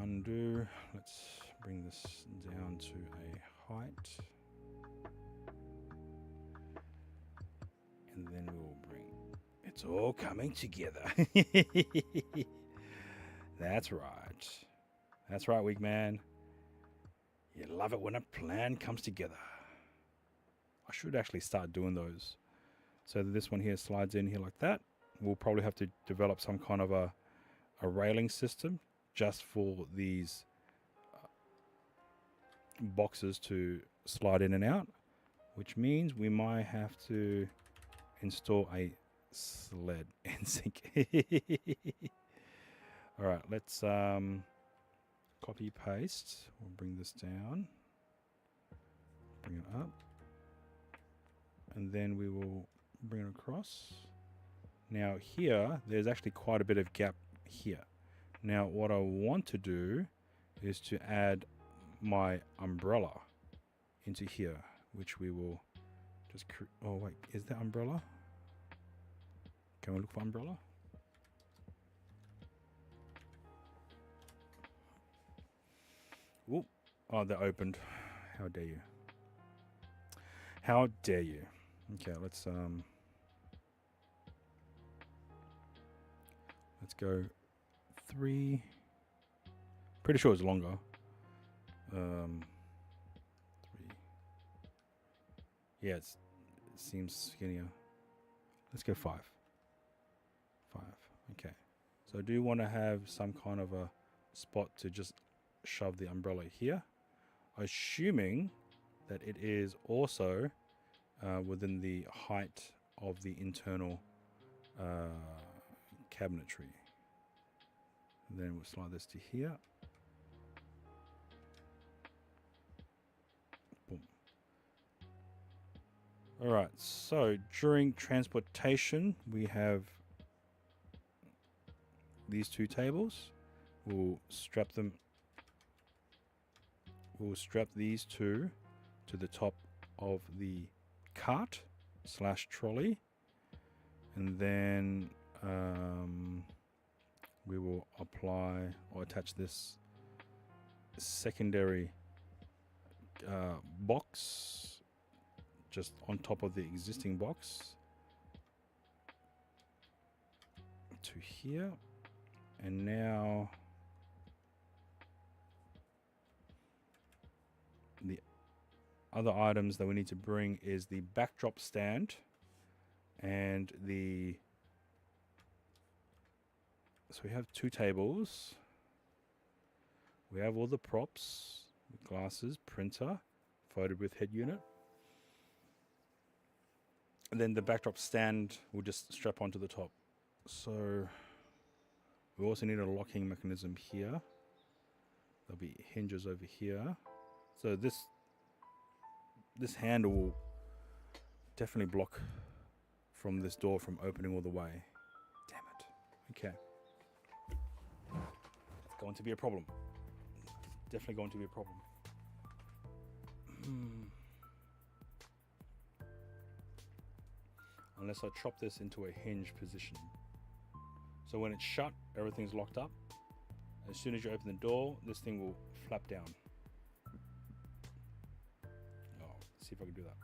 Speaker 1: Undo. Let's bring this down to a height. And then we'll bring... It's all coming together. That's right. That's right, Wigman. You love it when a plan comes together. I should actually start doing those. So that this one here slides in here like that. We'll probably have to develop some kind of a railing system just for these boxes to slide in and out, which means we might have to install a sled and sink. All right, let's copy paste. We'll bring this down, bring it up, and then we will bring it across. Now here, there's actually quite a bit of gap here. Now what I want to do is to add my umbrella into here, which we will just oh wait, is there umbrella? Can we look for umbrella? Ooh. Oh, they're opened. How dare you? How dare you? Okay, let's go 3. Pretty sure it's longer. 3. Yeah, it seems skinnier. Let's go 5. 5. Okay. So I do want to have some kind of a spot to just shove the umbrella here, assuming that it is also within the height of the internal cabinetry. And then we'll slide this to here. Boom. All right, so during transportation, we have these 2 tables. We'll strap these 2 to the top of the cart / trolley, and then we will apply or attach this secondary box just on top of the existing box to here. And now the other items that we need to bring is the backdrop stand and the... So we have 2 tables. We have all the props, glasses, printer, photo booth head unit. And then the backdrop stand will just strap onto the top. So we also need a locking mechanism here. There'll be hinges over here. So this handle will definitely block from this door from opening all the way. Damn it. Okay. It's going to be a problem. Definitely going to be a problem. Unless I chop this into a hinge position. So when it's shut, everything's locked up. As soon as you open the door, this thing will flap down. Oh, let's see if I can do that.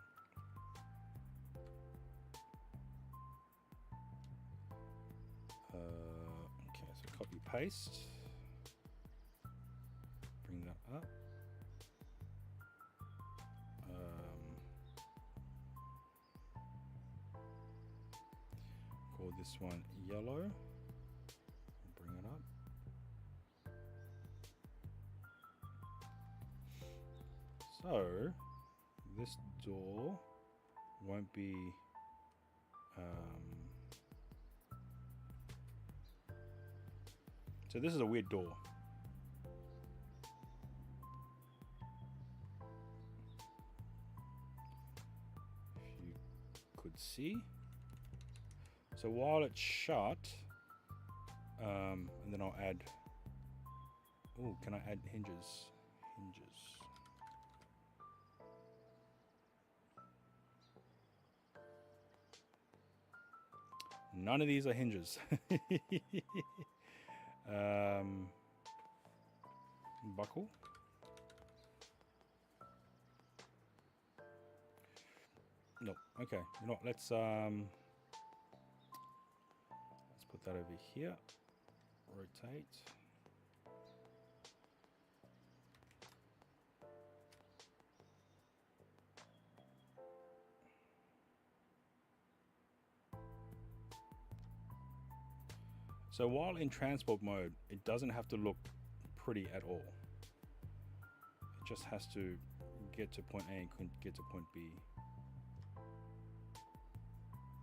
Speaker 1: Okay, so copy paste. Bring that up. Call this one yellow. Bring it up. So this door won't be so this is a weird door. could see. So while it's shut, and then I'll add. Oh, can I add hinges? Hinges. None of these are hinges. Buckle. No. Okay. You know what? Let's put that over here. Rotate. So while in transport mode, it doesn't have to look pretty at all. It just has to get to point A and get to point B.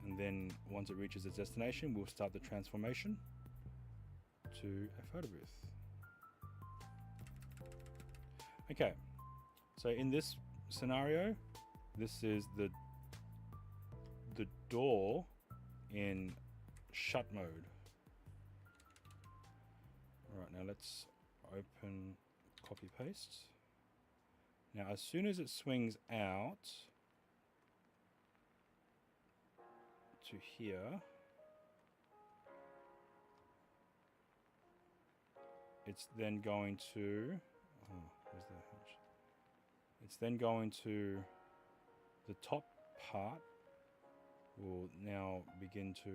Speaker 1: And then once it reaches its destination, we'll start the transformation to a photo booth. Okay, so in this scenario, this is the door in shut mode. All right, now let's open copy paste. Now as soon as it swings out to here, it's then going to, where's the hinge? It's then going to the top part will now begin to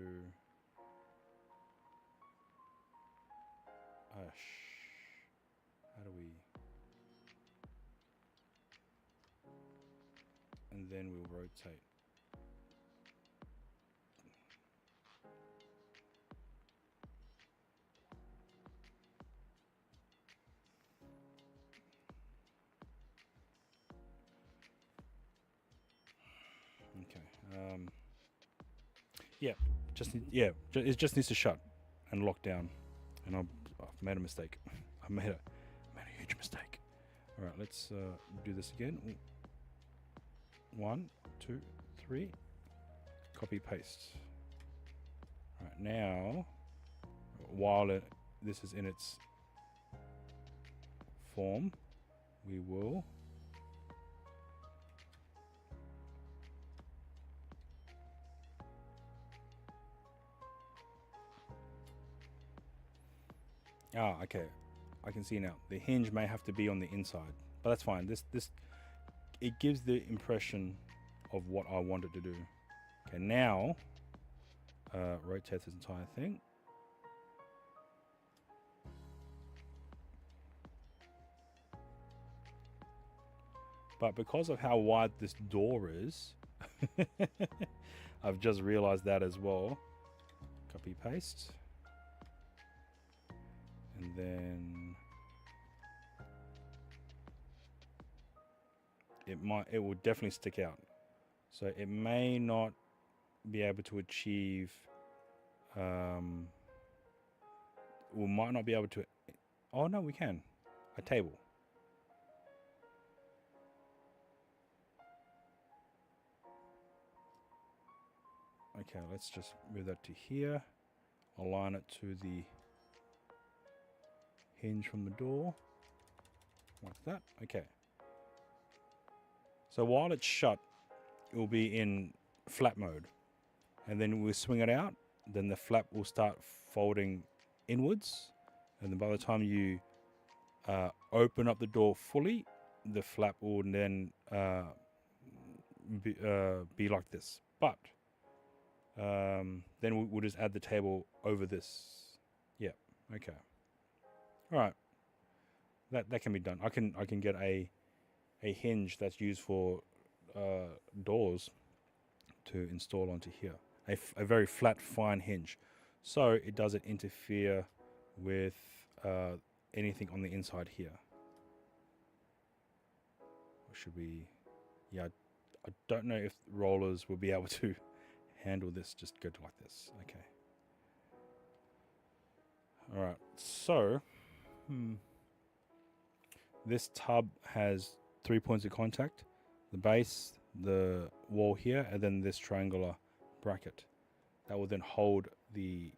Speaker 1: how do we, and then we'll rotate. Okay. It just needs to shut and lock down. And I've made a mistake. I made a huge mistake. All right, let's do this again. 1, 2, 3. Copy paste. All right, now while this is in its form, we will okay. I can see now. The hinge may have to be on the inside, but that's fine. This it gives the impression of what I want it to do. Okay, now rotate this entire thing. But because of how wide this door is, I've just realized that as well. Copy paste. And then it will definitely stick out. So it may not be able to achieve, we might not be able to, oh no, we can, a table. Okay, let's just move that to here, align it to the hinge from the door, like that. Okay. So while it's shut, it will be in flap mode, and then we'll swing it out. Then the flap will start folding inwards, and then by the time you open up the door fully, the flap will then be like this. But then we'll just add the table over this. Yeah. Okay. All right, that can be done. I can get a hinge that's used for doors to install onto here. A very flat, fine hinge, so it doesn't interfere with anything on the inside here. Or should we? Yeah, I don't know if rollers will be able to handle this. Just go to like this. Okay. All right. So. This tub has 3 points of contact: the base, the wall here, and then this triangular bracket. That will then hold the...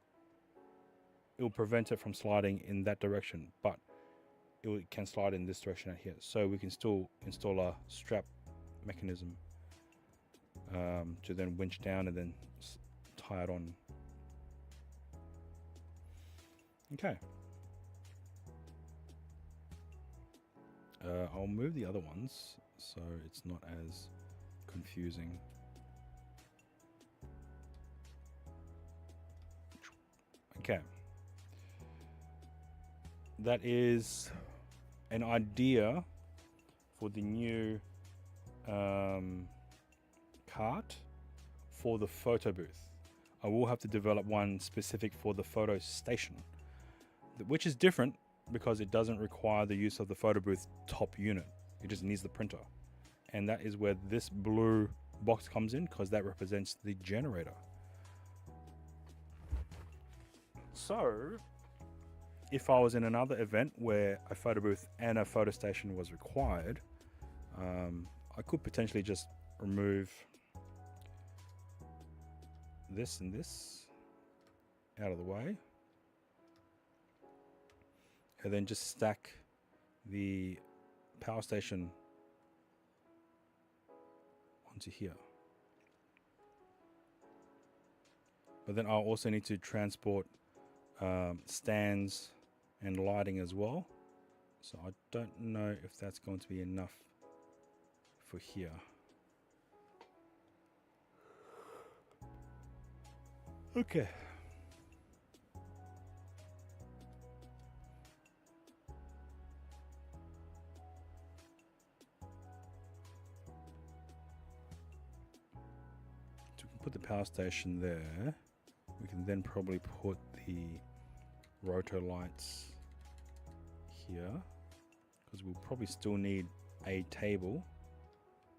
Speaker 1: It will prevent it from sliding in that direction, but can slide in this direction out here. So we can still install a strap mechanism to then winch down and then tie it on. Okay. I'll move the other ones so it's not as confusing. Okay. That is an idea for the new cart for the photo booth. I will have to develop one specific for the photo station, which is different because it doesn't require the use of the photo booth top unit. It just needs the printer. And that is where this blue box comes in, because that represents the generator. So if I was in another event where a photo booth and a photo station was required, I could potentially just remove this and this out of the way, and then just stack the power station onto here. But then I'll also need to transport stands and lighting as well. So I don't know if that's going to be enough for here. Okay. So we can put the power station there. We can then probably put the rotor lights here, because we'll probably still need a table.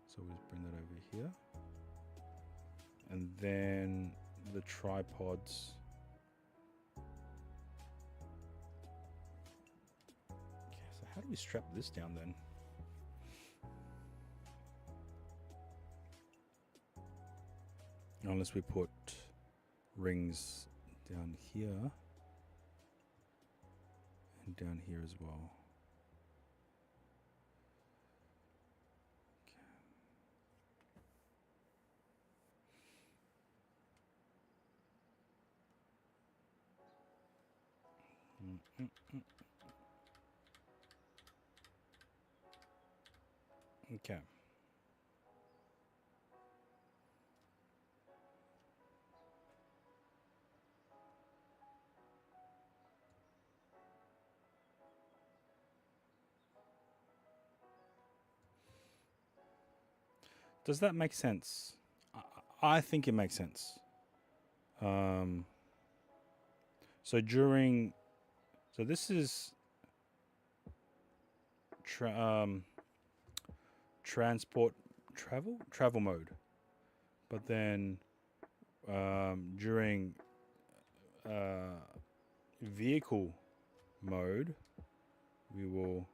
Speaker 1: So we'll just bring that over here. And then the tripods. Okay, so how do we strap this down then? Unless we put rings down here and down here as well. Okay. Does that make sense? I think it makes sense. So this is travel mode, but then during vehicle mode, we will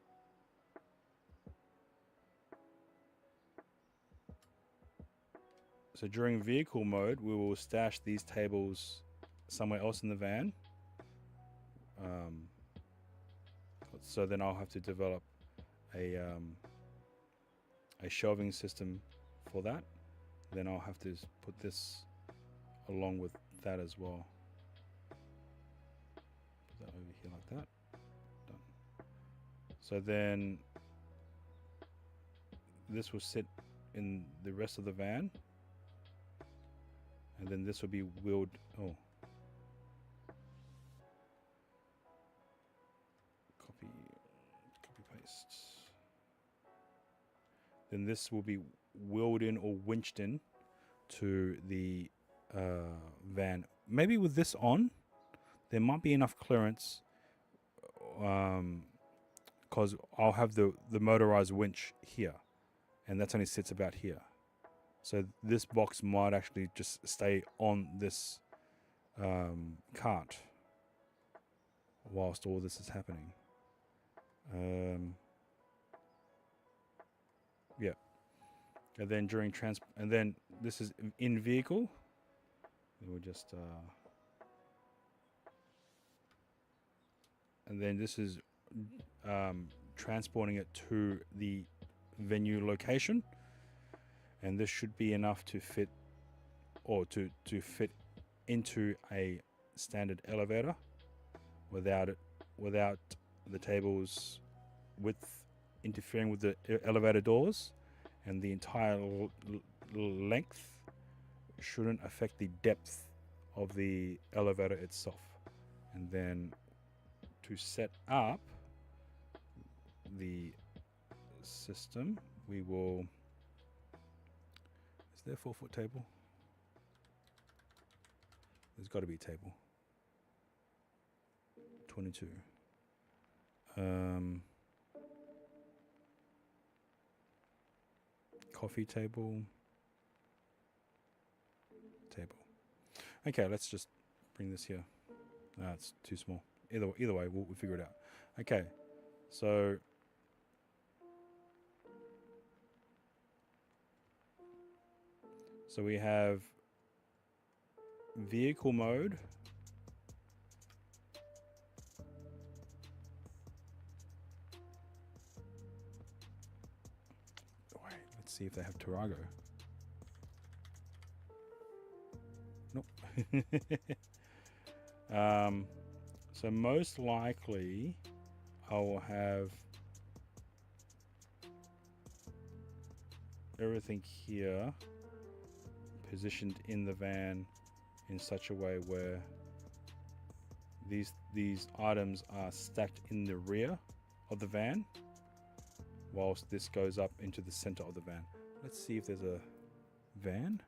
Speaker 1: stash these tables somewhere else in the van. So then I'll have to develop a shelving system for that. Then I'll have to put this along with that as well. Put that over here like that. Done. So then this will sit in the rest of the van, and then this will be wheeled. Oh. Copy paste. Then this will be wheeled in or winched in to the van. Maybe with this on, there might be enough clearance, because I'll have the motorized winch here, and that only sits about here. So this box might actually just stay on this cart whilst all this is happening. Yeah. And then during and then this is in vehicle. We'll just and then this is transporting it to the venue location, and this should be enough to fit, or to fit into a standard elevator without the table's width interfering with the elevator doors, and the entire length shouldn't affect the depth of the elevator itself. And then to set up the system, we will, is there a 4-foot table? There's got to be a table. 22. Coffee table. Okay, let's just bring this here. No, it's too small. Either way, we'll figure it out. Okay, so we have vehicle mode. Wait, let's see if they have Tarago. Nope. So most likely I will have everything here positioned in the van in such a way where these items are stacked in the rear of the van, whilst this goes up into the center of the van. Let's see if there's a van.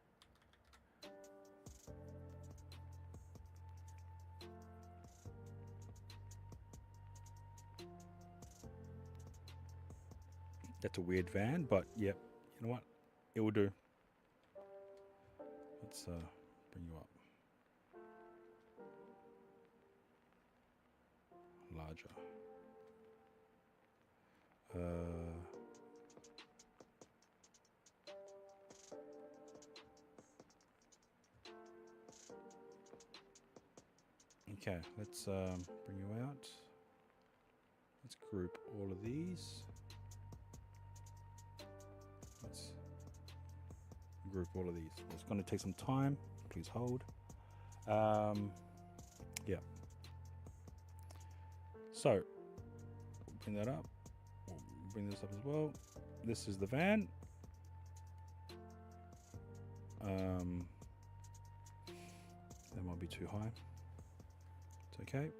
Speaker 1: That's a weird van, but yep, you know what? It will do. Let's bring you up. Larger. Okay, let's bring you out. Let's group all of these. Let's group all of these. It's going to take some time. Please hold. Yeah. So, bring that up. We'll bring this up as well. This is the van. That might be too high. It's okay.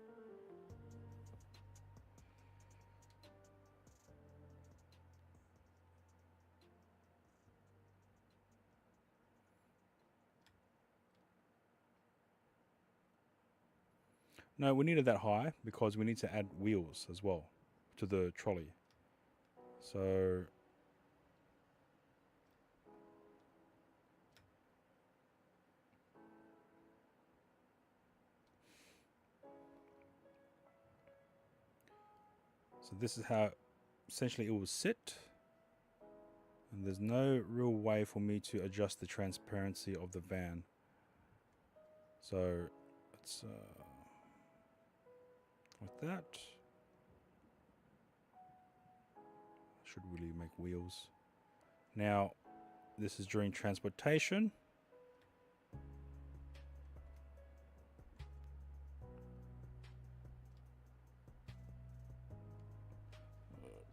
Speaker 1: No, we needed that high because we need to add wheels as well to the trolley. So this is how essentially it will sit. And there's no real way for me to adjust the transparency of the van. So it's like that. Should really make wheels. Now, this is during transportation.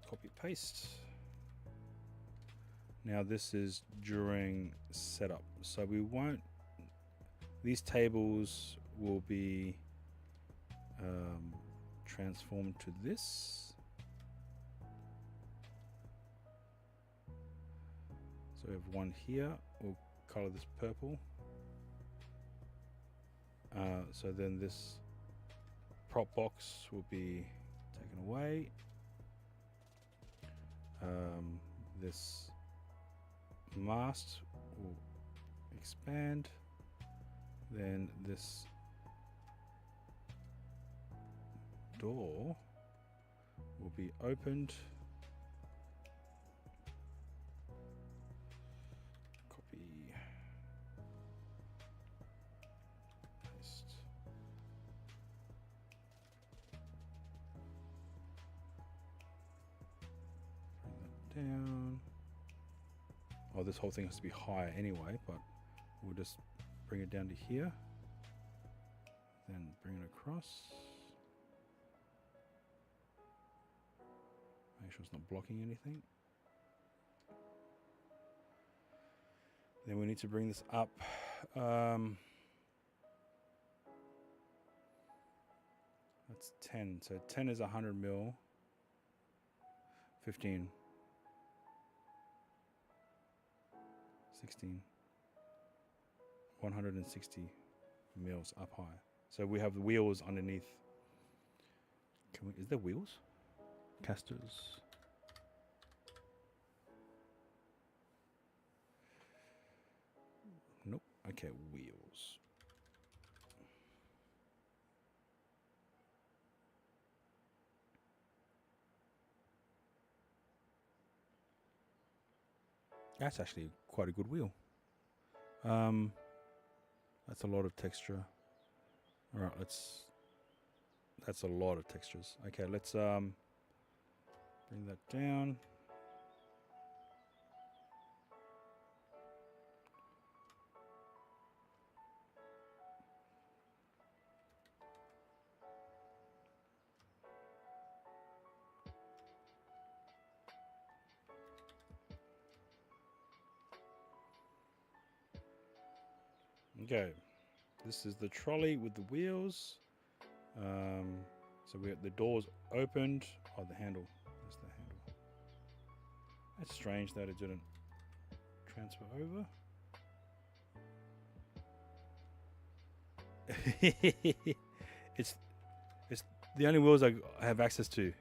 Speaker 1: Copy paste. Now this is during setup. So we won't, these tables will be transformed to this. So we have one here. We'll color this purple. So then this prop box will be taken away. This mast will expand. Then this door will be opened. down. Oh, this whole thing has to be higher anyway, but we'll just bring it down to here. Then bring it across. Make sure it's not blocking anything. Then we need to bring this up. That's 10. So 10 is 100 mil. 15. 16. 160 mils up high. So we have the wheels underneath. Can we, is there wheels? Casters. Nope. Okay, wheels. That's actually quite a good wheel. That's a lot of texture. All right, that's a lot of textures. Okay, let's bring that down. Okay, this is the trolley with the wheels. So we got the doors opened. Oh, the handle. There's the handle. That's strange that it didn't transfer over. it's the only wheels I have access to.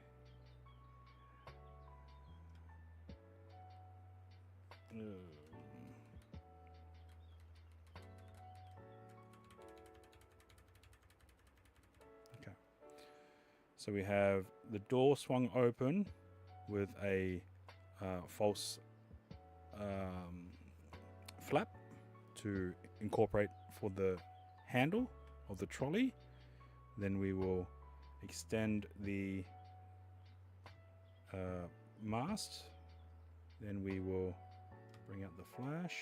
Speaker 1: So we have the door swung open with a false flap to incorporate for the handle of the trolley. Then we will extend the mast. Then we will bring out the flash.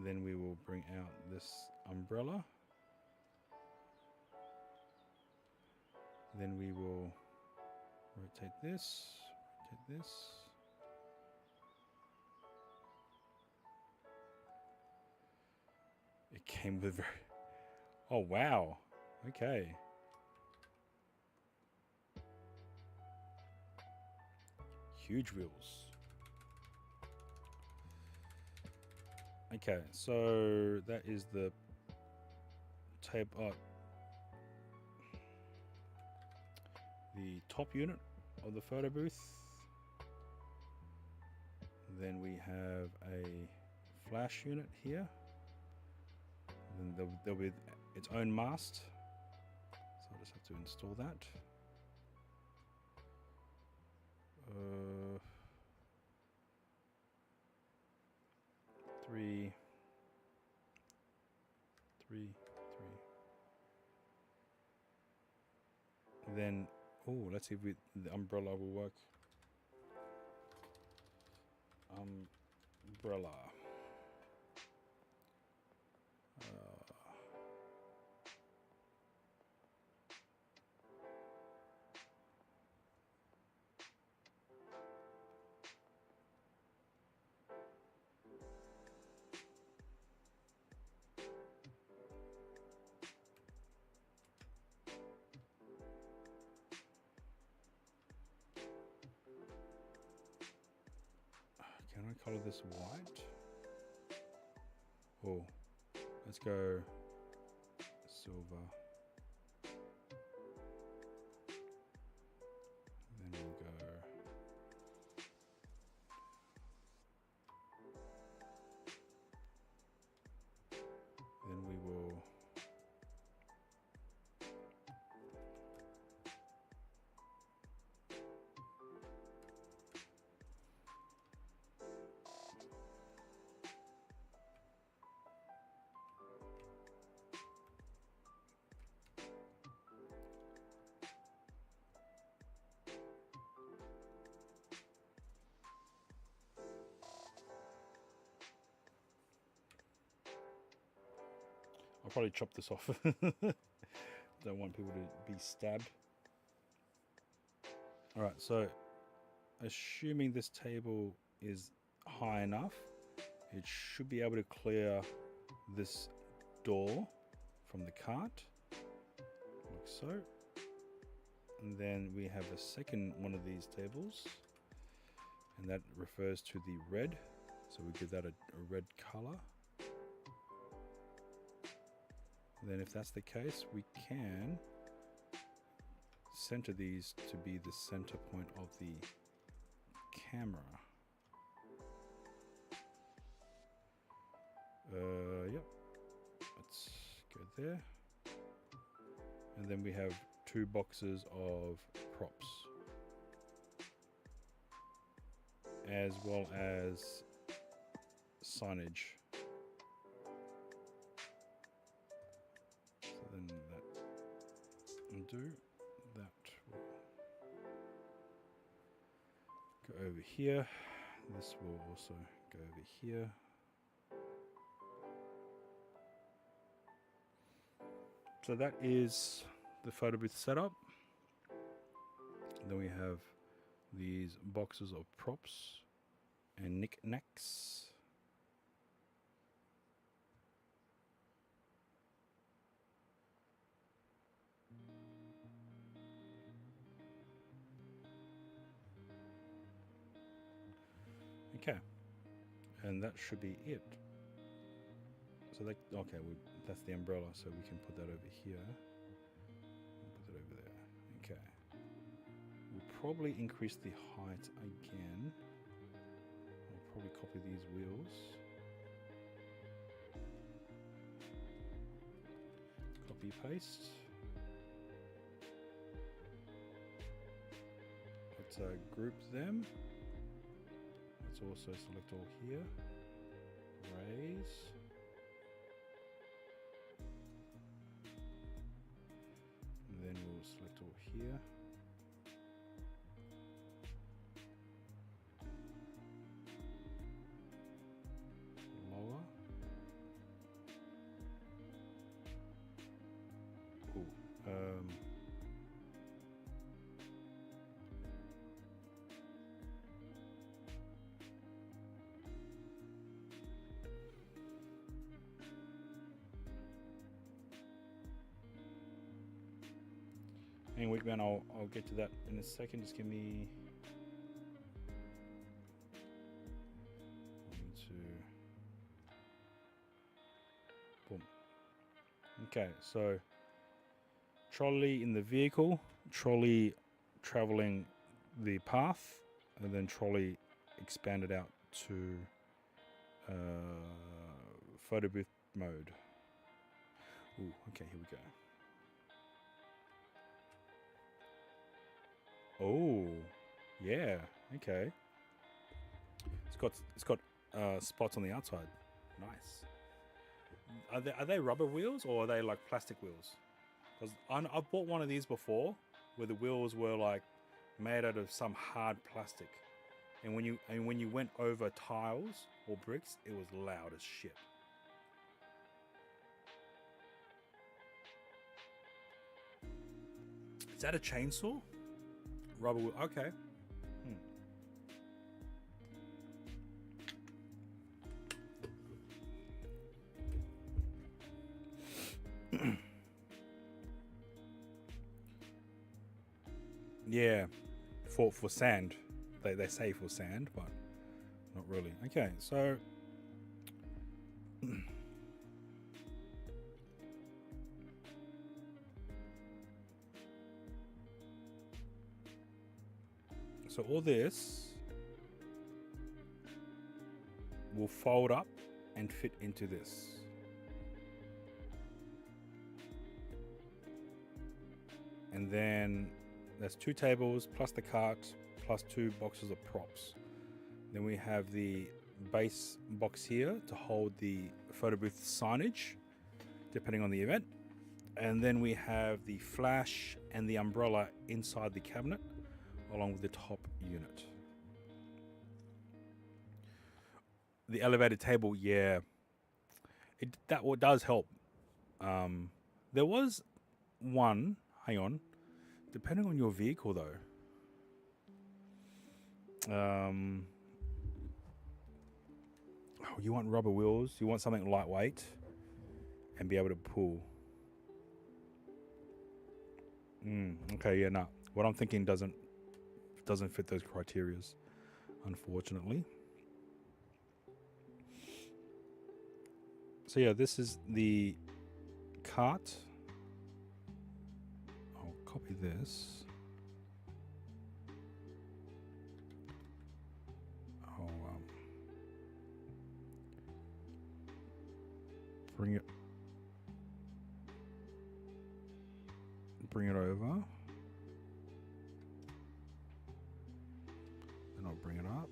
Speaker 1: Then we will bring out this umbrella. Then we will rotate this, rotate this. It came with very... Oh, wow. Okay. Huge wheels. Okay, so that is the tape art. The top unit of the photo booth. Then we have a flash unit here. And then there'll be its own mast. So I just have to install that. Three. Then, oh, let's see if the umbrella will work. Umbrella. Can I color this white? Oh, let's go silver. Then we'll go then we will I'll probably chop this off. Don't want people to be stabbed. Alright, so assuming this table is high enough, it should be able to clear this door from the cart, like so. And then we have a second one of these tables, and that refers to the red, so we give that a red color. And then if that's the case, we can center these to be the center point of the camera. Yep, let's go there. And then we have 2 boxes of props, as well as signage. So then that will do. That will go over here. This will also go over here. So that is the photo booth setup. Then we have these boxes of props and knickknacks. Okay, and that should be it. So that, okay, that's the umbrella, so we can put that over here. Put it over there. Okay. We'll probably increase the height again. I'll probably copy these wheels. Copy paste. Let's group them. Let's also select all here. Raise. And then we'll select all here. Lower. Cool. Anyway, man, I'll get to that in a second. Just give me. I need to. Boom. Okay, so trolley in the vehicle, trolley traveling the path, and then trolley expanded out to photo booth mode. Ooh, okay, here we go. Oh, yeah. Okay. It's got spots on the outside. Nice. Are they rubber wheels or are they like plastic wheels? Because I've bought one of these before, where the wheels were like made out of some hard plastic, and when you went over tiles or bricks, it was loud as shit. Is that a chainsaw? Rubber wheel. Okay. Yeah, for sand. They say for sand, but not really. Okay, so so all this will fold up and fit into this. And then that's 2 tables plus the cart plus 2 boxes of props. Then we have the base box here to hold the photo booth signage, depending on the event. And then we have the flash and the umbrella inside the cabinet, along with the top unit. The elevated table, yeah, that does help. There was one. Hang on. Depending on your vehicle, though. Oh, you want rubber wheels? You want something lightweight and be able to pull. Okay, yeah, no. What I'm thinking doesn't fit those criterias, unfortunately. So yeah, this is the cart. I'll copy this. I'll bring it over. Then I'll bring it up.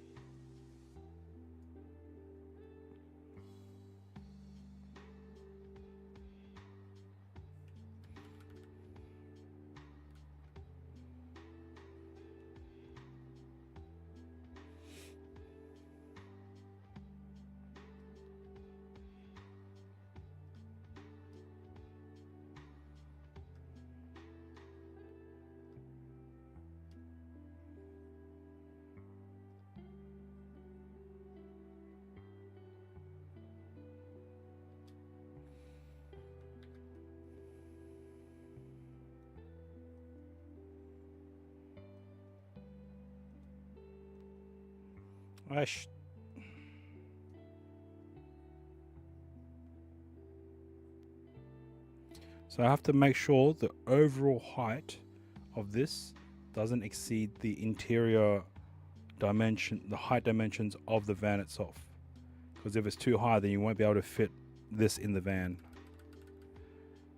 Speaker 1: So I have to make sure the overall height of this doesn't exceed the interior dimension, the height dimensions of the van itself. Because if it's too high, then you won't be able to fit this in the van.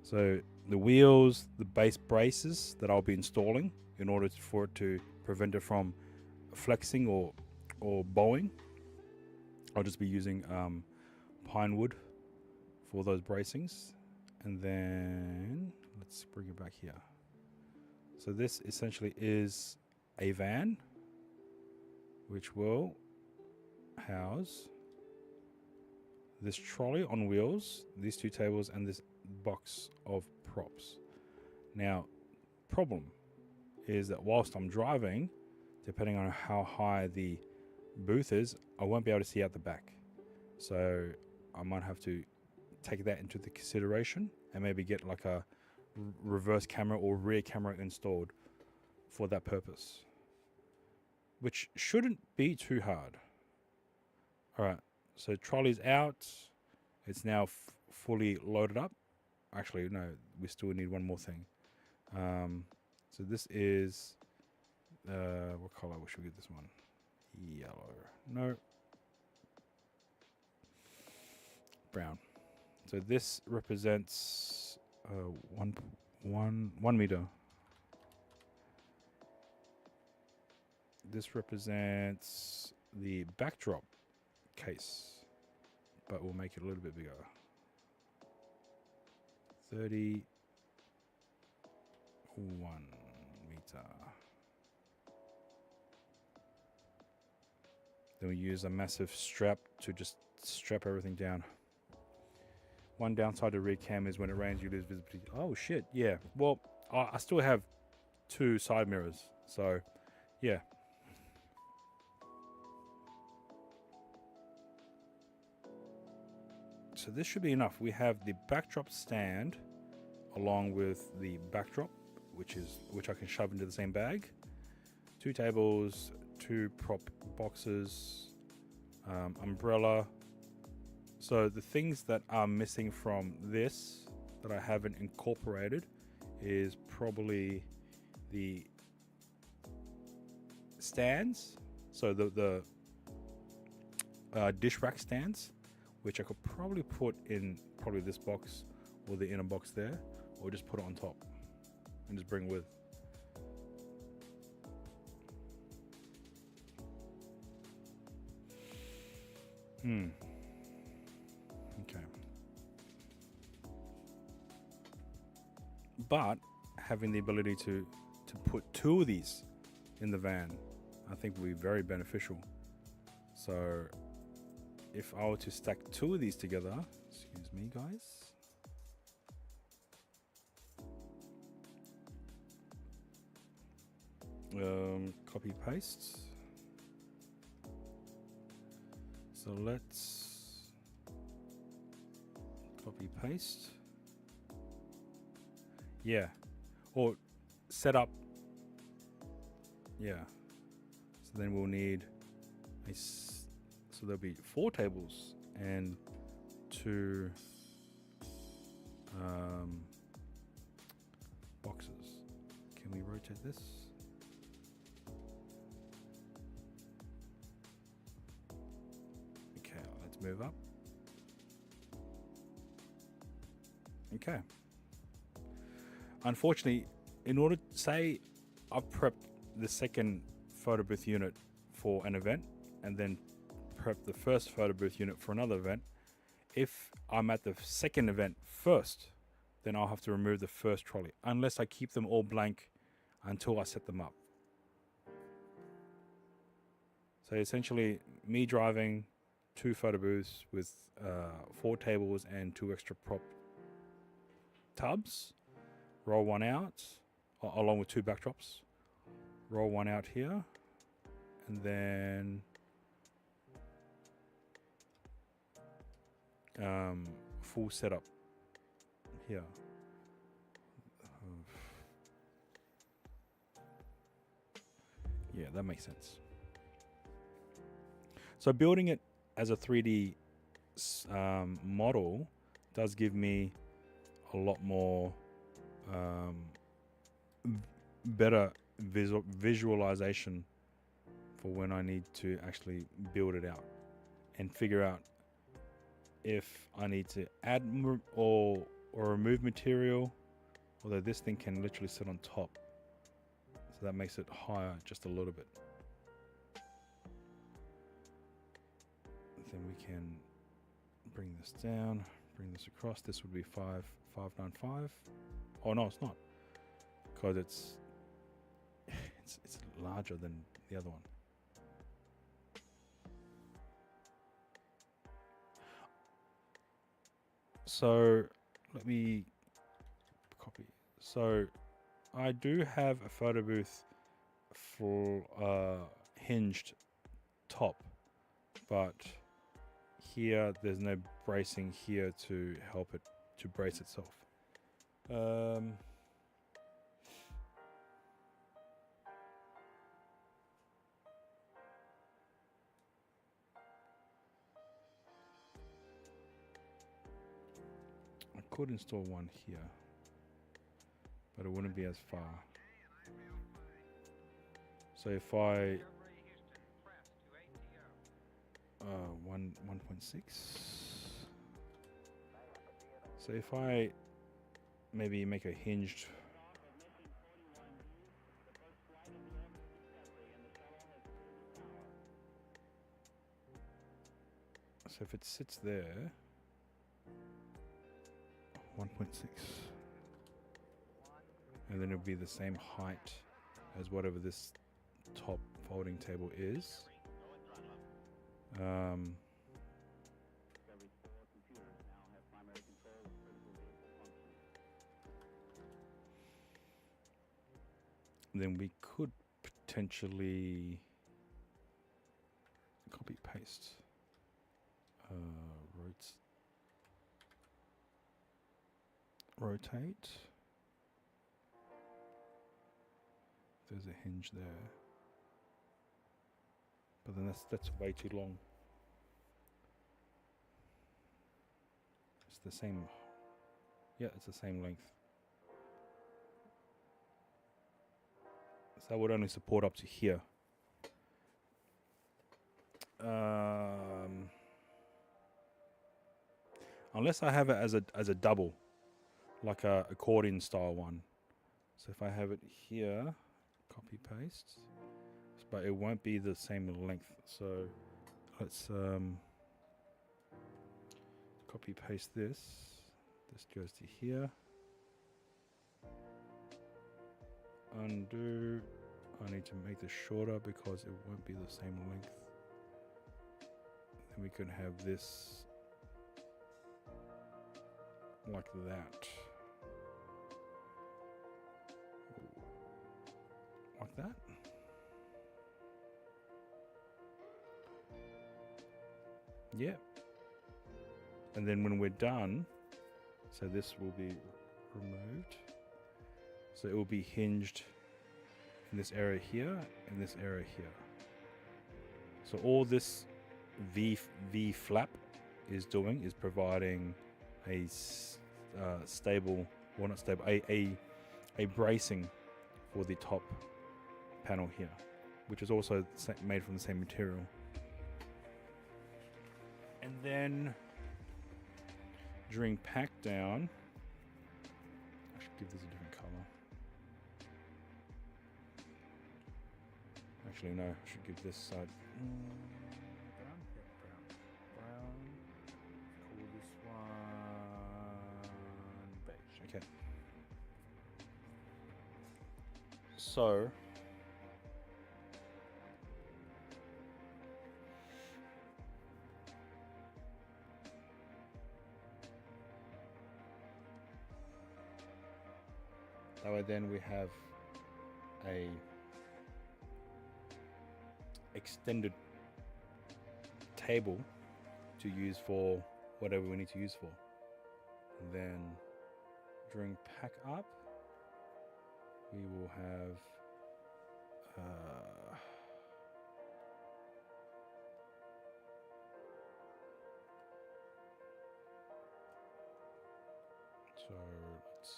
Speaker 1: So the wheels, the base braces that I'll be installing in order for it to prevent it from flexing or bowing, I'll just be using pine wood for those bracings. And then let's bring it back here. So this essentially is a van which will house this trolley on wheels, these two tables, and this box of props. Now, problem is that whilst I'm driving, depending on how high the booth is, I won't be able to see out the back. So I might have to take that into the consideration and maybe get like a reverse camera or rear camera installed for that purpose, which shouldn't be too hard. All right, so trolley's out. It's now fully loaded up. Actually, no, we still need one more thing. So this is what color should we get this one? Yellow. No. Brown. So this represents 1 meter. This represents the backdrop case, but we'll make it a little bit bigger. 31 meter. Then we use a massive strap to just strap everything down. One downside to rear cam is when it rains, you lose visibility. Oh shit, yeah. Well, I still have 2 side mirrors, so yeah. So this should be enough. We have the backdrop stand along with the backdrop, which I can shove into the same bag. 2 tables, 2 prop boxes, umbrella. So the things that are missing from this that I haven't incorporated is probably the stands. So the dish rack stands, which I could probably put in probably this box or the inner box there, or just put it on top and just bring with. Okay. But having the ability to put 2 of these in the van, I think would be very beneficial. So if I were to stack 2 of these together, excuse me guys, Copy paste. So let's copy paste. Yeah, or set up. Yeah. So then we'll need so there'll be 4 tables and 2 boxes. Can we rotate this? Okay, let's move up. Okay. Unfortunately, in order to say I've prepped the second photo booth unit for an event and then prep the first photo booth unit for another event, if I'm at the second event first, then I'll have to remove the first trolley unless I keep them all blank until I set them up. So essentially me driving 2 photo booths with 4 tables and 2 extra prop tubs, roll one out along with 2 backdrops, roll one out here, and then full setup here. Yeah, that makes sense. So building it as a 3D model does give me a lot more better visualization for when I need to actually build it out and figure out if I need to add or remove material, although this thing can literally sit on top, so that makes it higher just a little bit. Then we can bring this down, bring this across. This would be 5595. Oh no, it's not, because it's larger than the other one. So let me copy. So I do have a photo booth for hinged top, but here there's no bracing here to help it to brace itself. I could install one here, but it wouldn't be as far. So if I 1.6. So if I maybe make a hinged, so if it sits there, 1.6, and then it'll be the same height as whatever this top folding table is. Then we could potentially copy paste, rotate. There's a hinge there, but then that's way too long. It's the same. Yeah, it's the same length. So that would only support up to here. Unless I have it as a double, like a accordion style one. So if I have it here, copy paste, but it won't be the same length. So let's copy paste this. This goes to here. Undo. I need to make this shorter because it won't be the same length. Then we could have this like that. Like that. Yep. And then when we're done, so this will be removed. So it will be hinged in this area here and this area here. So all this V flap is doing is providing a stable, well not stable, a bracing for the top panel here, which is also made from the same material. And then during pack down, I should give this a different color. Actually, no, I should give this side brown. Brown. Call this one beige. Okay. So that way then we have a extended table to use for whatever we need to use for. And then during pack up, we will have so let's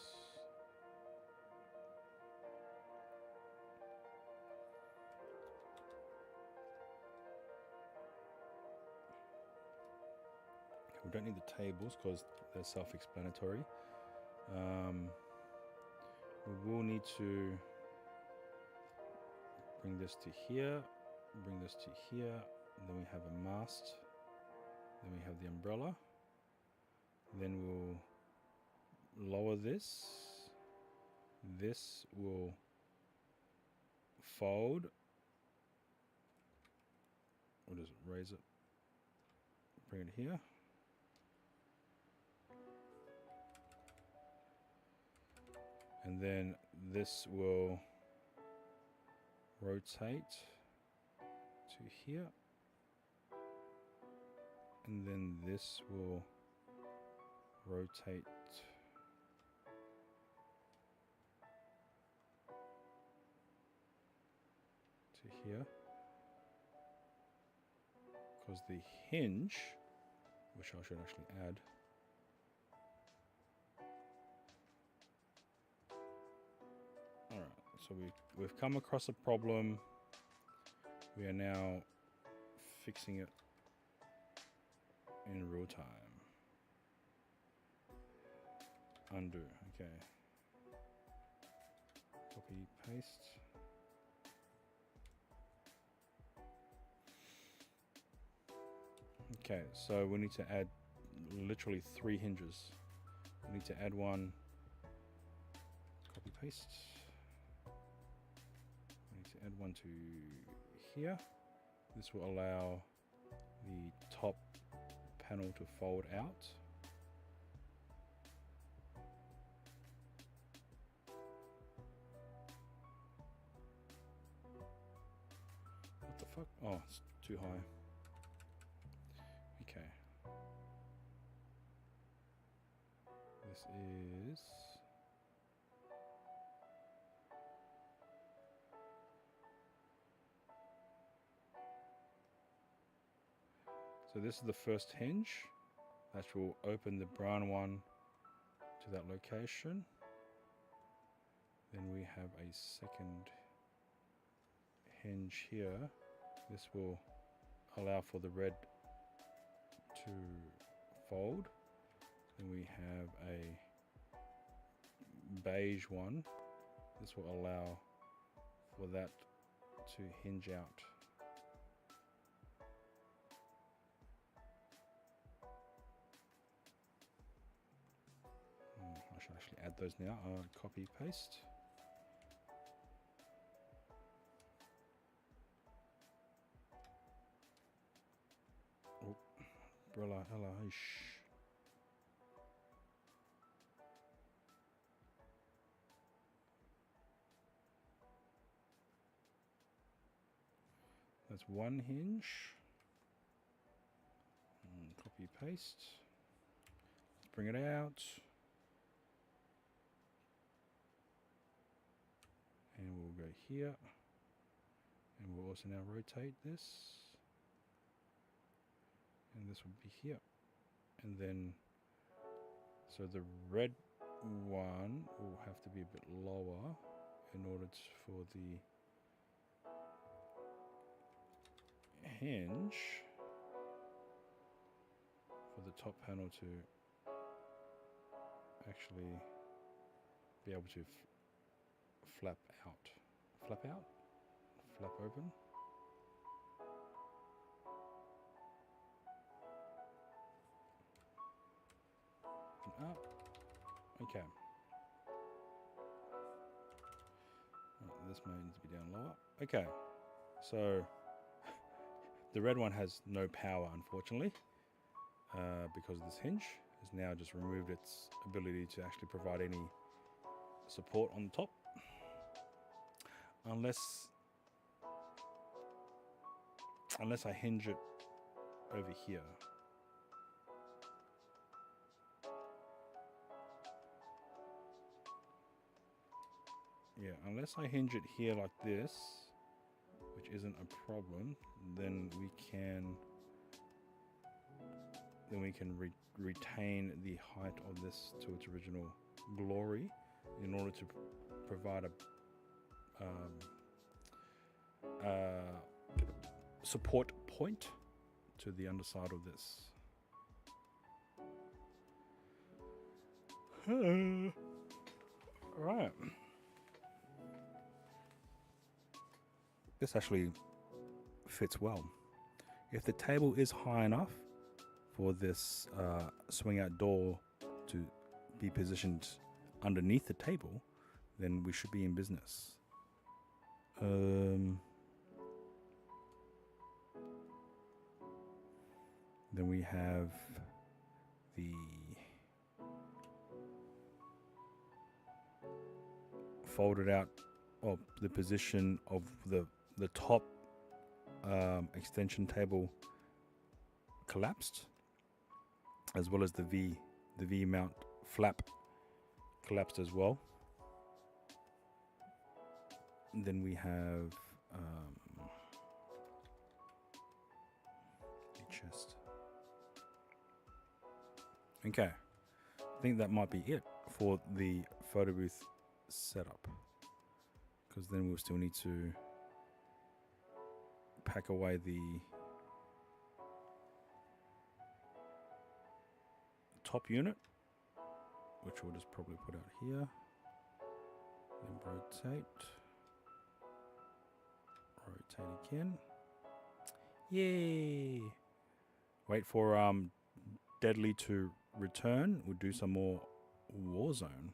Speaker 1: we don't need the tables because they're self-explanatory. We will need to bring this to here, bring this to here, and then we have a mast, then we have the umbrella, then we'll lower this, this will fold, we'll just raise it, bring it here. And then this will rotate to here. And then this will rotate to here. Because the hinge, which I should actually add, so we've come across a problem. We are now fixing it in real time. Undo, okay. Copy, paste. Okay, so we need to add literally 3 hinges. We need to add one, copy, paste. Add one to here. This will allow the top panel to fold out. What the fuck? Oh, it's too high. Okay. This is so this is the first hinge that will open the brown one to that location. Then we have a second hinge here. This will allow for the red to fold. Then we have a beige one. This will allow for that to hinge out. I should actually add those now. Copy, paste. Oh, umbrella, hello, shh. That's one hinge. Copy paste. Let's bring it out. And we'll go here. And we'll also now rotate this. And this will be here. And then, so the red one will have to be a bit lower in order for the hinge for the top panel to actually be able to flap out. Flap out? Flap open? And up. Okay. This may need to be down lower. Okay. So the red one has no power, unfortunately, because this hinge has now just removed its ability to actually provide any support on the top. Unless I hinge it over here. Yeah, unless I hinge it here like this, which isn't a problem, then we can retain the height of this to its original glory in order to provide a support point to the underside of this. Right. This actually fits well. If the table is high enough for this swing out door to be positioned underneath the table, then we should be in business. Then we have the folded out, or the position of the top extension table collapsed, as well as the V mount flap collapsed as well. And then we have the chest. Okay, I think that might be it for the photo booth setup, because then we'll still need to pack away the top unit, which we'll just probably put out here, then rotate again. Yay! Wait for Deadly to return. We'll do some more Warzone.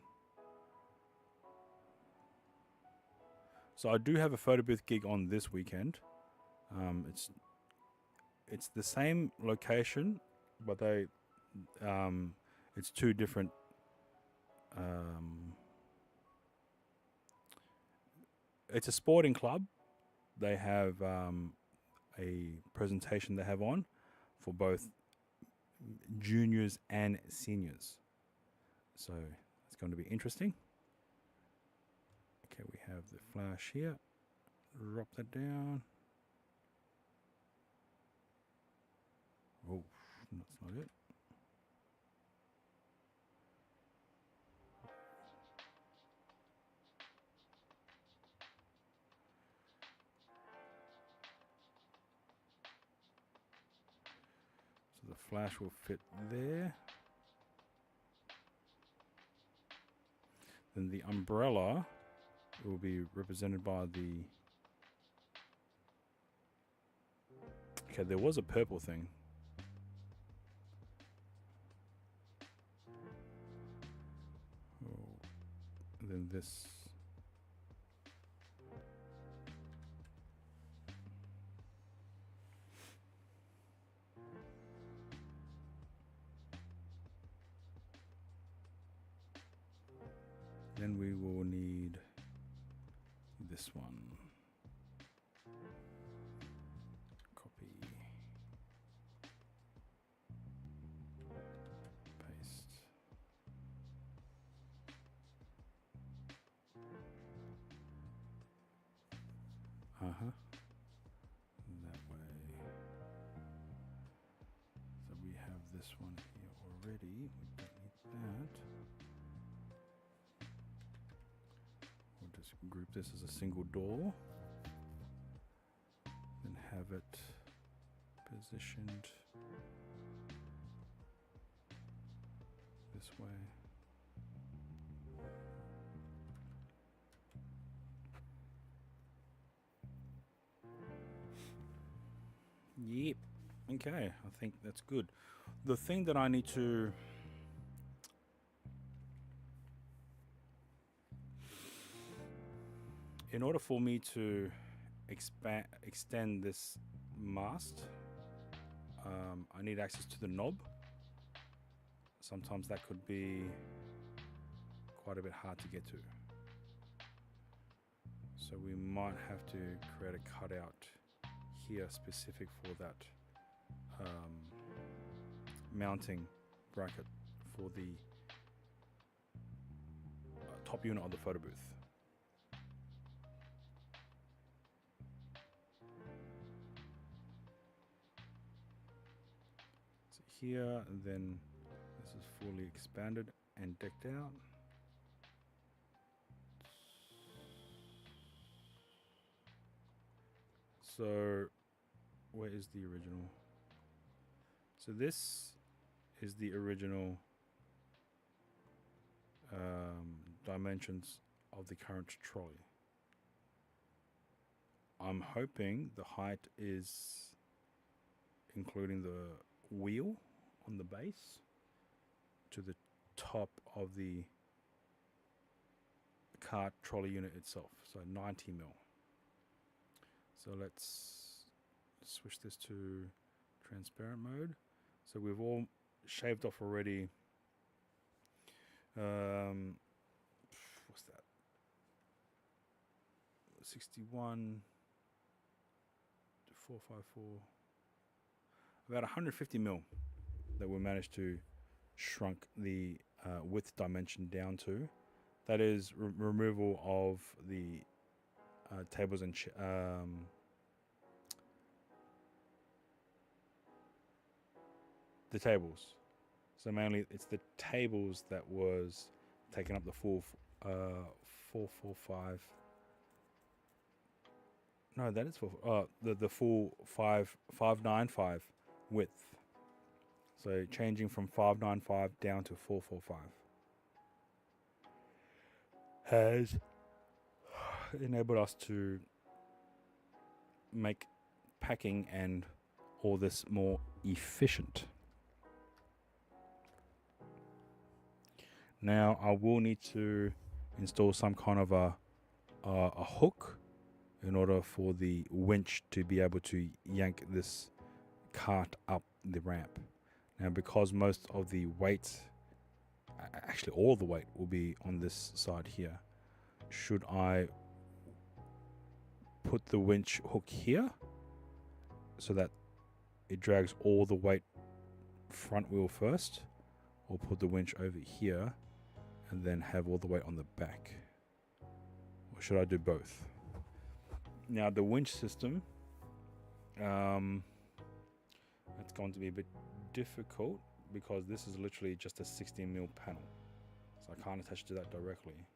Speaker 1: So I do have a photo booth gig on this weekend. It's the same location, but it's two different it's a sporting club. They have a presentation they have on for both juniors and seniors, so it's going to be interesting. Okay, we have the flash here. Drop that down. Oh, that's not it. So the flash will fit there. Then the umbrella will be represented by the... Okay, there was a purple thing. Oh, then this... Then we will need this one. Copy. That way. So we have this one here already. We don't need that. We'll just group this as a single door. And have it positioned this way. Yep. Okay, I think that's good. The thing that I need to in order for me to extend this mast, I need access to the knob. Sometimes that could be quite a bit hard to get to. So we might have to create a cutout here specific for that mounting bracket for the top unit of the photo booth. So here, and then this is fully expanded and decked out. So where is the original? So this is the original dimensions of the current trolley. I'm hoping the height is including the wheel on the base to the top of the cart trolley unit itself, so 90 mil. So let's switch this to transparent mode. So we've all shaved off already. What's that? 61 to 454. About 150 mil that we managed to shrunk the width dimension down to. That is removal of the tables and the tables. So mainly it's the tables that was taking up the full 445. No, that is the full 595 width. So changing from 595 down to 445 has enabled us to make packing and all this more efficient. Now I will need to install some kind of a hook in order for the winch to be able to yank this cart up the ramp. Now because most of the weight, actually all the weight, will be on this side here, should I put the winch hook here so that it drags all the weight front wheel first, or put the winch over here and then have all the weight on the back? Or should I do both? Now the winch system, it's going to be a bit difficult because this is literally just a 16 mil panel, so I can't attach to that directly.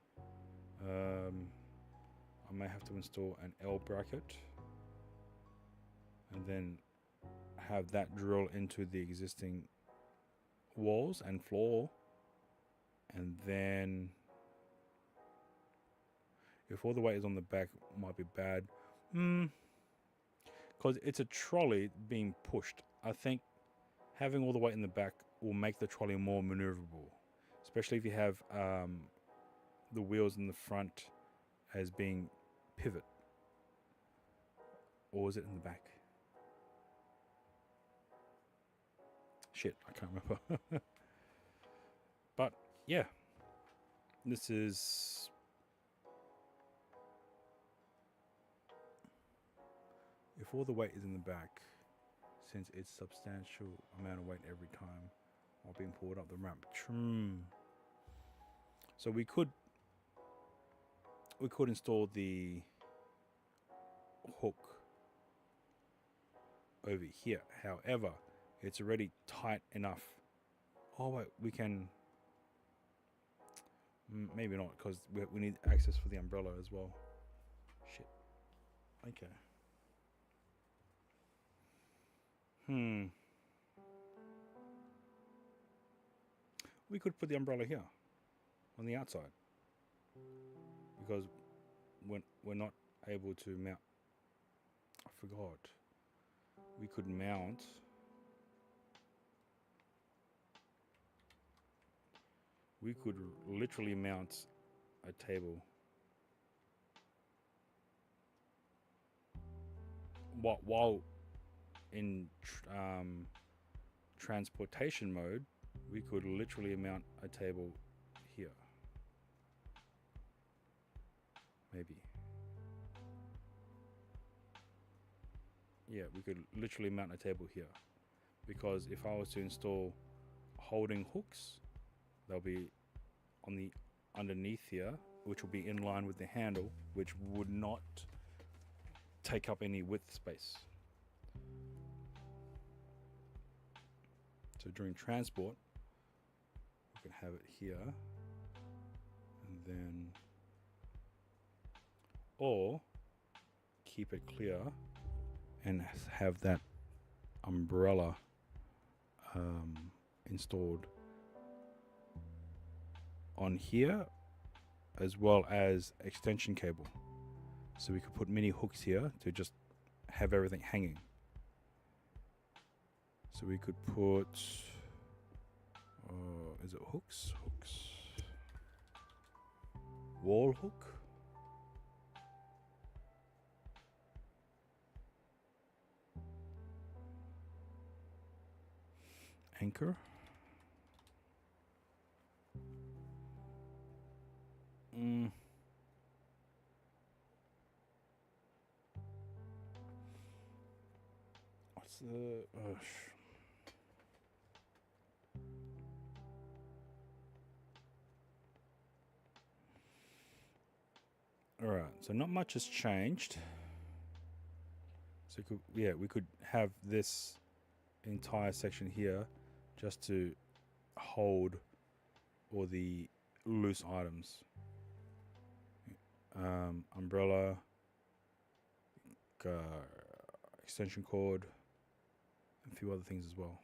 Speaker 1: I may have to install an L bracket and then have that drill into the existing walls and floor, and then if all the weight is on the back, might be bad. Because it's a trolley being pushed. I think having all the weight in the back will make the trolley more maneuverable, especially if you have the wheels in the front as being pivot. Or is it in the back? Shit, I can't remember. But yeah, this is if all the weight is in the back, since it's substantial amount of weight every time while being pulled up the ramp. So we could install the hook over here. However, it's already tight enough. Oh wait, we can maybe not, because we need access for the umbrella as well. Shit. Okay. We could put the umbrella here on the outside, because we're not able to mount. I forgot. We could mount. We could literally mount a table. While in transportation mode, we could literally mount a table here. Maybe. Yeah, we could literally mount a table here. Because if I was to install holding hooks, they'll be on the underneath here, which will be in line with the handle, which would not take up any width space. So during transport, we can have it here, and then, or keep it clear and have that umbrella installed on here, as well as extension cable. So we could put mini hooks here to just have everything hanging. So we could put, is it hooks? Hooks. Wall hook. Anchor. What's the... Alright, so not much has changed. So we could have this entire section here just to hold all the loose items. Umbrella, extension cord, and a few other things as well.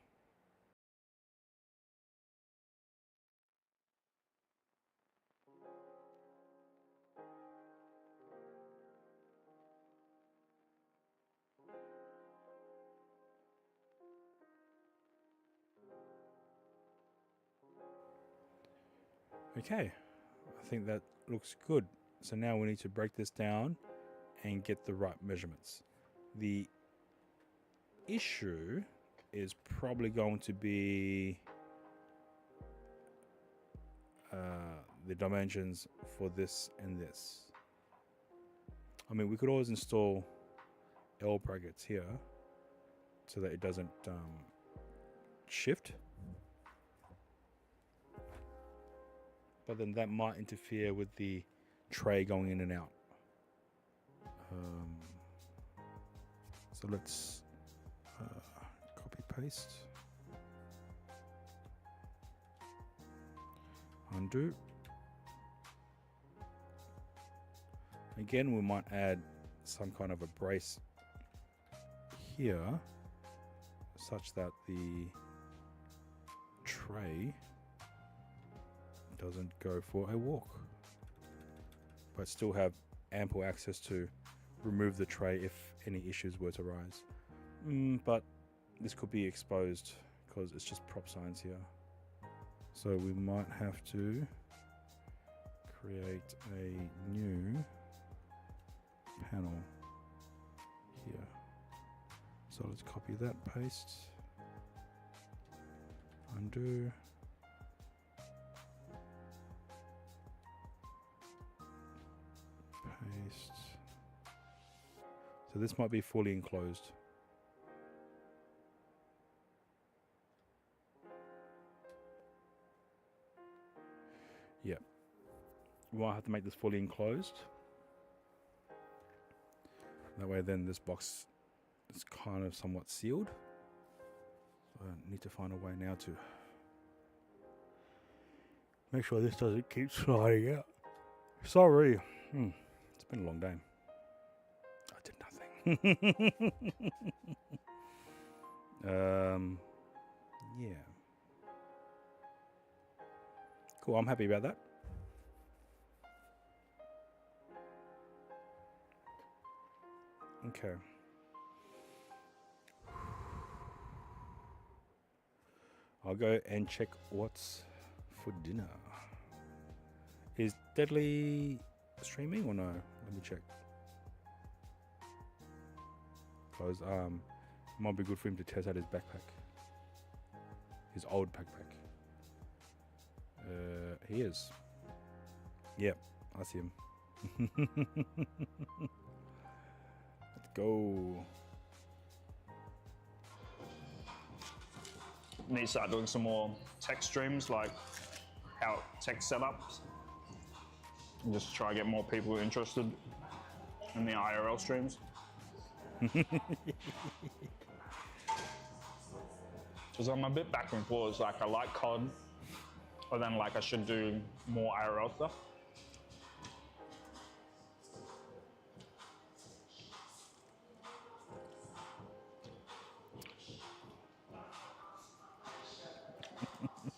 Speaker 1: Okay, I think that looks good. So now we need to break this down and get the right measurements. The issue is probably going to be the dimensions for this and this. I mean, we could always install L brackets here so that it doesn't shift. But then that might interfere with the tray going in and out. So let's copy paste, undo. Again, we might add some kind of a brace here such that the tray doesn't go for a walk, but still have ample access to remove the tray if any issues were to arise. But this could be exposed because it's just prop signs here. So we might have to create a new panel here. So let's copy that, paste, undo. Paste. So this might be fully enclosed. Yeah. We might have to make this fully enclosed. That way then this box is kind of somewhat sealed. So I need to find a way now to make sure this doesn't keep sliding out. Sorry. It's been a long day. I did nothing. Yeah. Cool, I'm happy about that. Okay. I'll go and check what's for dinner. Is Deadly streaming or no? Let me check. Close. Might be good for him to test out his backpack. His old backpack. He is. Yep, I see him. Let's go.
Speaker 5: Need to start doing some more tech streams, like how tech setups, and just try to get more people interested in the IRL streams. Because I'm a bit back and forth. Like I like COD, but then like I should do more IRL stuff.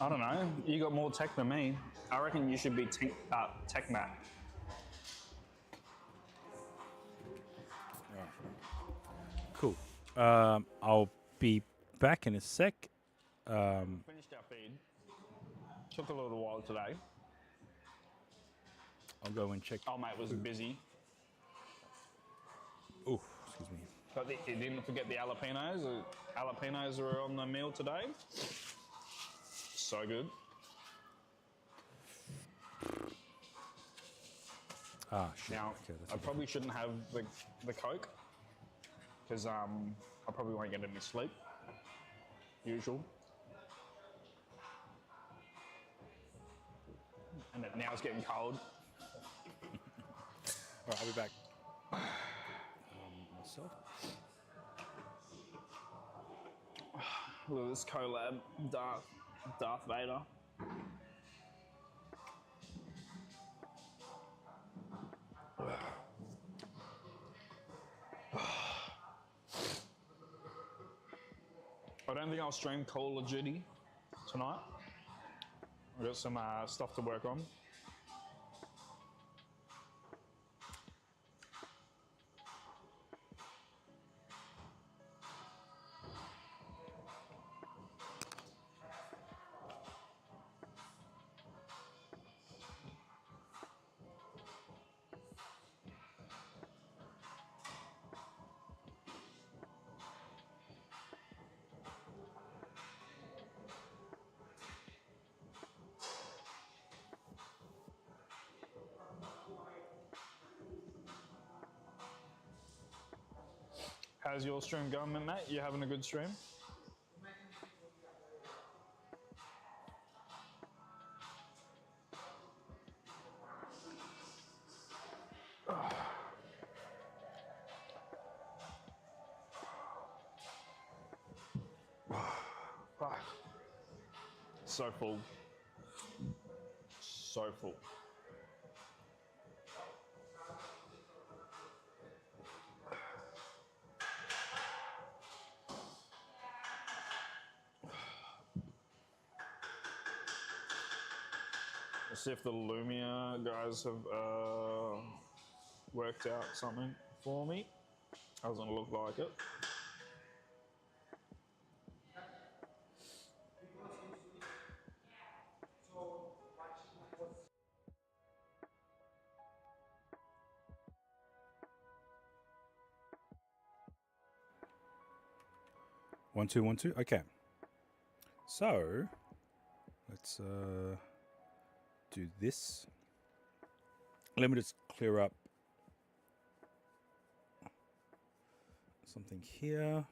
Speaker 5: I don't know. You got more tech than me. I reckon you should be tech Matt.
Speaker 1: Cool. I'll be back in a sec.
Speaker 5: Finished our feed. Took a little while today.
Speaker 1: I'll go and check.
Speaker 5: Oh, mate was busy.
Speaker 1: Oh, excuse me.
Speaker 5: But you didn't forget the jalapenos. The jalapenos were on the meal today. So good.
Speaker 1: Ah, shit.
Speaker 5: Now,
Speaker 1: Okay, that's
Speaker 5: I
Speaker 1: okay.
Speaker 5: probably shouldn't have the Coke because I probably won't get any sleep. Usual. And now it's getting cold.
Speaker 1: All right, I'll be back. Myself.
Speaker 5: Look at this collab, Darth Vader. I don't think I'll stream Call of Duty tonight. I've got some stuff to work on. How's your stream going, Matt? You having a good stream? So full. So full. Let's see if the Lumia guys have worked out something for me. Doesn't look like it.
Speaker 1: One, two, 1, 2. Okay. So let's do this. Let me just clear up something here.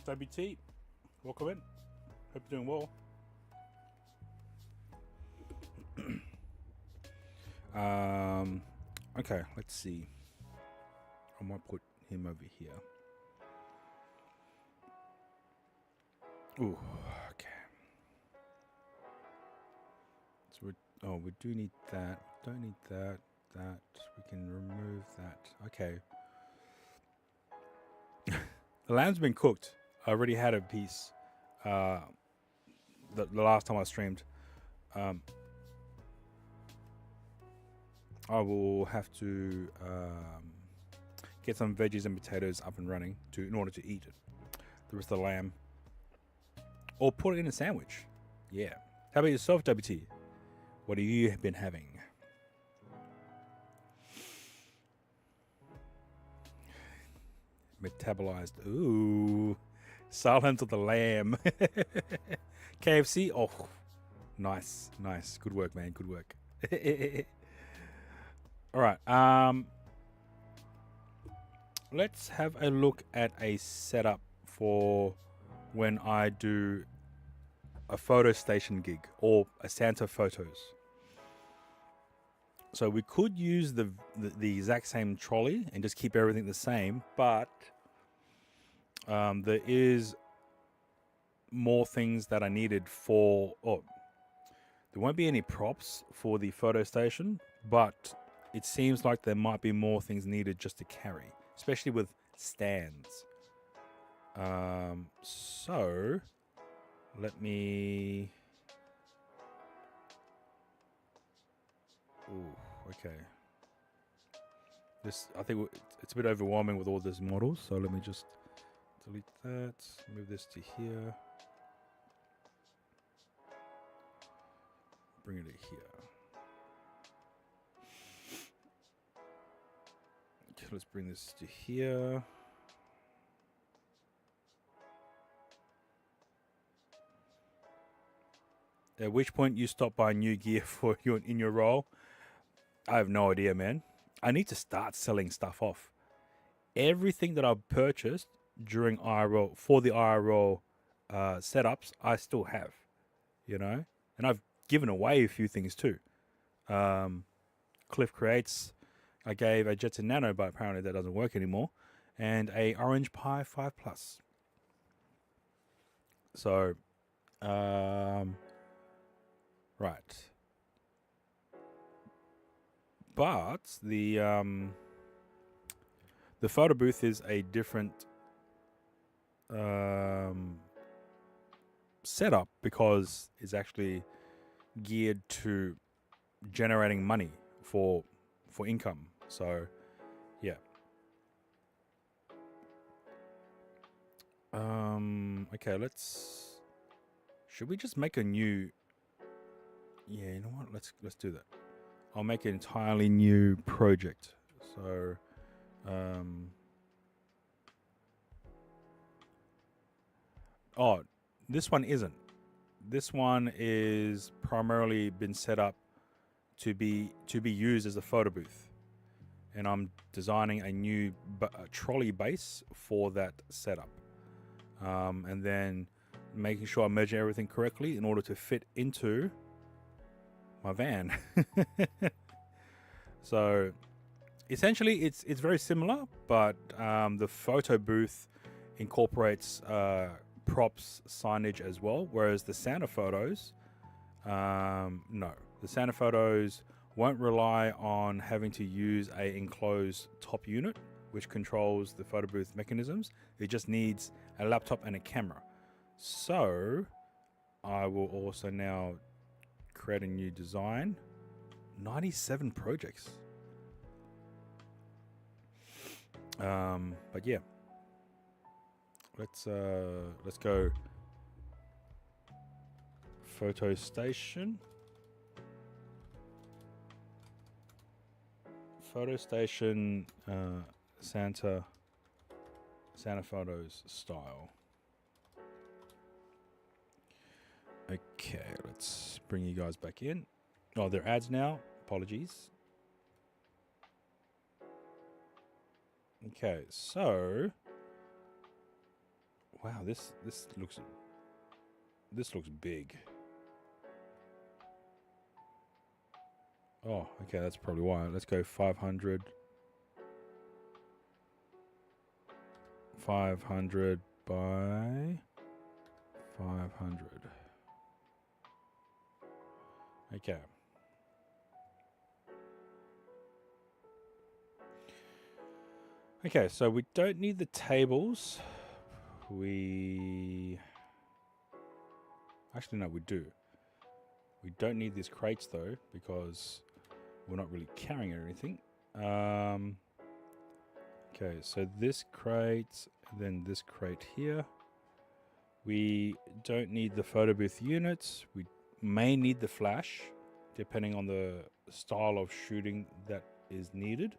Speaker 1: WT, welcome in. Hope you're doing well. Okay, let's see. I might put him over here. Ooh, okay. So we do need that. Don't need that. That we can remove that. Okay. The lamb's been cooked. I already had a piece. The last time I streamed. I will have to get some veggies and potatoes up and running in order to eat it. The rest of the lamb. Or put it in a sandwich. Yeah. How about yourself, WT? What have you been having? Metabolized. Ooh. Silence of the Lamb. KFC. Oh, nice. Nice. Good work, man. Good work. All right. Let's have a look at a setup for when I do a photo station gig or a Santa photos. So we could use the exact same trolley and just keep everything the same, but there is more things that I needed for. Oh, there won't be any props for the photo station, but it seems like there might be more things needed just to carry, especially with stands. So let me. Ooh, okay. I think it's a bit overwhelming with all these models, so let me just delete that, move this to here, bring it to here. Okay, let's bring this to here. At which point you stop buying new gear for in your role? I have no idea, man. I need to start selling stuff off. Everything that I've purchased during IRL for the IRL setups, I still have, and I've given away a few things too. Cliff Creates, I gave a Jetson Nano, but apparently that doesn't work anymore, and a Orange Pi 5 Plus. So, right. But the photo booth is a different setup because it's actually geared to generating money for income. So, yeah. Okay, should we just make a new? Yeah, you know what? Let's do that. I'll make an entirely new project. So, oh, this one isn't. This one is primarily been set up to be used as a photo booth, and I'm designing a new trolley base for that setup, and then making sure I measure everything correctly in order to fit into my van. So essentially it's very similar, but the photo booth incorporates props, signage as well, whereas the Santa photos no, the Santa photos won't rely on having to use a enclosed top unit which controls the photo booth mechanisms. It just needs a laptop and a camera. So I will also now create a new design. 97 projects. But yeah, let's go photo station. Photo station, Santa photos style. Okay, let's bring you guys back in. Oh, they're ads now. Apologies. Okay, so Wow, this looks big. Oh, okay, that's probably why. Let's go 500. 500 by 500. Okay. Okay, so we don't need the tables. Actually, no, we do. We don't need these crates, though, because we're not really carrying anything. Okay, so this crate, then this crate here. We don't need the photo booth units. We may need the flash, depending on the style of shooting that is needed.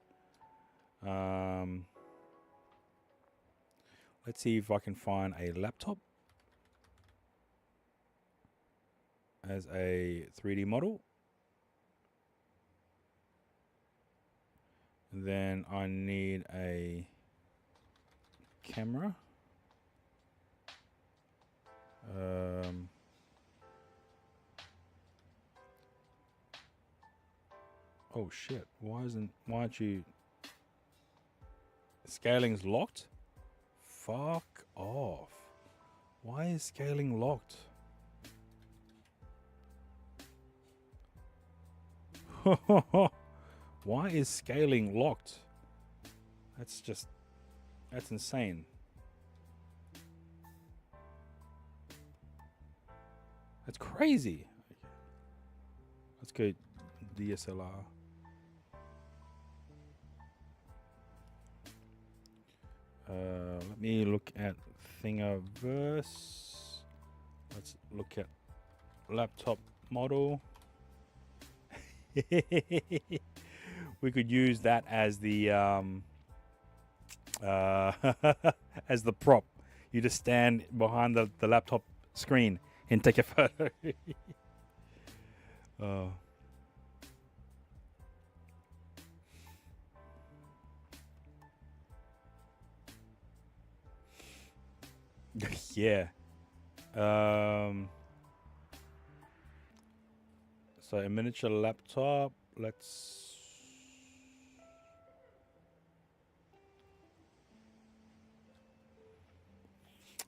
Speaker 1: Let's see if I can find a laptop as a 3D model. Then I need a camera. Oh shit, why aren't you... Scaling's locked? Fuck off. Why is scaling locked? Why is scaling locked? That's insane. That's crazy. Let's go DSLR. Let me look at Thingiverse. Let's look at laptop model. We could use that as the as the prop. You just stand behind the laptop screen and take a photo. Oh. Yeah. So a miniature laptop. Let's...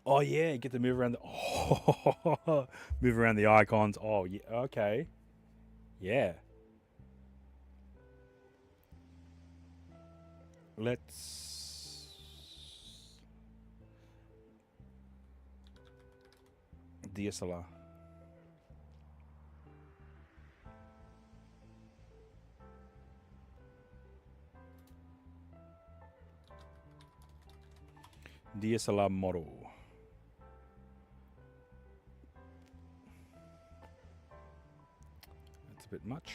Speaker 1: Oh yeah, get to move around the move around the icons. Oh yeah, okay. Yeah. Let's DSLR. DSLR model. That's a bit much.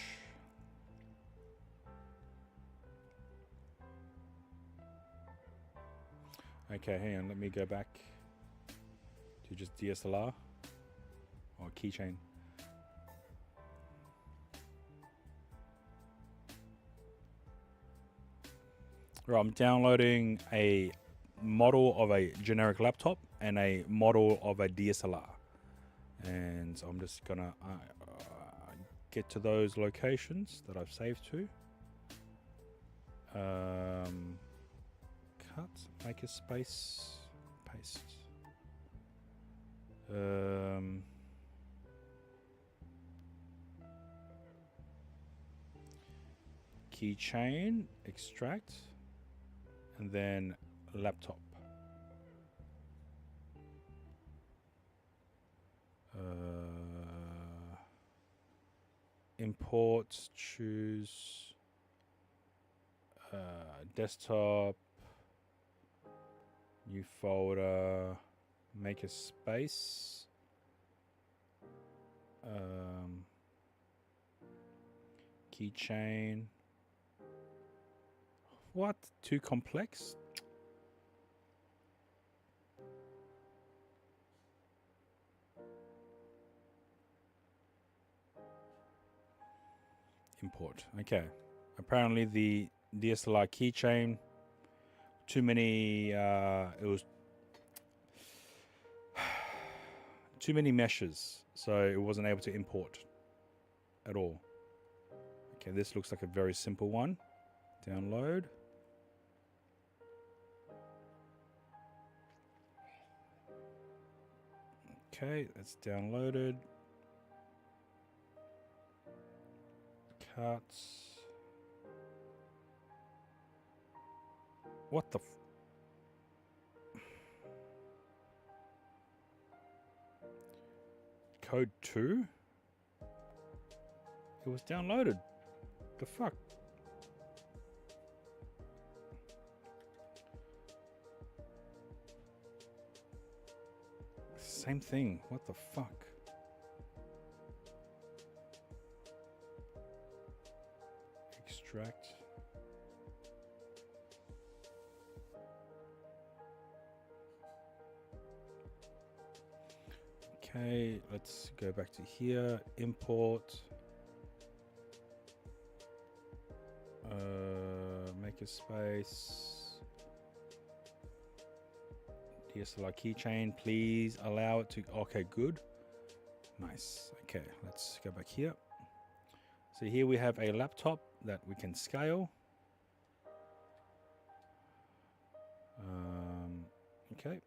Speaker 1: Okay, hang on. Let me go back to just DSLR or keychain. Right, I'm downloading a model of a generic laptop and a model of a DSLR, and so I'm just gonna get to those locations that I've saved to. Cut, make a space, paste. Keychain, extract, and then laptop. Import, choose desktop, new folder, make a space, keychain. What? Too complex? Import. Okay. Apparently the DSLR keychain, too many, it was too many meshes, so it wasn't able to import at all. Okay, this looks like a very simple one. Download. Okay, that's downloaded. Cuts. What the code 2? It was downloaded. The fuck? Same thing. What the fuck? Extract. Okay, let's go back to here. Import. Make a space. DSLR keychain, please allow it to. Okay, good. Nice. Okay, let's go back here. So here we have a laptop that we can scale. Okay.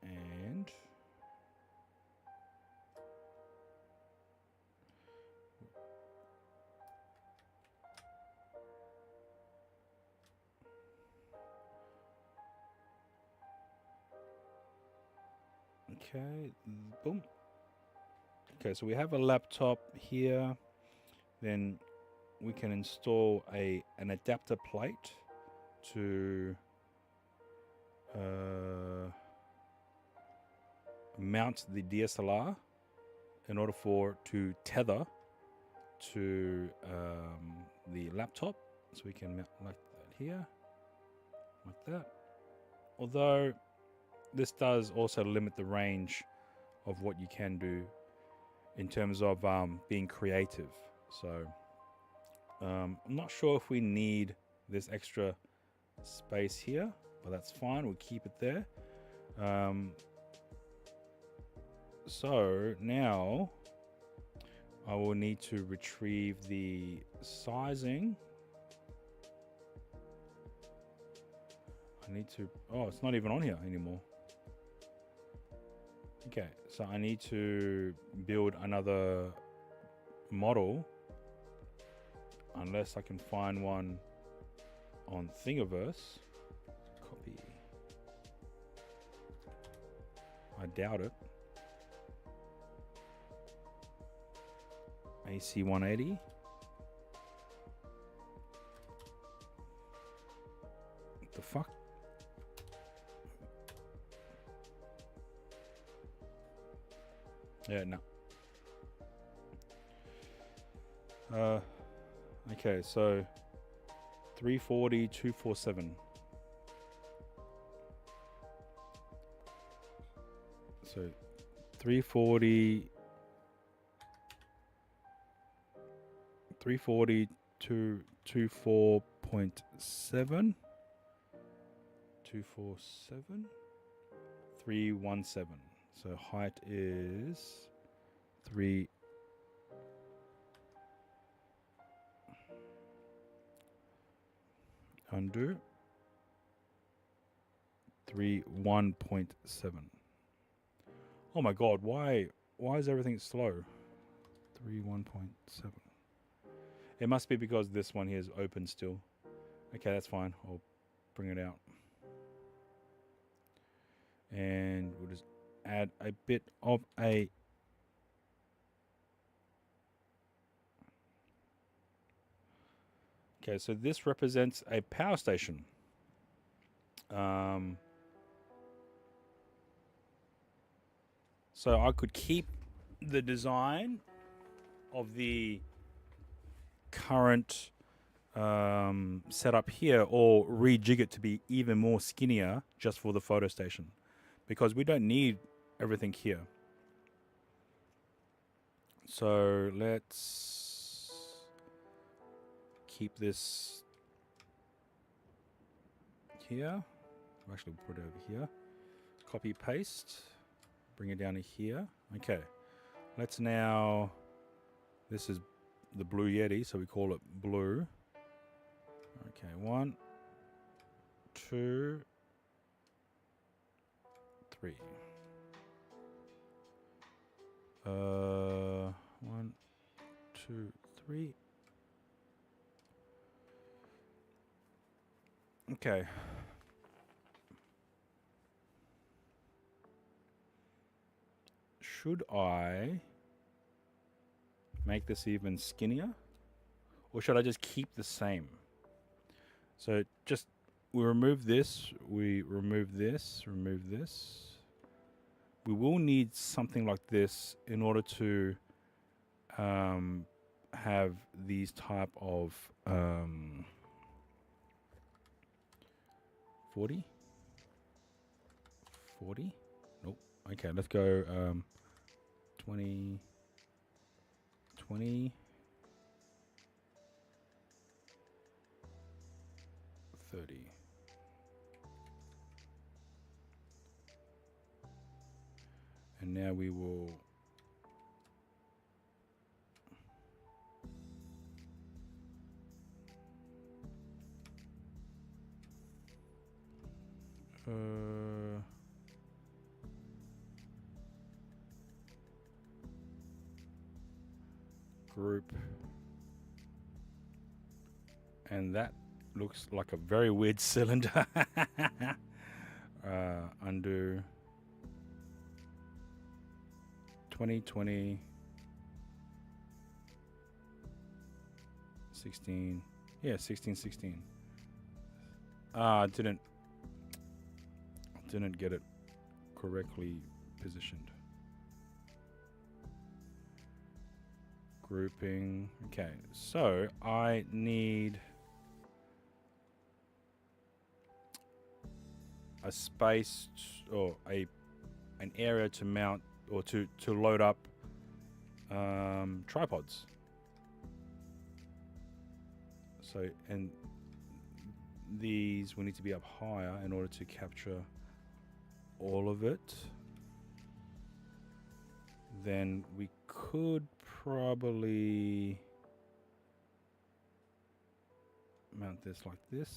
Speaker 1: And okay, boom. Okay, so we have a laptop here. Then we can install an adapter plate to mount the DSLR in order for to tether to the laptop. So we can mount like that here, like that. Although this does also limit the range of what you can do in terms of being creative. So I'm not sure if we need this extra space here, but that's fine. We'll keep it there. So now I will need to retrieve the sizing. I need to, oh, it's not even on here anymore. Okay, so I need to build another model, unless I can find one on Thingiverse. Copy. I doubt it. AC180. What the fuck? Yeah, no. Okay, so 340, 247. So 340, to 24.7, 247, 317. So height is 3. Undo. 1.7. Oh my god, why is everything slow? 1.7. It must be because this one here is open still. Okay, that's fine. I'll bring it out. And we'll just add a bit of a okay, so this represents a power station. So I could keep the design of the current setup here, or rejig it to be even more skinnier just for the photo station, because we don't need everything here. So let's keep this here. I'll actually put it over here. Copy paste. Bring it down to here. Okay. Let's now, this is the Blue Yeti, so we call it blue. Okay, 1, 2, 3. 1, 2, 3. Okay. Should I make this even skinnier? Or should I just keep the same? So just, we remove this, we remove this, remove this. We will need something like this in order to have these type of 40? 40? Nope. Okay, let's go 20, 20, 30. And now we will group, and that looks like a very weird cylinder. Undo 2020 16. Yeah, 16. Didn't get it correctly positioned. Grouping. Okay, so I need a space or an area to mount or to load up tripods. So, and these will need to be up higher in order to capture all of it. Then we could probably mount this like this,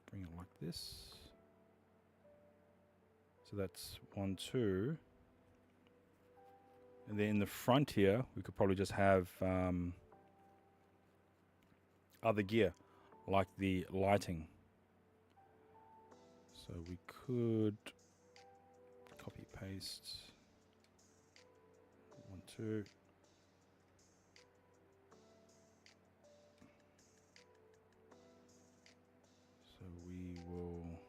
Speaker 1: bring it like this. So that's 1, 2. And then in the front here, we could probably just have other gear, like the lighting. So we could copy paste 1, 2. So we will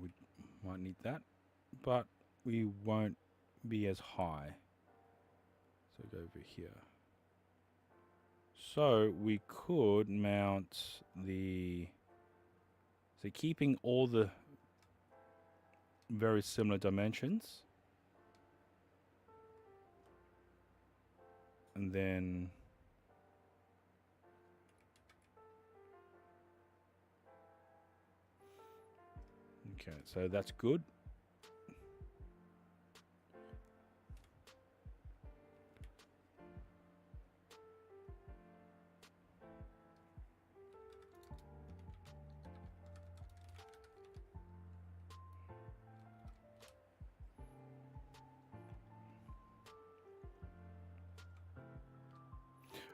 Speaker 1: we might need that, but we won't be as high. So go over here. So we could mount the, so keeping all the very similar dimensions, and then okay, so that's good.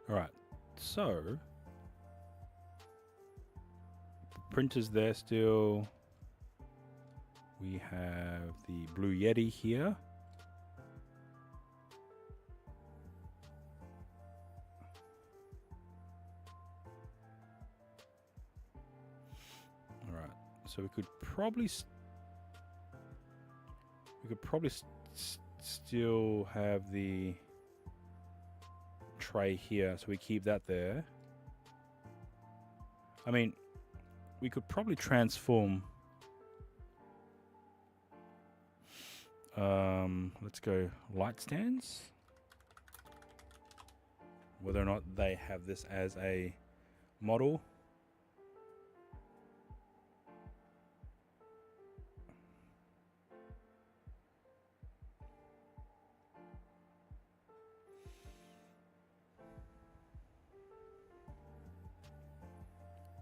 Speaker 1: All right, so printers there still. We have the Blue Yeti here. All right, so we could probably still have the tray here, so we keep that there. I mean, we could probably transform. Let's go light stands. whether or not they have this as a model.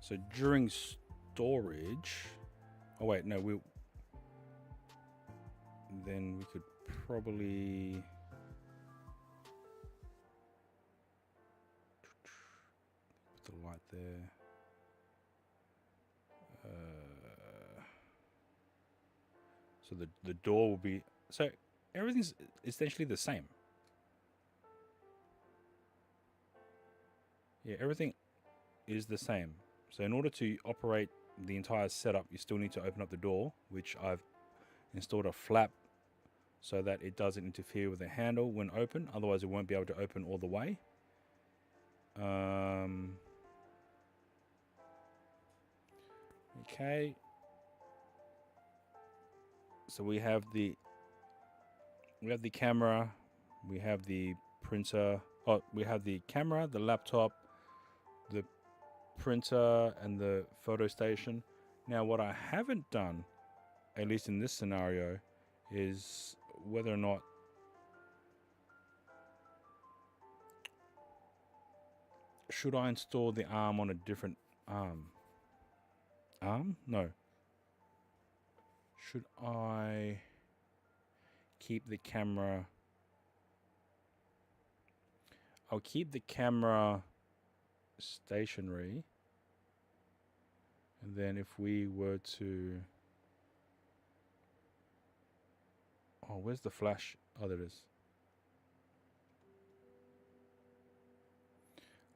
Speaker 1: So during storage, oh wait, no, then we could probably put the light there. So the door will be, so everything's essentially the same. Yeah, everything is the same. So in order to operate the entire setup, you still need to open up the door, which I've installed a flap so that it doesn't interfere with the handle when open. Otherwise, it won't be able to open all the way. Okay. So we have the camera, we have the printer. Oh, we have the camera, the laptop, the printer, and the photo station. Now, what I haven't done, at least in this scenario, is whether or not should I install the arm on a different arm? No. Should I keep the camera? I'll keep the camera stationary. And then if we were to... Oh, where's the flash? Oh, there it is.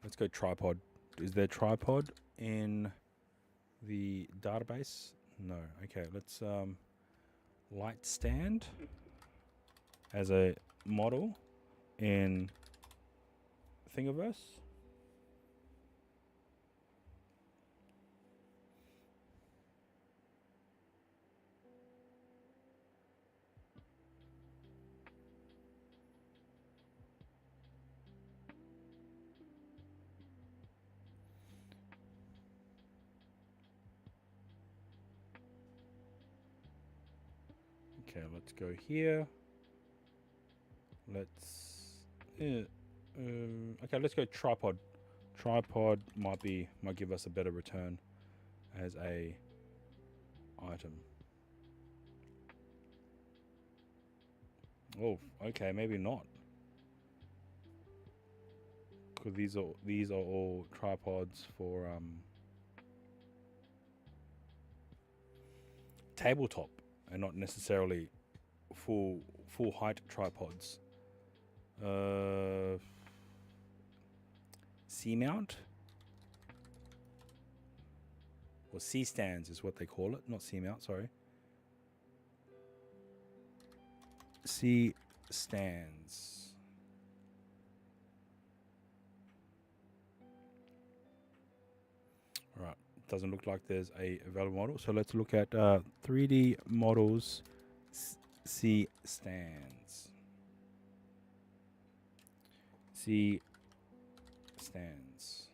Speaker 1: Let's go tripod. Is there tripod in the database? No. Okay, let's light stand as a model in Thingiverse. Okay, let's go here. Let's okay, let's go tripod. Tripod might give us a better return as a item. Oh, okay, maybe not. Because these are all tripods for tabletop and not necessarily full height tripods. C mount or C stands is what they call it, not C mount, sorry. C stands. All right, doesn't look like there's a available model, so let's look at 3D models. C stands. C stands.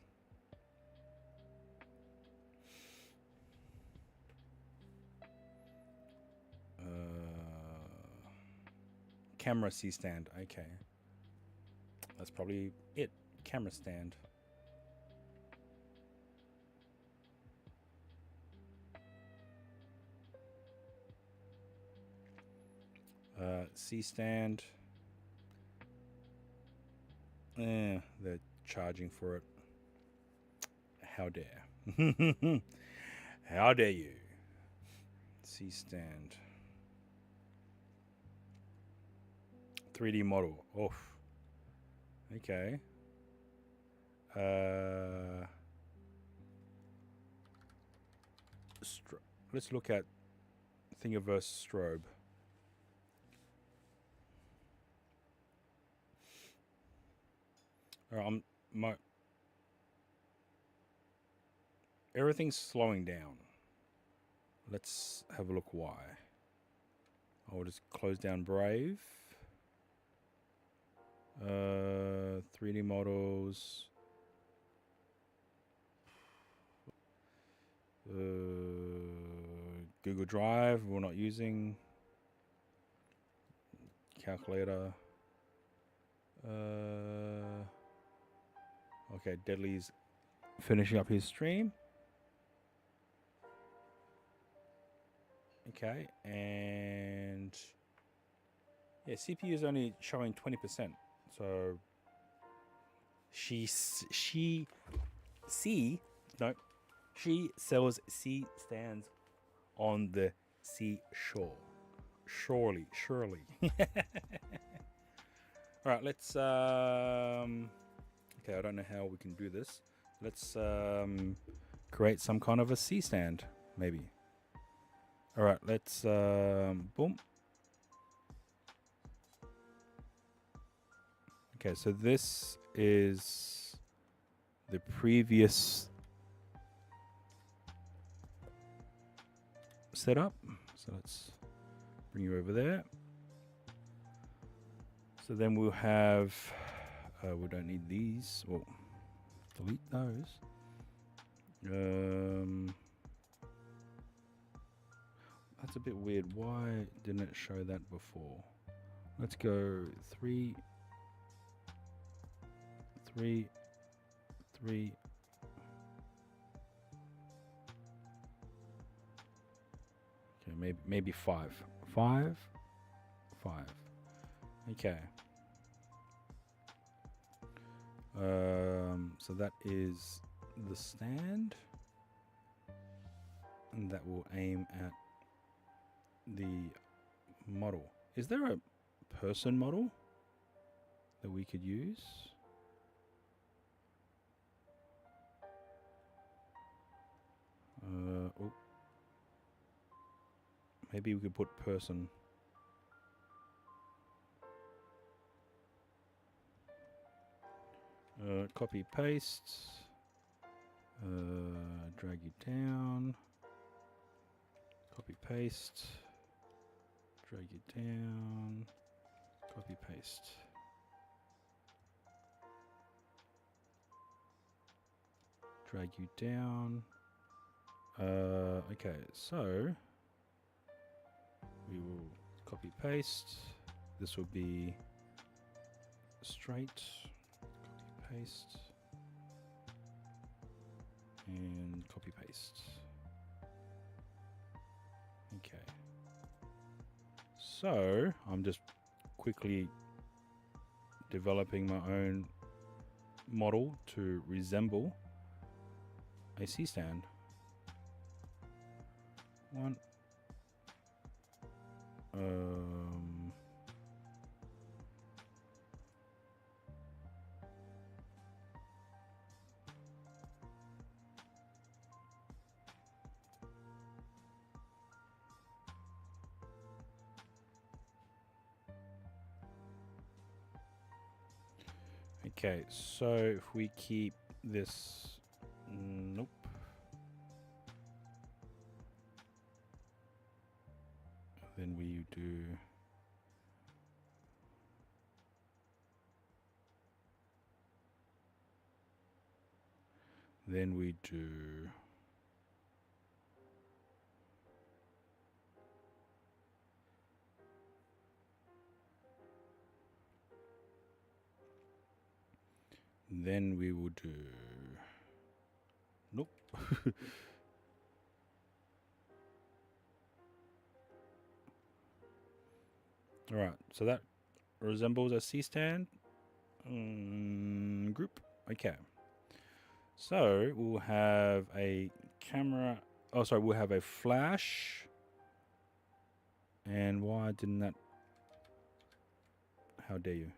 Speaker 1: Camera C stand. Okay, that's probably it. Camera stand. C stand. They're charging for it. How dare. How dare you. C stand. 3D model. Oof. Okay. Let's look at Thingiverse strobe. Everything's slowing down. Let's have a look why. I'll just close down Brave. 3D 3D models. Google Drive, we're not using. Calculator. Okay, Deadly's finishing up his stream. Okay, and yeah, CPU is only showing 20%. So she sells C stands on the seashore. Surely. All right, let's okay, I don't know how we can do this. Let's create some kind of a C stand, maybe. All right, let's boom. Okay, so this is the previous setup. So let's bring you over there. So then we'll have, we don't need these. Well, delete those. That's a bit weird. Why didn't it show that before? Let's go 3, 3, 3. Okay, maybe 5. 5, 5. Okay. So that is the stand, and that will aim at the model. Is there a person model that we could use? Oh. Maybe we could put person. Copy paste. Drag you down. Copy paste. Drag you down. Copy paste. Drag you down. Okay, so we will copy paste. This will be straight. Copy paste. And copy paste. Okay. So I'm just quickly developing my own model to resemble a C stand. One. Okay, so if we keep this, nope. Then we do then we will do nope. All right, so that resembles a C stand group. Okay, so we'll have a camera. Oh, sorry, we'll have a flash. And why didn't that? How dare you?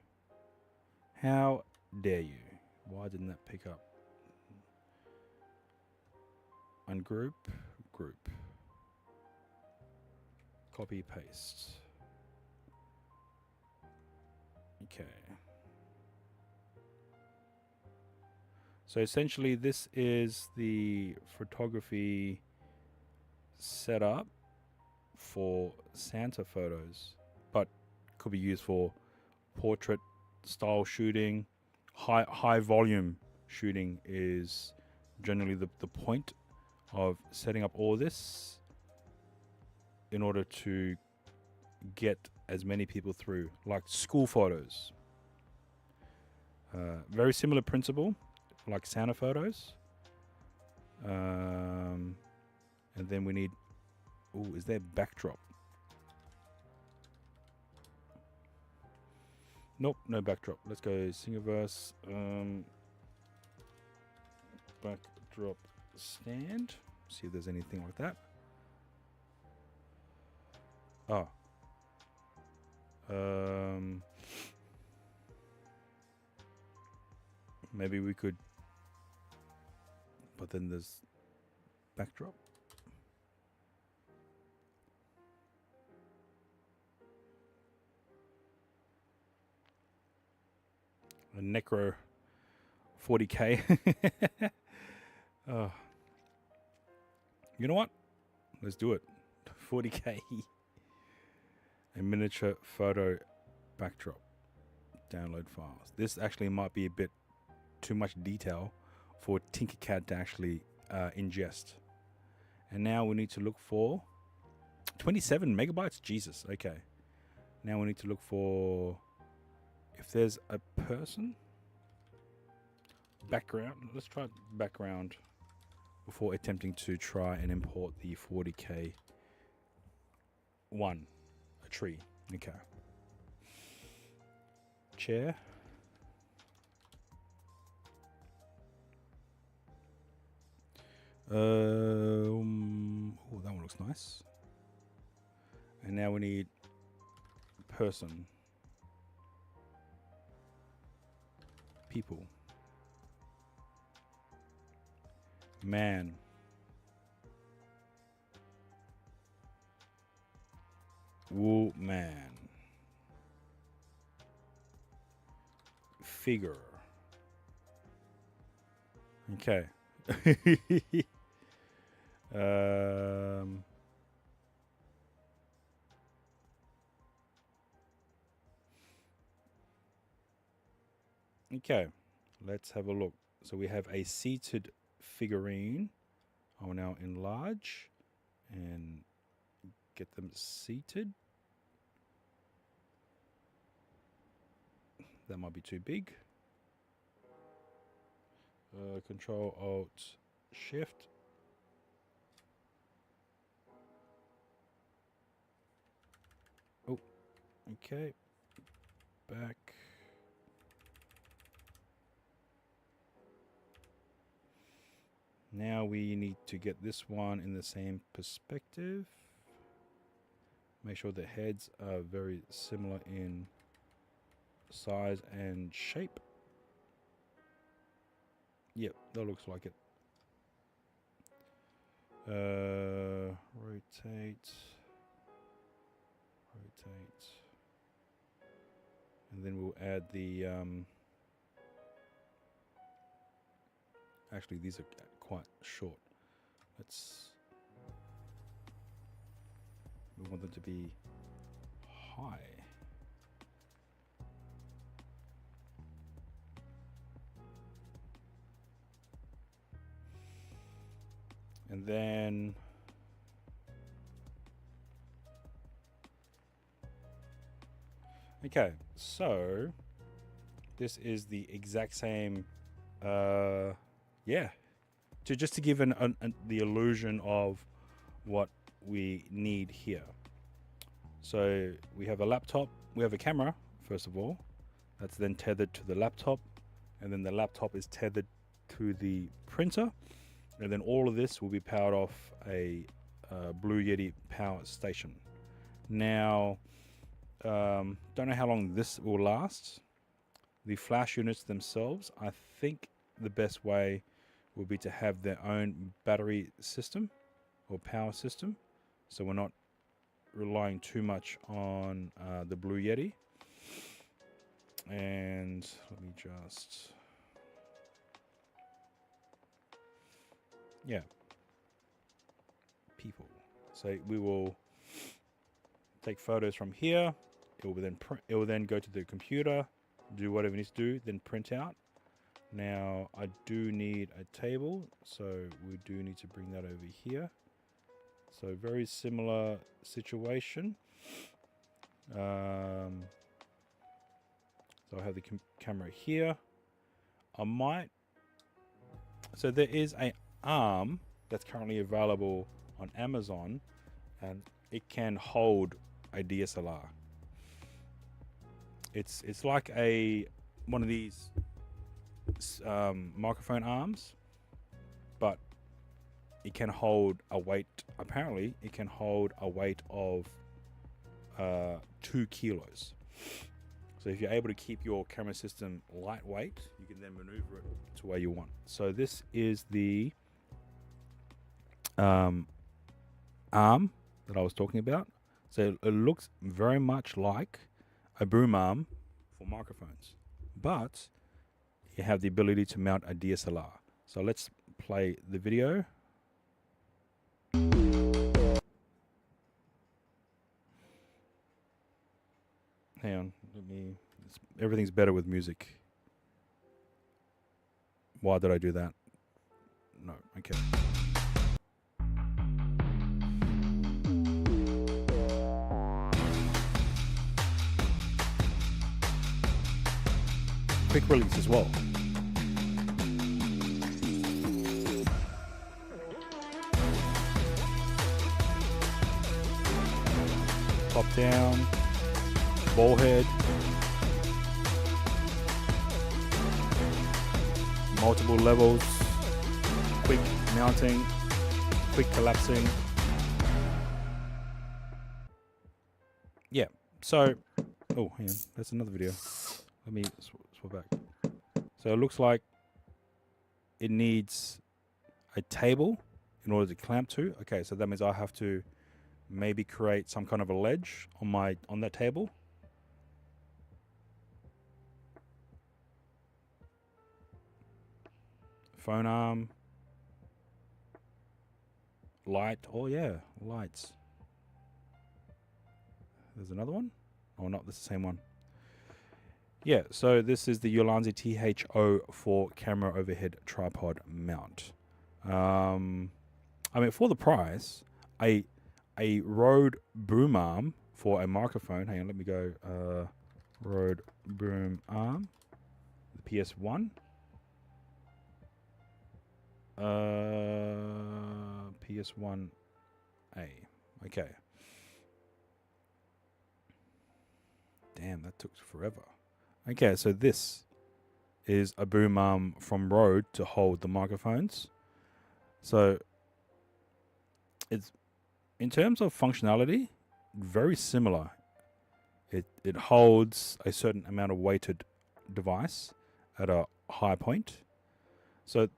Speaker 1: How dare you? Why didn't that pick up? Ungroup, group. Copy, paste. Okay. So essentially this is the photography setup for Santa photos, but could be used for portrait style shooting, high volume shooting is generally the point of setting up all this in order to get as many people through, like school photos. Very similar principle, like Santa photos. And then we need, oh, is there backdrop? Nope, no backdrop. Let's go Singiverse. Backdrop stand. See if there's anything like that. Oh. Maybe we could, but then there's backdrop. A Necro 40K. Oh. You know what? Let's do it. 40K. A miniature photo backdrop. Download files. This actually might be a bit too much detail for Tinkercad to actually ingest. And now we need to look for 27 megabytes. Jesus. Okay. Now we need to look for if there's a person. Background. Let's try background before attempting to try and import the 40K one. A tree. Okay. Chair. Oh, that one looks nice. And now we need person. People. Man. Woman. Figure. Okay. Okay, let's have a look. So we have a seated figurine. I will now enlarge and get them seated. That might be too big. Control Alt Shift. Oh, okay. Back. Now we need to get this one in the same perspective. Make sure the heads are very similar in size and shape. Yep, that looks like it. Rotate. And then we'll add the actually these are quite short. We want them to be high. And then okay, so this is the exact same yeah, just to give the illusion of what we need here. So we have a laptop, we have a camera first of all, that's then tethered to the laptop, and then the laptop is tethered to the printer, and then all of this will be powered off a Blue Yeti power station. Now don't know how long this will last. The flash units themselves, I think the best way will be to have their own battery system or power system, so we're not relying too much on the Blue Yeti. And let me just, yeah, people. So we will take photos from here. It will then go to the computer, do whatever it needs to do, then print out, Now I do need a table, so we do need to bring that over here. So very similar situation. So I have the camera here. I might. So there is an arm that's currently available on Amazon, and it can hold a DSLR. It's like one of these microphone arms, but it can hold a weight. Apparently, it can hold a weight of 2 kilos. So if you're able to keep your camera system lightweight, you can then maneuver it to where you want. So this is the arm that I was talking about. So it looks very much like a boom arm for microphones, but you have the ability to mount a DSLR. So let's play the video. Hang on, everything's better with music. Why did I do that? No, okay. Quick release as well. Top down, ball head, multiple levels, quick mounting, quick collapsing. Yeah, so, oh, hang on, that's another video. Let me swap back. So it looks like it needs a table in order to clamp to. Okay, so that means I have to maybe create some kind of a ledge on that table. Phone arm. Light. Oh yeah, lights. There's another one. Oh, not this is the same one. Yeah, so this is the Ulanzi TH04 camera overhead tripod mount. I mean, for the price, a Rode boom arm for a microphone. Hang on, let me go. Rode boom arm, the PS1. PS1A. Okay. Damn, that took forever. Okay, so this is a boom arm from Rode to hold the microphones. So it's, in terms of functionality, very similar. It holds a certain amount of weighted device at a high point. So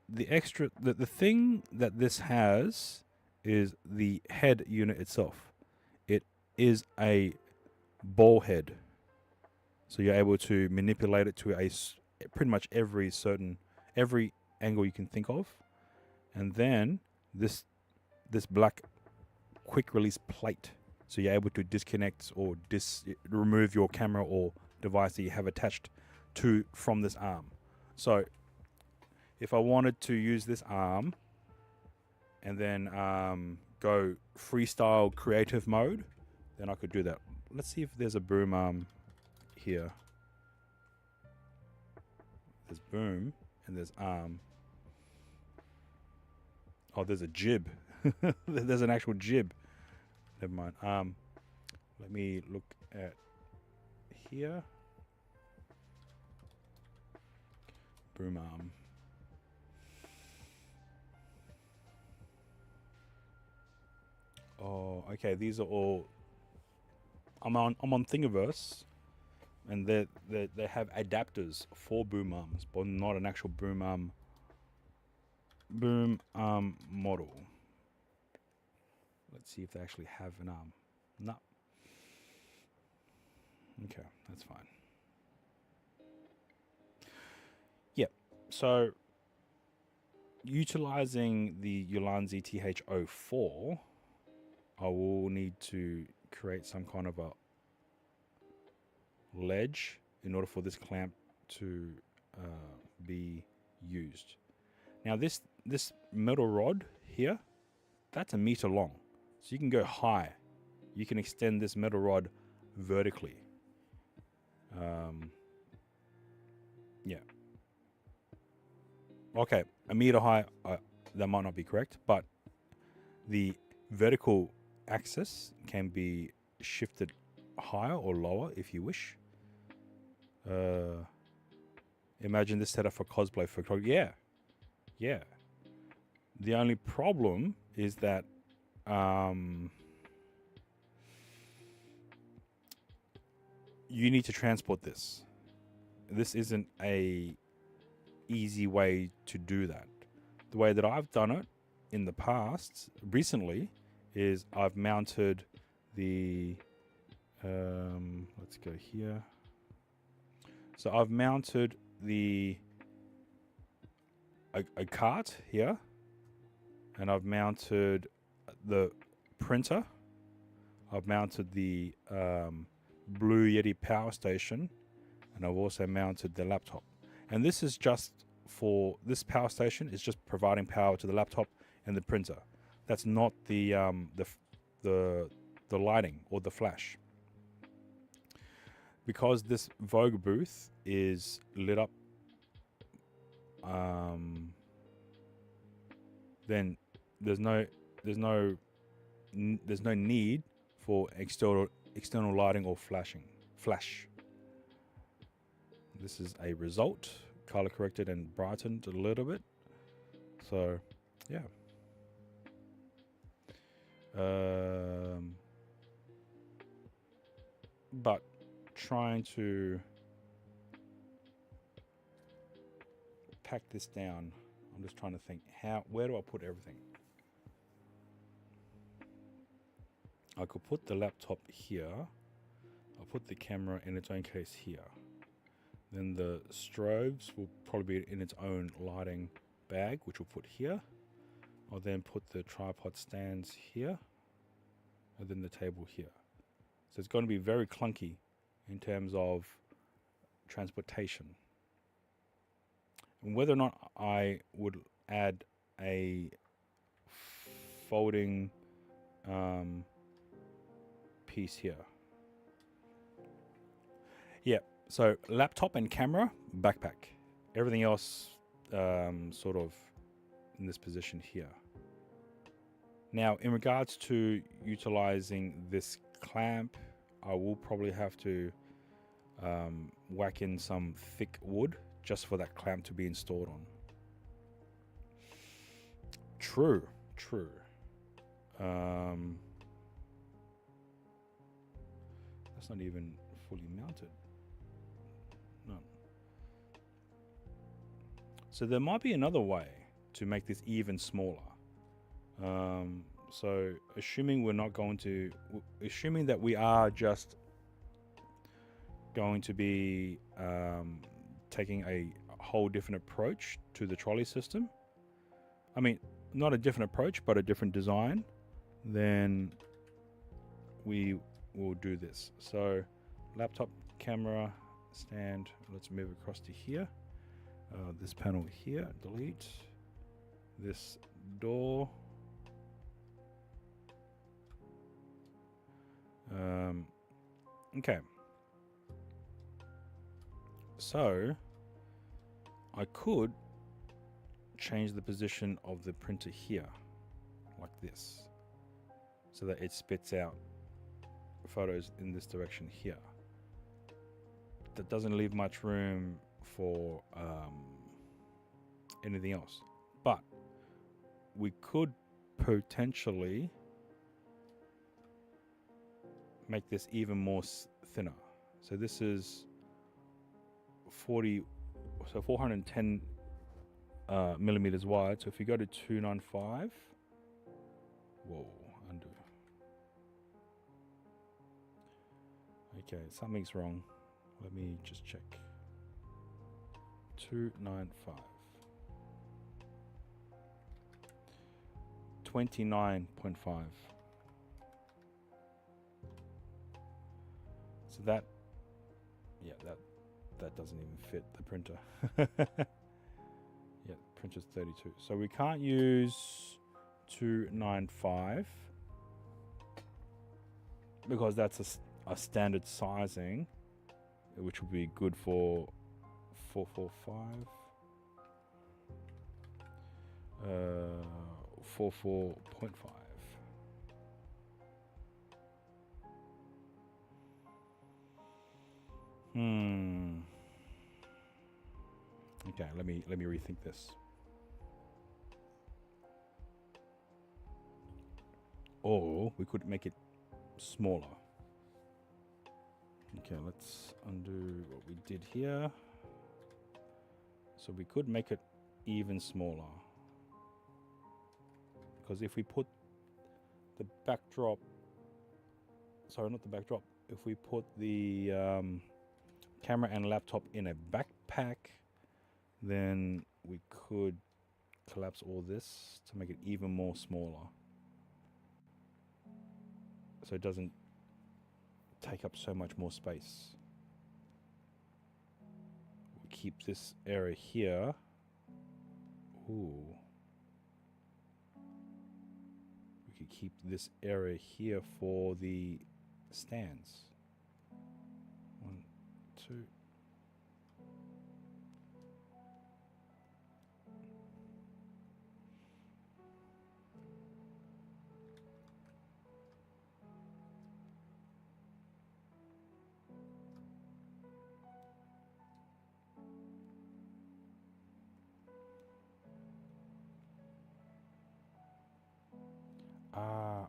Speaker 1: the thing that this has is the head unit itself. It is a ball head. So you're able to manipulate it to pretty much every angle you can think of. And then this black quick release plate. So you're able to disconnect or remove your camera or device that you have attached from this arm. So if I wanted to use this arm and then go freestyle creative mode, then I could do that. Let's see if there's a boom arm here. There's boom and there's arm. Oh, there's a jib. There's an actual jib. Never mind. Let me look at here. Boom arm. Oh, okay. These are all. I'm on Thingiverse, and they have adapters for boom arms, but not an actual boom arm model. Let's see if they actually have an arm. No. Okay, that's fine. Yep. So utilizing the Ulanzi TH04, I will need to create some kind of a ledge in order for this clamp to be used. Now this metal rod here, that's 1 meter long, so you can go high. You can extend this metal rod vertically. Yeah. Okay, 1 meter high, that might not be correct, but the vertical axis can be shifted higher or lower if you wish. Imagine this setup for cosplay photography. Yeah. The only problem is that you need to transport this. This isn't a easy way to do that. The way that I've done it in the past, recently, is I've mounted the let's go here. So I've mounted a cart here, and I've mounted the printer. I've mounted the Blue Yeti power station, and I've also mounted the laptop. And this is just for this power station is just providing power to the laptop and the printer. That's not the lighting or the flash. Because this Vogue booth is lit up, then there's no need for external lighting or flash. This is a result, color corrected and brightened a little bit. So, yeah. But trying to pack this down, I'm just trying to think, where do I put everything? I could put the laptop here. I'll put the camera in its own case here. Then the strobes will probably be in its own lighting bag, which we'll put here. I'll then put the tripod stands here, and then the table here. So it's going to be very clunky in terms of transportation. And whether or not I would add a folding piece here. Yeah, so laptop and camera, backpack. Everything else sort of in this position here. Now, in regards to utilizing this clamp, I will probably have to whack in some thick wood just for that clamp to be installed on. True. That's not even fully mounted. No. So there might be another way to make this even smaller. So assuming that we are just going to be taking a whole different approach to the trolley system, I mean, not a different approach, but a different design, then we will do this. So laptop, camera, stand, let's move across to here. This panel here, delete. This door. Okay. So I could change the position of the printer here, like this, so that it spits out photos in this direction here. That doesn't leave much room for anything else, but we could potentially make this even more thinner. So this is 410 millimeters wide. So if you go to 295, whoa, undo. Okay, something's wrong. Let me just check. 295. 29.5. So that doesn't even fit the printer. printer's 32. So we can't use 295 because that's a standard sizing, which would be good for 445. 44.5. Okay, let me rethink this. Or we could make it smaller. Okay, let's undo what we did here. So we could make it even smaller. Because if we put the backdrop, sorry, not the backdrop, if we put the camera and laptop in a backpack, then we could collapse all this to make it even more smaller. So it doesn't take up so much more space. We keep this area here. Ooh. We could keep this area here for the stands. 1, 2.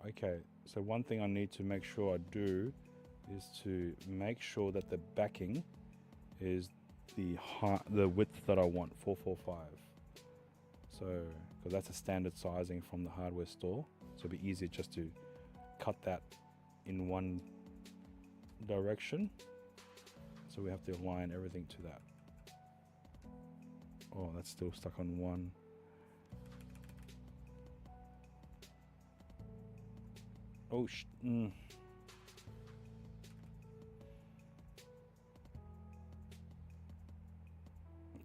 Speaker 1: Okay. So one thing I need to make sure I do is to make sure that the backing is the width that I want, 445. So, because that's a standard sizing from the hardware store, so it'll be easier just to cut that in one direction. So we have to align everything to that. Oh, that's still stuck on one. Oh,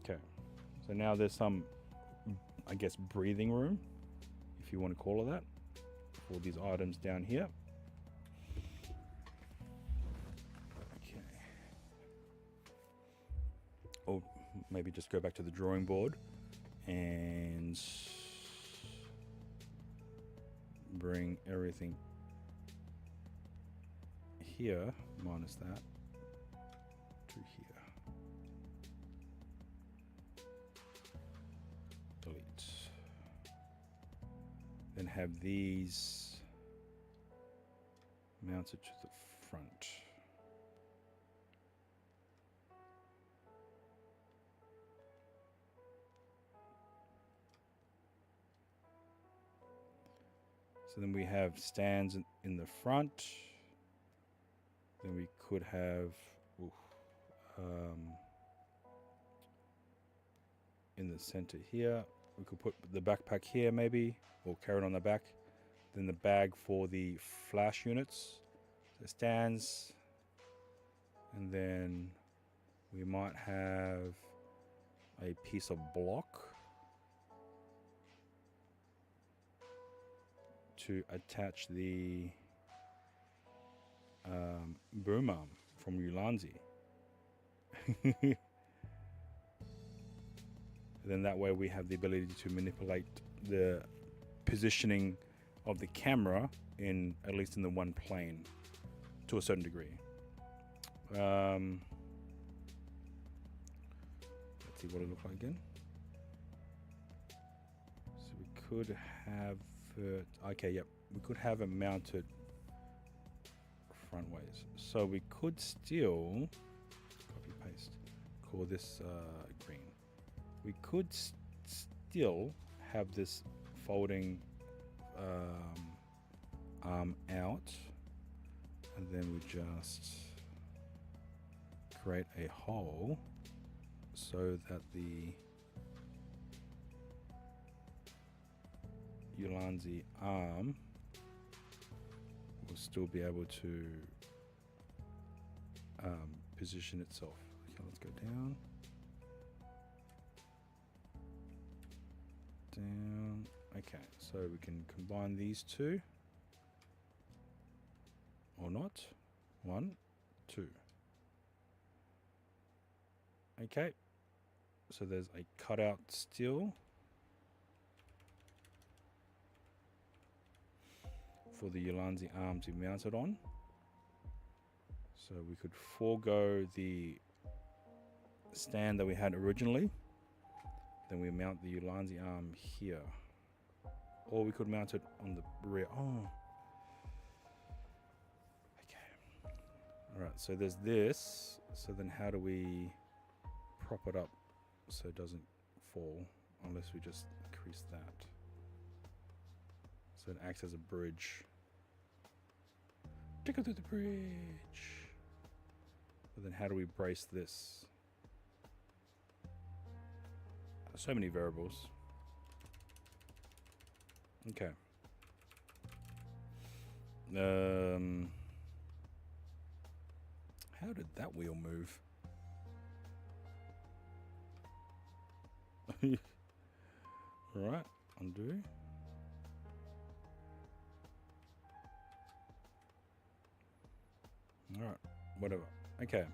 Speaker 1: Okay, so now there's some, I guess, breathing room, if you want to call it that, for these items down here. Okay. Or maybe just go back to the drawing board and bring everything here, minus that, to here. Delete. Then have these mounted to the front. So then we have stands in the front. Then we could have in the center here. We could put the backpack here maybe, or carry it on the back. Then the bag for the flash units, the stands, and then we might have a piece of block to attach the boom arm from Ulanzi. Then that way we have the ability to manipulate the positioning of the camera in, at least in the one plane, to a certain degree. Let's see what it looks like again. So we could have it, okay, yep, we could have it mounted front ways. So we could still copy paste, call this green. We could still have this folding arm out, and then we just create a hole so that the Ulanzi arm will still be able to position itself. Okay, let's go down. down. Okay, so we can combine these two. Or not. 1, 2. Okay. So there's a cutout still for the Ulanzi arm to mount it on. So we could forego the stand that we had originally. Then we mount the Ulanzi arm here. Or we could mount it on the rear. Oh. Okay. Alright, so there's this. So then how do we prop it up so it doesn't fall? Unless we just increase that. So it acts as a bridge. Take it to the bridge. But then how do we brace this? So many variables. Okay. How did that wheel move? Alright, undo. Alright, whatever. Okay.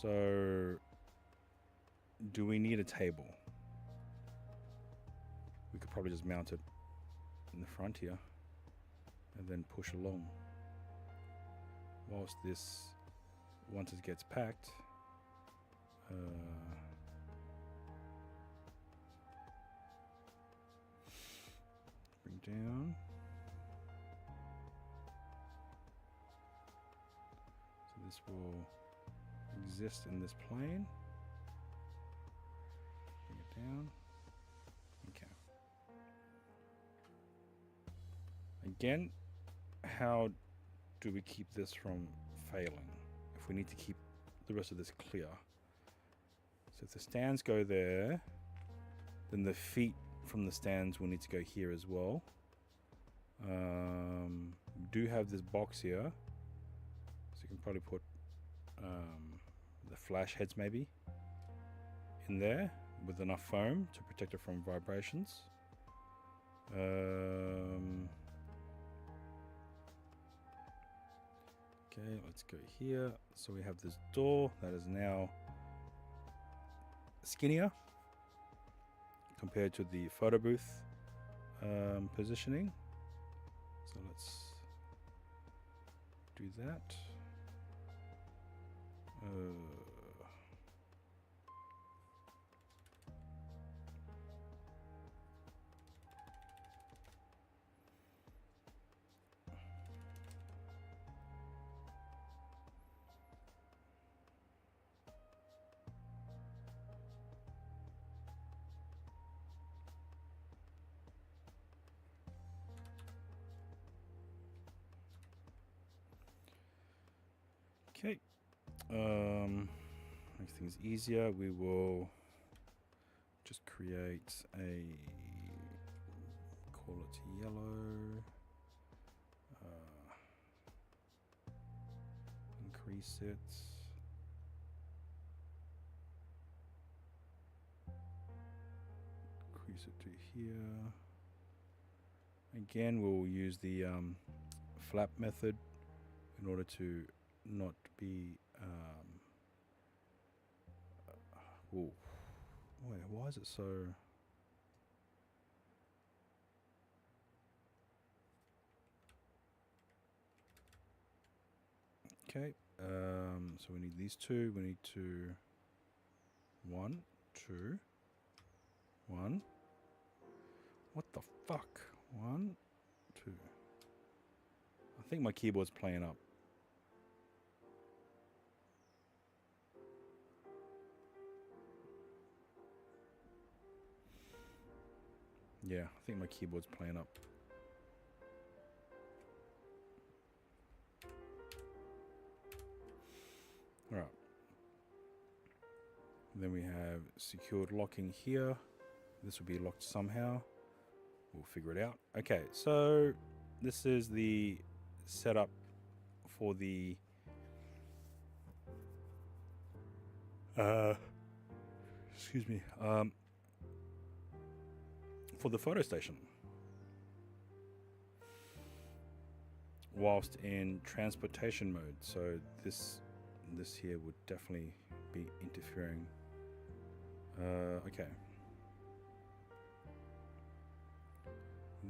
Speaker 1: So, do we need a table? We could probably just mount it in the front here and then push along. Whilst this, once it gets packed, bring down. So this will exist in this plane. Bring it down. Okay. Again, how do we keep this from failing? If we need to keep the rest of this clear. So if the stands go there, then the feet from the stands will need to go here as well. We do have this box here, so you can probably put the flash heads maybe in there with enough foam to protect it from vibrations. Okay, let's go here. So we have this door that is now skinnier compared to the photo booth positioning. So let's do that. Okay, makes things easier. We will just create a, call it yellow, increase it, increase it to here. Again, we'll use the flap method in order to not be whoa. Wait, why is it so okay? So we need these two. We need to 1, 2, 1. What the fuck? 1, 2. I think my keyboard's playing up. Yeah, I think my keyboard's playing up. Alright. Then we have secured locking here. This will be locked somehow. We'll figure it out. Okay, so this is the setup for the excuse me. for the photo station. Whilst in transportation mode, so this here would definitely be interfering. Okay.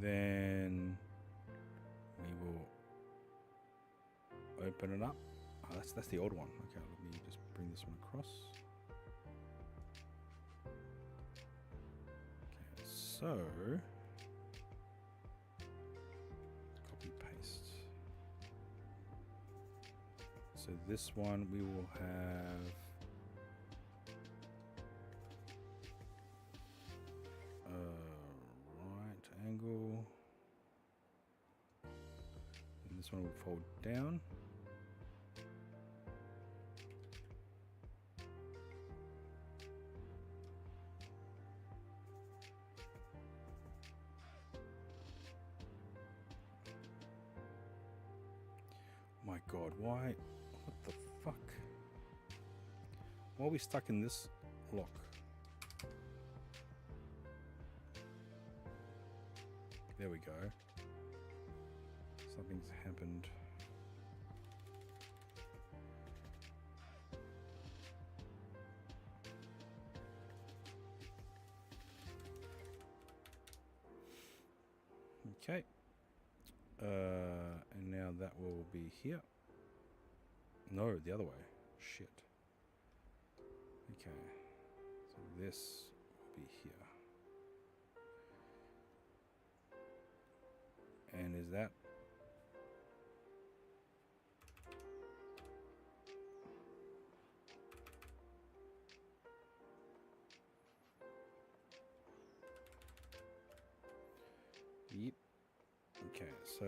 Speaker 1: Then we will open it up. Oh, that's the old one. Okay, let me just bring this one across. Okay, so copy paste. So this one we will have right angle, and this one will fold down. My God, why? What the fuck? Why are we stuck in this lock? There we go. Something's happened. Okay. And now that will be here. No, the other way. Shit. Okay. So this will be here. And is that? Yep. Okay, so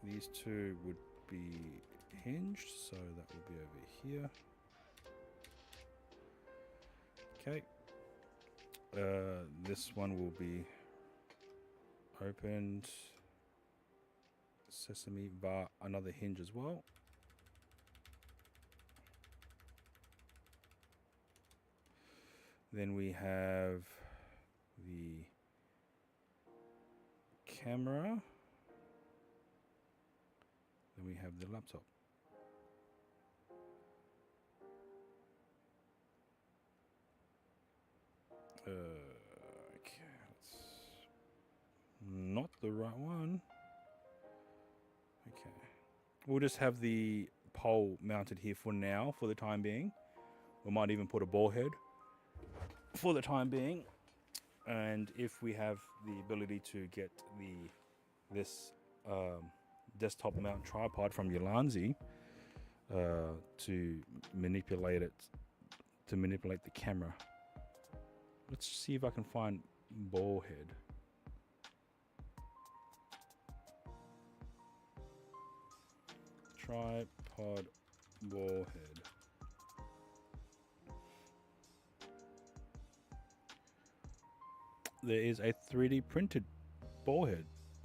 Speaker 1: these two would be hinged, so that will be over here. Okay. This one will be opened. Sesame bar, another hinge as well. Then we have the camera. Then we have the laptop. Okay, it's not the right one. Okay, we'll just have the pole mounted here for now, for the time being. We might even put a ball head for the time being. And if we have the ability to get this desktop mount tripod from Yolanzi to manipulate the camera. Let's see if I can find ball head. Tripod ball head. There is a 3D printed ball head,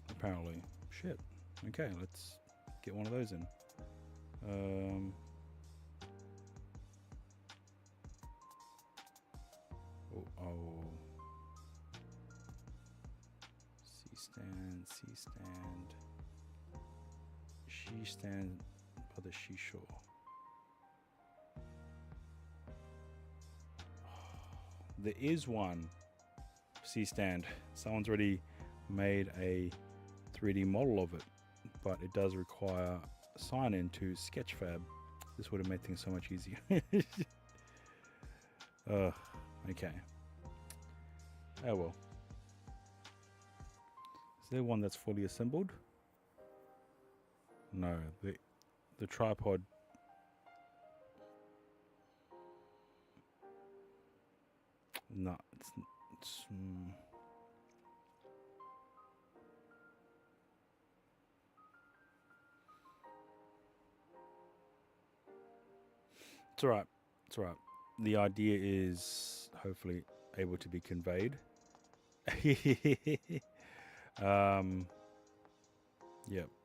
Speaker 1: apparently. Shit. Okay, let's get one of those in. C-stand, C-stand. She-stand by the she-shore. There is one C-stand. Someone's already made a 3D model of it, but it does require sign in to Sketchfab. This would have made things so much easier. Okay. Oh well. Is there one that's fully assembled? No, the tripod. No, it's It's alright. It's alright. The idea is hopefully able to be conveyed. Yep.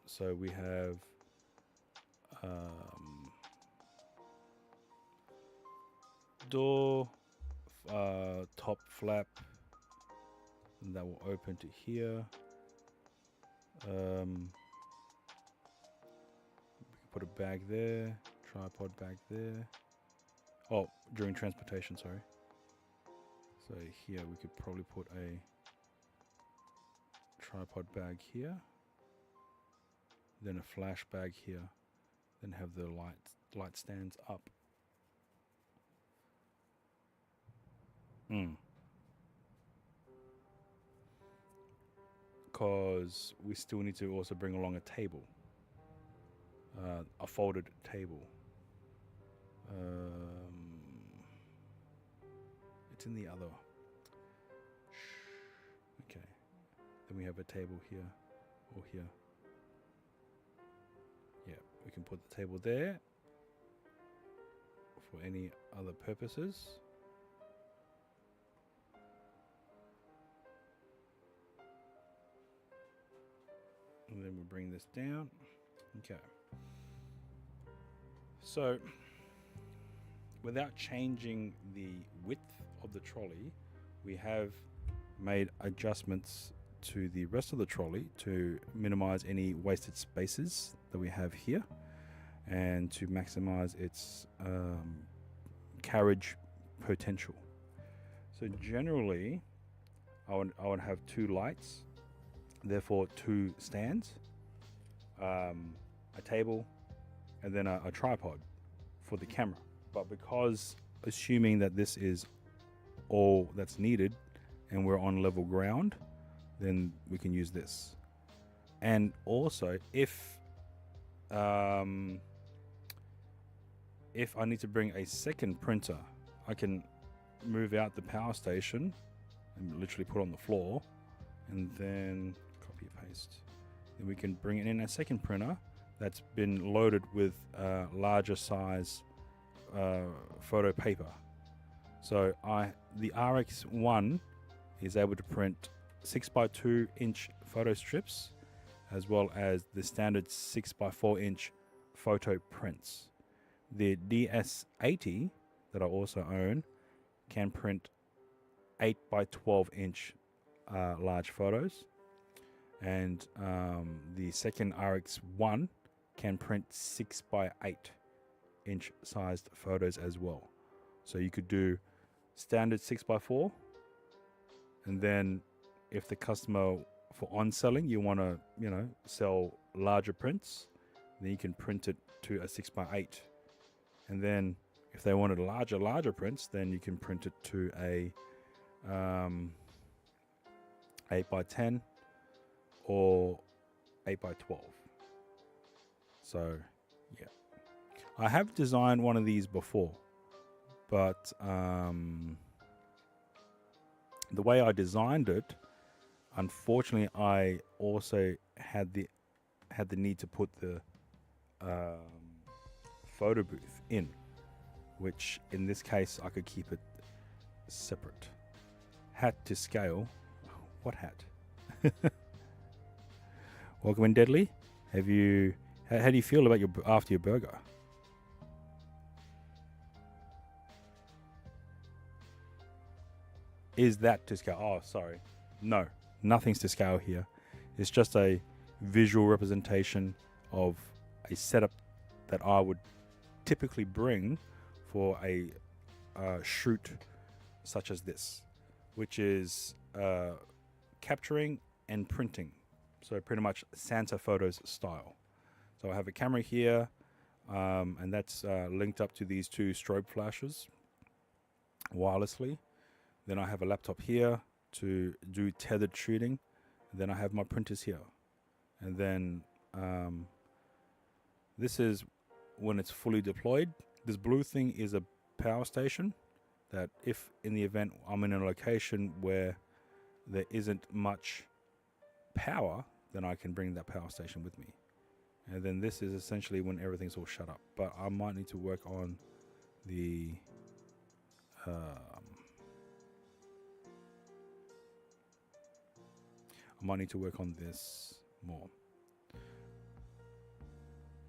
Speaker 1: So we have door, top flap, And that will open to here. We can put a bag there, tripod bag there. Oh, during transportation, sorry. So here we could probably put a tripod bag here, then a flash bag here, then have the light stands up. Because we still need to also bring along a table, a folded table. It's in the other. Okay. Then we have a table here or here. Yeah, we can put the table there for any other purposes. And then we bring this down. Okay. So, without changing the width of the trolley, we have made adjustments to the rest of the trolley to minimize any wasted spaces that we have here and to maximize its carriage potential. So generally, I would have 2 lights, therefore 2 stands, a table, and then a tripod for the camera. But because assuming that this is all that's needed and we're on level ground, then we can use this. And also if I need to bring a second printer, I can move out the power station and literally put it on the floor and then copy and paste. Then we can bring in a second printer that's been loaded with larger size photo paper. So the RX1 is able to print 6x2 inch photo strips, as well as the standard 6x4 inch photo prints. The DS80 that I also own can print 8x12 inch large photos, and the second RX1 can print 6x8 inch sized photos as well. So you could do standard 6x4, and then if the customer for on selling you want to sell larger prints, then you can print it to a 6x8, and then if they wanted larger prints, then you can print it to a 8x10 or 8x12. So yeah, I have designed one of these before, but the way I designed it, unfortunately, I also had the need to put the photo booth in, which in this case I could keep it separate. Hat to scale. What hat? Welcome in, Deadly. How do you feel about after your burger? Is that to scale? Oh, sorry. No, nothing's to scale here. It's just a visual representation of a setup that I would typically bring for a shoot such as this, which is capturing and printing. So pretty much Santa Photos style. So I have a camera here, and that's linked up to these 2 strobe flashes wirelessly. Then I have a laptop here to do tethered shooting. Then I have my printers here. And then this is when it's fully deployed. This blue thing is a power station that if in the event I'm in a location where there isn't much power, then I can bring that power station with me. And then this is essentially when everything's all shut up. But I might need to work on the I might need to work on this more.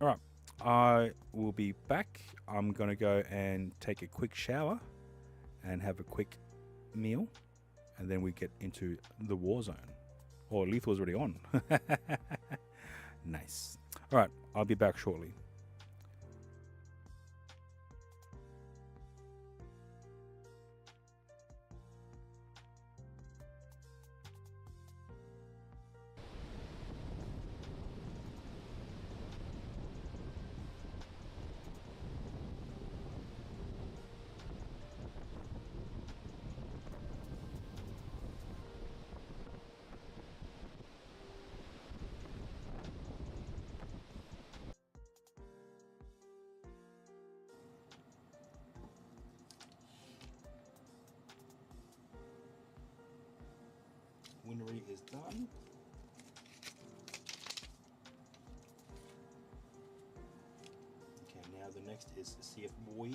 Speaker 1: All right, I will be back. I'm going to go and take a quick shower and have a quick meal. and then we get into the war zone. Oh, lethal's already on. Nice. All right, I'll be back shortly. Winery is done. Okay, now the next is CF Boy.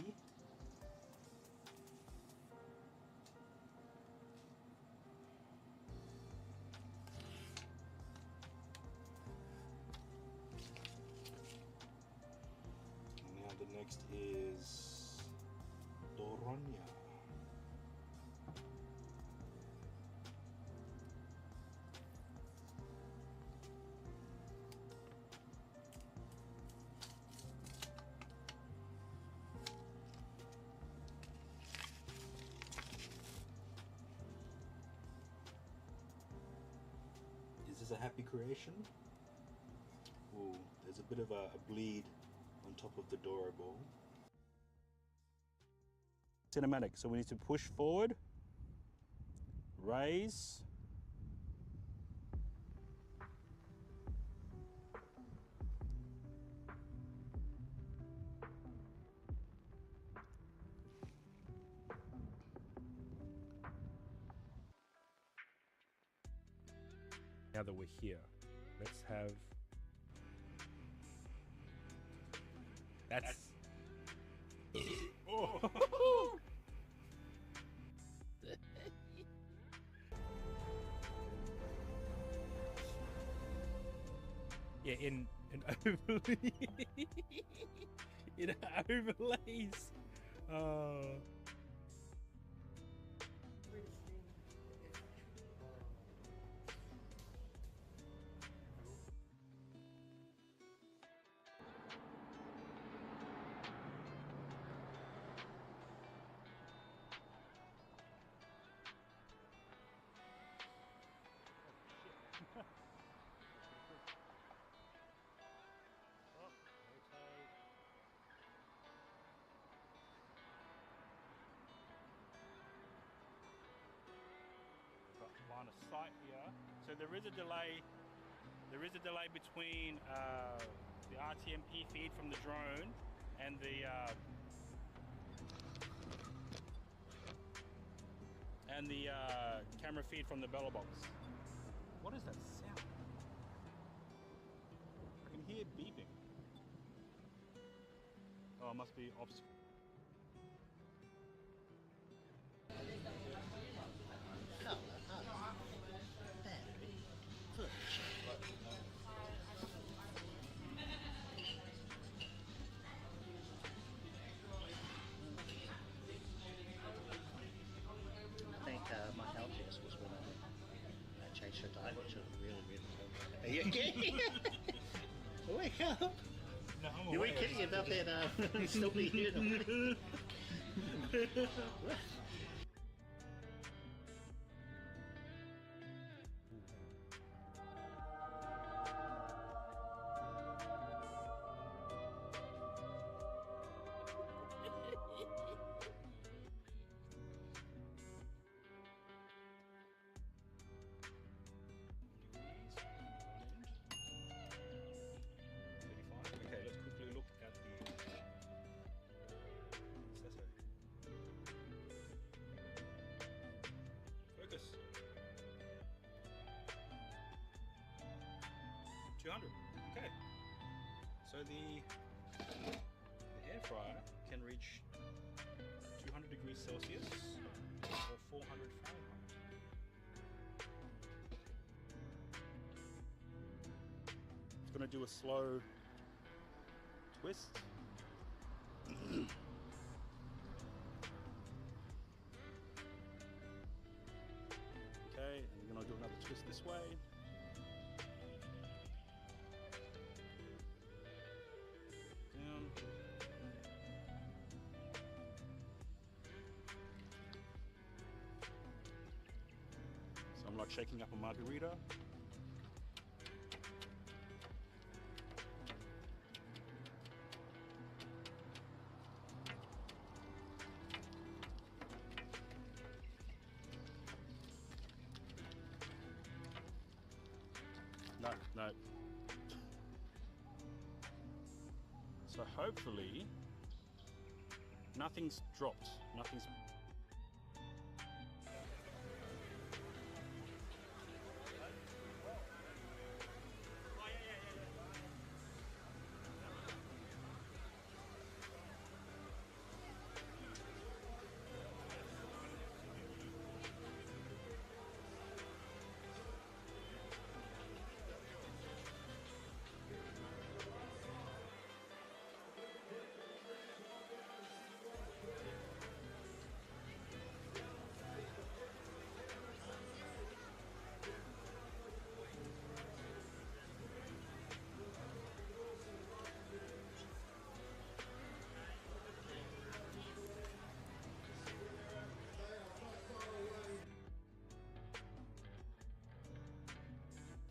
Speaker 1: Now the next is Doronia. Is this a happy creation? Ooh, there's a bit of a bleed on top of the Doro ball. Cinematic, so we need to push forward, raise, now that we're here, let's have that's oh. Yeah, in overlay in overlays. Line of sight here, so there is a delay. There is a delay between the RTMP feed from the drone and the camera feed from the Bella box. What is that sound? I can hear beeping. Oh, it must be off.
Speaker 6: I think my health test was when I changed her diet to really, really low. Are you okay? Wake up!
Speaker 1: No, I'm
Speaker 6: You were
Speaker 1: aware.
Speaker 6: kidding about that still be here.
Speaker 1: Okay, let's quickly look at the focus. 200. Okay. So the air fryer can reach 200 degrees Celsius or 400 Fahrenheit. It's going to do a slow twist. Just this way. Down. So I'm like shaking up a margarita. No. So hopefully nothing's dropped. Nothing's.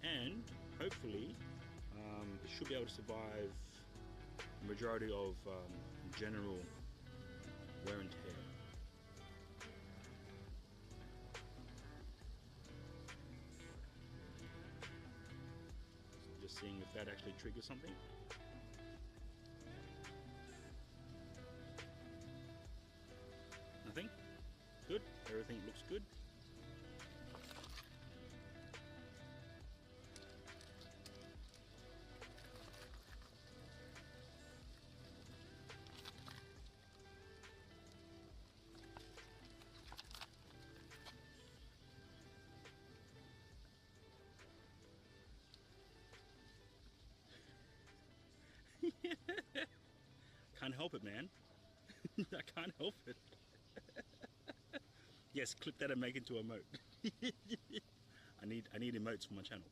Speaker 1: And hopefully it should be able to survive the majority of general wear and tear. So just seeing if that actually triggers something. Nothing? Good. Everything looks good. Can't help it, man. I can't help it. Yes, clip that and make it into a emote. I need emotes for my channel.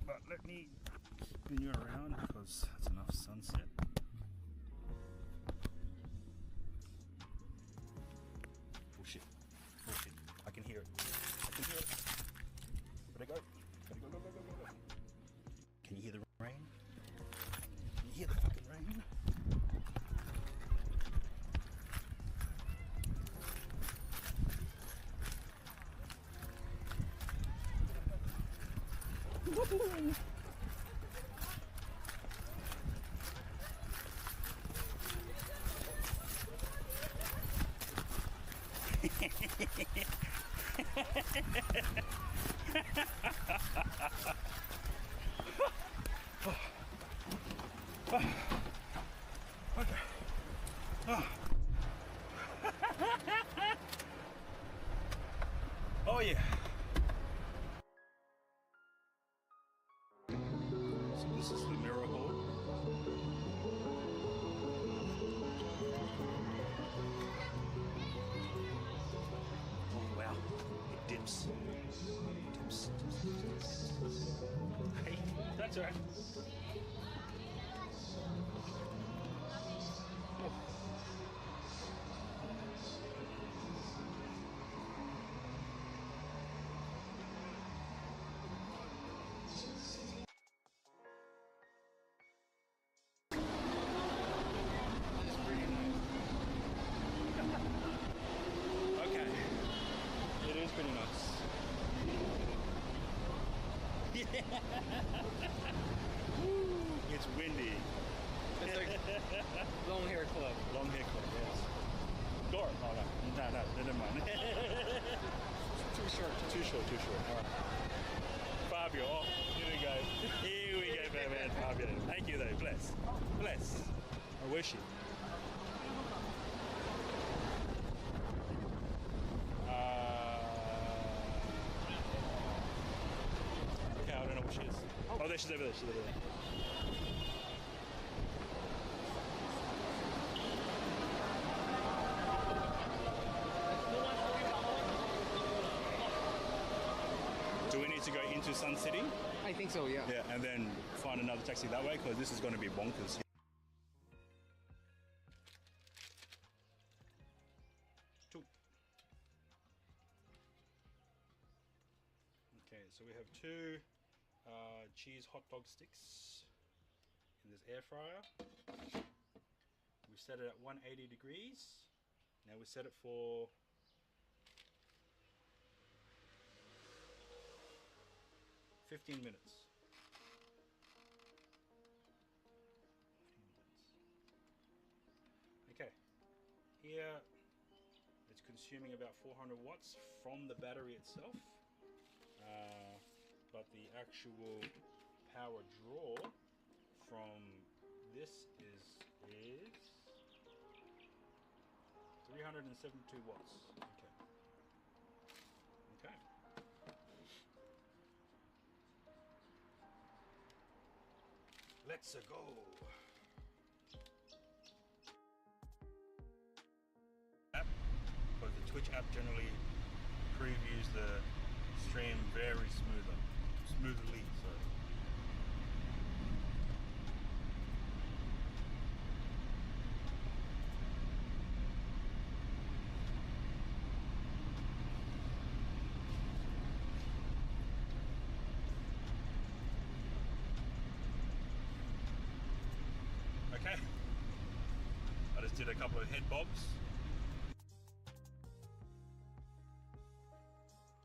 Speaker 1: But let me spin you around because it's enough sunset. Bullshit. Bullshit. I can hear it. I can hear it. Better go. Better go, go, go, go, go, go. Can you hear the rain? Can you hear the fucking rain? Okay. Oh yeah. So this is the mirror hole. Oh wow, it dips. Dips. Hey, that's all right. Okay, it is pretty nice. Yeah. Woo, it's windy.
Speaker 7: It's like long hair club.
Speaker 1: Long hair club, yes.
Speaker 5: score. Oh, no, never mind. Too short. All right. Fabio, oh, here we go. Here we go, man. Fabio. Thank you, though. Bless. I wish you. Okay, I don't know what she is. Oh, there she's over there. Do we need to go into Sun City?
Speaker 7: I think so, yeah.
Speaker 5: Yeah, and then find another taxi that way because this is going to be bonkers. Okay, so we have two cheese hot dog sticks in this air fryer. We set it at 180 degrees. Now we set it for 15 minutes. 15 minutes. Okay, here it's consuming about 400 watts from the battery itself, but the actual power draw from this is 372 watts. Okay. Let's go. App, because the Twitch app generally previews the stream very smoothly. Sorry. Okay, I just did a couple of head bobs.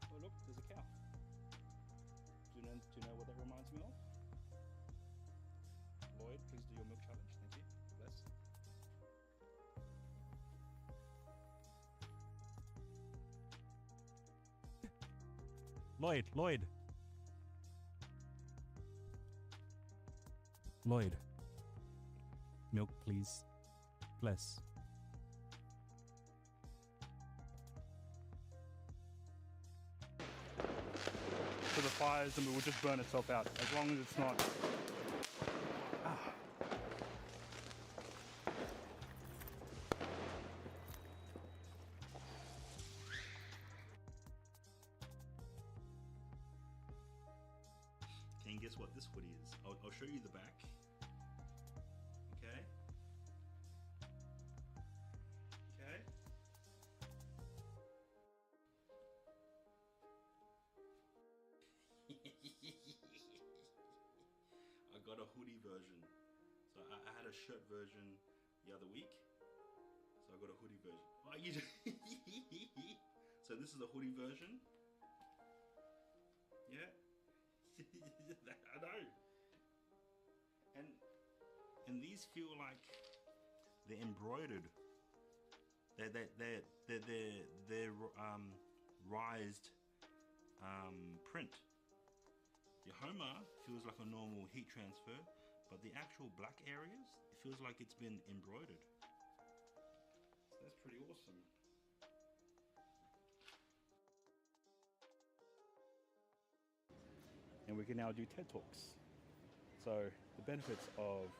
Speaker 5: Oh look, there's a cow. Do you know what that reminds me of? Lloyd, please do your milk challenge. Thank you. Bless.
Speaker 1: Lloyd. Milk, please. Bless.
Speaker 5: So the fires and it will just burn itself out as long as it's not.
Speaker 1: Can you guess what this hoodie is? I'll show you the back. Okay. Okay. I got a hoodie version. So I had a shirt version the other week. So I got a hoodie version. Oh, you just so this is a hoodie version. Yeah. I know. And these feel like they're embroidered. They're rised print. The Homer feels like a normal heat transfer, but the actual black areas, it feels like it's been embroidered. So that's pretty awesome.
Speaker 5: And we can now do TED Talks. So the benefits of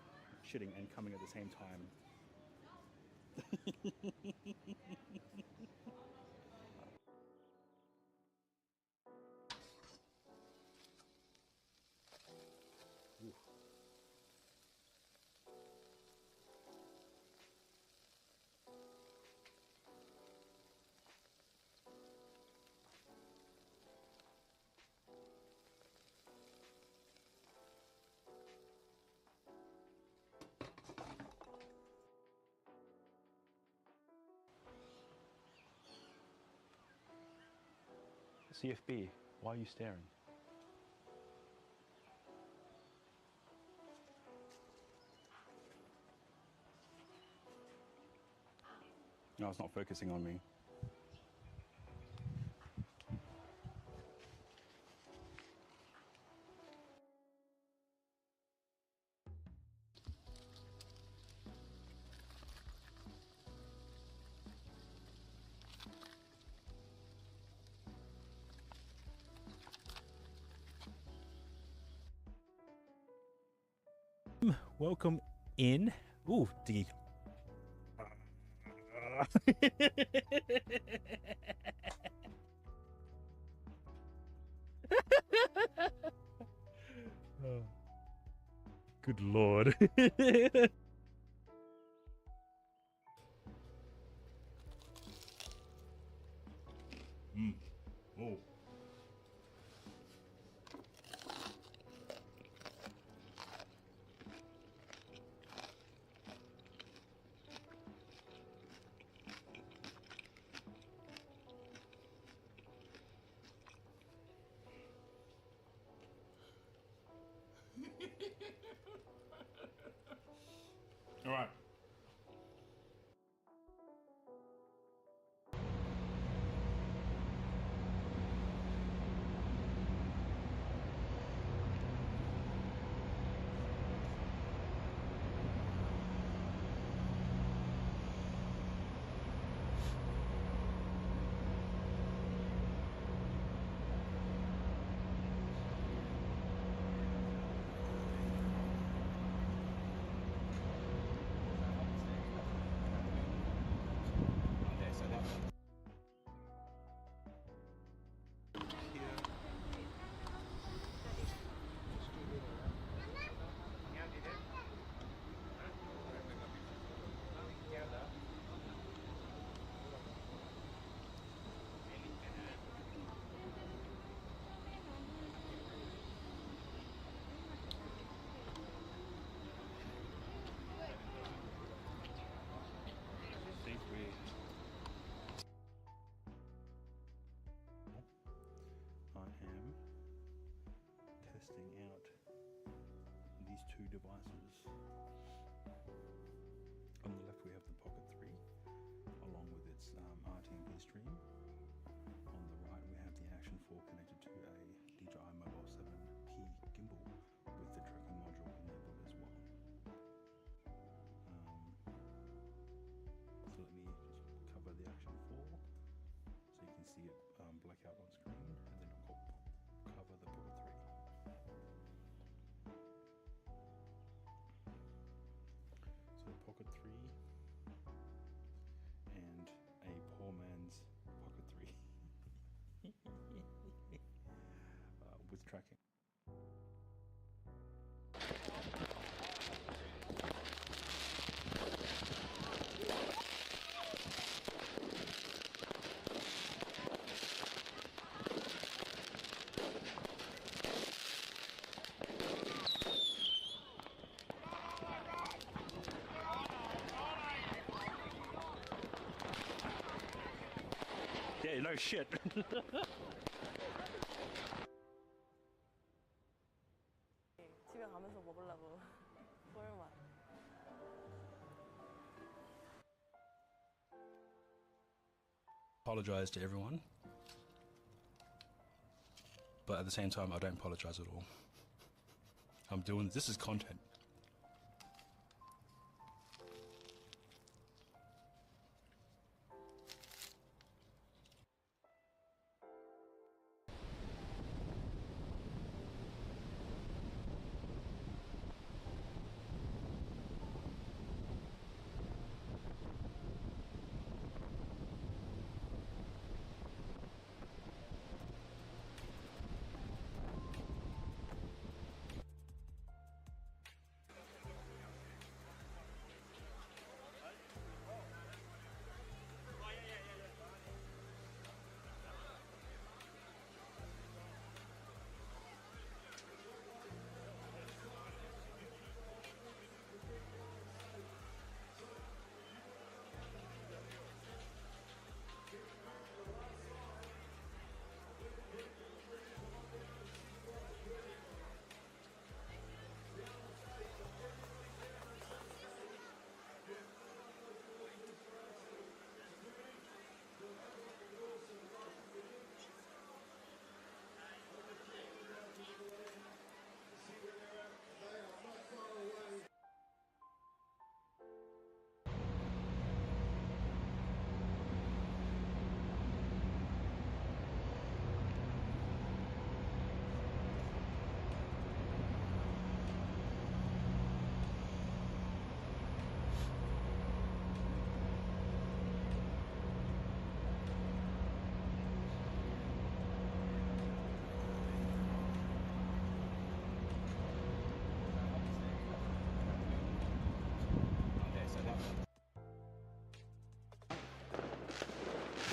Speaker 5: shitting and coming at the same time. Ooh. CFB, why are you staring? No, it's not focusing on me.
Speaker 1: Welcome in. Ooh, Diggy. Oh, good lord. Oh. All right. I am testing out these two devices. On the left we have the Pocket 3 along with its RTMP stream. On the right we have the Action 4 connected to a DJI Mobile 7P gimbal with the tracking module enabled as well. So let me just cover the Action 4 so you can see it black out on screen, and then I'll cover the Pocket 3. So Pocket 3 and a poor man's Pocket 3 with tracking. Yeah, no shit.
Speaker 7: 집에 가면서 먹으려고 꿀맛.
Speaker 5: Apologize to everyone, but at the same time I don't apologize at all. I'm doing this is content.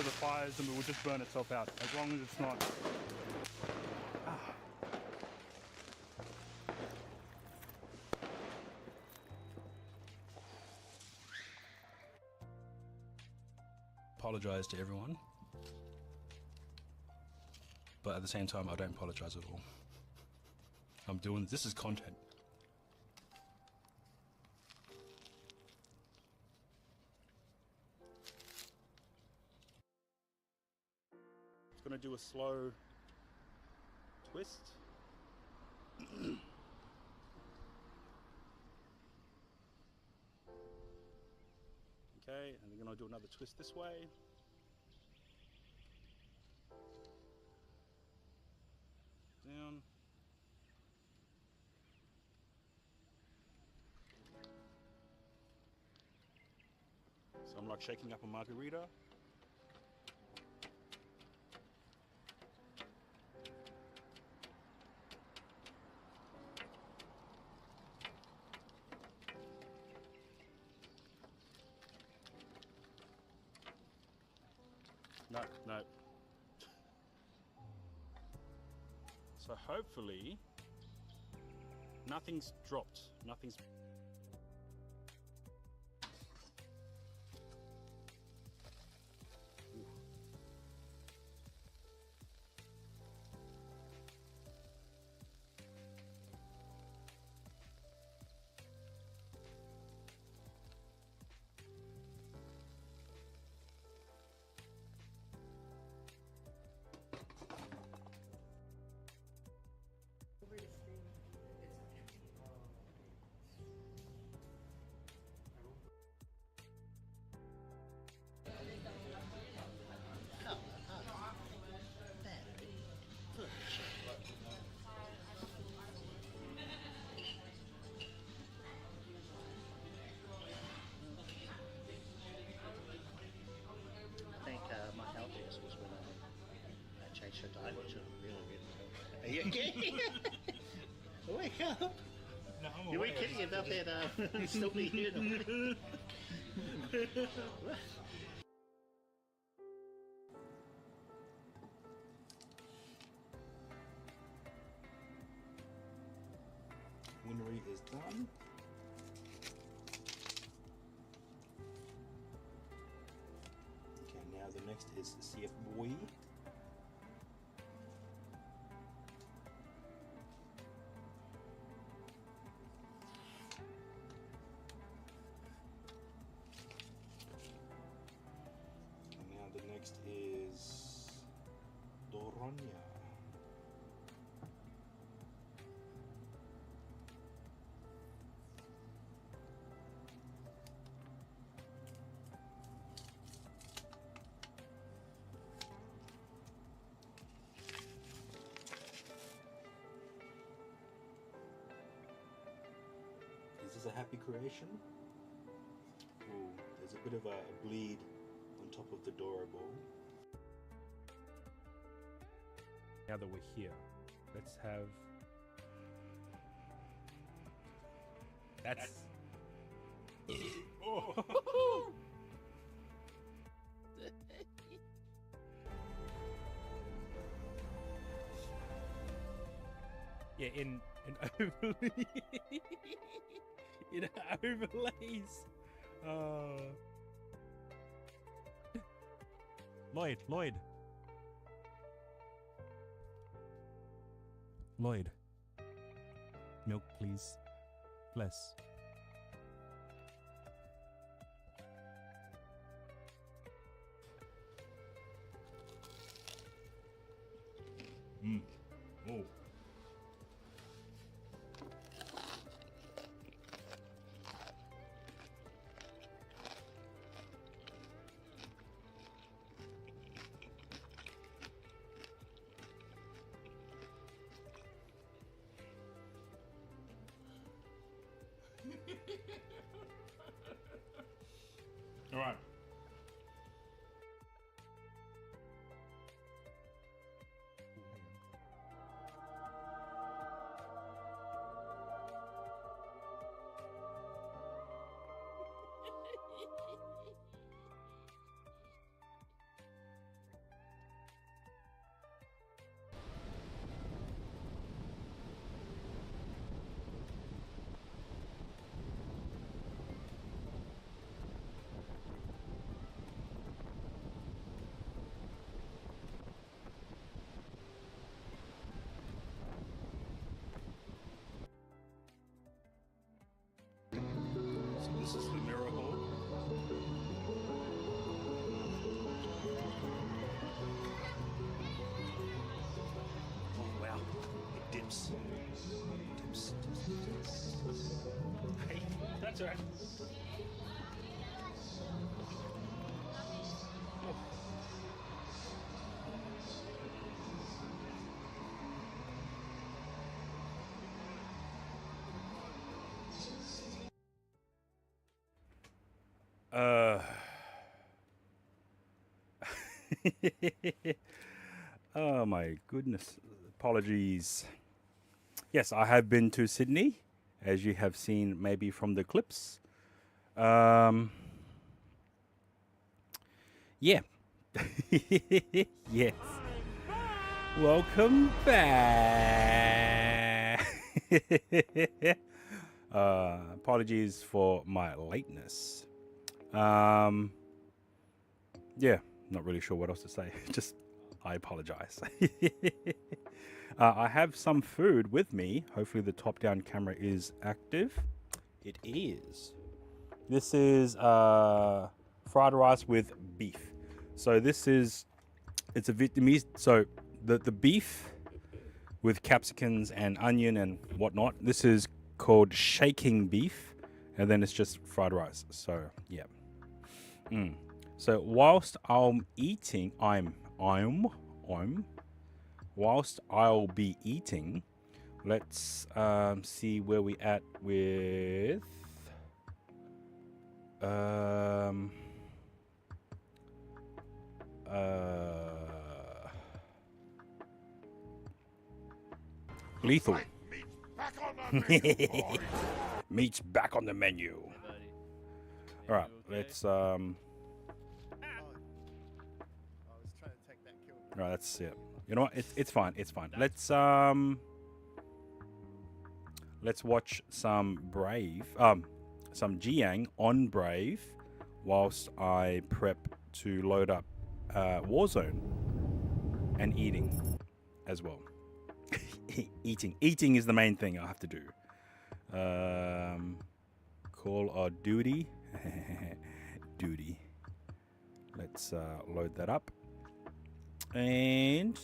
Speaker 5: the fires and it will just burn itself out, as long as it's not...
Speaker 1: Apologize to everyone, but at the same time I don't apologize at all. I'm doing this is content.
Speaker 5: It's gonna do a slow twist. Okay, and we're gonna do another twist this way. Down. So I'm like shaking up a margarita. No. So hopefully nothing's dropped, nothing's...
Speaker 6: I think my healthiest was when I changed her diet to really, really. Are you okay? Wake up!
Speaker 5: No, I'm
Speaker 6: You were
Speaker 5: aware.
Speaker 6: kidding about that still be here. No?
Speaker 1: Winery is done. Okay, now the next is CF Boy. And now the next is Doronia. Is this a happy creation? Ooh, there's a bit of a bleed on top of the Doro ball.
Speaker 5: Now that we're here, let's have... That's... Oh. Yeah, in overlay. In overlays. Lloyd. Milk, please. Bless.
Speaker 1: Oh.
Speaker 5: All right.
Speaker 1: Tips.
Speaker 5: Hey, that's all right.
Speaker 1: Oh my goodness. Apologies. Yes, I have been to Sydney, as you have seen maybe from the clips. Yeah. Yes. Welcome back. Apologies for my lateness. Yeah, not really sure what else to say. Just, I apologize. I have some food with me. Hopefully the top-down camera is active. It is. This is fried rice with beef. So this is, it's a Vietnamese, so the beef with capsicums and onion and whatnot. This is called shaking beef. And then it's just fried rice. So, yeah. So whilst I'm eating, whilst I'll be eating, let's see where we at with lethal. Meat's back on the menu. All right, let's Right, that's it. You know what? It's fine. It's fine. Let's watch some some Jiang on Brave, whilst I prep to load up Warzone and eating as well. Eating is the main thing I have to do. Call of Duty. Duty. Let's load that up and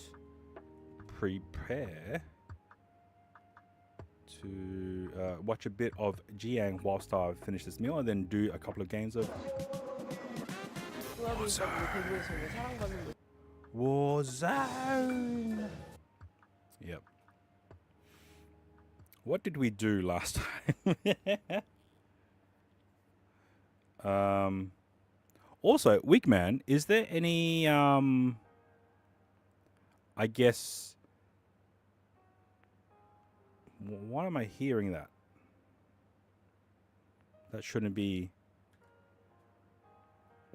Speaker 1: prepare to watch a bit of Jiang whilst I finish this meal, and then do a couple of games of Warzone. Yep. What did we do last time? Also, Wigman, is there any I guess, why am I hearing that? That shouldn't be.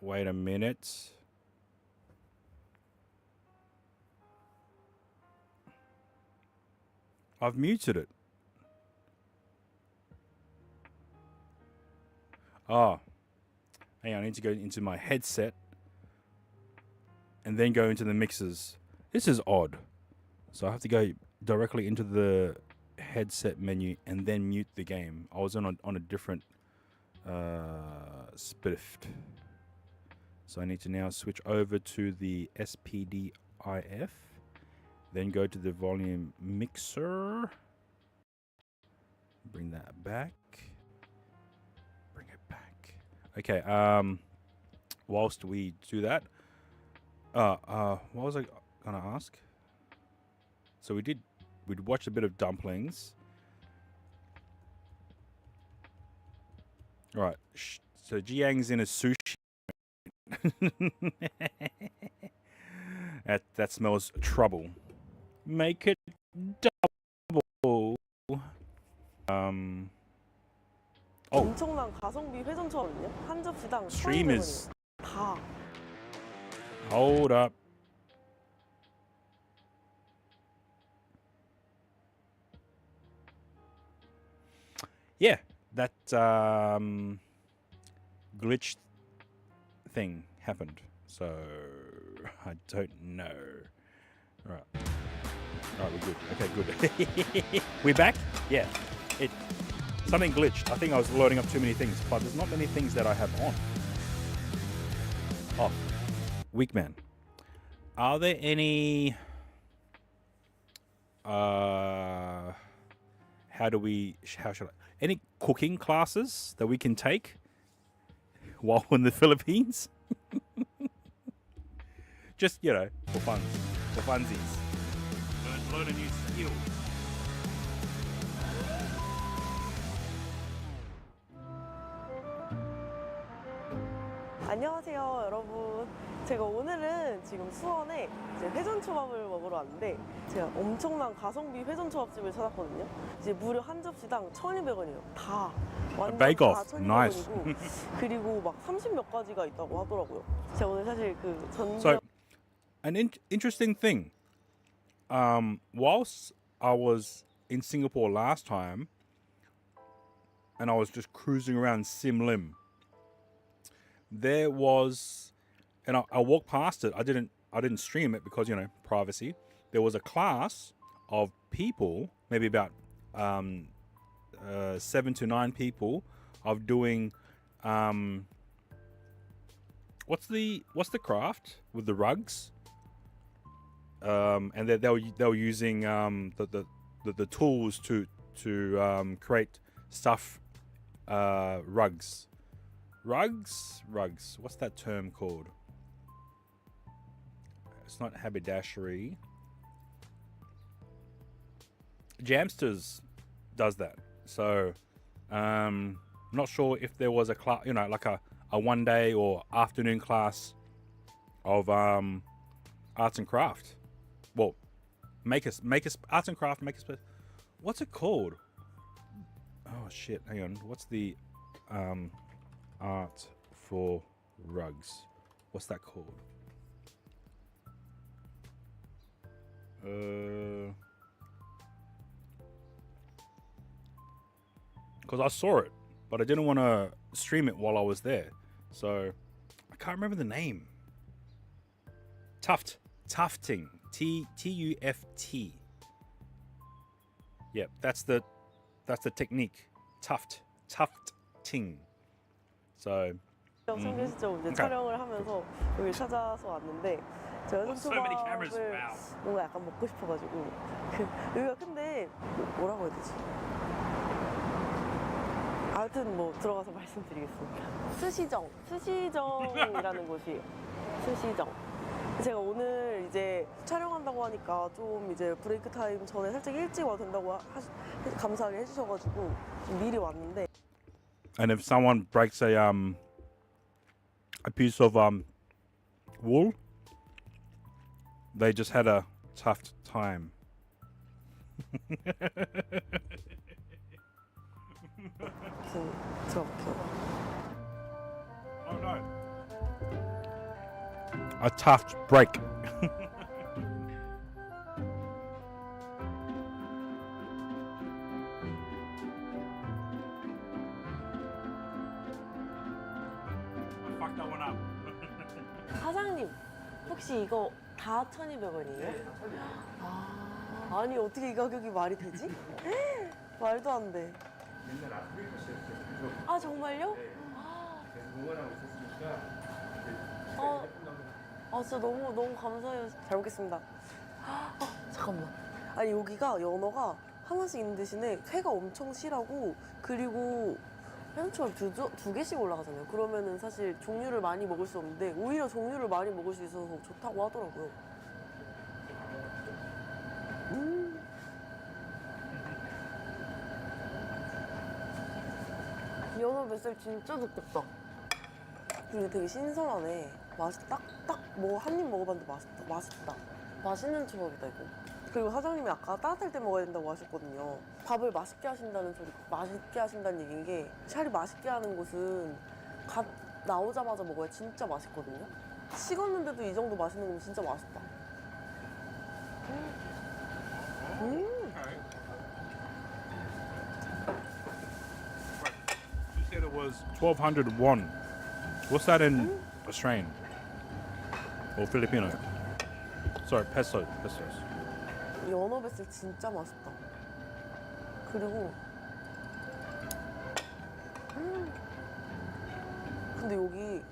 Speaker 1: Wait a minute. I've muted it. Oh. Hang on, I need to go into my headset and then go into the mixers. This is odd. So I have to go directly into the headset menu and then mute the game. I was on a different spiff. So I need to now switch over to the SPDIF. Then go to the volume mixer. Bring that back. Bring it back. Okay, whilst we do that, what was I gonna ask? So we'd watched a bit of dumplings. All right, so Jiang's in a sushi. that smells trouble. Make it double.
Speaker 7: 엄청난 가성비 회전처럼요. 한 접시당
Speaker 1: Stream is.
Speaker 7: 다.
Speaker 1: Hold up. Yeah, that glitch thing happened. So I don't know. All right, we're good. Okay, good. We back? Yeah. Something glitched. I think I was loading up too many things, but there's not many things that I have on. Oh, Weakman. Are there any how should I? Any cooking classes that we can take while in the Philippines? Just, you know, for fun, for funsies. Learn a new skill.
Speaker 7: 안녕하세요, 여러분. 제가 오늘은 지금 수원에 이제 회전초밥을 먹으러 왔는데 제가 엄청난 가성비 회전초밥집을 찾았거든요. 이제 무려 한 접시당 1,200원이에요. 다 완전
Speaker 1: Bake
Speaker 7: 다
Speaker 1: off.
Speaker 7: 1,200원이고
Speaker 1: Nice.
Speaker 7: 그리고 막 30몇 가지가 있다고 하더라고요. 제가 오늘 사실 그
Speaker 1: So, an interesting thing. Whilst I was in Singapore last time, and I was just cruising around Sim Lim, there was, and I walked past it. I didn't stream it because, you know, privacy. There was a class of people, maybe about 7 to 9 people, of doing what's the craft with the rugs? And they were using the tools to create stuff, rugs. What's that term called? It's not haberdashery. Jamsters does that. So, I'm not sure if there was a class, you know, like a 1 day or afternoon class of arts and craft. Well, arts and craft, what's it called? Oh shit, hang on. What's the art for rugs? What's that called? Because I saw it, but I didn't want to stream it while I was there. So I can't remember the name. Tufting. Tuft. Yep, that's the technique. Tufting. So
Speaker 7: 영상 게시점 이제 촬영을 하면서 여기 찾아서 왔는데 제가
Speaker 1: So many cameras,
Speaker 7: 회전초밥을
Speaker 1: wow.
Speaker 7: 뭔가 약간 먹고 싶어가지고 여기가 근데 뭐라고 해야 되지? 아무튼 뭐 들어가서 말씀드리겠습니다. 스시정이라는 곳이에요. 스시정. 제가 오늘 이제 촬영한다고 하니까 좀 이제 브레이크 타임 전에 살짝 일찍 와도 된다고 감사하게 해주셔가지고 좀 미리 왔는데.
Speaker 1: And if someone breaks a piece of wool, they just had a tough time.
Speaker 7: 들어볼게요.
Speaker 1: Oh no. A tough break. I fucked that one up.
Speaker 7: 사장님, 혹시 이거 다 1,200원이에요? 아니 어떻게 이 가격이 말이 되지? 말도 안 돼.
Speaker 3: 옛날 아프리카 셰프
Speaker 7: 아 정말요?
Speaker 3: 계속 응원하고 있었으니까
Speaker 7: 진짜 너무 감사해요. 잘 먹겠습니다. 잠깐만. 아니 여기가 연어가 하나씩 있는 대신에 회가 엄청 실하고 그리고 회전초밥 두 개씩 올라가잖아요. 그러면은 사실 종류를 많이 먹을 수 없는데 오히려 종류를 많이 먹을 수 있어서 좋다고 하더라고요. 연어 뱃살 진짜 두껍다. 근데 되게 신선하네. 맛이 딱 뭐 한 입 먹어봤는데 맛있다. 맛있는 초밥이다 이거. 그리고 사장님이 아까 따뜻할 때 먹어야 된다고 하셨거든요. 밥을 맛있게 하신다는 얘기인 게 샤리 맛있게 하는 곳은 갓 나오자마자 먹어야 진짜 맛있거든요. 식었는데도 이 정도 맛있는 건 진짜 맛있다.
Speaker 1: You said it was 1,200 won. What's that in Australian or Filipino? Sorry, pesos.
Speaker 7: 연어 뱃살 진짜 맛있다. 그리고 근데 여기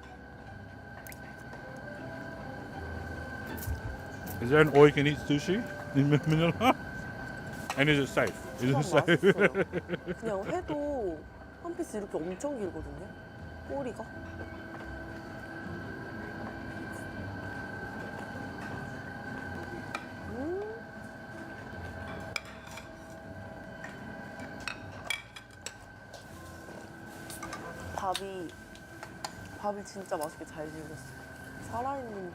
Speaker 1: Is there an all-you-can-eat sushi in Manila? And is it safe? Is it
Speaker 7: 초밥
Speaker 1: safe?
Speaker 7: 맛있어요. 그냥 회도 한 피스 이렇게 엄청 길거든요. 꼬리가. 밥이 진짜 맛있게 잘 질렸어. 살아있는.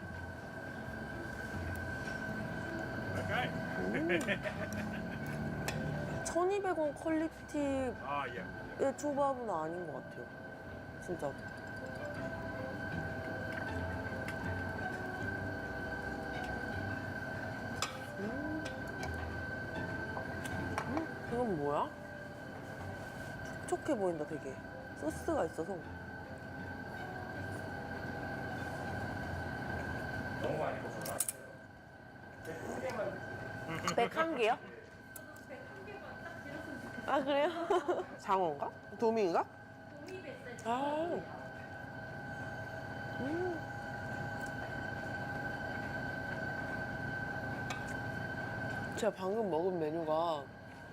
Speaker 1: Okay.
Speaker 7: 1200원 퀄리티의
Speaker 1: Oh yeah.
Speaker 7: 초밥은 아닌 것 같아요. 진짜. 이건 뭐야? 촉촉해 보인다 되게. 소스가 있어서.
Speaker 5: 너무 많이 먹었나?
Speaker 7: 101개요? 아 그래요? 장어인가? 도미인가? 아. 제가 방금 먹은 메뉴가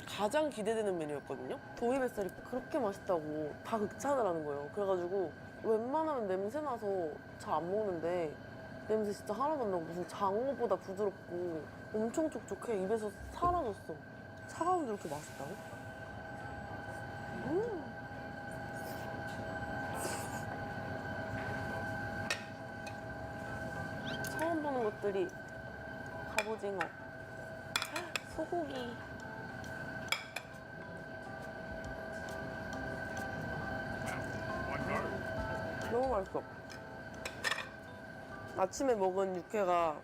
Speaker 7: 가장 기대되는 메뉴였거든요? 도미뱃살이 그렇게 맛있다고 다 극찬을 하는 거예요. 그래가지고 웬만하면 냄새 나서 잘 안 먹는데 냄새 진짜 하나도 안 나고 무슨 장어보다 부드럽고 엄청 촉촉해. 입에서 사라졌어. 차가운데 이렇게 맛있다고? 처음 보는 것들이 갑오징어, 소고기. 너무 맛있어. 아침에 먹은 육회가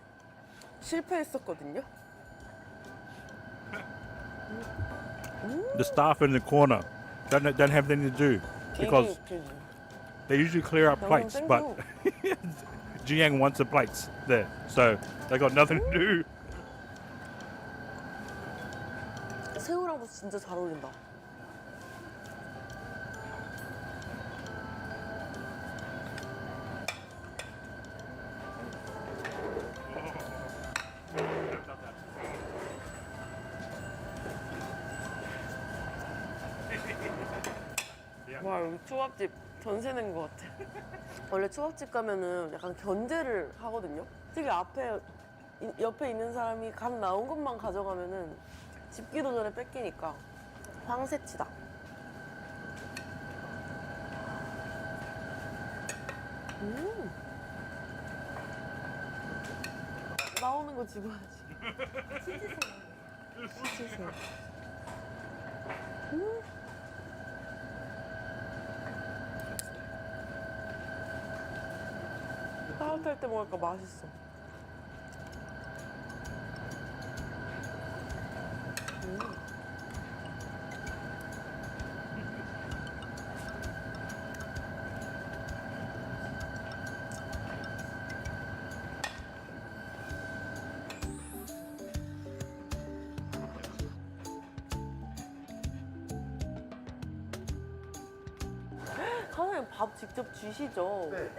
Speaker 7: 실패했었거든요.
Speaker 1: The staff in the corner don't have anything to do because
Speaker 7: 육회지.
Speaker 1: they usually clear up
Speaker 7: 방금
Speaker 1: plates, but
Speaker 7: 땡겨.
Speaker 1: Jiang wants the plates there, so they got nothing to do.
Speaker 7: 새우랑도 진짜 잘 어울린다. 와 여기 초밥집 전세 낸 것 같아. 원래 초밥집 가면은 약간 견제를 하거든요. 특히 옆에 있는 사람이 갓 나온 것만 가져가면은 집기도 전에 뺏기니까 황새치다. 나오는 거 집어야지. 치즈새우. 따뜻할 때 먹으니까 맛있어. 사장님 밥 직접 주시죠? 네.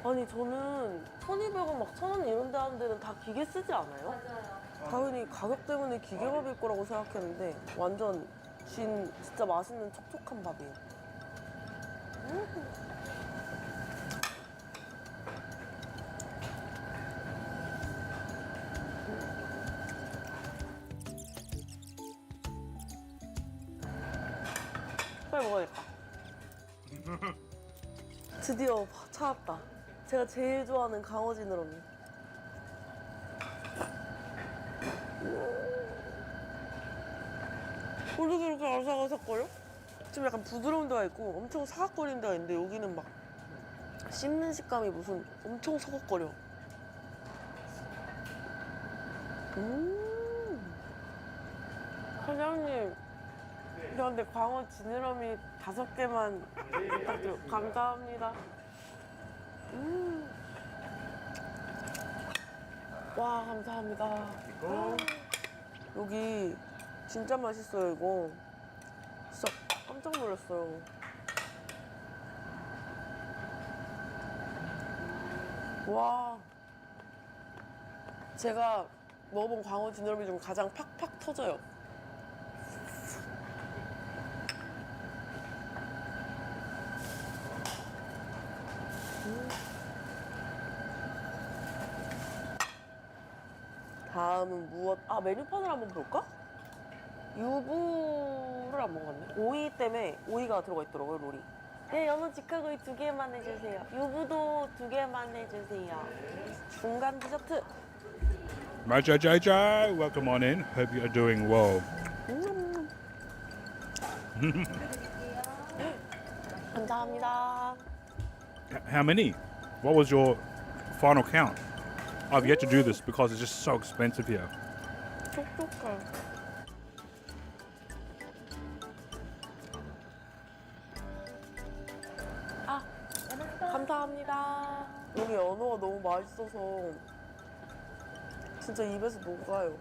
Speaker 7: 아니 저는 1,200원 막 1,000원 이런 데 하는 데는 다 기계 쓰지 않아요? 맞아요. 당연히 가격 때문에 기계밥일 거라고 생각했는데 완전 진짜 맛있는 촉촉한 밥이에요. 빨리 먹어야겠다. 드디어 찾았다. 제가 제일 좋아하는 강어 지느러미. 원래 그렇게 아삭아삭거려? 좀 약간 부드러운 데가 있고 엄청 사각거리는 데가 있는데 여기는 막 씹는 식감이 무슨 엄청 서걱거려. 사장님, 그런데 광어 지느러미 5개만 부탁드려요. 감사합니다. 와, 감사합니다. 여기 진짜 맛있어요, 이거. 진짜 깜짝 놀랐어요. 와. 제가 먹어본 광어 지느러미 중 가장 팍팍 터져요. 다음은 무엇? 아, 메뉴판을 한번 볼까? 유부를 안 먹었네. 오이 때문에 오이가 들어가 있더라고요, 롤이. 네, 연어 직화구이 2개만 해주세요. 유부도 2개만 해주세요. 중간 디저트.
Speaker 1: Mojo Jojo, welcome on in. Hope you're doing well.
Speaker 7: 감사합니다.
Speaker 1: How many? What was your final count? I've yet to do this because it's just so expensive here.
Speaker 7: 촉촉해. 아, 감사합니다. 여기 연어가 너무 맛있어서 진짜 입에서 녹아요.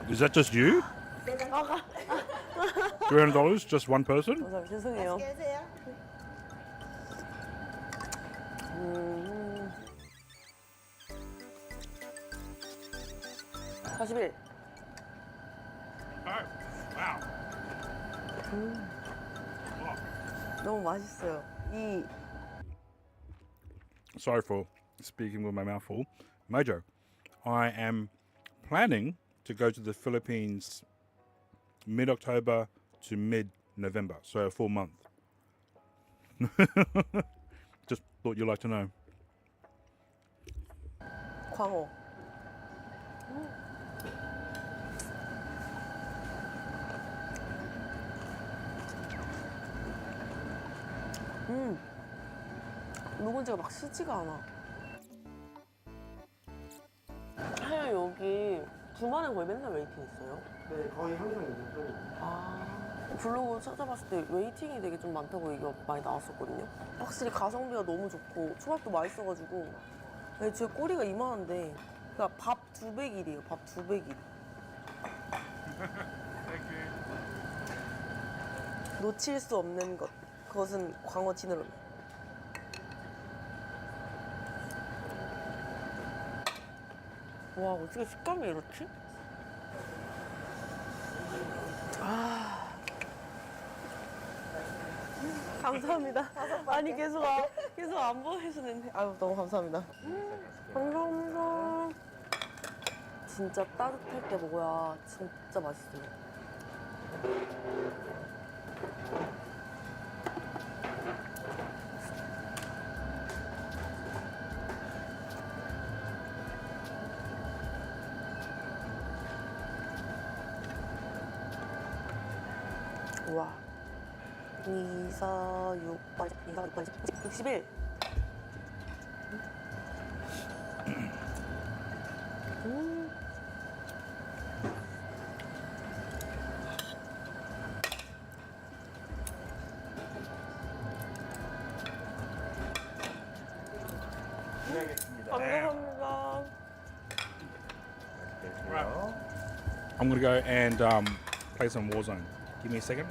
Speaker 1: Is that just you? $300, just one person?
Speaker 7: 감사합니다. 죄송해요. 41.
Speaker 1: Oh, wow.
Speaker 7: 너무 맛있어요. 이
Speaker 1: Sorry for speaking with my mouth full. Mojo, I am planning to go to the Philippines mid-October to mid-November, so a full month. Just thought you'd like to know.
Speaker 7: 광어. 묵은지가 막 시지가 않아. 하여 여기 주말엔 거의 맨날 웨이팅 있어요?
Speaker 8: 네, 거의 항상 있는 편입니다.
Speaker 7: 아, 블로그 찾아봤을 때 웨이팅이 되게 좀 많다고 얘기가 많이 나왔었거든요. 확실히 가성비가 너무 좋고 초밥도 맛있어가지고 네, 제 꼬리가 이만한데 그러니까 밥 200일이에요. 밥 200일. 놓칠 수 없는 것. 그것은 광어 지느러미. 와, 어떻게 식감이 이렇지? 아. 감사합니다. 아니, 계속 안 보내주는데. 아유, 너무 감사합니다. 감사합니다. 진짜 따뜻할 때 먹어야 진짜 맛있어요. 우와. 2, 4, 6, 8, 2, 4, 6, 8, 61. 감사합니다.
Speaker 1: I'm gonna go and play some Warzone. Give me a second.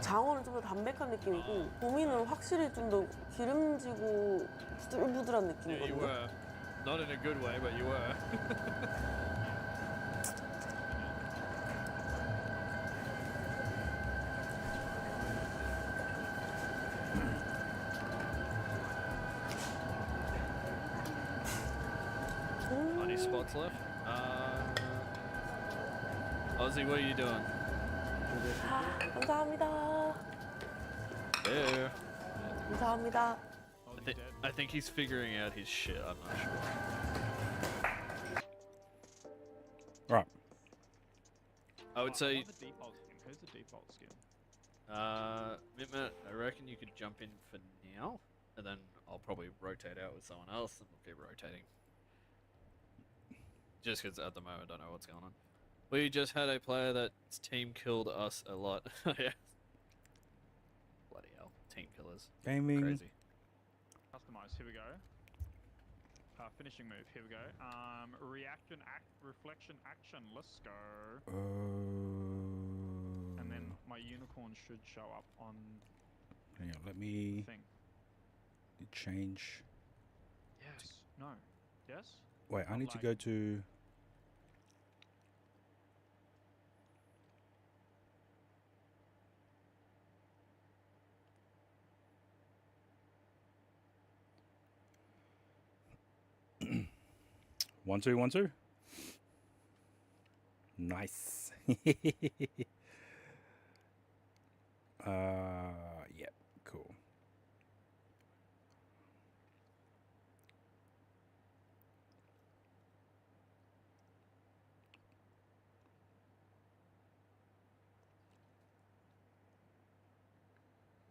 Speaker 7: 장어는 좀 더 담백한 느낌이고 도미는 확실히 좀 더 기름지고 부들부들한
Speaker 9: Yeah, you
Speaker 7: 느낌이거든요.
Speaker 9: were. Not in a good way, but you were. Any spots left? Ozzy, what are you doing?
Speaker 7: 감사합니다.
Speaker 9: There.
Speaker 7: 감사합니다.
Speaker 9: I think he's figuring out his shit. I'm not sure.
Speaker 1: Right.
Speaker 9: I would say,
Speaker 5: What's the default skin? Who's the default skin?
Speaker 9: Mitmat, I reckon you could jump in for now, and then I'll probably rotate out with someone else, and we'll keep rotating. Just because at the moment I don't know what's going on. We just had a player that's team killed us a lot. Yeah. Bloody hell. Team killers.
Speaker 1: Gaming.
Speaker 9: Crazy.
Speaker 5: Customize. Here we go.
Speaker 10: finishing move. Here we go. Reaction, reflection, action. Let's go. And then my unicorn should show up on
Speaker 1: Hang on, let me
Speaker 10: thing.
Speaker 1: change.
Speaker 10: Yes. No. Yes.
Speaker 1: Wait, I
Speaker 10: Not
Speaker 1: need to
Speaker 10: like-
Speaker 1: go to. One, two, 1, 2. Nice. Yeah, cool.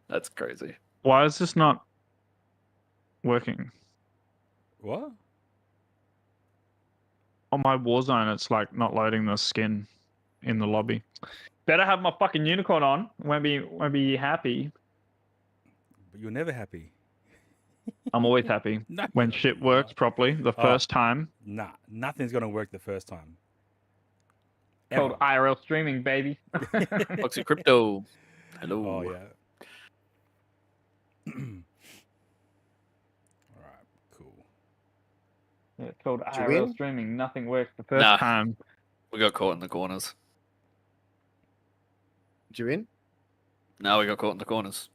Speaker 9: That's crazy.
Speaker 10: Why is this not working?
Speaker 1: What?
Speaker 10: On my Warzone, it's like not loading the skin in the lobby. Better have my fucking unicorn on. Won't be happy.
Speaker 1: But you're never happy.
Speaker 10: I'm always happy
Speaker 1: No,
Speaker 10: when
Speaker 1: you're
Speaker 10: shit
Speaker 1: not.
Speaker 10: works properly the first time.
Speaker 1: Nah, nothing's gonna work the first time.
Speaker 10: Called
Speaker 1: Ever.
Speaker 10: IRL streaming, baby.
Speaker 9: Foxy Crypto. Hello.
Speaker 1: Oh yeah. All right, cool.
Speaker 10: Yeah, it's called
Speaker 8: you
Speaker 10: IRL
Speaker 8: win?
Speaker 10: streaming. Nothing works the first
Speaker 9: Nah.
Speaker 10: time.
Speaker 9: We got caught in the corners.
Speaker 8: Did you win?
Speaker 9: No, we got caught in the corners.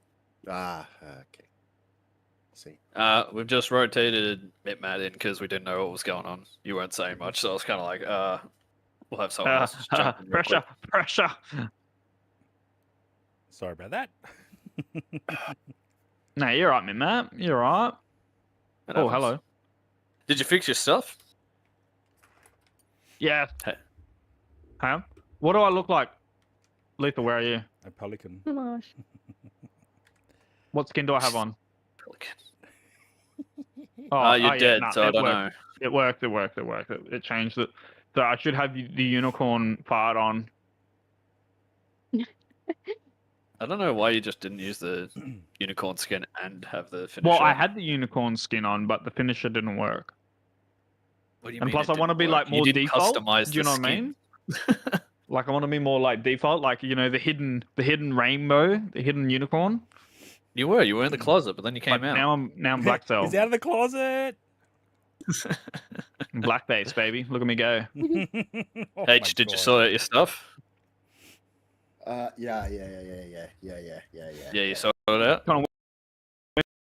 Speaker 8: Ah, okay. See.
Speaker 9: We've just rotated Mitmat in because we didn't know what was going on. You weren't saying much, so I was kind of like, we'll have someone else just jump in real
Speaker 10: Pressure,
Speaker 9: quick.
Speaker 10: pressure.
Speaker 1: Sorry about that.
Speaker 10: No, you're right, man, Matt. You're right.
Speaker 9: It
Speaker 10: Oh,
Speaker 9: happens.
Speaker 10: hello.
Speaker 9: Did you fix your stuff?
Speaker 10: Yeah.
Speaker 9: Hey.
Speaker 10: Huh? What do I look like? Lethal, where are you?
Speaker 1: A pelican.
Speaker 2: Oh my gosh.
Speaker 10: What skin do I have on?
Speaker 9: Pelican.
Speaker 10: Oh,
Speaker 9: You're
Speaker 10: yeah,
Speaker 9: dead,
Speaker 10: nah,
Speaker 9: so I
Speaker 10: it
Speaker 9: don't
Speaker 10: worked. It worked. It changed it. So I should have the unicorn part on.
Speaker 9: know. I don't know why you just didn't use the unicorn skin and have the finisher.
Speaker 10: Well, I had the unicorn skin on, but the finisher didn't work.
Speaker 9: What do you
Speaker 10: And
Speaker 9: mean
Speaker 10: plus,
Speaker 9: it
Speaker 10: I want to
Speaker 9: didn't
Speaker 10: be
Speaker 9: work?
Speaker 10: like
Speaker 9: You
Speaker 10: more
Speaker 9: didn't
Speaker 10: default.
Speaker 9: customize
Speaker 10: Do you
Speaker 9: the
Speaker 10: know what I
Speaker 9: skin.
Speaker 10: mean? Like I want to be more like default, like you know the hidden rainbow, the hidden unicorn.
Speaker 9: You were in the closet, but then you came
Speaker 10: But
Speaker 9: out.
Speaker 10: now I'm black cell,
Speaker 1: He's out of the closet.
Speaker 10: black base, baby. Look at me go.
Speaker 1: Oh
Speaker 9: H,
Speaker 1: my
Speaker 9: did you
Speaker 1: God.
Speaker 9: sort out your stuff?
Speaker 8: Yeah.
Speaker 9: Yeah, you sorted it out.
Speaker 10: Come on,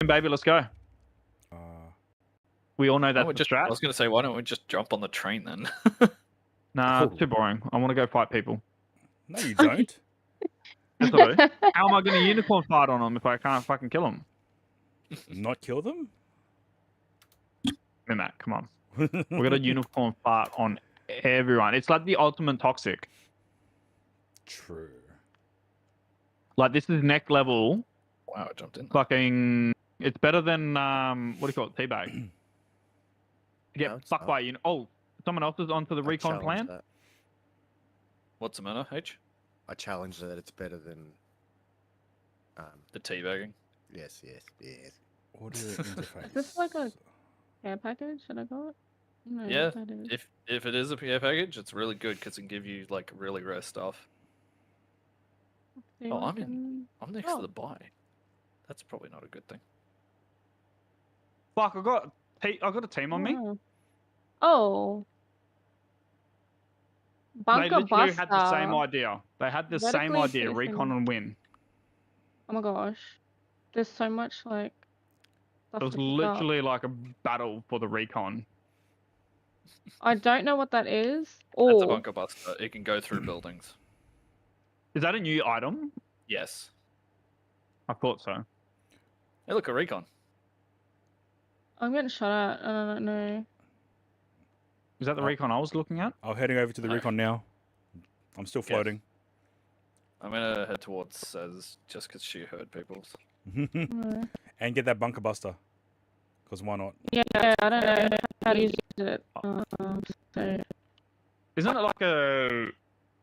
Speaker 10: baby, let's go.
Speaker 1: Uh,
Speaker 10: We all know
Speaker 9: Why
Speaker 10: that's
Speaker 9: don't we
Speaker 10: the
Speaker 9: just, I
Speaker 10: strat.
Speaker 9: was going to say, why don't we just jump on the train then?
Speaker 10: Nah, it's too boring. I want to go fight people.
Speaker 1: no, you don't.
Speaker 10: Yes, I do. How am I going to unicorn fight on them if I can't fucking kill them?
Speaker 1: Not kill them.
Speaker 10: Matt, come on. We got a unicorn fart on everyone. It's like the ultimate toxic.
Speaker 1: True.
Speaker 10: Like this is next level.
Speaker 9: Wow, I jumped in.
Speaker 10: Fucking, it's better than what do you call it? Teabag. To get
Speaker 8: No, it's
Speaker 10: fucked
Speaker 8: not.
Speaker 10: by you. Oh, someone else is onto the
Speaker 8: I
Speaker 10: recon
Speaker 8: challenge
Speaker 10: plan.
Speaker 8: that.
Speaker 9: What's the matter, H?
Speaker 8: I challenge that it's better than.
Speaker 9: The teabagging?
Speaker 8: Yes.
Speaker 1: Audio
Speaker 2: Is
Speaker 1: interface.
Speaker 2: this like a care package? Should I call it? I don't know
Speaker 9: Yeah,
Speaker 2: what that is.
Speaker 9: if it is a PA package, it's really good because it can give you like really rare stuff.
Speaker 2: See
Speaker 9: Oh,
Speaker 2: what
Speaker 9: I'm
Speaker 2: I can-
Speaker 9: I'm next
Speaker 2: Oh.
Speaker 9: to the buy. That's probably not a good thing.
Speaker 10: Fuck, I got a team on me.
Speaker 2: Oh. Oh.
Speaker 10: They
Speaker 2: Bunker
Speaker 10: literally
Speaker 2: Buster.
Speaker 10: had the same idea. They had the same
Speaker 2: Vertically
Speaker 10: idea.
Speaker 2: facing.
Speaker 10: Recon and win.
Speaker 2: Oh my gosh. There's so much like stuff
Speaker 10: It was
Speaker 2: to pick up.
Speaker 10: literally like a battle for the recon.
Speaker 2: I don't know what that is.
Speaker 9: That's a
Speaker 2: Oh,
Speaker 9: bunker buster. It can go through buildings.
Speaker 10: Is that a new item?
Speaker 9: Yes.
Speaker 10: I thought so.
Speaker 9: Hey, look, a recon.
Speaker 2: I'm getting shot at and I don't know.
Speaker 10: Is that the
Speaker 1: Oh.
Speaker 10: recon I was looking at?
Speaker 1: I'm heading over to the
Speaker 9: No.
Speaker 1: recon now. I'm still floating.
Speaker 9: I'm gonna head towards Sez just because she heard people's.
Speaker 2: No.
Speaker 1: And get that bunker buster. Because why not?
Speaker 2: Yeah, I don't know how to use it. So
Speaker 10: Isn't it like a?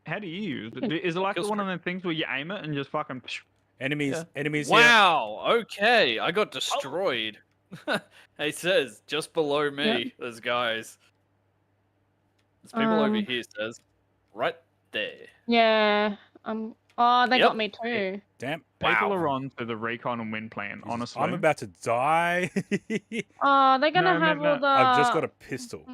Speaker 10: How do you use it? Is it like
Speaker 9: Kill
Speaker 10: one of them things where you aim it and just fucking?
Speaker 1: Enemies,
Speaker 9: Yeah.
Speaker 1: enemies here.
Speaker 9: Wow. Okay, I got destroyed. He says, just below me, there's guys. There's people over here, says. Right there.
Speaker 2: Yeah. Oh, they
Speaker 9: Yep.
Speaker 2: got me too.
Speaker 1: Damn.
Speaker 10: People
Speaker 1: Wow.
Speaker 10: are on to the recon and win plan, honestly.
Speaker 1: I'm about to die.
Speaker 2: Oh, they're gonna
Speaker 10: No,
Speaker 2: have all the.
Speaker 1: I've just got a pistol.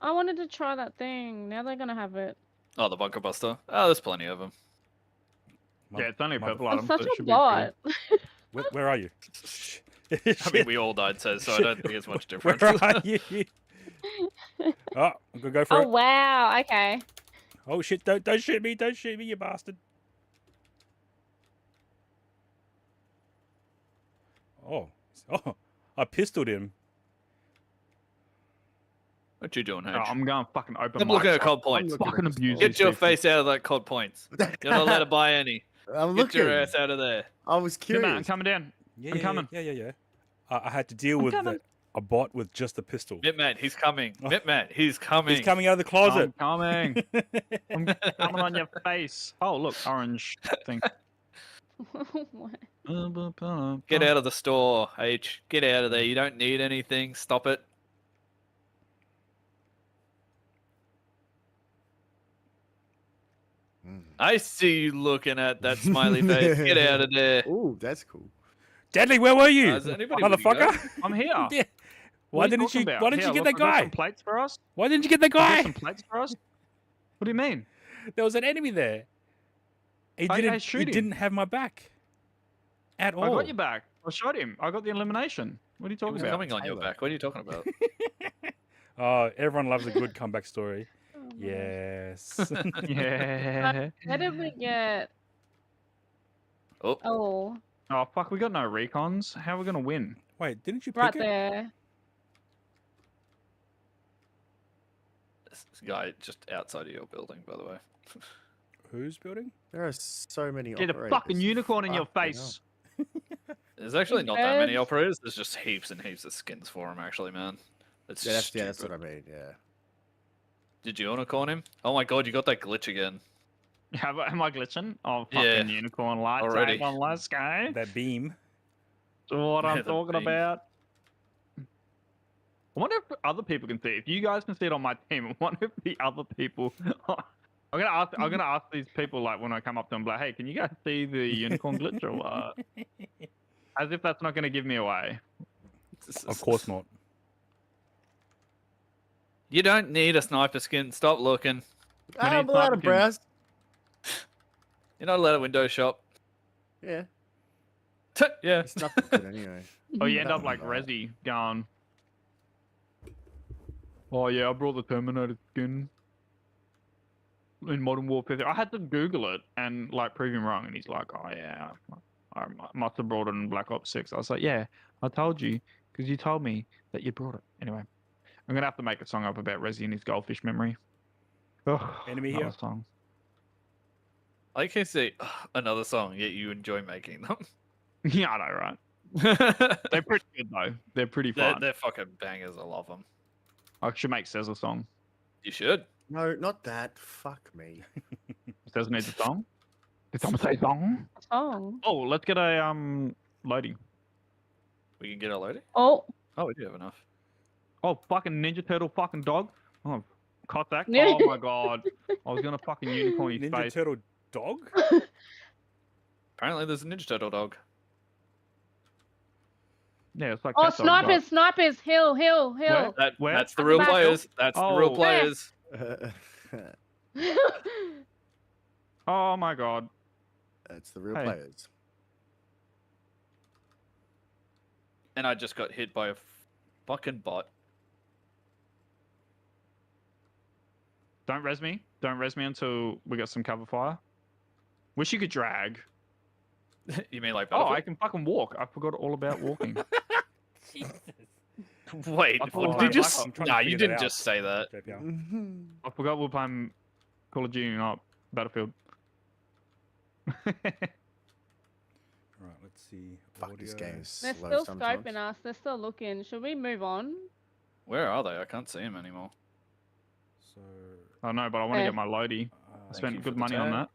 Speaker 2: I wanted to try that thing. Now they're gonna have it.
Speaker 9: Oh, the bunker buster. Oh, there's plenty of them.
Speaker 10: Yeah, it's only a purple
Speaker 2: I'm
Speaker 10: item,
Speaker 2: such
Speaker 10: so it
Speaker 2: a
Speaker 10: should be pretty.
Speaker 2: bot.
Speaker 1: Where are you?
Speaker 9: I mean, we all died, says, so I don't think it's much different.
Speaker 1: Where are you? Oh, I'm gonna go for
Speaker 2: Oh
Speaker 1: it.
Speaker 2: wow. Okay.
Speaker 1: Oh shit! Don't shoot me! Don't shoot me, you bastard! Oh, I pistoled him.
Speaker 9: What you doing, H?
Speaker 10: Oh, I'm going to fucking open.
Speaker 9: I'm looking
Speaker 10: mics
Speaker 9: at
Speaker 10: up.
Speaker 9: COD points.
Speaker 10: I'm fucking abusing
Speaker 9: Get your
Speaker 10: people.
Speaker 9: face out of that COD points. You're not allowed to buy any.
Speaker 8: I'm
Speaker 9: Get
Speaker 8: looking.
Speaker 9: your ass out of there.
Speaker 8: I was
Speaker 10: Good man, I'm
Speaker 8: curious.
Speaker 10: coming down. I'm coming.
Speaker 1: Yeah. I had to deal
Speaker 10: I'm
Speaker 1: with
Speaker 10: coming.
Speaker 1: a bot with just a pistol.
Speaker 9: Mitman, he's coming.
Speaker 1: Oh.
Speaker 9: Mitman, he's coming.
Speaker 1: He's coming out of the closet.
Speaker 10: I'm coming. I'm coming on your face. Oh, look, orange thing.
Speaker 2: What?
Speaker 9: Get out of the store, H. Get out of there. You don't need anything. Stop it. I see you looking at that smiley face. Get out of there.
Speaker 8: Ooh, that's cool.
Speaker 1: Deadly, where were you,
Speaker 9: Is anybody with you
Speaker 1: motherfucker?
Speaker 10: I'm here.
Speaker 1: Yeah. Why
Speaker 10: What are
Speaker 1: didn't you?
Speaker 10: talking about?
Speaker 1: Why didn't
Speaker 10: Here,
Speaker 1: you get
Speaker 10: look,
Speaker 1: that
Speaker 10: I got
Speaker 1: guy?
Speaker 10: some plates for us.
Speaker 1: Why didn't you get the
Speaker 10: I got
Speaker 1: guy?
Speaker 10: some plates for us. What do you mean?
Speaker 1: There was an enemy there. He
Speaker 10: Okay,
Speaker 1: didn't.
Speaker 10: shoot
Speaker 1: He
Speaker 10: him.
Speaker 1: didn't have my back. At all.
Speaker 10: I got your back. I shot him. I got the elimination. What are you
Speaker 9: He
Speaker 10: talking
Speaker 9: was
Speaker 10: about?
Speaker 9: coming on your back. What are you talking about?
Speaker 1: Oh, everyone loves a good comeback story.
Speaker 2: Oh, my gosh.
Speaker 1: Yes.
Speaker 10: Yeah.
Speaker 2: Where did we get?
Speaker 9: Oh,
Speaker 2: Oh,
Speaker 10: Oh fuck, we got no recons. How are we gonna win?
Speaker 1: Wait, didn't you pick
Speaker 2: right
Speaker 1: it?
Speaker 2: there.
Speaker 9: this guy just outside of your building, by the way.
Speaker 1: Whose building?
Speaker 8: There are so many
Speaker 10: Get a
Speaker 8: operators.
Speaker 10: fucking unicorn in your
Speaker 8: Fucking
Speaker 10: face.
Speaker 9: There's actually not that many
Speaker 2: Birds.
Speaker 9: operators. There's just heaps and heaps of skins for him, actually, man. It's
Speaker 8: Yeah, that's
Speaker 9: stupid.
Speaker 8: what I mean. Yeah.
Speaker 9: Did you unicorn him? Oh my god, you got that glitch again.
Speaker 10: Am I glitching? Oh, fucking
Speaker 9: Yeah.
Speaker 10: unicorn lights.
Speaker 9: Already.
Speaker 10: On, let's go.
Speaker 1: That beam.
Speaker 10: That's what I'm
Speaker 9: Yeah, the
Speaker 10: talking
Speaker 9: beam.
Speaker 10: about. I wonder if other people can see it. If you guys can see it on my team, I wonder if the other people. I'm gonna ask these people like when I come up to them, like, hey, can you guys see the unicorn glitch or what? As if that's not gonna give me away.
Speaker 1: Of course not.
Speaker 9: You don't need a sniper skin. Stop looking.
Speaker 8: I'm
Speaker 10: need
Speaker 8: allowed to
Speaker 10: pumpkin.
Speaker 8: browse.
Speaker 9: You're not allowed to window shop.
Speaker 8: Yeah.
Speaker 9: Yeah.
Speaker 8: It's nothing good anyway.
Speaker 10: Oh, you end up
Speaker 8: Nothing
Speaker 10: like
Speaker 8: like that.
Speaker 10: Resi going. Oh yeah, I brought the Terminator skin in Modern Warfare. I had to Google it and like prove him wrong, and he's like, "Oh yeah, I must have brought it in Black Ops 6." I was like, "Yeah, I told you because you told me that you brought it." Anyway, I'm gonna have to make a song up about Resi and his goldfish memory. Oh,
Speaker 1: Enemy
Speaker 10: another
Speaker 1: here.
Speaker 10: song.
Speaker 9: I can see another song, yet you enjoy making them.
Speaker 10: Yeah, I know, right? They're pretty good though. They're pretty fun.
Speaker 9: They're fucking bangers. I love them.
Speaker 10: I should make Cez a song.
Speaker 9: You should.
Speaker 8: No, not that. Fuck me.
Speaker 10: Cez needs a song. Did someone say song?
Speaker 2: Oh.
Speaker 10: Oh, let's get a loading.
Speaker 9: We can get a loading.
Speaker 2: Oh.
Speaker 9: Oh, we do have enough.
Speaker 10: Oh, fucking Ninja Turtle fucking dog. Oh, Cossack.
Speaker 2: Yeah.
Speaker 10: Oh my god. I was gonna fucking unicorn his
Speaker 1: Ninja
Speaker 10: face.
Speaker 1: Turtle dog?
Speaker 9: Apparently, there's a Ninja Turtle dog.
Speaker 10: Yeah, it's like
Speaker 2: Oh,
Speaker 10: cat dog, but-
Speaker 2: snipers. Hill.
Speaker 10: Where?
Speaker 9: That's the
Speaker 2: At the
Speaker 9: real
Speaker 2: back.
Speaker 9: players. That's the real
Speaker 10: Oh.
Speaker 9: players.
Speaker 10: Oh my god.
Speaker 8: That's the real
Speaker 10: Hey.
Speaker 8: players.
Speaker 9: And I just got hit by a fucking bot.
Speaker 10: Don't res me. Don't res me until we get some cover fire. Wish you could drag.
Speaker 9: You mean like
Speaker 10: Oh, I
Speaker 9: Battlefield?
Speaker 10: can fucking walk. I forgot all about walking.
Speaker 9: Wait,
Speaker 10: I thought
Speaker 9: what
Speaker 10: we
Speaker 9: did
Speaker 10: were
Speaker 9: you just?
Speaker 1: I'm trying to
Speaker 9: Nah,
Speaker 1: figure
Speaker 9: you
Speaker 1: that
Speaker 9: didn't
Speaker 1: out.
Speaker 9: just say that.
Speaker 1: JPL.
Speaker 10: I forgot we're playing Call of Duty, not Battlefield.
Speaker 1: Right, let's see.
Speaker 8: Fuck, this
Speaker 1: Audio.
Speaker 8: game is
Speaker 2: They're
Speaker 8: slow
Speaker 2: still
Speaker 8: sometimes.
Speaker 2: scoping us. They're still looking. Should we move on?
Speaker 9: Where are they? I can't see them anymore.
Speaker 1: So,
Speaker 10: I know, but I want to
Speaker 2: Okay.
Speaker 10: get my loady. I
Speaker 9: Thank
Speaker 10: spent
Speaker 9: you for
Speaker 10: good
Speaker 9: the
Speaker 10: money on
Speaker 9: tag.
Speaker 10: that.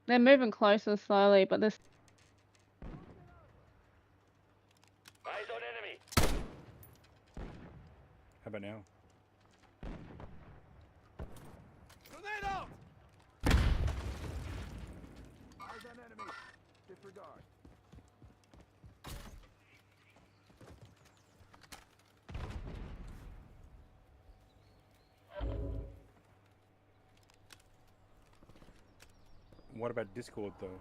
Speaker 2: They're moving closer slowly, but this.
Speaker 1: How about now?
Speaker 5: Tornado! Eyes on enemy. Disregard.
Speaker 1: What about Discord though?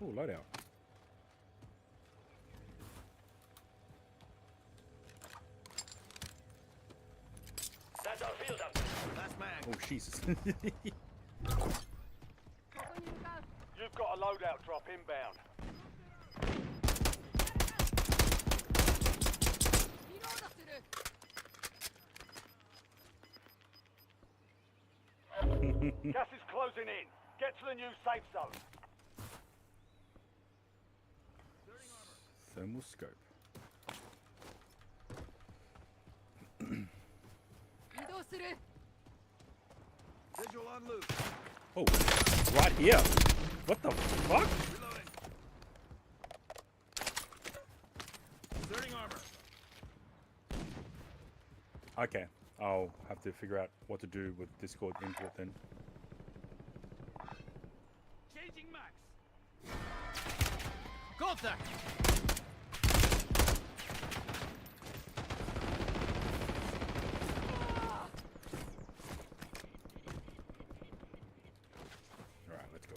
Speaker 1: Oh, loadout.
Speaker 5: That's our field up. Last man.
Speaker 1: Oh, Jesus.
Speaker 5: You've got a loadout drop inbound. Gas is closing in. Get to the new safe zone.
Speaker 1: Thermal scope.
Speaker 5: Visual on loose.
Speaker 1: Oh, right here. What the fuck?
Speaker 5: Reloading. Inserting armor.
Speaker 1: Okay, I'll have to figure out what to do with Discord import then.
Speaker 5: Changing max. Contact.
Speaker 1: Alright, let's go.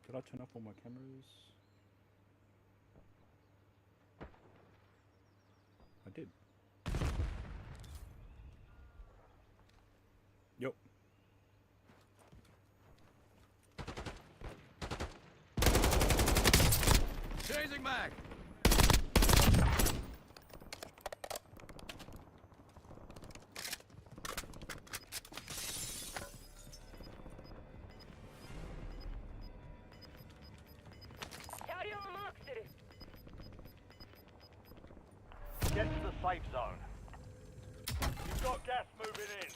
Speaker 1: Did I turn off all my cameras? I did. Yep.
Speaker 5: Changing mag. Get to the safe zone. You've got gas moving in.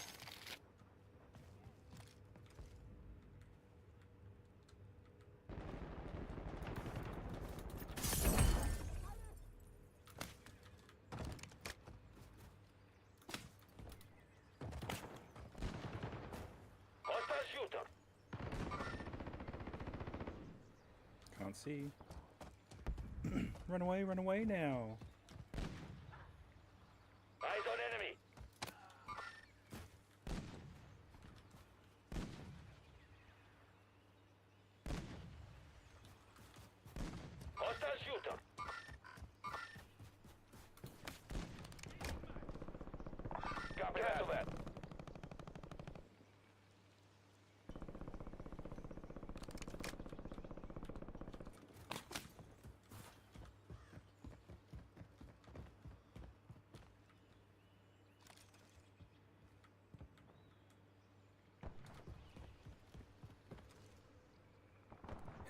Speaker 5: Hostile shooter.
Speaker 1: Can't see. Run away now.
Speaker 5: Eyes on enemy. Hostile shooter. Copy that.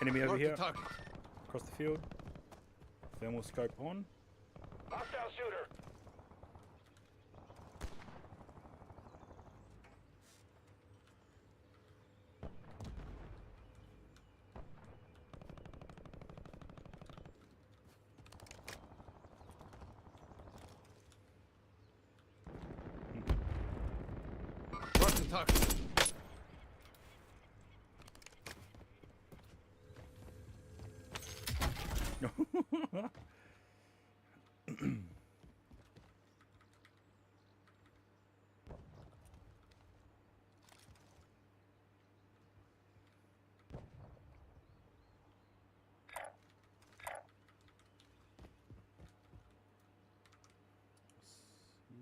Speaker 1: Enemy over
Speaker 5: Mark the
Speaker 1: here.
Speaker 5: target.
Speaker 1: Across the field. Thermal scope on.
Speaker 5: Hostile shooter. Mark the target.
Speaker 1: See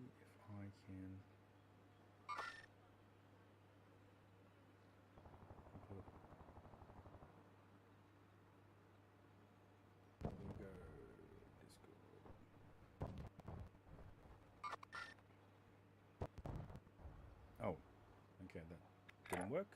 Speaker 1: if I can. There we go. Discord. Oh, okay, that didn't work.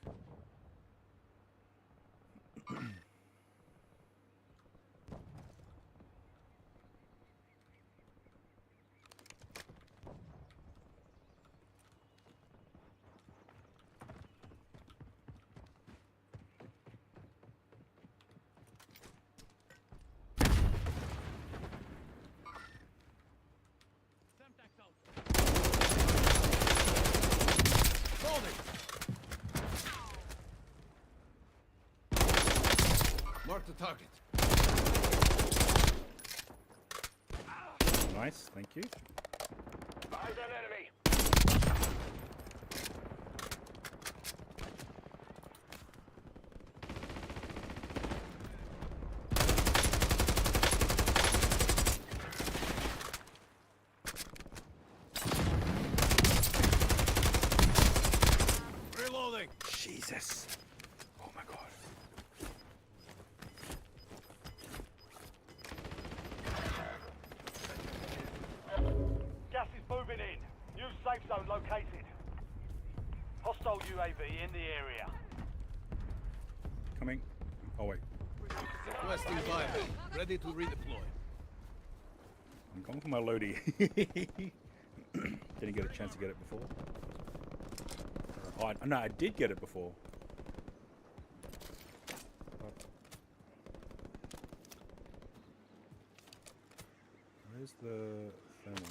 Speaker 5: Mark the target.
Speaker 1: Nice, thank you.
Speaker 5: Eyes on enemy. Reloading.
Speaker 1: Jesus. Oh my god.
Speaker 5: Gas is moving in. New safe zone located. Hostile UAV in the area.
Speaker 1: Coming. Oh wait.
Speaker 5: Requesting buyback. Ready to redeploy.
Speaker 1: I'm going for my loadie. Didn't get a chance to get it before. Oh, no, I did get it before. Where's the thermal?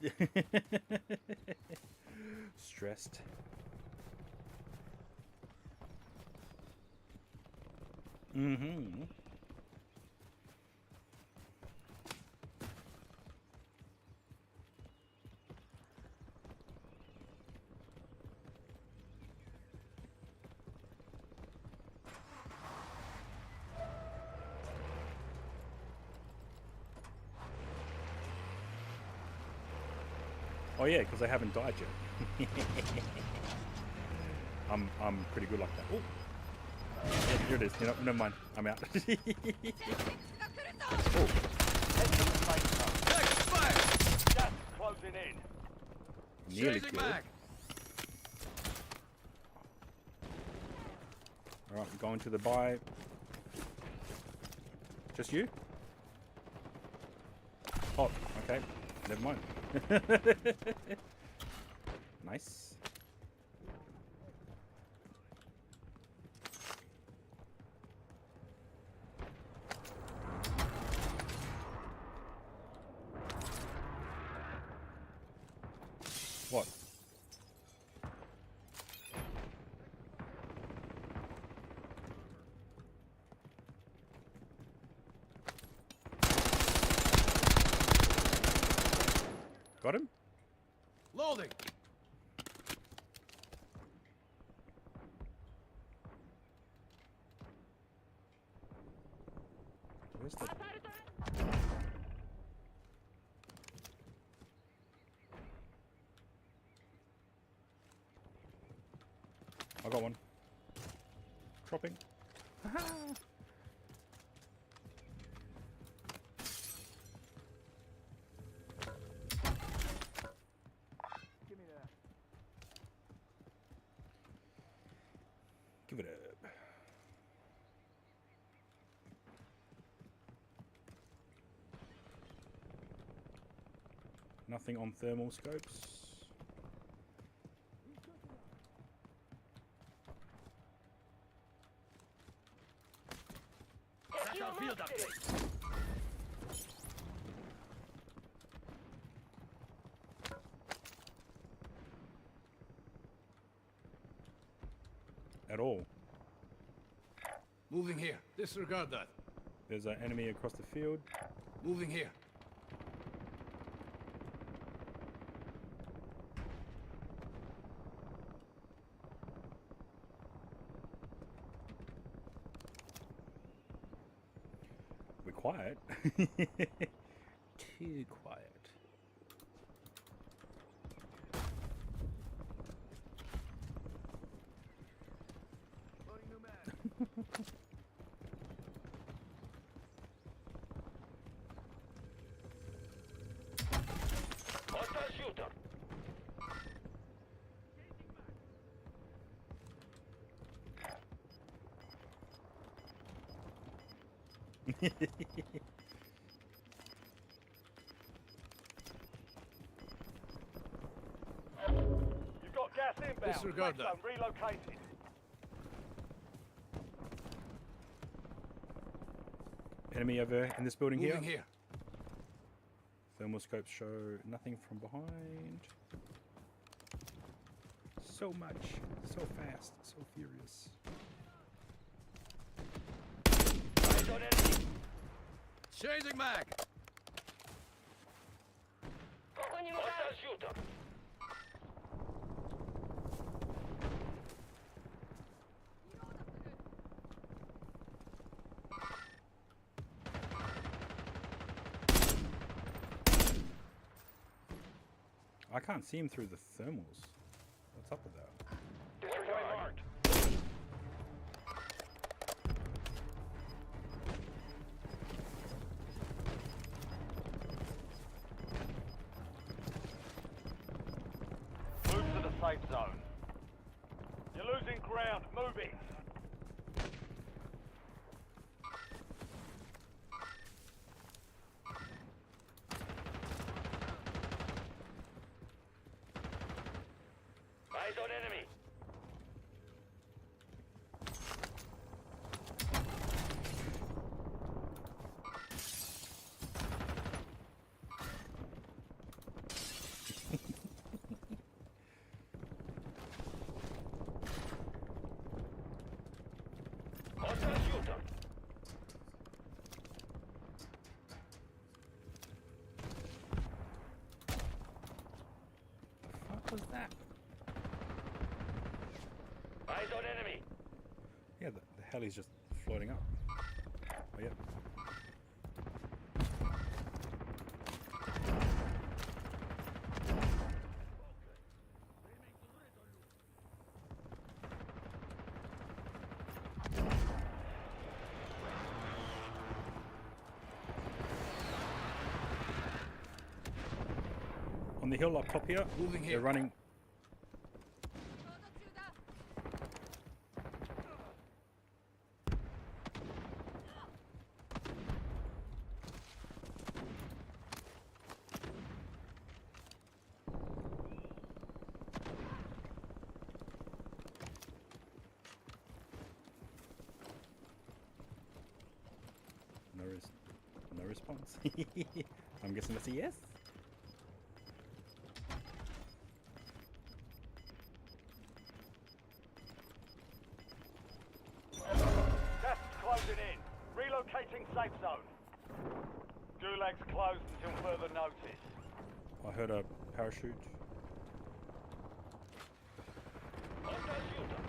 Speaker 1: Is it thermal? Stressed. Mm-hmm. Oh yeah, because I haven't died yet. I'm pretty good like that. Oh, yeah, here it is. You know, never mind. I'm out. Oh.
Speaker 5: Gas closing in.
Speaker 1: Nearly killed. All right, I'm going to the buy. Just you? Oh, okay. Never mind. Nice. What? Got him?
Speaker 5: Loading.
Speaker 1: Where's the... I got one. Dropping. Give it up. Nothing on thermal scopes.
Speaker 5: Field update.
Speaker 1: At all.
Speaker 5: Moving here. Disregard that.
Speaker 1: There's an enemy across the field.
Speaker 5: Moving here.
Speaker 1: We're quiet. Too quiet.
Speaker 5: Hostile shooter. You've got gas inbound. Disregard that. Zone relocated.
Speaker 1: Enemy over in this building
Speaker 5: Moving
Speaker 1: here.
Speaker 5: here.
Speaker 1: Thermal scopes show nothing from behind. So much, so fast, so furious.
Speaker 9: Changing mag.
Speaker 1: I can't see him through the thermals. What's up with that?
Speaker 5: Move to the safe zone. You're losing ground. Moving. Eyes on enemy. Hostile shooter.
Speaker 1: What was that?
Speaker 5: Eyes on enemy.
Speaker 1: Yeah, the heli's just floating up. Oh, yep. On the hill up top here,
Speaker 9: Moving
Speaker 1: they're
Speaker 9: here.
Speaker 1: running. No response. I'm guessing that's a yes.
Speaker 5: Gas is closing in. Relocating safe zone. Gulag's closed until further notice.
Speaker 1: I heard a parachute.
Speaker 5: Hostile shooter.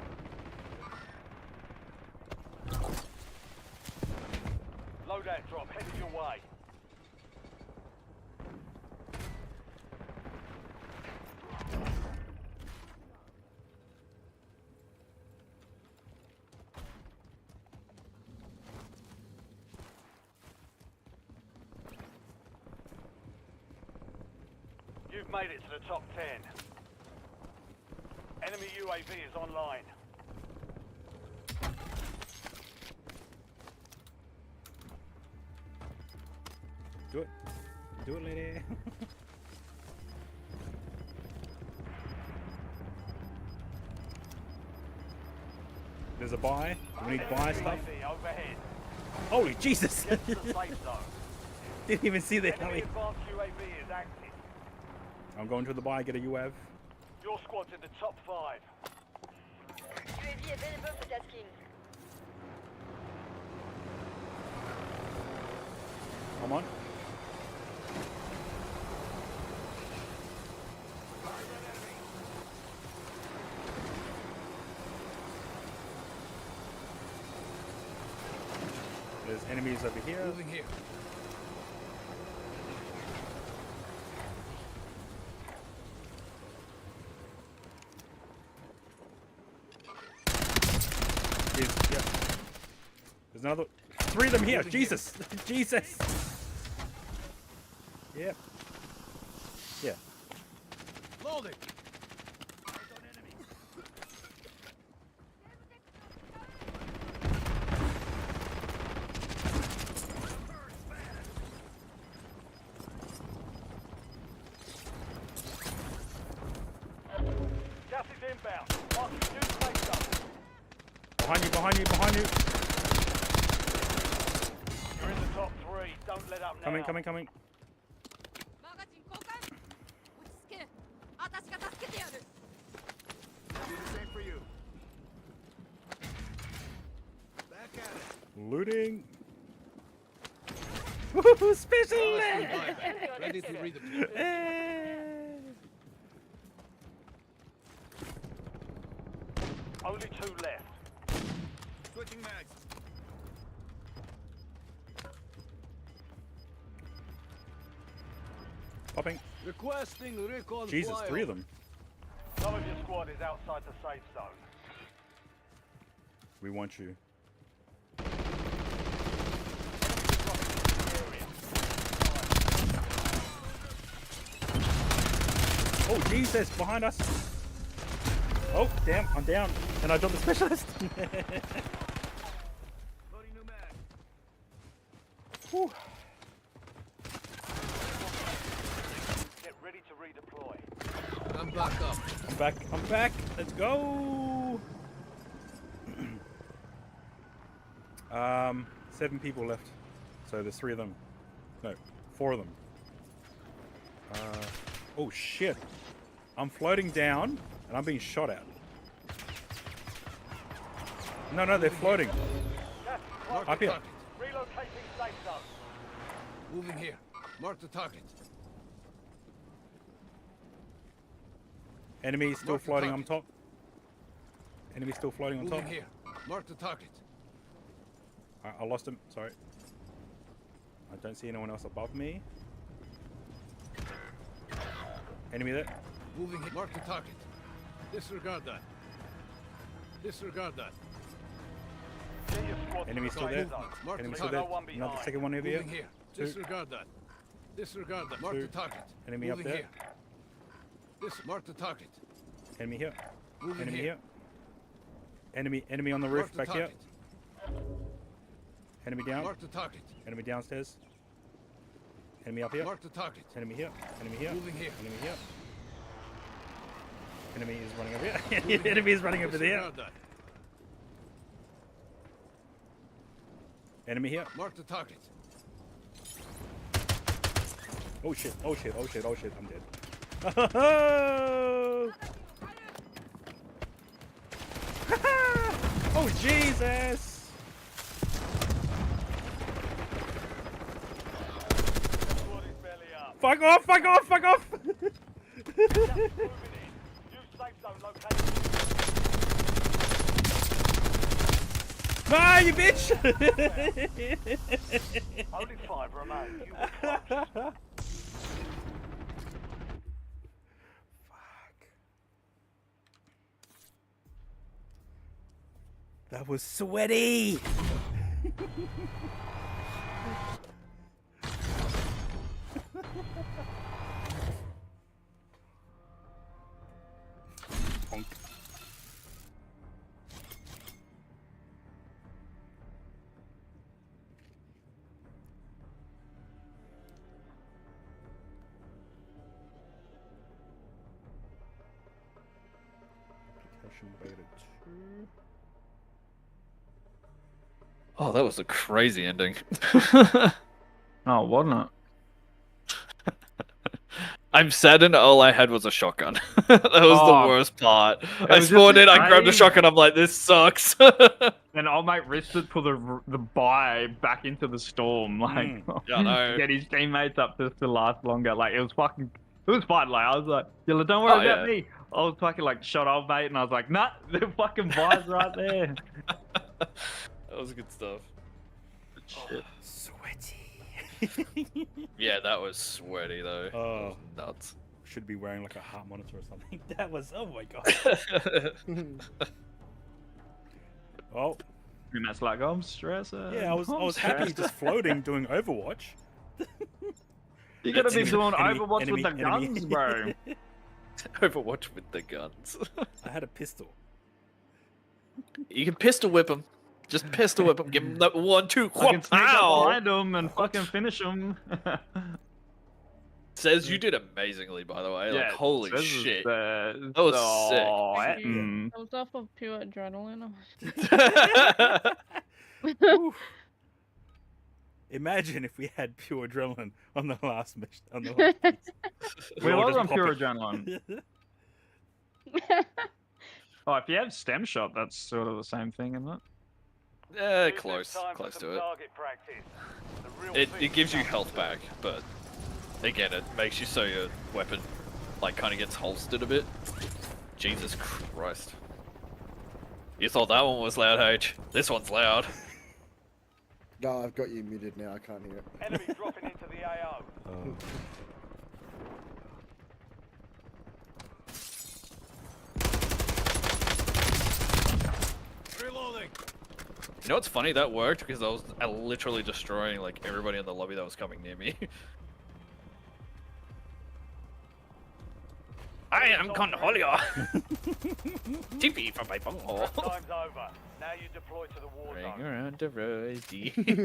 Speaker 5: Loadout drop headed your way. You've made it to the top 10. Enemy UAV is online.
Speaker 1: Do it. Do it, lady. There's a buy. We need buy stuff.
Speaker 5: UAV overhead.
Speaker 1: Holy Jesus!
Speaker 5: Get to the safe zone.
Speaker 1: Didn't even see the
Speaker 5: Enemy
Speaker 1: heli.
Speaker 5: advanced UAV is active.
Speaker 1: I'm going to the buy, get a UAV.
Speaker 5: Your squad's in the top 5.
Speaker 11: UAV available for tasking.
Speaker 1: Come on. There's enemies over here.
Speaker 9: Moving here.
Speaker 1: Yep. There's another 3 of them here. Jesus. Jesus. Yep. Yeah.
Speaker 9: Loading.
Speaker 5: Gas is inbound. Marking new safe zone.
Speaker 1: Behind you, behind you, behind you.
Speaker 5: You're in the top 3. Don't let up now.
Speaker 1: Coming, coming, coming.
Speaker 11: マガジン交換。落ち着け。私が助けてやる。
Speaker 8: Do the same for you. Back at it.
Speaker 1: Looting. Woohoo, special
Speaker 8: Ready to redeploy.
Speaker 5: Only 2 left.
Speaker 8: Switching mags.
Speaker 1: Popping.
Speaker 8: Requesting recon
Speaker 1: Jesus, 3 of them.
Speaker 5: Some of your squad is outside the safe zone.
Speaker 1: We want you. Oh, Jesus, behind us. Oh, damn, I'm down. And I dropped the specialist. Whew.
Speaker 5: Get ready to redeploy.
Speaker 8: I'm back up.
Speaker 1: I'm back. Let's go. 7 people left. So there's 3 of them. No, 4 of them. Oh shit. I'm floating down and I'm being shot at. No, they're floating. Up here.
Speaker 5: Relocating safe zone.
Speaker 8: Moving here. Mark the target.
Speaker 1: Enemy still
Speaker 8: Mark the
Speaker 1: floating on
Speaker 8: target.
Speaker 1: top. Enemy still floating on top.
Speaker 8: Moving here. Mark the target.
Speaker 1: I lost him. Sorry. I don't see anyone else above me. Enemy there.
Speaker 8: Moving here. Mark the target. Disregard that. Disregard that.
Speaker 5: Get your squad
Speaker 1: Enemy
Speaker 5: to
Speaker 1: still
Speaker 5: the
Speaker 1: there.
Speaker 5: safe zone.
Speaker 8: Mark
Speaker 1: Enemy
Speaker 8: the
Speaker 1: still
Speaker 8: target.
Speaker 1: there.
Speaker 5: one
Speaker 1: Another
Speaker 5: behind.
Speaker 1: second one over here.
Speaker 8: Moving here.
Speaker 1: 2.
Speaker 8: Disregard that. Disregard that. Mark
Speaker 1: 2.
Speaker 8: the target.
Speaker 1: Enemy up
Speaker 8: Moving
Speaker 1: there.
Speaker 8: here. Mark the target.
Speaker 1: Enemy here.
Speaker 8: Moving
Speaker 1: Enemy
Speaker 8: here.
Speaker 1: here. Enemy on the roof
Speaker 8: Mark the
Speaker 1: back here.
Speaker 8: target.
Speaker 1: Enemy down.
Speaker 8: Mark the target.
Speaker 1: Enemy downstairs. Enemy up here.
Speaker 8: Mark the target.
Speaker 1: Enemy here. Enemy here.
Speaker 8: Moving here.
Speaker 1: Enemy here. Enemy is running over here. Enemy is running over there.
Speaker 8: Disregard that.
Speaker 1: Enemy here.
Speaker 8: Mark the target.
Speaker 1: Oh shit. Oh shit. Oh shit. Oh shit. I'm dead. Oh Jesus.
Speaker 5: Squad is belly up.
Speaker 1: Fuck off. Fuck off. Fuck off.
Speaker 5: Moving in. New safe zone located.
Speaker 1: Ah, you bitch.
Speaker 5: Only 5 remain. You were clutch.
Speaker 1: That was sweaty. Honk. Application beta 2.
Speaker 9: Oh, that was a crazy ending.
Speaker 10: Oh, wasn't it?
Speaker 9: I'm saddened all I had was a shotgun. That was
Speaker 10: Oh,
Speaker 9: the worst part. I
Speaker 10: was just
Speaker 9: spawned in, I grabbed a
Speaker 10: insane.
Speaker 9: shotgun, I'm like, this sucks.
Speaker 10: And old mate risked it for the buy back into the storm, like
Speaker 9: Yeah, I know.
Speaker 10: get his teammates up just to last longer. Like it was fun. Like I was like, Yilla, don't worry about me. I was fucking like shot old mate, and I was like, nah, the fucking buy's right there.
Speaker 9: That was good stuff.
Speaker 10: Shit.
Speaker 1: Sweaty.
Speaker 9: Yeah, that was sweaty though.
Speaker 1: Oh,
Speaker 9: Nuts.
Speaker 1: should be wearing like a heart monitor or something. That was, oh my god. Oh,
Speaker 10: And that's like, I'm stressing.
Speaker 1: yeah, I was happy just floating doing Overwatch.
Speaker 10: You gotta be
Speaker 1: Enemy-
Speaker 10: doing
Speaker 1: enemy-
Speaker 10: Overwatch
Speaker 1: enemy-
Speaker 10: with the
Speaker 1: enemy.
Speaker 10: guns, bro.
Speaker 9: Overwatch with the guns.
Speaker 1: I had a pistol.
Speaker 9: You can pistol whip him. Just pistol whip him. Give him that 1, 2,
Speaker 10: I can sneak up
Speaker 9: pow!
Speaker 10: behind them and fucking finish them.
Speaker 9: Says you did amazingly, by the way. Like, holy
Speaker 10: this is
Speaker 9: shit.
Speaker 10: the-
Speaker 9: That was
Speaker 10: oh,
Speaker 9: sick.
Speaker 10: mm.
Speaker 2: I was off of pure adrenaline.
Speaker 1: Oof. Imagine if we had pure adrenaline on the last mission. On the last piece.
Speaker 10: We
Speaker 1: all
Speaker 10: was
Speaker 1: just
Speaker 10: on pure
Speaker 1: popping.
Speaker 10: adrenaline. Oh, if you have stem shot, that's sort of the same thing, isn't it?
Speaker 9: Close to it. It gives you health back, but again, it makes you so your weapon like kind of gets holstered a bit. Jesus Christ! You thought that one was loud, H? This one's loud.
Speaker 12: No, I've got you muted now. I can't hear it.
Speaker 5: Enemy dropping into the AO.
Speaker 8: Reloading.
Speaker 9: You know what's funny? That worked because I was literally destroying like everybody in the lobby that was coming near me. I am Conholio. TP for my bunghole.
Speaker 5: Time's over. Now you deploy to the war zone.
Speaker 9: Ring around the rosy.